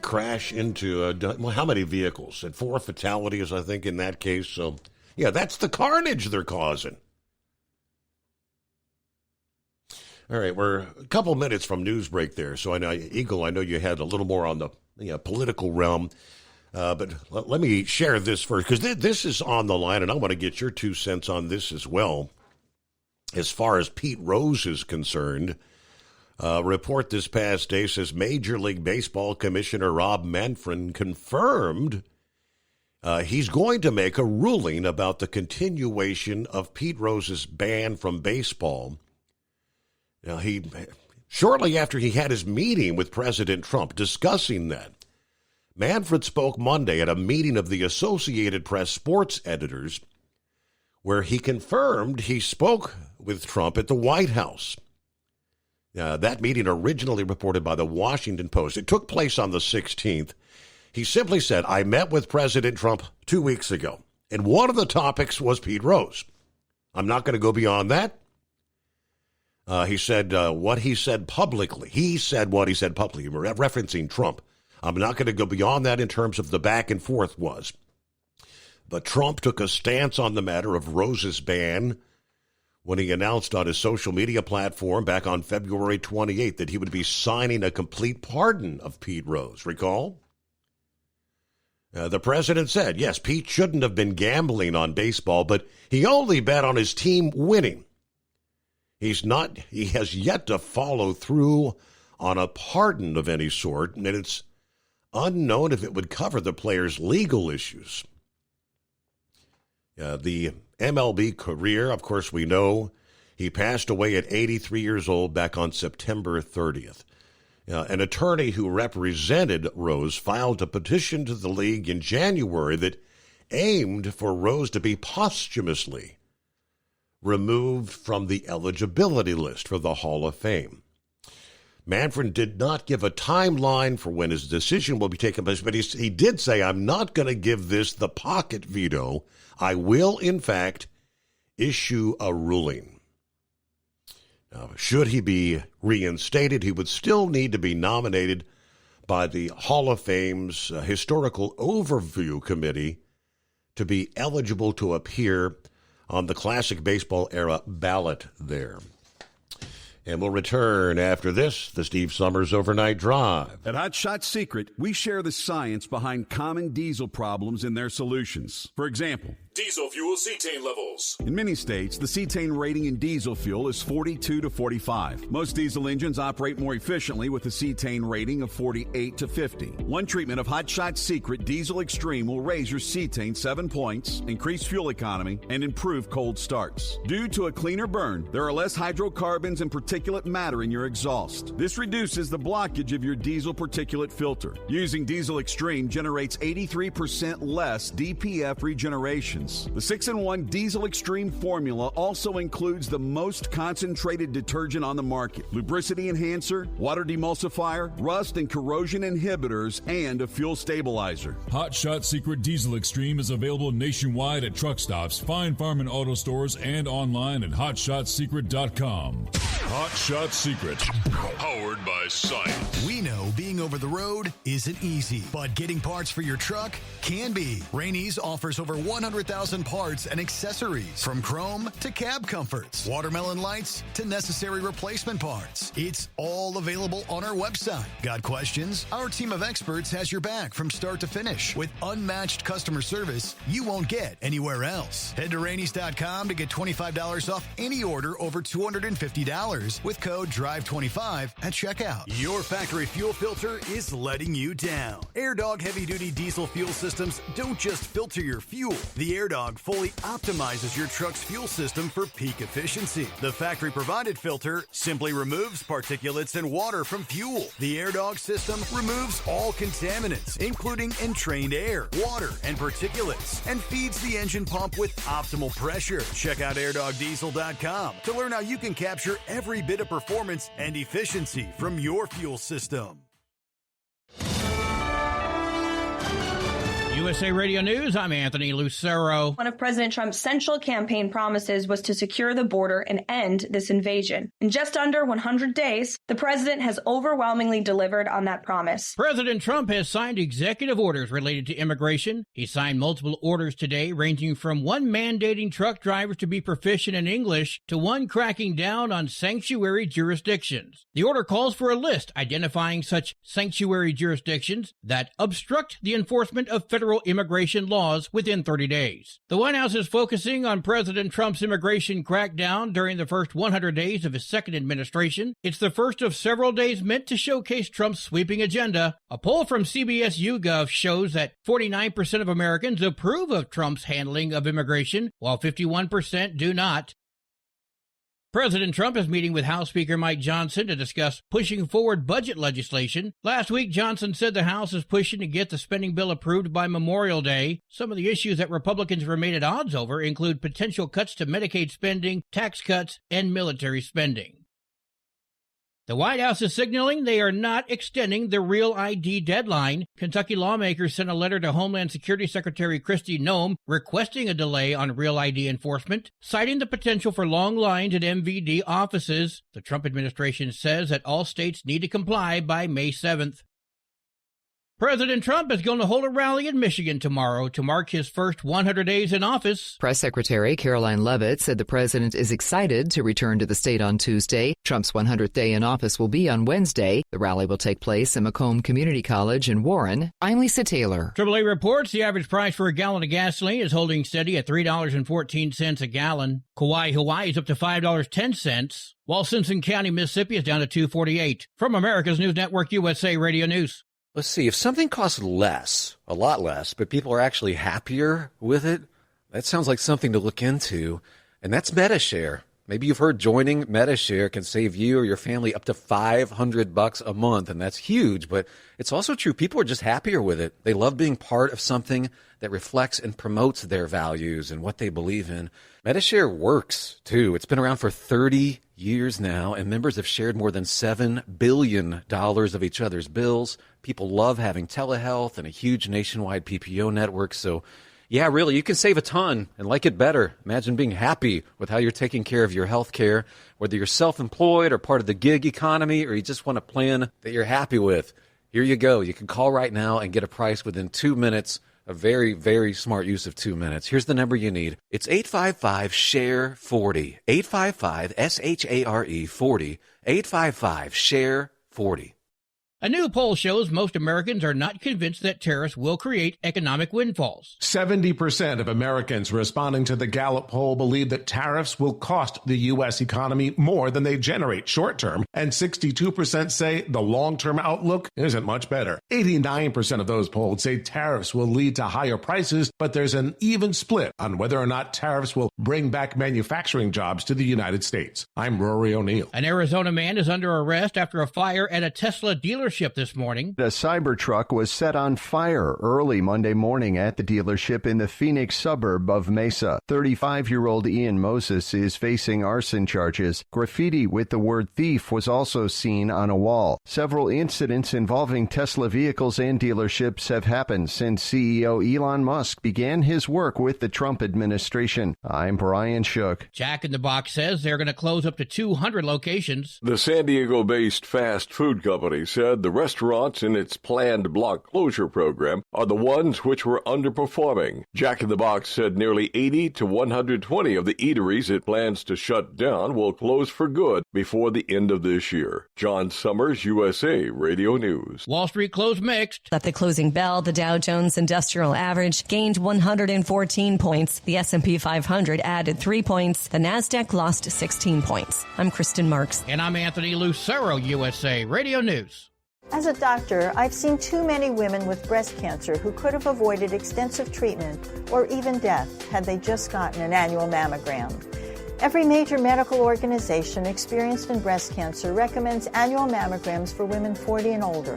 crash into, how many vehicles? And 4 fatalities, I think, in that case. So, yeah, that's the carnage they're causing. All right, we're a couple minutes from news break there. So, I know, Eagle, I know you had a little more on the political realm. But let me share this first, because this is on the line, and I want to get your 2 cents on this as well. As far as Pete Rose is concerned, a report this past day says Major League Baseball Commissioner Rob Manfred confirmed he's going to make a ruling about the continuation of Pete Rose's ban from baseball. Now, shortly after he had his meeting with President Trump discussing that, Manfred spoke Monday at a meeting of the Associated Press sports editors, where he confirmed he spoke with Trump at the White House. That meeting, originally reported by the Washington Post, it took place on the 16th. He simply said, I met with President Trump 2 weeks ago, and one of the topics was Pete Rose. I'm not going to go beyond that. He said what he said publicly. He said what he said publicly, referencing Trump. I'm not going to go beyond that in terms of the back and forth was. But Trump took a stance on the matter of Rose's ban when he announced on his social media platform back on February 28th that he would be signing a complete pardon of Pete Rose. Recall? The president said, yes, Pete shouldn't have been gambling on baseball, but he only bet on his team winning. He has yet to follow through on a pardon of any sort, and it's unknown if it would cover the player's legal issues. The MLB career, of course, we know he passed away at 83 years old back on September 30th. An attorney who represented Rose filed a petition to the league in January that aimed for Rose to be posthumously removed from the eligibility list for the Hall of Fame. Manfred did not give a timeline for when his decision will be taken place, but he did say, I'm not going to give this the pocket veto. I will, in fact, issue a ruling. Now, should he be reinstated, he would still need to be nominated by the Hall of Fame's Historical Overview Committee to be eligible to appear on the classic baseball era ballot there. And we'll return after this, the Steve Summers Overnight Drive. At Hot Shot Secret, we share the science behind common diesel problems and their solutions. For example, diesel fuel cetane levels. In many states, the cetane rating in diesel fuel is 42 to 45. Most diesel engines operate more efficiently with a cetane rating of 48 to 50. One treatment of Hot Shot Secret Diesel Extreme will raise your cetane 7 points, increase fuel economy, and improve cold starts. Due to a cleaner burn, there are less hydrocarbons and particulate matter in your exhaust. This reduces the blockage of your diesel particulate filter. Using Diesel Extreme generates 83% less DPF regeneration. The 6-in-1 Diesel Extreme formula also includes the most concentrated detergent on the market, lubricity enhancer, water demulsifier, rust and corrosion inhibitors, and a fuel stabilizer. Hot Shot Secret Diesel Extreme is available nationwide at truck stops, Fine Farm and auto stores, and online at hotshotsecret.com. Hot Shot Secret, powered by science. We know being over the road isn't easy, but getting parts for your truck can be. Rainey's offers over 100,000 parts and accessories, from chrome to cab comforts, watermelon lights to necessary replacement parts. It's all available on our website. Got questions? Our team of experts has your back from start to finish with unmatched customer service you won't get anywhere else. Head to Rainey's.com to get $25 off any order over $250. $25 with code DRIVE25 at checkout. Your factory fuel filter is letting you down. AirDog heavy-duty diesel fuel systems don't just filter your fuel. The AirDog fully optimizes your truck's fuel system for peak efficiency. The factory-provided filter simply removes particulates and water from fuel. The AirDog system removes all contaminants, including entrained air, water, and particulates, and feeds the engine pump with optimal pressure. Check out airdogdiesel.com to learn how you can capture every bit of performance and efficiency from your fuel system. USA Radio News, I'm Anthony Lucero. One of President Trump's central campaign promises was to secure the border and end this invasion. In just under 100 days, the president has overwhelmingly delivered on that promise. President Trump has signed executive orders related to immigration. He signed multiple orders today, ranging from one mandating truck drivers to be proficient in English to one cracking down on sanctuary jurisdictions. The order calls for a list identifying such sanctuary jurisdictions that obstruct the enforcement of federal immigration laws within 30 days. The White House is focusing on President Trump's immigration crackdown during the first 100 days of his second administration. It's the first of several days meant to showcase Trump's sweeping agenda. A poll from CBS YouGov shows that 49% of Americans approve of Trump's handling of immigration, while 51% do not. President Trump is meeting with House Speaker Mike Johnson to discuss pushing forward budget legislation. Last week, Johnson said the House is pushing to get the spending bill approved by Memorial Day. Some of the issues that Republicans remain at odds over include potential cuts to Medicaid spending, tax cuts, and military spending. The White House is signaling they are not extending the Real ID deadline. Kentucky lawmakers sent a letter to Homeland Security Secretary Kristi Noem requesting a delay on Real ID enforcement, citing the potential for long lines at MVD offices. The Trump administration says that all states need to comply by May 7th. President Trump is going to hold a rally in Michigan tomorrow to mark his first 100 days in office. Press Secretary Caroline Leavitt said the president is excited to return to the state on Tuesday. Trump's 100th day in office will be on Wednesday. The rally will take place at Macomb Community College in Warren. I'm Lisa Taylor. AAA reports the average price for a gallon of gasoline is holding steady at $3.14 a gallon. Kauai, Hawaii is up to $5.10, while Simpson County, Mississippi is down to $2.48. From America's News Network, USA Radio News. Let's see, if something costs less, a lot less, but people are actually happier with it, that sounds like something to look into, and that's Medi-Share. Maybe you've heard joining Medi-Share can save you or your family up to $500 a month, and that's huge, but it's also true. People are just happier with it. They love being part of something that reflects and promotes their values and what they believe in. Medi-Share works, too. It's been around for 30 years now, and members have shared more than $7 billion of each other's bills. People love having telehealth and a huge nationwide PPO network, so yeah, really, you can save a ton and like it better. Imagine being happy with how you're taking care of your health care, whether you're self-employed or part of the gig economy, or you just want a plan that you're happy with. Here you go. You can call right now and get a price within 2 minutes. A very, very smart use of 2 minutes. Here's the number you need. It's 855-SHARE-40. 855-SHARE-40. 855-SHARE-40. A new poll shows most Americans are not convinced that tariffs will create economic windfalls. 70% of Americans responding to the Gallup poll believe that tariffs will cost the U.S. economy more than they generate short-term, and 62% say the long-term outlook isn't much better. 89% of those polled say tariffs will lead to higher prices, but there's an even split on whether or not tariffs will bring back manufacturing jobs to the United States. I'm Rory O'Neill. An Arizona man is under arrest after a fire at a Tesla dealership this morning. A Cybertruck was set on fire early Monday morning at the dealership in the Phoenix suburb of Mesa. 35-year-old Ian Moses is facing arson charges. Graffiti with the word thief was also seen on a wall. Several incidents involving Tesla vehicles and dealerships have happened since CEO Elon Musk began his work with the Trump administration. I'm Brian Shook. Jack in the Box says they're going to close up to 200 locations. The San Diego-based fast food company said said the restaurants in its planned block closure program are the ones which were underperforming. Jack in the Box said nearly 80 to 120 of the eateries it plans to shut down will close for good before the end of this year. John Summers, USA Radio News. Wall Street closed mixed. At the closing bell, the Dow Jones Industrial Average gained 114 points. The S&P 500 added 3 points. The Nasdaq lost 16 points. I'm Kristen Marks. And I'm Anthony Lucero, USA Radio News. As a doctor, I've seen too many women with breast cancer who could have avoided extensive treatment or even death had they just gotten an annual mammogram. Every major medical organization experienced in breast cancer recommends annual mammograms for women 40 and older.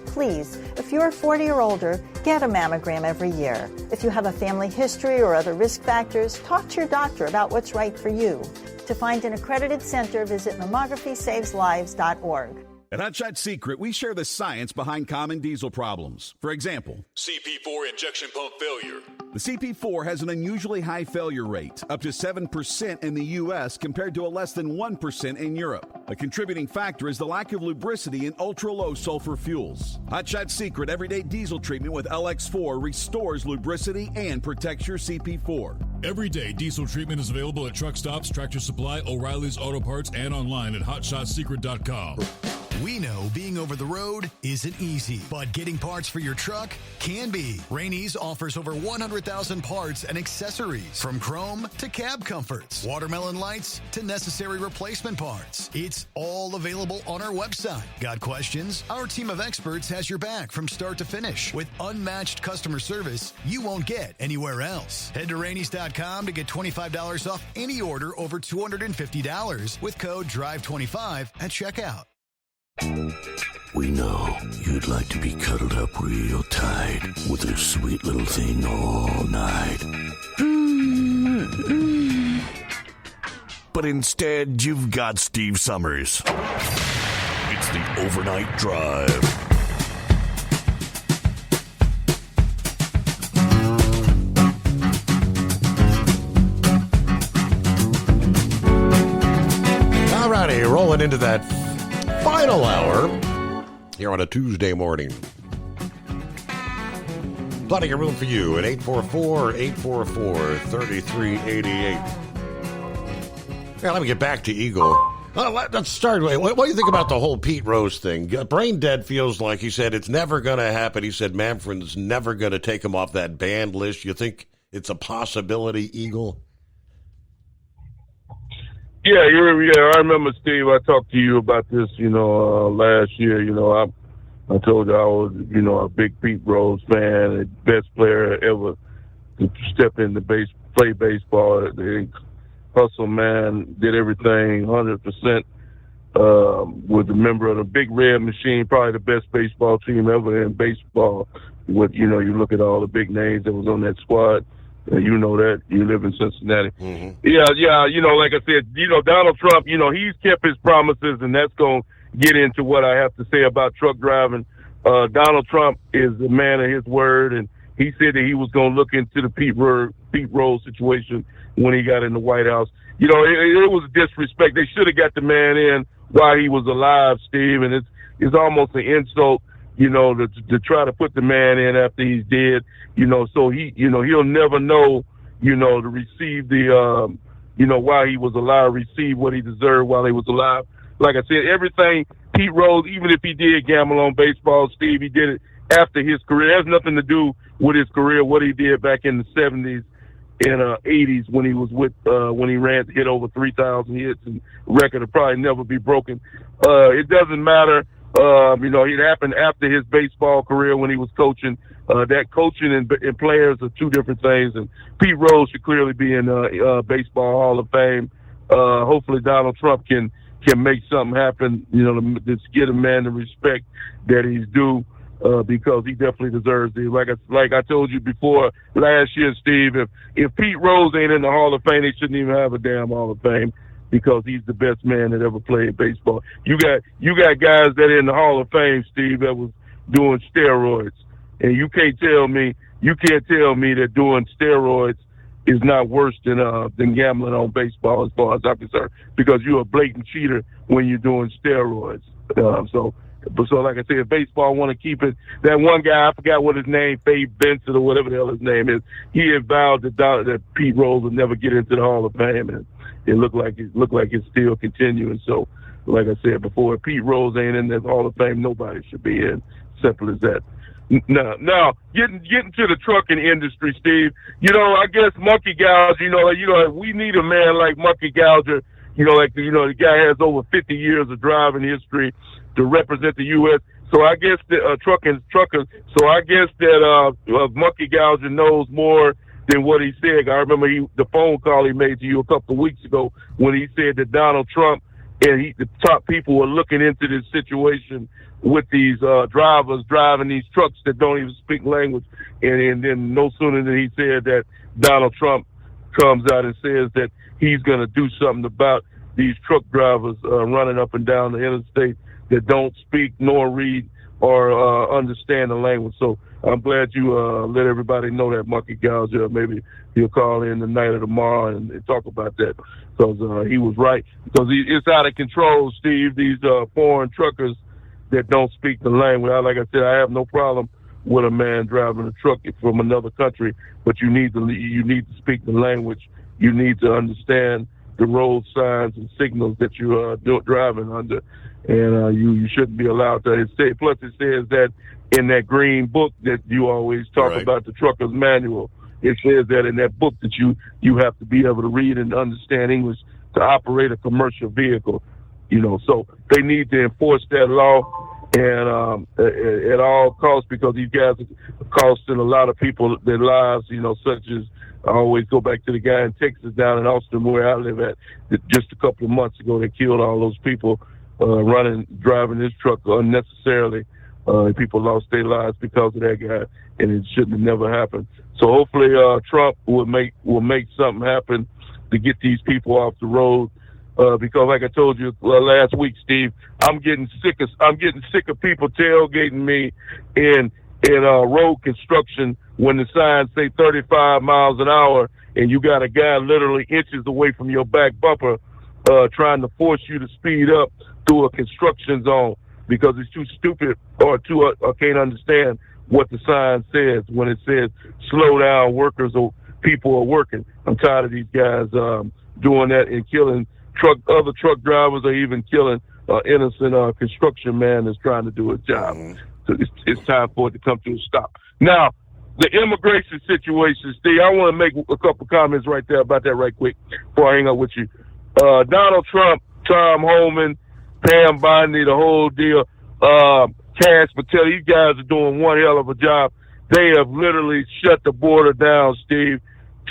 Please, if you're 40 or older, get a mammogram every year. If you have a family history or other risk factors, talk to your doctor about what's right for you. To find an accredited center, visit mammography-saves-lives.org. At Hot Shot Secret, we share the science behind common diesel problems. For example, CP4 injection pump failure. The CP4 has an unusually high failure rate, up to 7% in the U.S. compared to a less than 1% in Europe. A contributing factor is the lack of lubricity in ultra-low sulfur fuels. Hot Shot Secret Everyday Diesel Treatment with LX4 restores lubricity and protects your CP4. Everyday diesel treatment is available at truck stops, Tractor Supply, O'Reilly's Auto Parts, and online at HotShotSecret.com. We know being over the road isn't easy, but getting parts for your truck can be. Rainey's offers over 100,000 parts and accessories, from chrome to cab comforts, watermelon lights to necessary replacement parts. It's all available on our website. Got questions? Our team of experts has your back from start to finish with unmatched customer service you won't get anywhere else. Head to Rainey's.com to get $25 off any order over $250 with code DRIVE25 at checkout. We know you'd like to be cuddled up real tight with a sweet little thing all night. But instead, you've got Steve Summers. It's the Overnight Drive. All righty, rolling into that final hour here on a Tuesday morning. Plenty of room for you at 844-3388. Now, let me get back to Eagle. Let's start. What do you think about the whole Pete Rose thing? Brain dead feels like he said it's never going to happen. He said Manfred's never going to take him off that banned list. You think it's a possibility, Eagle? Yeah, I remember, Steve, I talked to you about this, last year. I told you I was, a big Pete Rose fan, the best player ever to step in the play baseball. The hustle man, did everything 100%. Was a member of the Big Red Machine, probably the best baseball team ever in baseball. You look at all the big names that was on that squad. You know that. You live in Cincinnati. Mm-hmm. Yeah, like I said, Donald Trump, he's kept his promises, and that's going to get into what I have to say about truck driving. Donald Trump is a man of his word, and he said that he was going to look into the Pete Rose situation when he got in the White House. It was a disrespect. They should have got the man in while he was alive, Steve, and it's almost an insult, to try to put the man in after he's dead, so he'll never know, to receive the, while he was alive, receive what he deserved while he was alive. Like I said, everything Pete Rose, even if he did gamble on baseball, Steve, he did it after his career. It has nothing to do with his career, what he did back in the 70s and 80s when he was when he hit over 3,000 hits, and record will probably never be broken. It doesn't matter. It happened after his baseball career when he was coaching. That coaching and players are two different things, and Pete Rose should clearly be in Baseball Hall of Fame. Hopefully Donald Trump can make something happen, to get a man the respect that he's due, because he definitely deserves it. Like I told you before last year, Steve, if Pete Rose ain't in the Hall of Fame, they shouldn't even have a damn Hall of Fame, because he's the best man that ever played baseball. You got guys that are in the Hall of Fame, Steve, that was doing steroids, and you can't tell me that doing steroids is not worse than gambling on baseball, as far as I'm concerned, because you're a blatant cheater when you're doing steroids. So But so, like I said, if baseball want to keep it, that one guy, I forgot what his name, Faye Benson or whatever the hell his name is, he had vowed that Pete Rose would never get into the Hall of Fame, and it looked like it's still continuing. So, like I said before, if Pete Rose ain't in the Hall of Fame, nobody should be in. Simple as that. Now, getting to the trucking industry, Steve. I guess Monkey Gouger. We need a man like Monkey Gouger. The guy has over 50 years of driving history to represent the U.S. So I guess that truckers. So I guess that Monkey Gouger knows more than what he said. I remember the phone call he made to you a couple of weeks ago when he said that Donald Trump and the top people were looking into this situation with these drivers driving these trucks that don't even speak language. And then no sooner than he said that, Donald Trump comes out and says that he's going to do something about these truck drivers running up and down the interstate that don't speak nor read or understand the language. So I'm glad you let everybody know that, Monkey Gouger. Maybe he'll call in tonight or tomorrow and talk about that, because he was right. Because it's out of control, Steve, these foreign truckers that don't speak the language. Like I said, I have no problem with a man driving a truck from another country, but you need to speak the language. You need to understand the road signs and signals that you are driving under, and you shouldn't be allowed to. Plus, it says that in that green book that you always talk about, the trucker's manual. It says that in that book that you have to be able to read and understand English to operate a commercial vehicle. So they need to enforce that law, and at all costs, because these guys are costing a lot of people their lives. Such as, I always go back to the guy in Texas down in Austin where I live at. Just a couple of months ago, they killed all those people driving this truck unnecessarily. People lost their lives because of that guy, and it shouldn't have never happened. So hopefully Trump will make something happen to get these people off the road. Because, like I told you last week, Steve, I'm getting sick of people tailgating me in road construction when the signs say 35 miles an hour, and you got a guy literally inches away from your back bumper, trying to force you to speed up through a construction zone because it's too stupid or can't understand what the sign says when it says slow down, workers or people are working. I'm tired of these guys doing that and killing other truck drivers, or even killing innocent construction man that's trying to do his job. So it's time for it to come to a stop. Now, the immigration situation, Steve, I want to make a couple comments right there about that right quick before I hang up with you. Donald Trump, Tom Homan, Pam Bondi, the whole deal, Cash Patel, these guys are doing one hell of a job. They have literally shut the border down, Steve,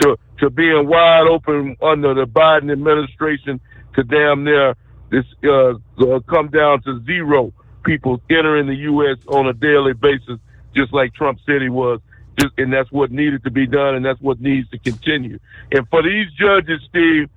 to being wide open under the Biden administration to damn near this come down to zero people entering the U.S. on a daily basis, just like Trump said he was. And that's what needed to be done, and that's what needs to continue. And for these judges, Steve,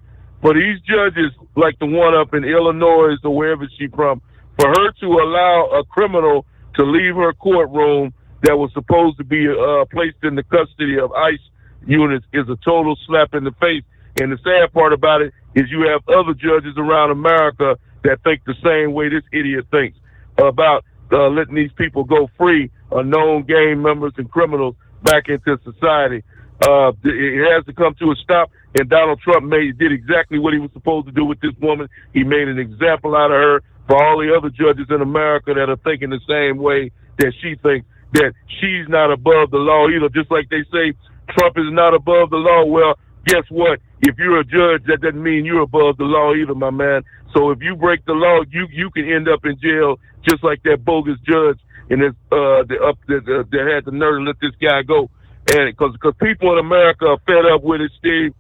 like the one up in Illinois or wherever she's from, for her to allow a criminal to leave her courtroom that was supposed to be placed in the custody of ICE units is a total slap in the face. And the sad part about it is you have other judges around America that think the same way this idiot thinks about letting these people go free, known gang members and criminals, back into society. It has to come to a stop, and Donald Trump did exactly what he was supposed to do with this woman. He made an example out of her for all the other judges in America that are thinking the same way that she thinks, that she's not above the law either. Just like they say Trump is not above the law. Well, guess what? If you're a judge, that doesn't mean you're above the law either, my man. So if you break the law, you can end up in jail just like that bogus judge and that had the nerve to let this guy go. And because people in America are fed up with it, Steve.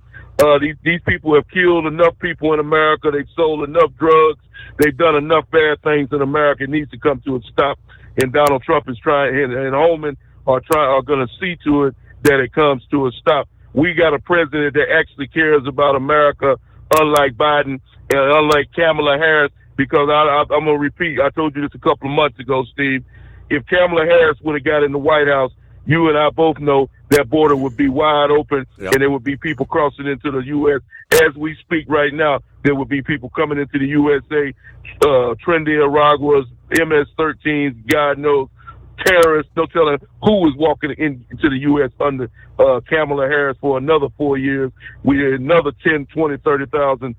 These people have killed enough people in America. They've sold enough drugs. They've done enough bad things in America. It needs to come to a stop. And Donald Trump is trying, and Holman are going to see to it that it comes to a stop. We got a president that actually cares about America, unlike Biden and unlike Kamala Harris. Because I'm going to repeat, I told you this a couple of months ago, Steve. If Kamala Harris would have got in the White House, you and I both know that border would be wide open, and there would be people crossing into the U.S. As we speak right now, there would be people coming into the USA, Trinidad, Araguas, MS-13s, God knows, terrorists, no telling who was walking into the U.S. under Kamala Harris for another 4 years. We had another 10, 20, 30,000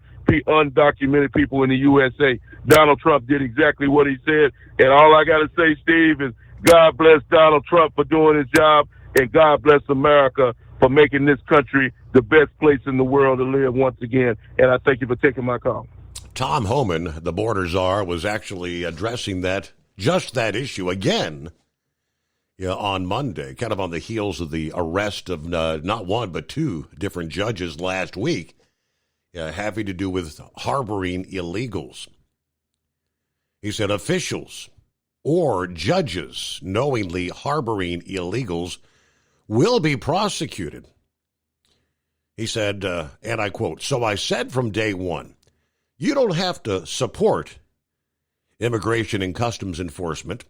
undocumented people in the USA. Donald Trump did exactly what he said. And all I got to say, Steve, is God bless Donald Trump for doing his job, and God bless America for making this country the best place in the world to live once again. And I thank you for taking my call. Tom Homan, the border czar, was actually addressing just that issue again on Monday, kind of on the heels of the arrest of not one but two different judges last week, having to do with harboring illegals. He said officials or judges knowingly harboring illegals will be prosecuted. He said, and I quote, "So I said from day one, you don't have to support Immigration and Customs Enforcement.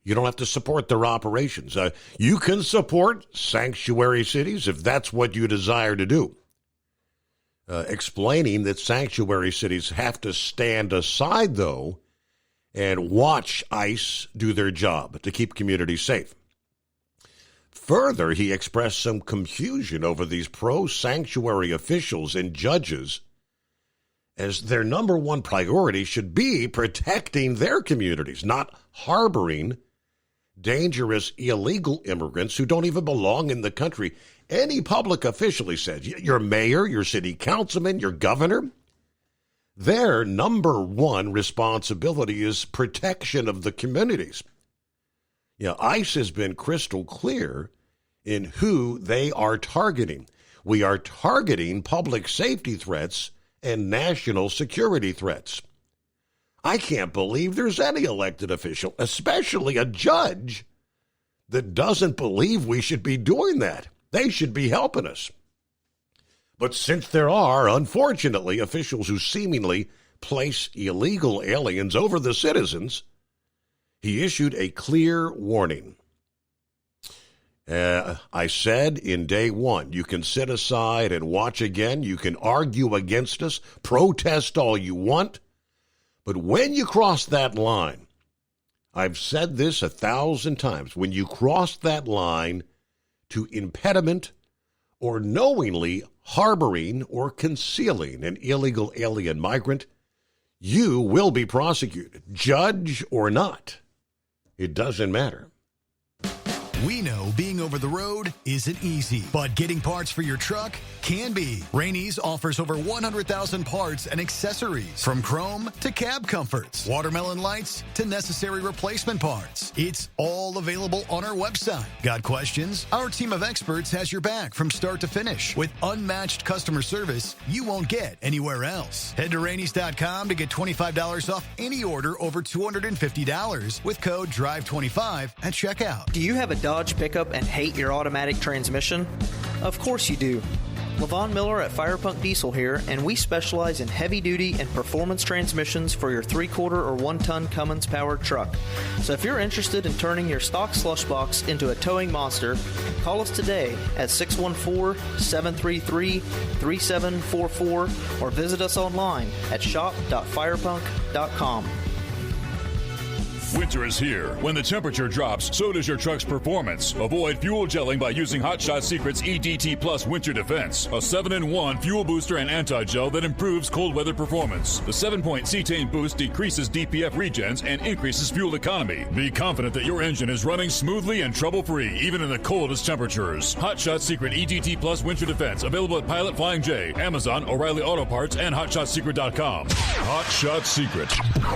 You don't have to support their operations. You can support sanctuary cities if that's what you desire to do." Explaining that sanctuary cities have to stand aside, though, and watch ICE do their job to keep communities safe. Further, he expressed some confusion over these pro-sanctuary officials and judges, as their number one priority should be protecting their communities, not harboring dangerous illegal immigrants who don't even belong in the country. Any public official, he said, your mayor, your city councilman, your governor, their number one responsibility is protection of the communities. ICE has been crystal clear in who they are targeting. We are targeting public safety threats and national security threats. I can't believe there's any elected official, especially a judge, that doesn't believe we should be doing that. They should be helping us. But since there are, unfortunately, officials who seemingly place illegal aliens over the citizens, he issued a clear warning. I said in day one, you can sit aside and watch again. You can argue against us, protest all you want. But when you cross that line, I've said this 1,000 times, when you cross that line to impediment or knowingly harboring or concealing an illegal alien migrant, you will be prosecuted, judge or not. It doesn't matter. We know being over the road isn't easy, but getting parts for your truck can be. Rainey's offers over 100,000 parts and accessories, from chrome to cab comforts, watermelon lights to necessary replacement parts. It's all available on our website. Got questions? Our team of experts has your back from start to finish with unmatched customer service you won't get anywhere else. Head to Rainey's.com to get $25 off any order over $250 with code DRIVE25 at checkout. Do you have a Dodge pickup and hate your automatic transmission? Of course you do. Levon Miller at Firepunk Diesel here, and we specialize in heavy-duty and performance transmissions for your 3/4 or 1-ton Cummins-powered truck. So if you're interested in turning your stock slush box into a towing monster, call us today at 614-733-3744 or visit us online at shop.firepunk.com. Winter is here. When the temperature drops, so does your truck's performance. Avoid fuel gelling by using Hot Shot Secret's EDT Plus Winter Defense, a 7-in-1 fuel booster and anti-gel that improves cold weather performance. The 7-point cetane boost decreases DPF regens and increases fuel economy. Be confident that your engine is running smoothly and trouble-free, even in the coldest temperatures. Hot Shot Secret EDT Plus Winter Defense, available at Pilot Flying J, Amazon, O'Reilly Auto Parts, and HotShotSecret.com. Hot Shot Secret,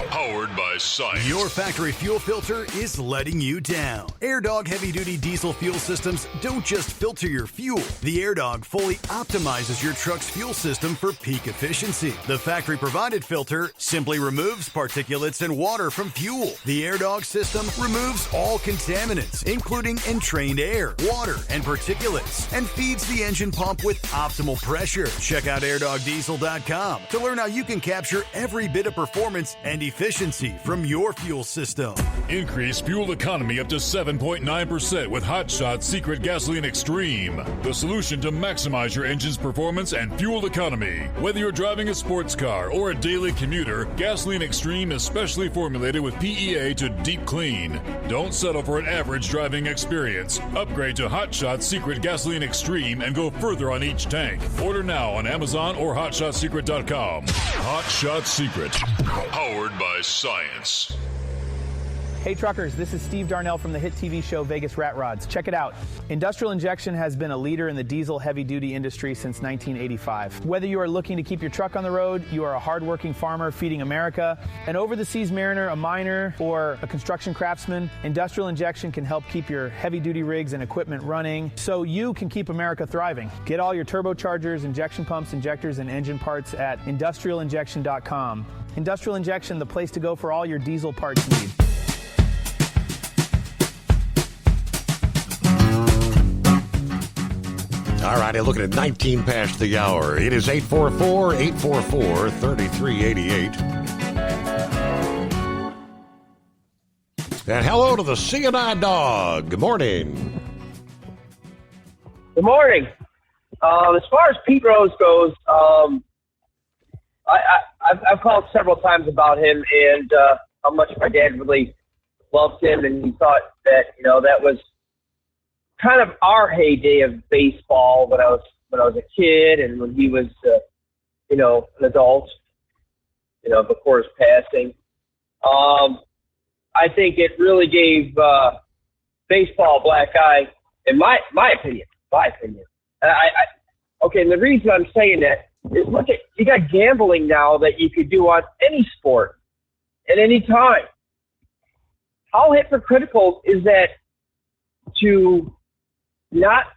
powered by science. Your factory fuel filter is letting you down. AirDog heavy-duty diesel fuel systems don't just filter your fuel. The AirDog fully optimizes your truck's fuel system for peak efficiency. The factory-provided filter simply removes particulates and water from fuel. The AirDog system removes all contaminants, including entrained air, water, and particulates, and feeds the engine pump with optimal pressure. Check out airdogdiesel.com to learn how you can capture every bit of performance and efficiency from your fuel system. Firestone. Increase fuel economy up to 7.9% with Hot Shot Secret Gasoline Extreme, the solution to maximize your engine's performance and fuel economy. Whether you're driving a sports car or a daily commuter, Gasoline Extreme is specially formulated with PEA to deep clean. Don't settle for an average driving experience. Upgrade to Hot Shot Secret Gasoline Extreme and go further on each tank. Order now on Amazon or HotShotSecret.com. Hot Shot Secret, powered by science. Hey truckers, this is Steve Darnell from the hit TV show Vegas Rat Rods. Check it out. Industrial Injection has been a leader in the diesel heavy-duty industry since 1985. Whether you are looking to keep your truck on the road, you are a hard-working farmer feeding America, an over-the-seas mariner, a miner, or a construction craftsman, Industrial Injection can help keep your heavy-duty rigs and equipment running so you can keep America thriving. Get all your turbochargers, injection pumps, injectors, and engine parts at industrialinjection.com. Industrial Injection, the place to go for all your diesel parts need. All right, looking at 19 past the hour. It is 844-844-3388. And hello to the C&I Dog. Good morning. Good morning. As far as Pete Rose goes, I've called several times about him and how much my dad really loved him, and he thought that that was kind of our heyday of baseball when I was a kid and when he was an adult, before his passing. I think it really gave baseball a black eye, in my opinion. Okay, and the reason I'm saying that is, look at, you got gambling now that you could do on any sport at any time. How hypocritical is that to not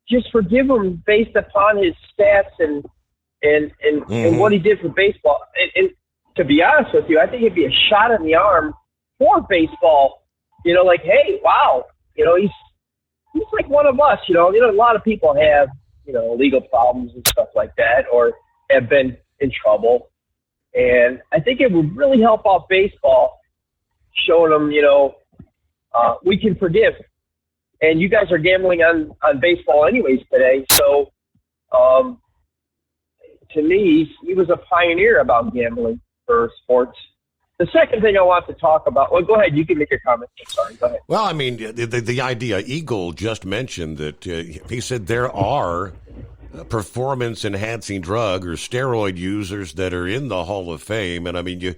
just forgive him based upon his stats and what he did for baseball? And to be honest with you, I think it'd be a shot in the arm for baseball. Like, hey, wow, he's like one of us. A lot of people have legal problems and stuff like that, or have been in trouble, and I think it would really help out baseball, showing them we can forgive. And you guys are gambling on baseball anyways today. So, to me, he was a pioneer about gambling for sports. The second thing I want to talk about, well, go ahead. You can make your comment. I'm sorry. Go ahead. Well, I mean, the idea, Eagle just mentioned that he said there are performance-enhancing drug or steroid users that are in the Hall of Fame. And, I mean,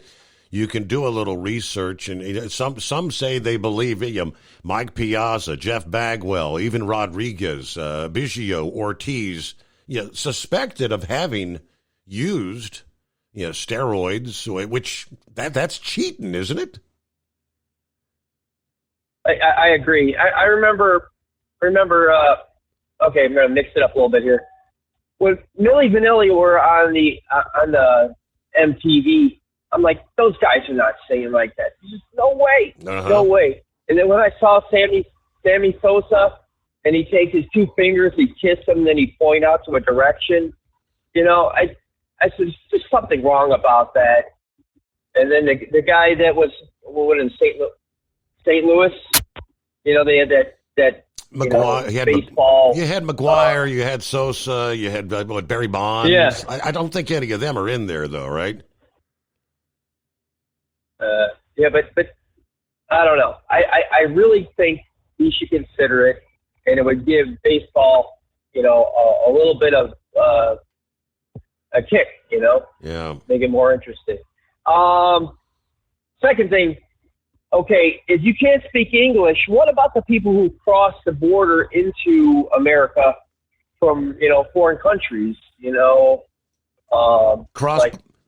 you can do a little research, and some say they believe Mike Piazza, Jeff Bagwell, even Rodriguez, Biggio, Ortiz, suspected of having used steroids, which that's cheating, isn't it? I agree. I remember. Okay, I'm going to mix it up a little bit here. When Milli Vanilli were on the MTV, I'm like, those guys are not saying like that. There's just no way. No way. And then when I saw Sammy Sosa, and he takes his two fingers, he kisses them, and then he point out to a direction, I said, there's just something wrong about that. And then the guy that was in St. Louis, they had that McGuire, you had baseball. You had McGuire, you had Sosa, you had Barry Bonds. Yeah. I don't think any of them are in there, though, right? But I don't know. I really think we should consider it, and it would give baseball, a little bit of a kick, Yeah. Make it more interesting. Second thing, okay, if you can't speak English, what about the people who cross the border into America from, foreign countries,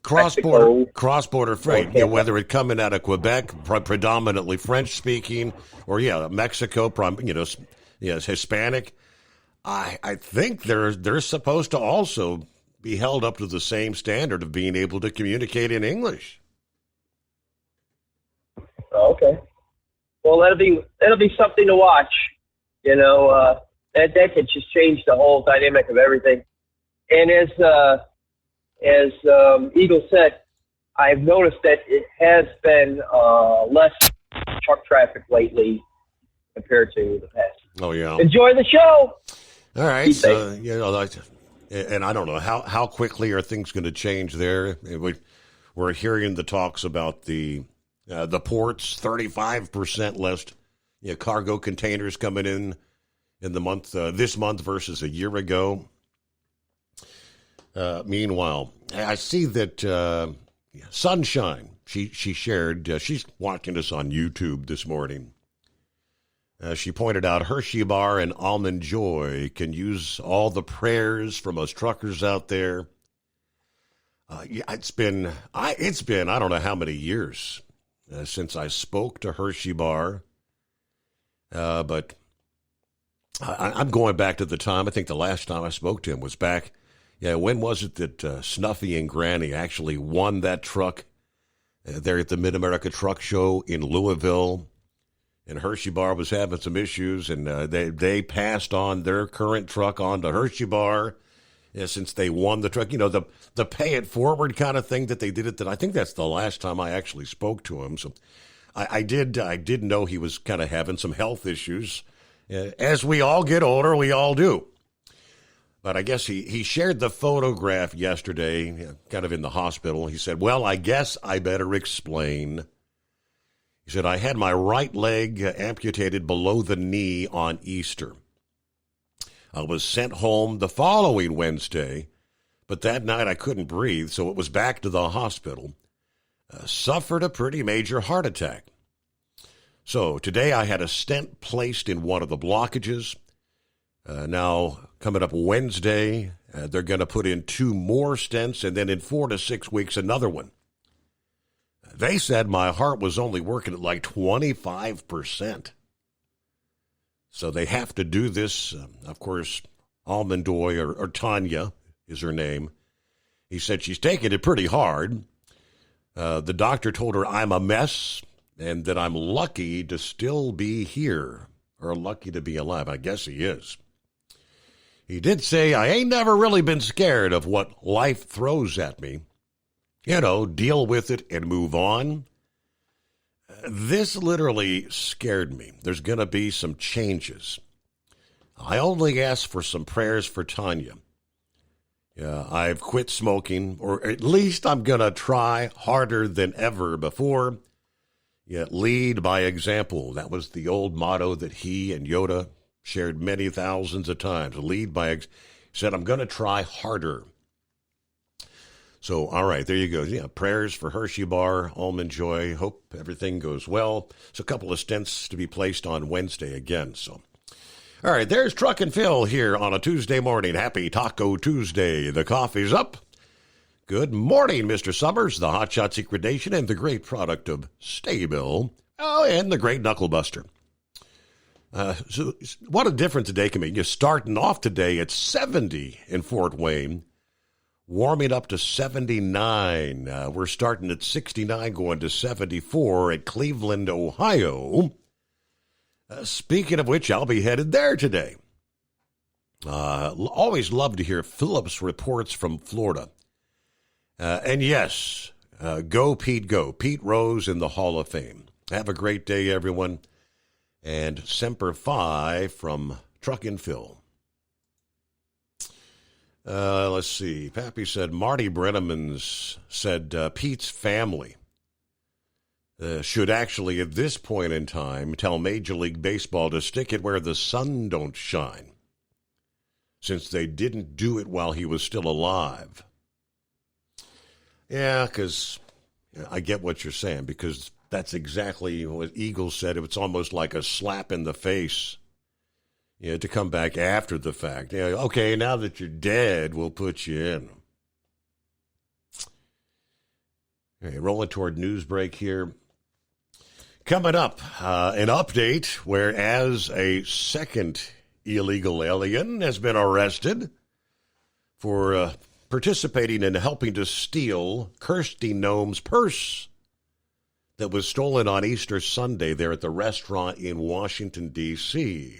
Cross-border freight, whether it coming out of Quebec, predominantly French-speaking, or, Mexico, Hispanic. I think they're supposed to also be held up to the same standard of being able to communicate in English. Okay. Well, that'll be something to watch. That could just change the whole dynamic of everything. And as Eagle said, I've noticed that it has been less truck traffic lately compared to the past. Oh, yeah. Enjoy the show. All right. So, and I don't know, how quickly are things going to change there? We're hearing the talks about the ports, 35% less cargo containers coming in the month, this month versus a year ago. Meanwhile, I see that Sunshine, she shared, she's watching us on YouTube this morning. She pointed out Hershey Bar and Almond Joy can use all the prayers from us truckers out there. It's been I don't know how many years since I spoke to Hershey Bar, but I'm going back to the time. I think the last time I spoke to him was back. Yeah, when was it that Snuffy and Granny actually won that truck there at the Mid-America Truck Show in Louisville? And Hershey Bar was having some issues, and they passed on their current truck on to Hershey Bar since they won the truck. You know, the pay it forward kind of thing that they did it. That I think that's the last time I actually spoke to him. So I did know he was kind of having some health issues. As we all get older, we all do. But I guess he shared the photograph yesterday, kind of in the hospital. He said, well, I guess I better explain. He said, I had my right leg amputated below the knee on Easter. I was sent home the following Wednesday, but that night I couldn't breathe, so it was back to the hospital. Suffered a pretty major heart attack. So today I had a stent placed in one of the blockages. Now, coming up Wednesday, they're going to put in 2 more stents, and then in 4 to 6 weeks, another one. They said my heart was only working at like 25%. So they have to do this. Of course, Almond Joy, or Tanya is her name. He said she's taking it pretty hard. The doctor told her I'm a mess and that I'm lucky to still be here, or lucky to be alive. I guess he is. He did say, I ain't never really been scared of what life throws at me. You know, deal with it and move on. This literally scared me. There's going to be some changes. I only ask for some prayers for Tanya. I've quit smoking, or at least I'm going to try harder than ever before. Yet lead by example. That was the old motto that he and Yoda shared many thousands of times. Lead by example. He said, I'm going to try harder. So, all right, there you go. Yeah, prayers for Hershey Bar, Almond Joy. Hope everything goes well. So a couple of stents to be placed on Wednesday again. So, all right, there's Truck and Phil here on a Tuesday morning. Happy Taco Tuesday. The coffee's up. Good morning, Mr. Summers, the Hotshot Secret Nation, and the great product of Staybill. Oh, and the great Knuckle Buster. So what a difference a day can make. You're starting off today at 70 in Fort Wayne. Warming up to 79. We're starting at 69, going to 74 at Cleveland, Ohio. Speaking of which, I'll be headed there today. Always love to hear Phillips reports from Florida. And yes, go Pete, go. Pete Rose in the Hall of Fame. Have a great day, everyone. And Semper Fi from Truck and Phil. Let's see. Pappy said Marty Brennemans said Pete's family should actually, at this point in time, tell Major League Baseball to stick it where the sun don't shine, since they didn't do it while he was still alive. Yeah, because I get what you're saying, because that's exactly what Eagles said. It's almost like a slap in the face. To come back after the fact. Okay, now that you're dead, we'll put you in. Okay, rolling toward news break here. Coming up, an update whereas a second illegal alien has been arrested for participating in helping to steal Kirsty Noem's purse that was stolen on Easter Sunday there at the restaurant in Washington, D.C.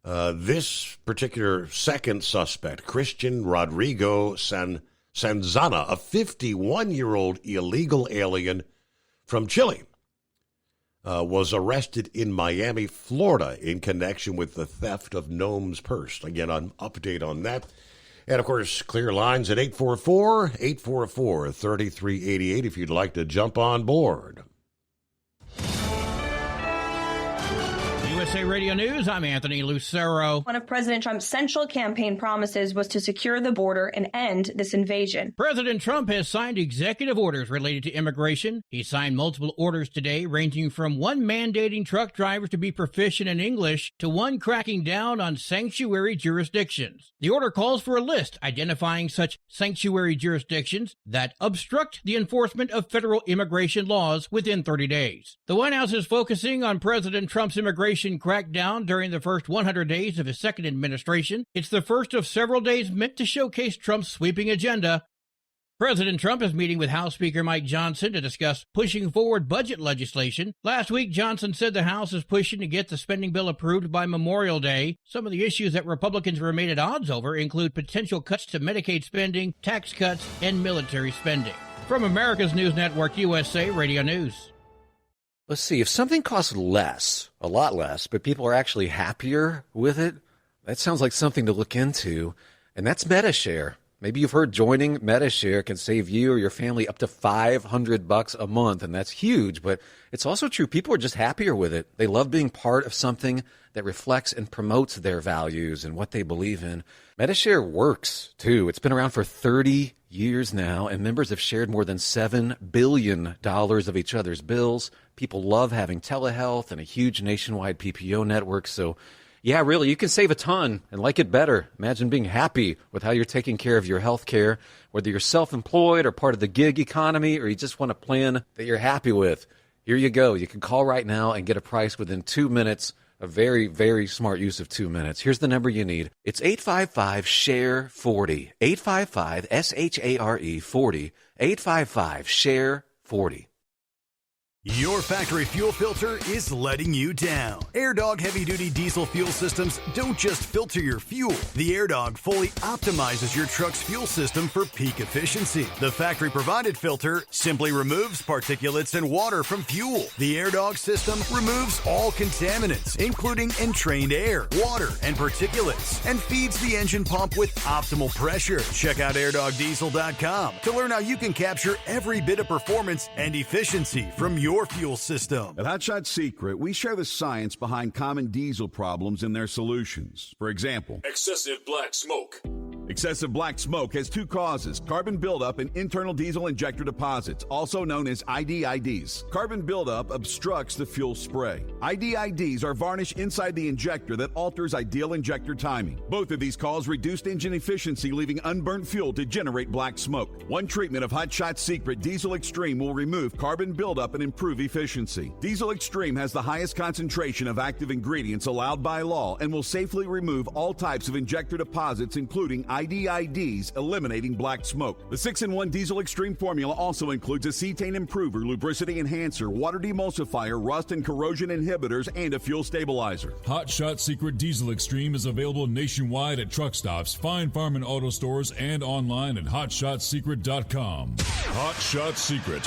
This particular second suspect, Christian Rodrigo Sanzana, a 51-year-old illegal alien from Chile, was arrested in Miami, Florida, in connection with the theft of Noam's purse. Again, an update on that. And, of course, clear lines at 844-844-3388 if you'd like to jump on board. USA Radio News, I'm Anthony Lucero. One of President Trump's central campaign promises was to secure the border and end this invasion. President Trump has signed executive orders related to immigration. He signed multiple orders today, ranging from one mandating truck drivers to be proficient in English to one cracking down on sanctuary jurisdictions. The order calls for a list identifying such sanctuary jurisdictions that obstruct the enforcement of federal immigration laws within 30 days. The White House is focusing on President Trump's immigration crackdown during the first 100 days of his second administration. It's the first of several days meant to showcase Trump's sweeping agenda. President Trump is meeting with House Speaker Mike Johnson to discuss pushing forward budget legislation. Last week, Johnson said the House is pushing to get the spending bill approved by Memorial Day. Some of the issues that Republicans remain at odds over include potential cuts to Medicaid spending, tax cuts, and military spending. From America's News Network, USA Radio News. Let's see, if something costs less, a lot less, but people are actually happier with it, that sounds like something to look into, and that's Medi-Share. Maybe you've heard joining Medi-Share can save you or your family up to $500 a month, and that's huge, but it's also true. People are just happier with it. They love being part of something that reflects and promotes their values and what they believe in. Medi-Share works, too. It's been around for 30 years now, and members have shared more than $7 billion of each other's bills. People love having telehealth and a huge nationwide PPO network, so yeah, really, you can save a ton and like it better. Imagine being happy with how you're taking care of your health care, whether you're self-employed or part of the gig economy, or you just want a plan that you're happy with. Here you go. You can call right now and get a price within 2 minutes. A very, very smart use of 2 minutes. Here's the number you need. It's 855-SHARE-40. 855-SHARE-40. 855-SHARE-40. Your factory fuel filter is letting you down. AirDog heavy-duty diesel fuel systems don't just filter your fuel. The AirDog fully optimizes your truck's fuel system for peak efficiency. The factory-provided filter simply removes particulates and water from fuel. The AirDog system removes all contaminants, including entrained air, water, and particulates, and feeds the engine pump with optimal pressure. Check out airdogdiesel.com to learn how you can capture every bit of performance and efficiency from your fuel system. At Hot Shot Secret, we share the science behind common diesel problems and their solutions. For example, excessive black smoke. Excessive black smoke has two causes: carbon buildup and internal diesel injector deposits, also known as IDIDs. Carbon buildup obstructs the fuel spray. IDIDs are varnish inside the injector that alters ideal injector timing. Both of these cause reduced engine efficiency, leaving unburnt fuel to generate black smoke. One treatment of Hot Shot Secret Diesel Extreme will remove carbon buildup and improve efficiency. Diesel Extreme has the highest concentration of active ingredients allowed by law and will safely remove all types of injector deposits, including IDIDs, eliminating black smoke. The 6-in-1 Diesel Extreme formula also includes a cetane improver, lubricity enhancer, water demulsifier, rust and corrosion inhibitors, and a fuel stabilizer. Hot Shot Secret Diesel Extreme is available nationwide at truck stops, Fine Farm and auto stores, and online at hotshotsecret.com. Hot Shot Secret,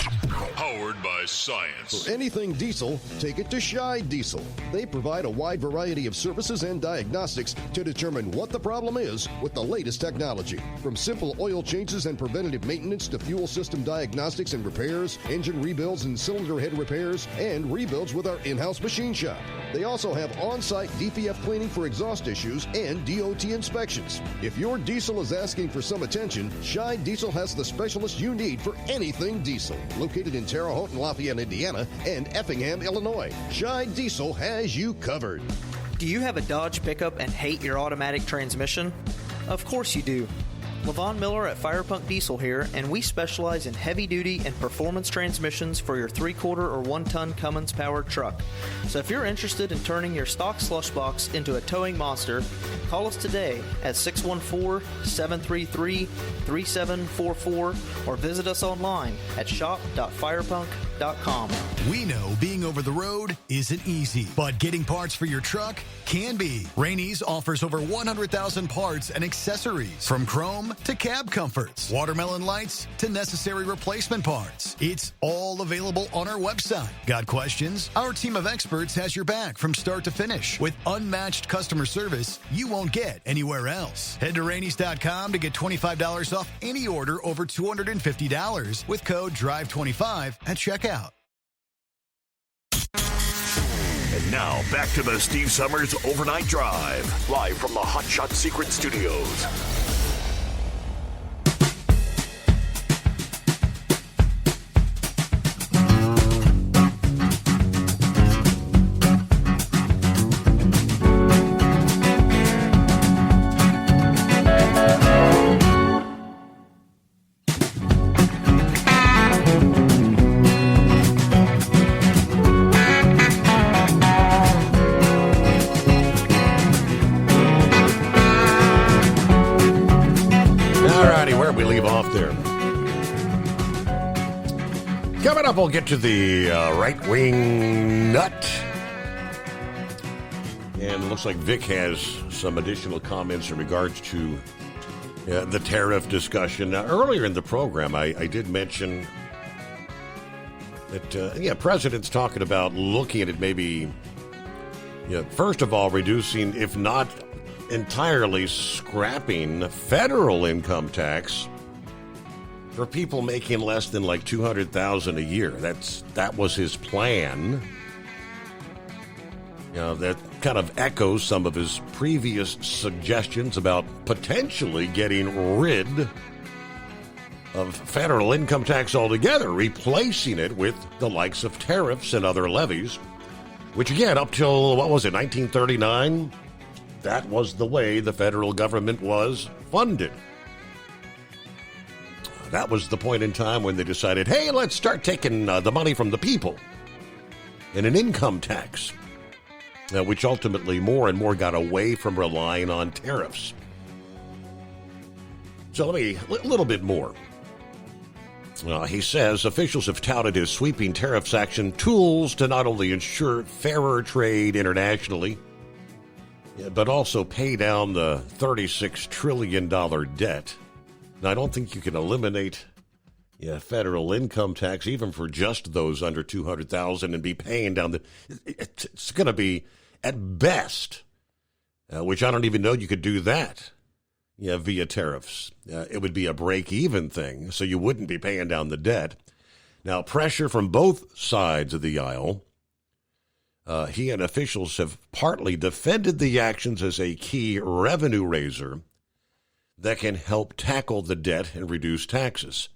powered by science. For anything diesel, take it to Scheid Diesel. They provide a wide variety of services and diagnostics to determine what the problem is with the latest technology. From simple oil changes and preventative maintenance to fuel system diagnostics and repairs, engine rebuilds and cylinder head repairs, and rebuilds with our in-house machine shop. They also have on-site DPF cleaning for exhaust issues and DOT inspections. If your diesel is asking for some attention, Scheid Diesel has the specialist you need for anything diesel. Located in Terre Haute and Lafayette, Indiana, and Effingham, Illinois, Scheid Diesel has you covered. Do you have a Dodge pickup and hate your automatic transmission? Of course you do. Levon Miller at Firepunk Diesel here, and we specialize in heavy-duty and performance transmissions for your 3/4 or 1-ton Cummins-powered truck. So if you're interested in turning your stock slush box into a towing monster, call us today at 614-733-3744 or visit us online at shop.firepunk.com. Rainey'sTruck.com. We know being over the road isn't easy, but getting parts for your truck can be. Rainey's offers over 100,000 parts and accessories, from chrome to cab comforts, watermelon lights to necessary replacement parts. It's all available on our website. Got questions? Our team of experts has your back from start to finish with unmatched customer service you won't get anywhere else. Head to Rainey's.com to get $25 off any order over $250 with code DRIVE25 at checkout. And now, back to the Steve Summers Overnight Drive, live from the Hot Shot Secret Studios. Coming up, we'll get to the right-wing nut. And it looks like Vic has some additional comments in regards to the tariff discussion. Now, earlier in the program, I did mention that, President's talking about looking at it maybe, first of all, reducing, if not entirely scrapping, federal income tax for people making less than like $200,000 a year. That was his plan. That kind of echoes some of his previous suggestions about potentially getting rid of federal income tax altogether, replacing it with the likes of tariffs and other levies, which again, up till, 1939, that was the way the federal government was funded. That was the point in time when they decided, hey, let's start taking the money from the people in an income tax, which ultimately more and more got away from relying on tariffs. So a little bit more. He says officials have touted his sweeping tariffs action tools to not only ensure fairer trade internationally, but also pay down the $36 trillion debt. Now, I don't think you can eliminate federal income tax even for just those under $200,000 and be paying down it's going to be at best, which I don't even know you could do that via tariffs. It would be a break-even thing, so you wouldn't be paying down the debt. Now, pressure from both sides of the aisle. He and officials have partly defended the actions as a key revenue raiser that can help tackle the debt and reduce taxes.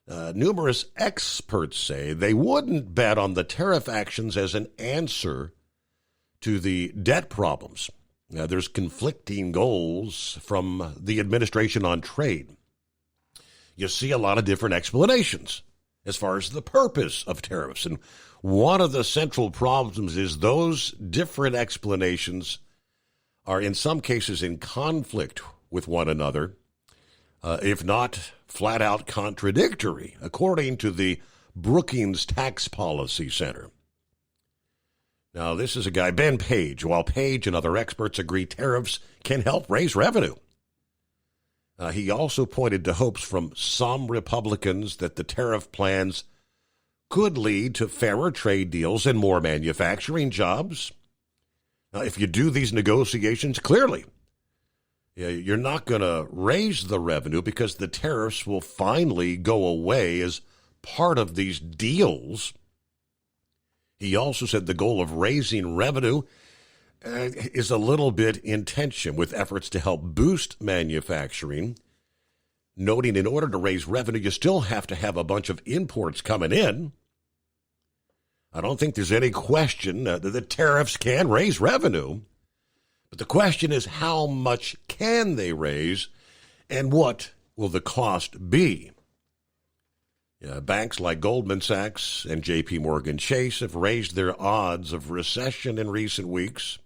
Numerous experts say they wouldn't bet on the tariff actions as an answer to the debt problems. Now, there's conflicting goals from the administration on trade. You see a lot of different explanations as far as the purpose of tariffs. And one of the central problems is those different explanations are in some cases in conflict with one another, if not flat out contradictory, according to the Brookings Tax Policy Center. Now, this is a guy, Ben Page. While Page and other experts agree tariffs can help raise revenue, he also pointed to hopes from some Republicans that the tariff plans could lead to fairer trade deals and more manufacturing jobs. Now, if you do these negotiations, clearly, you're not going to raise the revenue because the tariffs will finally go away as part of these deals. He also said the goal of raising revenue is a little bit in tension with efforts to help boost manufacturing, noting in order to raise revenue, you still have to have a bunch of imports coming in. I don't think there's any question that the tariffs can raise revenue. But the question is, how much can they raise, and what will the cost be? Banks like Goldman Sachs and J.P. Morgan Chase have raised their odds of recession in recent weeks,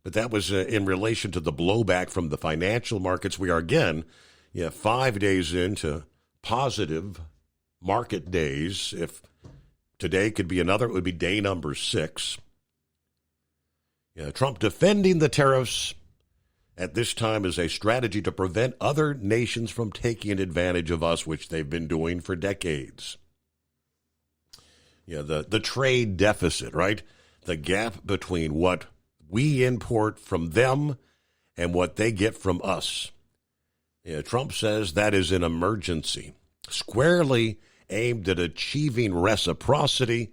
but that was in relation to the blowback from the financial markets. We are again, 5 days into positive market days, if Today could be another. It would be day number 6. Trump defending the tariffs at this time is a strategy to prevent other nations from taking advantage of us, which they've been doing for decades. The trade deficit, right? The gap between what we import from them and what they get from us. Trump says that is an emergency, squarely aimed at achieving reciprocity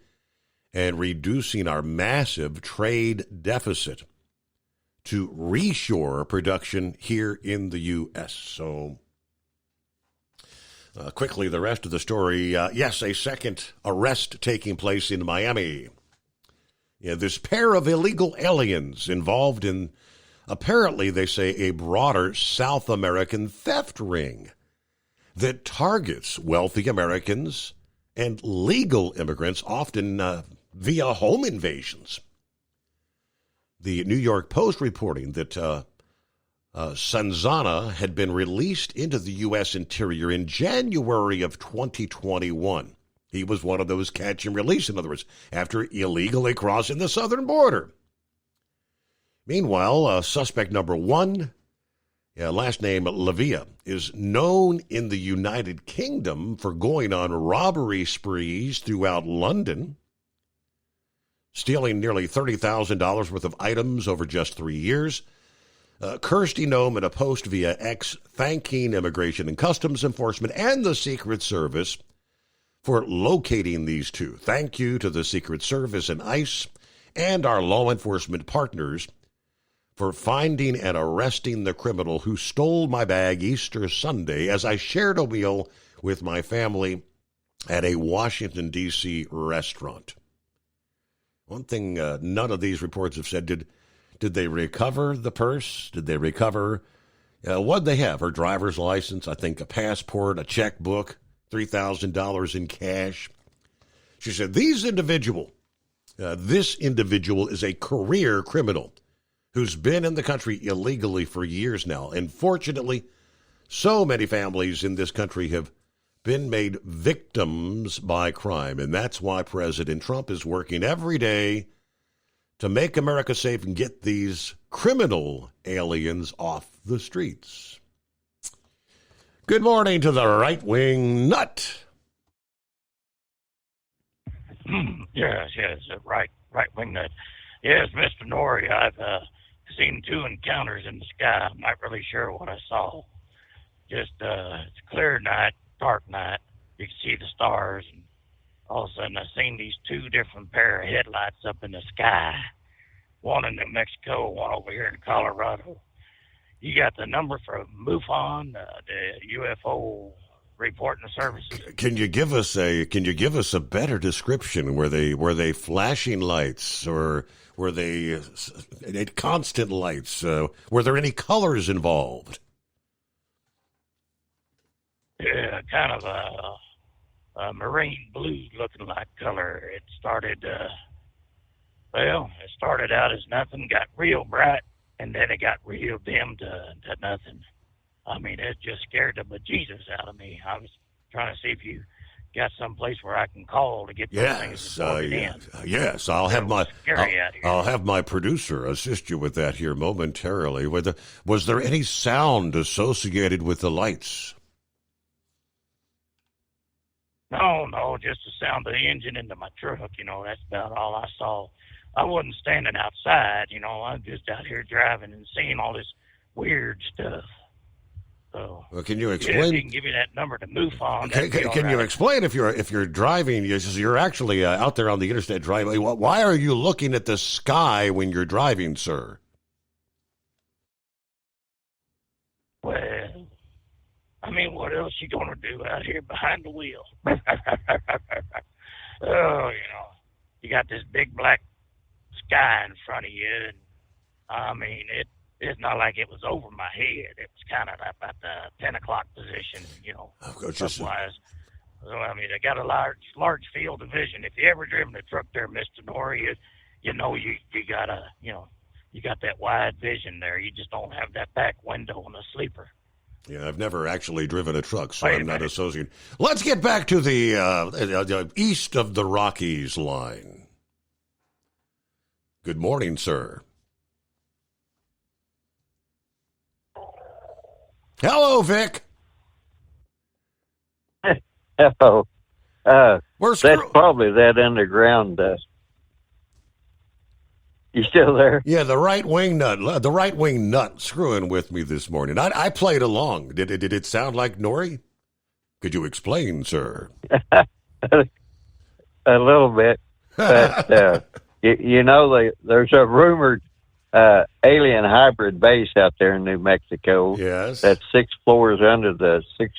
and reducing our massive trade deficit to reshore production here in the U.S. So quickly, the rest of the story. Yes, a second arrest taking place in Miami. This pair of illegal aliens involved in, apparently, they say, a broader South American theft ring that targets wealthy Americans and legal immigrants, often via home invasions. The New York Post reporting that Sanzana had been released into the U.S. interior in January of 2021. He was one of those catch and release, in other words, after illegally crossing the southern border. Meanwhile, suspect number 1, last name Lavia, is known in the United Kingdom for going on robbery sprees throughout London, stealing nearly $30,000 worth of items over just 3 years. Kirsty Noem in a post via X thanking Immigration and Customs Enforcement and the Secret Service for locating these two. Thank you to the Secret Service and ICE and our law enforcement partners for finding and arresting the criminal who stole my bag Easter Sunday as I shared a meal with my family at a Washington, D.C. restaurant. One thing none of these reports have said, did they recover the purse? Did they recover, what'd they have? Her driver's license, I think a passport, a checkbook, $3,000 in cash. She said, this individual is a career criminal who's been in the country illegally for years now. And fortunately, so many families in this country have been made victims by crime. And that's why President Trump is working every day to make America safe and get these criminal aliens off the streets. Good morning to the right-wing nut. Yes, right-wing nut. Yes, Mr. Norrie, I've seen 2 encounters in the sky. I'm not really sure what I saw. Just, it's a clear night, dark night. You can see the stars. And all of a sudden, I seen these 2 different pair of headlights up in the sky. One in New Mexico, one over here in Colorado. You got the number for MUFON, the UFO reporting services. Can you give us a better description? Were they flashing lights, or were they constant lights? Were there any colors involved? Yeah, kind of a marine blue looking like color. It started out as nothing, got real bright, and then it got real dim to nothing. I mean, it just scared the bejesus out of me. I was trying to see if you got some place where I can call to get those things reported in. Yes, I'll have my producer assist you with that here momentarily. Was there any sound associated with the lights? No, just the sound of the engine into my truck. That's about all I saw. I wasn't standing outside, I'm just out here driving and seeing all this weird stuff. So, well, can you explain? If you can give me that number to MUFON. Can you explain if you're driving? You're actually out there on the interstate driving. Why are you looking at the sky when you're driving, sir? Well, I mean, what else you gonna do out here behind the wheel? Oh, you got this big black sky in front of you, and I mean, it's not like it was over my head. It was kind of about the 10 o'clock position, stuff-wise. So, I mean, they got a large field of vision. If you ever driven a truck there, Mr. Norrie, you got that wide vision there. You just don't have that back window on the sleeper. Yeah, I've never actually driven a truck, so I'm not associated. Let's get back to the east of the Rockies line. Good morning, sir. Hello, Vic. Hello. That's probably that underground. You still there? Yeah, the right wing nut screwing with me this morning. I played along. Did it sound like Nori? Could you explain, sir? A little bit. But, there's a rumored alien hybrid base out there in New Mexico. Yes. That's 6 floors under the 6.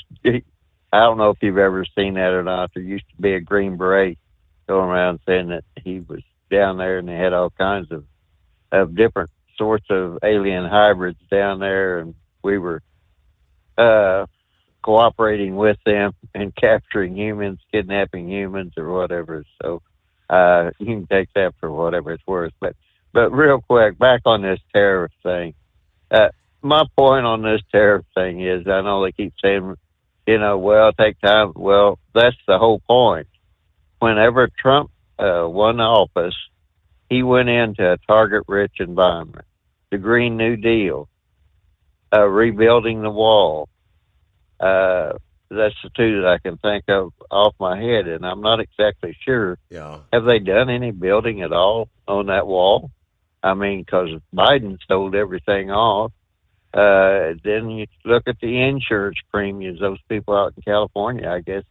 I don't know if you've ever seen that or not. There used to be a Green Beret going around saying that he was down there, and they had all kinds of different sorts of alien hybrids down there, and we were cooperating with them and capturing humans, kidnapping humans, or whatever. So you can take that for whatever it's worth. But real quick, back on this tariff thing. My point on this tariff thing is, I know they keep saying, take time. Well, that's the whole point. Whenever Trump won office, he went into a target-rich environment. The Green New Deal, rebuilding the wall. That's the two that I can think of off my head, and I'm not exactly sure. Yeah. Have they done any building at all on that wall? I mean, because Biden sold everything off. Then you look at the insurance premiums. Those people out in California, I guess,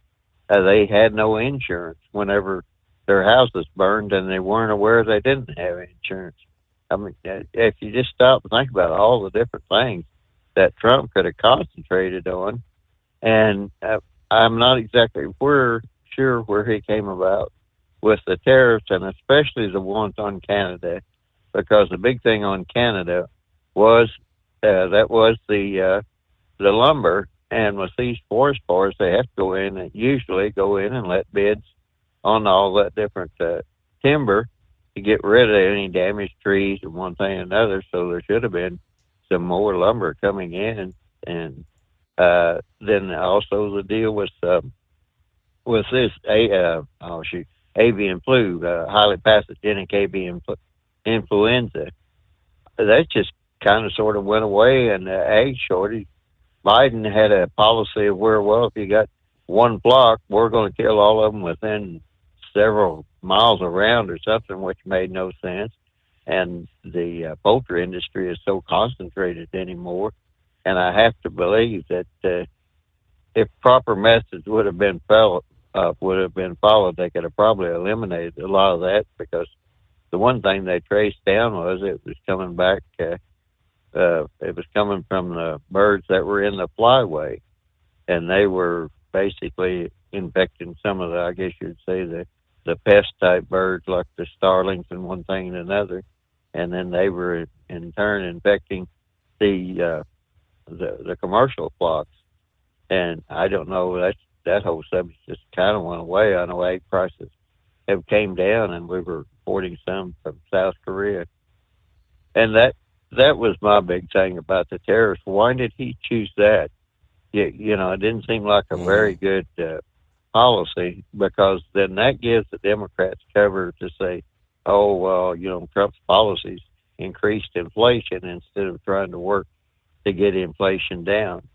they had no insurance whenever their houses burned, and they weren't aware they didn't have insurance. I mean, if you just stop and think about all the different things that Trump could have concentrated on, and I'm not exactly sure where he came about with the tariffs, and especially the ones on Canada, because the big thing on Canada was the lumber, and with these forest fires, they have to usually go in and let bids on all that different timber to get rid of any damaged trees and one thing and another. So there should have been some more lumber coming in, and then also the deal with this avian flu, highly pathogenic avian influenza. That just kind of sort of went away, and the ag shortage. Biden had a policy of where, if you got one flock, we're going to kill all of them within several miles around or something, which made no sense. And the poultry industry is so concentrated anymore. And I have to believe that if proper methods would have been followed, they could have probably eliminated a lot of that, because the one thing they traced down was it was coming back. It was coming from the birds that were in the flyway, and they were basically infecting some of the, I guess you'd say, the pest type birds like the starlings and one thing and another, and then they were in turn infecting the commercial flocks. And I don't know, that whole subject just kind of went away. I know egg prices have came down, and we were importing some from South Korea, and that was my big thing about the tariffs. Why did he choose that? It didn't seem like a very good policy, because then that gives the Democrats cover to say, Trump's policies increased inflation instead of trying to work to get inflation down.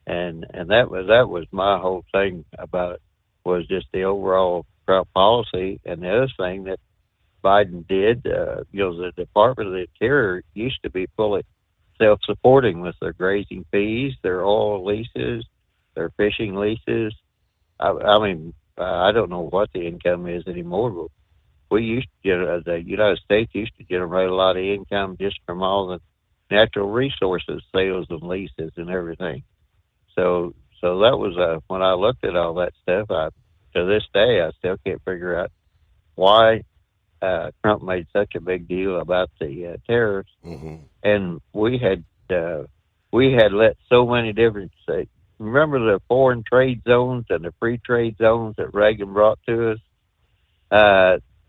And that was my whole thing about it, was just the overall Trump policy. And the other thing that Biden did, the Department of the Interior used to be fully self-supporting with their grazing fees, their oil leases, their fishing leases. I mean, I don't know what the income is anymore, but the United States used to generate a lot of income just from all the natural resources, sales and leases and everything. So that was, when I looked at all that stuff, to this day, I still can't figure out why Trump made such a big deal about the tariffs. Mm-hmm. And we had let so many different states. Remember the foreign trade zones and the free trade zones that Reagan brought to us?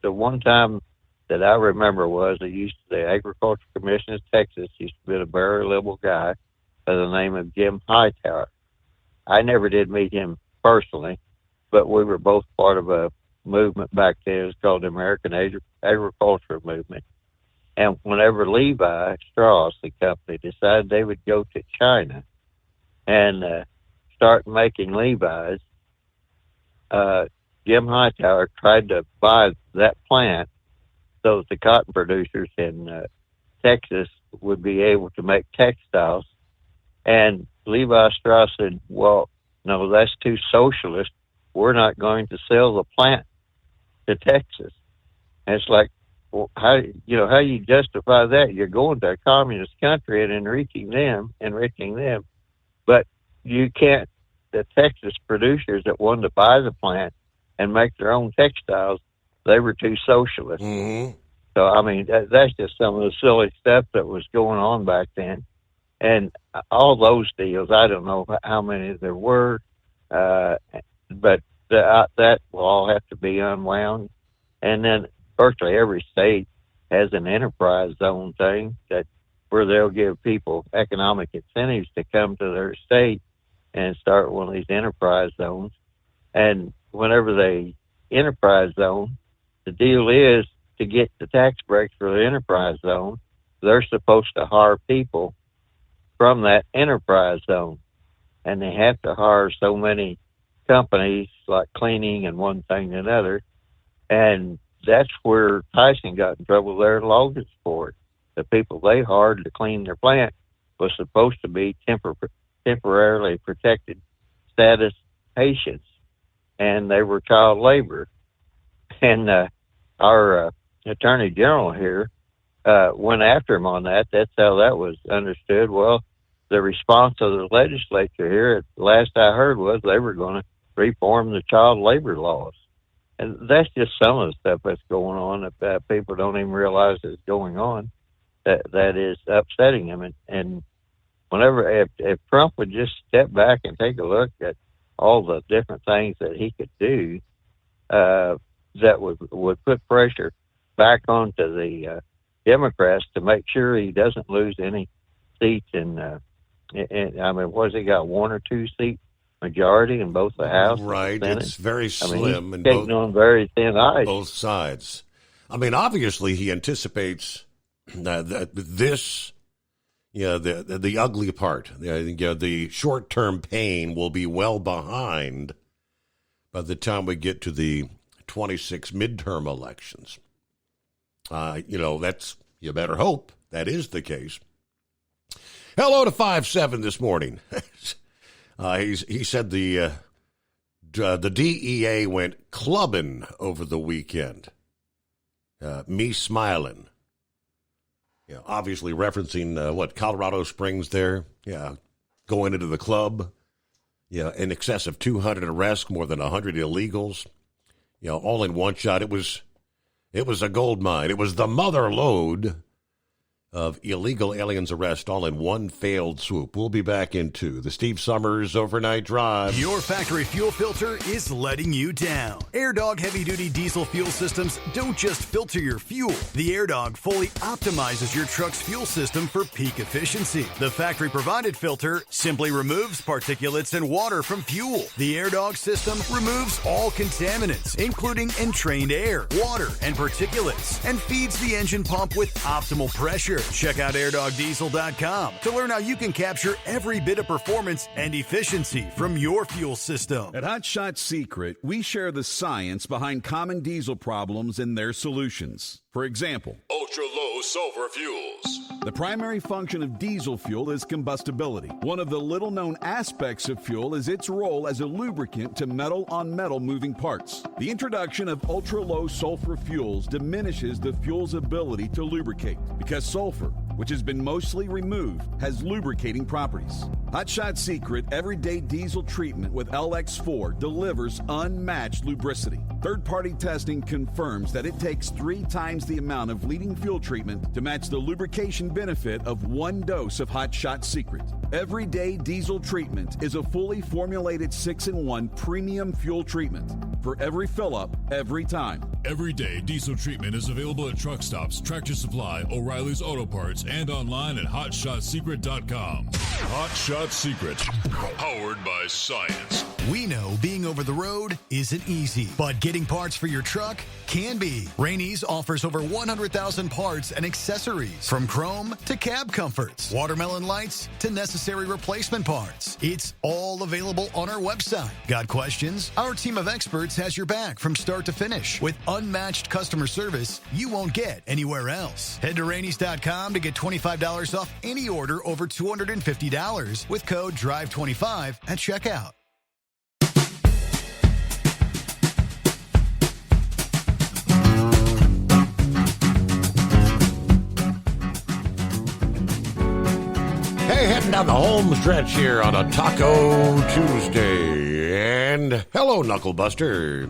The one time that I remember was the Agriculture Commission of Texas used to be a very liberal guy, by the name of Jim Hightower. I never did meet him personally, but we were both part of a movement back then. It was called the American Agricultural Movement. And whenever Levi Strauss, the company, decided they would go to China and start making Levi's, Jim Hightower tried to buy that plant so that the cotton producers in Texas would be able to make textiles. And Levi Strauss said, well, no, that's too socialist. We're not going to sell the plant to Texas. And it's like, well, how you justify that? You're going to a communist country and enriching them, but you can't. The Texas producers that wanted to buy the plant and make their own textiles, they were too socialist. Mm-hmm. So, I mean, that's just some of the silly stuff that was going on back then. And all those deals, I don't know how many there were, but that will all have to be unwound. And then virtually every state has an enterprise zone thing where they'll give people economic incentives to come to their state and start one of these enterprise zones. And whenever they enterprise zone, the deal is to get the tax breaks for the enterprise zone, they're supposed to hire people from that enterprise zone. And they have to hire so many companies like cleaning and one thing and another. And that's where Tyson got in trouble there at Logansport. The people they hired to clean their plant was supposed to be temporarily protected status patients, and they were child labor. And our attorney general here went after him on that. That's how that was understood. Well, the response of the legislature here, last I heard, was they were going to reform the child labor laws. And that's just some of the stuff that's going on that people don't even realize is going on. That is upsetting them. And whenever, if Trump would just step back and take a look at all the different things that he could do, that would put pressure back onto the Democrats to make sure he doesn't lose any seats in I mean, what has he got, 1 or 2 seat majority in both the House right, and the Senate? It's very slim. I mean, he's in on very thin ice. Both sides. I mean, obviously he anticipates that this, the ugly part, the short-term pain will be well behind by the time we get to the 26 midterm elections. That's, you better hope that is the case. Hello to 5-7 this morning. He said the DEA went clubbing over the weekend. Me smiling. Obviously referencing Colorado Springs there. Yeah, going into the club. In excess of 200 arrests, more than 100 illegals. All in one shot. It was a gold mine. It was the mother lode of illegal aliens arrest, all in one failed swoop. We'll be back into the Steve Summers Overnight Drive. Your factory fuel filter is letting you down. AirDog heavy-duty diesel fuel systems don't just filter your fuel. The AirDog fully optimizes your truck's fuel system for peak efficiency. The factory-provided filter simply removes particulates and water from fuel. The AirDog system removes all contaminants, including entrained air, water, and particulates, and feeds the engine pump with optimal pressure. Check out airdogdiesel.com to learn how you can capture every bit of performance and efficiency from your fuel system. At Hot Shot Secret, we share the science behind common diesel problems and their solutions. For example, ultra-low sulfur fuels. The primary function of diesel fuel is combustibility. One of the little-known aspects of fuel is its role as a lubricant to metal-on-metal moving parts. The introduction of ultra-low sulfur fuels diminishes the fuel's ability to lubricate because sulfur, which has been mostly removed, has lubricating properties. Hot Shot Secret Everyday Diesel Treatment with LX4 delivers unmatched lubricity. Third-party testing confirms that it takes 3 times the amount of leading fuel treatment to match the lubrication benefit of 1 dose of Hot Shot Secret. Everyday Diesel Treatment is a fully formulated 6-in-1 premium fuel treatment for every fill-up, every time. Everyday Diesel Treatment is available at truck stops, Tractor Supply, O'Reilly's Auto Parts, and online at HotShotSecret.com. Hot Shot Secret, powered by science. We know being over the road isn't easy, but getting parts for your truck can be. Rainey's offers over 100,000 parts and accessories, from chrome to cab comforts, watermelon lights to necessary replacement parts. It's all available on our website. Got questions? Our team of experts has your back from start to finish with unmatched customer service you won't get anywhere else. Head to Rainey's.com to get $25 off any order over $250 with code DRIVE25 at checkout. Hey, heading down the home stretch here on a Taco Tuesday. And hello, Knucklebuster.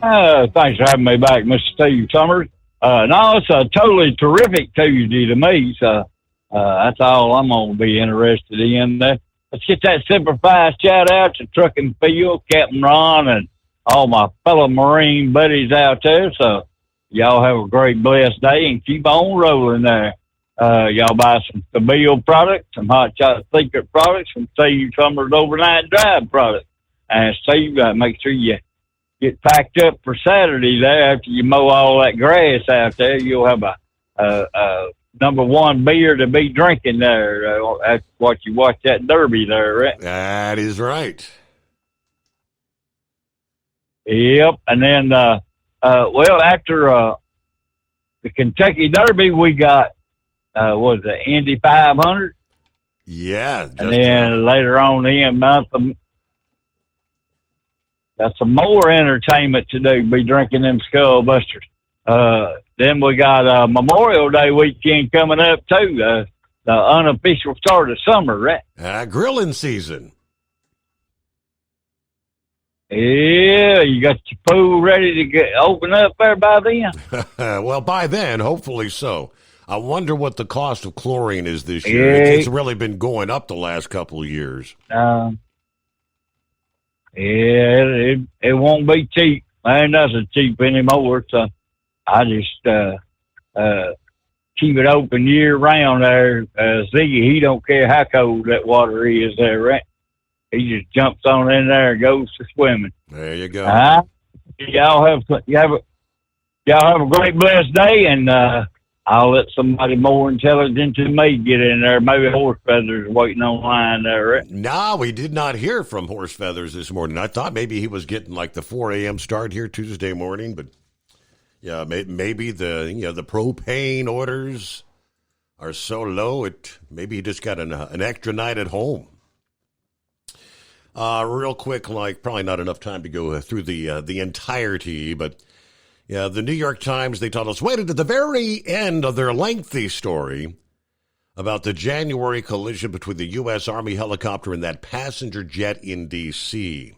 Thanks for having me back, Mr. Steve Summers. No, it's a totally terrific Tuesday to me, so that's all I'm going to be interested in. Let's get that super fast shout out to Truck and Field, Captain Ron, and all my fellow Marine buddies out there. So y'all have a great, blessed day and keep on rolling there. Y'all buy some Stabile products, some Hot Shot Secret products, some Steve Summers Overnight Drive products. And Steve, make sure you get packed up for Saturday there after you mow all that grass out there. You'll have a number one beer to be drinking there after what you watch that derby there, right? That is right. Yep. And then, after the Kentucky Derby, we got, what was it, Indy 500? Yeah. And then later on in the month, got some more entertainment to do, be drinking them Skull Busters. Then we got Memorial Day weekend coming up, too, the unofficial start of summer, right? Grilling season. Yeah, you got your pool ready to open up there by then? Well, by then, hopefully so. I wonder what the cost of chlorine is this year. Yeah. It's really been going up the last couple of years. It won't be cheap. Ain't nothing cheap anymore, so I just keep it open year round there. Ziggy, he don't care how cold that water is there, right? He just jumps on in there and goes to swimming. There you go. Y'all have a great, blessed day, and I'll let somebody more intelligent than me get in there. Maybe Horse Feathers waiting on line there, right? No, we did not hear from Horse Feathers this morning. I thought maybe he was getting like the 4 a.m. start here Tuesday morning, but yeah, maybe the propane orders are so low maybe he just got an extra night at home. Real quick, probably not enough time to go through the entirety, but yeah, the New York Times, they told us, waited at the very end of their lengthy story about the January collision between the U.S. Army helicopter and that passenger jet in D.C.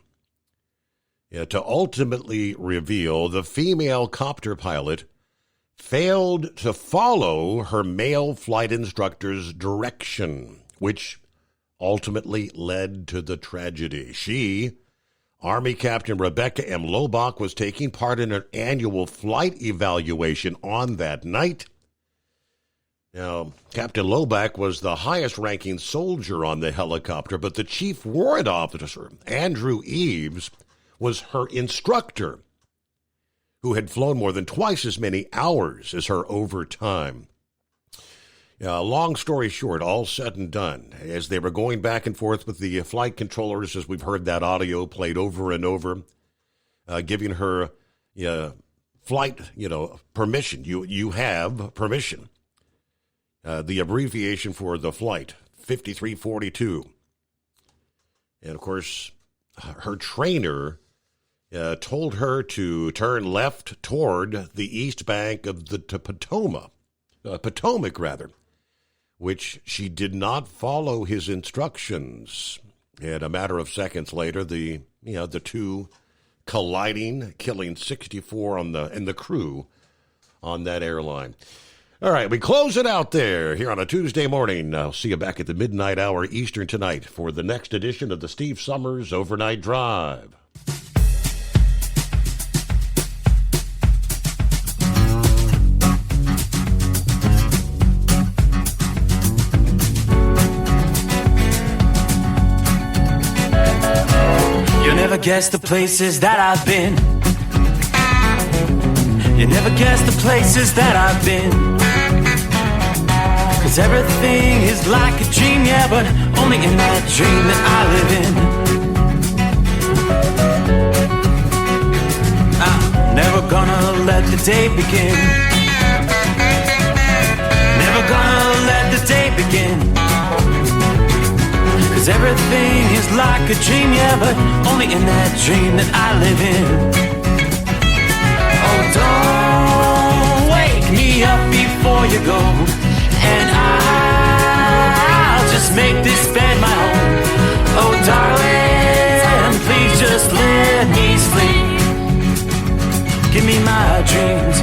To ultimately reveal the female copter pilot failed to follow her male flight instructor's direction, which ultimately led to the tragedy. She, Army Captain Rebecca M. Lobach, was taking part in an annual flight evaluation on that night. Now, Captain Lobach was the highest-ranking soldier on the helicopter, but the chief warrant officer, Andrew Eves, was her instructor, who had flown more than twice as many hours as her overtime. Long story short, all said and done, as they were going back and forth with the flight controllers, as we've heard that audio played over and over, giving her flight, permission. You have permission. The abbreviation for the flight, 5342. And, of course, her trainer told her to turn left toward the east bank of the Potomac, which she did not follow his instructions. And a matter of seconds later, the two colliding, killing 64 in the crew on that airline. All right, we close it out there here on a Tuesday morning. I'll see you back at the midnight hour Eastern tonight for the next edition of the Steve Summers Overnight Drive. never guess the places that I've been. You never guess the places that I've been. 'Cause everything is like a dream, yeah, but only in that dream that I live in. I'm never gonna let the day begin. Never gonna let the day begin. 'Cause everything is like a dream, yeah, but only in that dream that I live in. Oh, don't wake me up before you go, and I'll just make this bed my home. Oh, darling, please just let me sleep. Give me my dreams.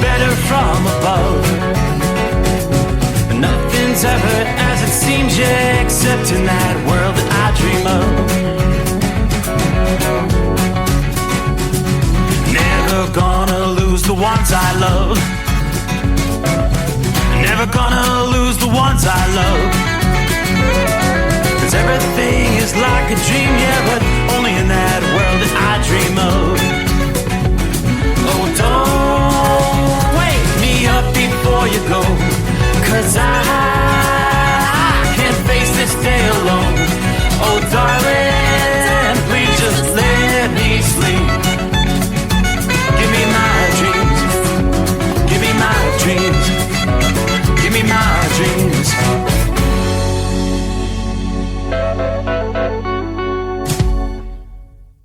Better from above. Nothing's ever as it seems, yeah, except in that world that I dream of. Never gonna lose the ones I love. Never gonna lose the ones I love. 'Cause everything is like a dream, yeah, but only in that world that I dream of. Oh, don't wake me up before you go, 'cause I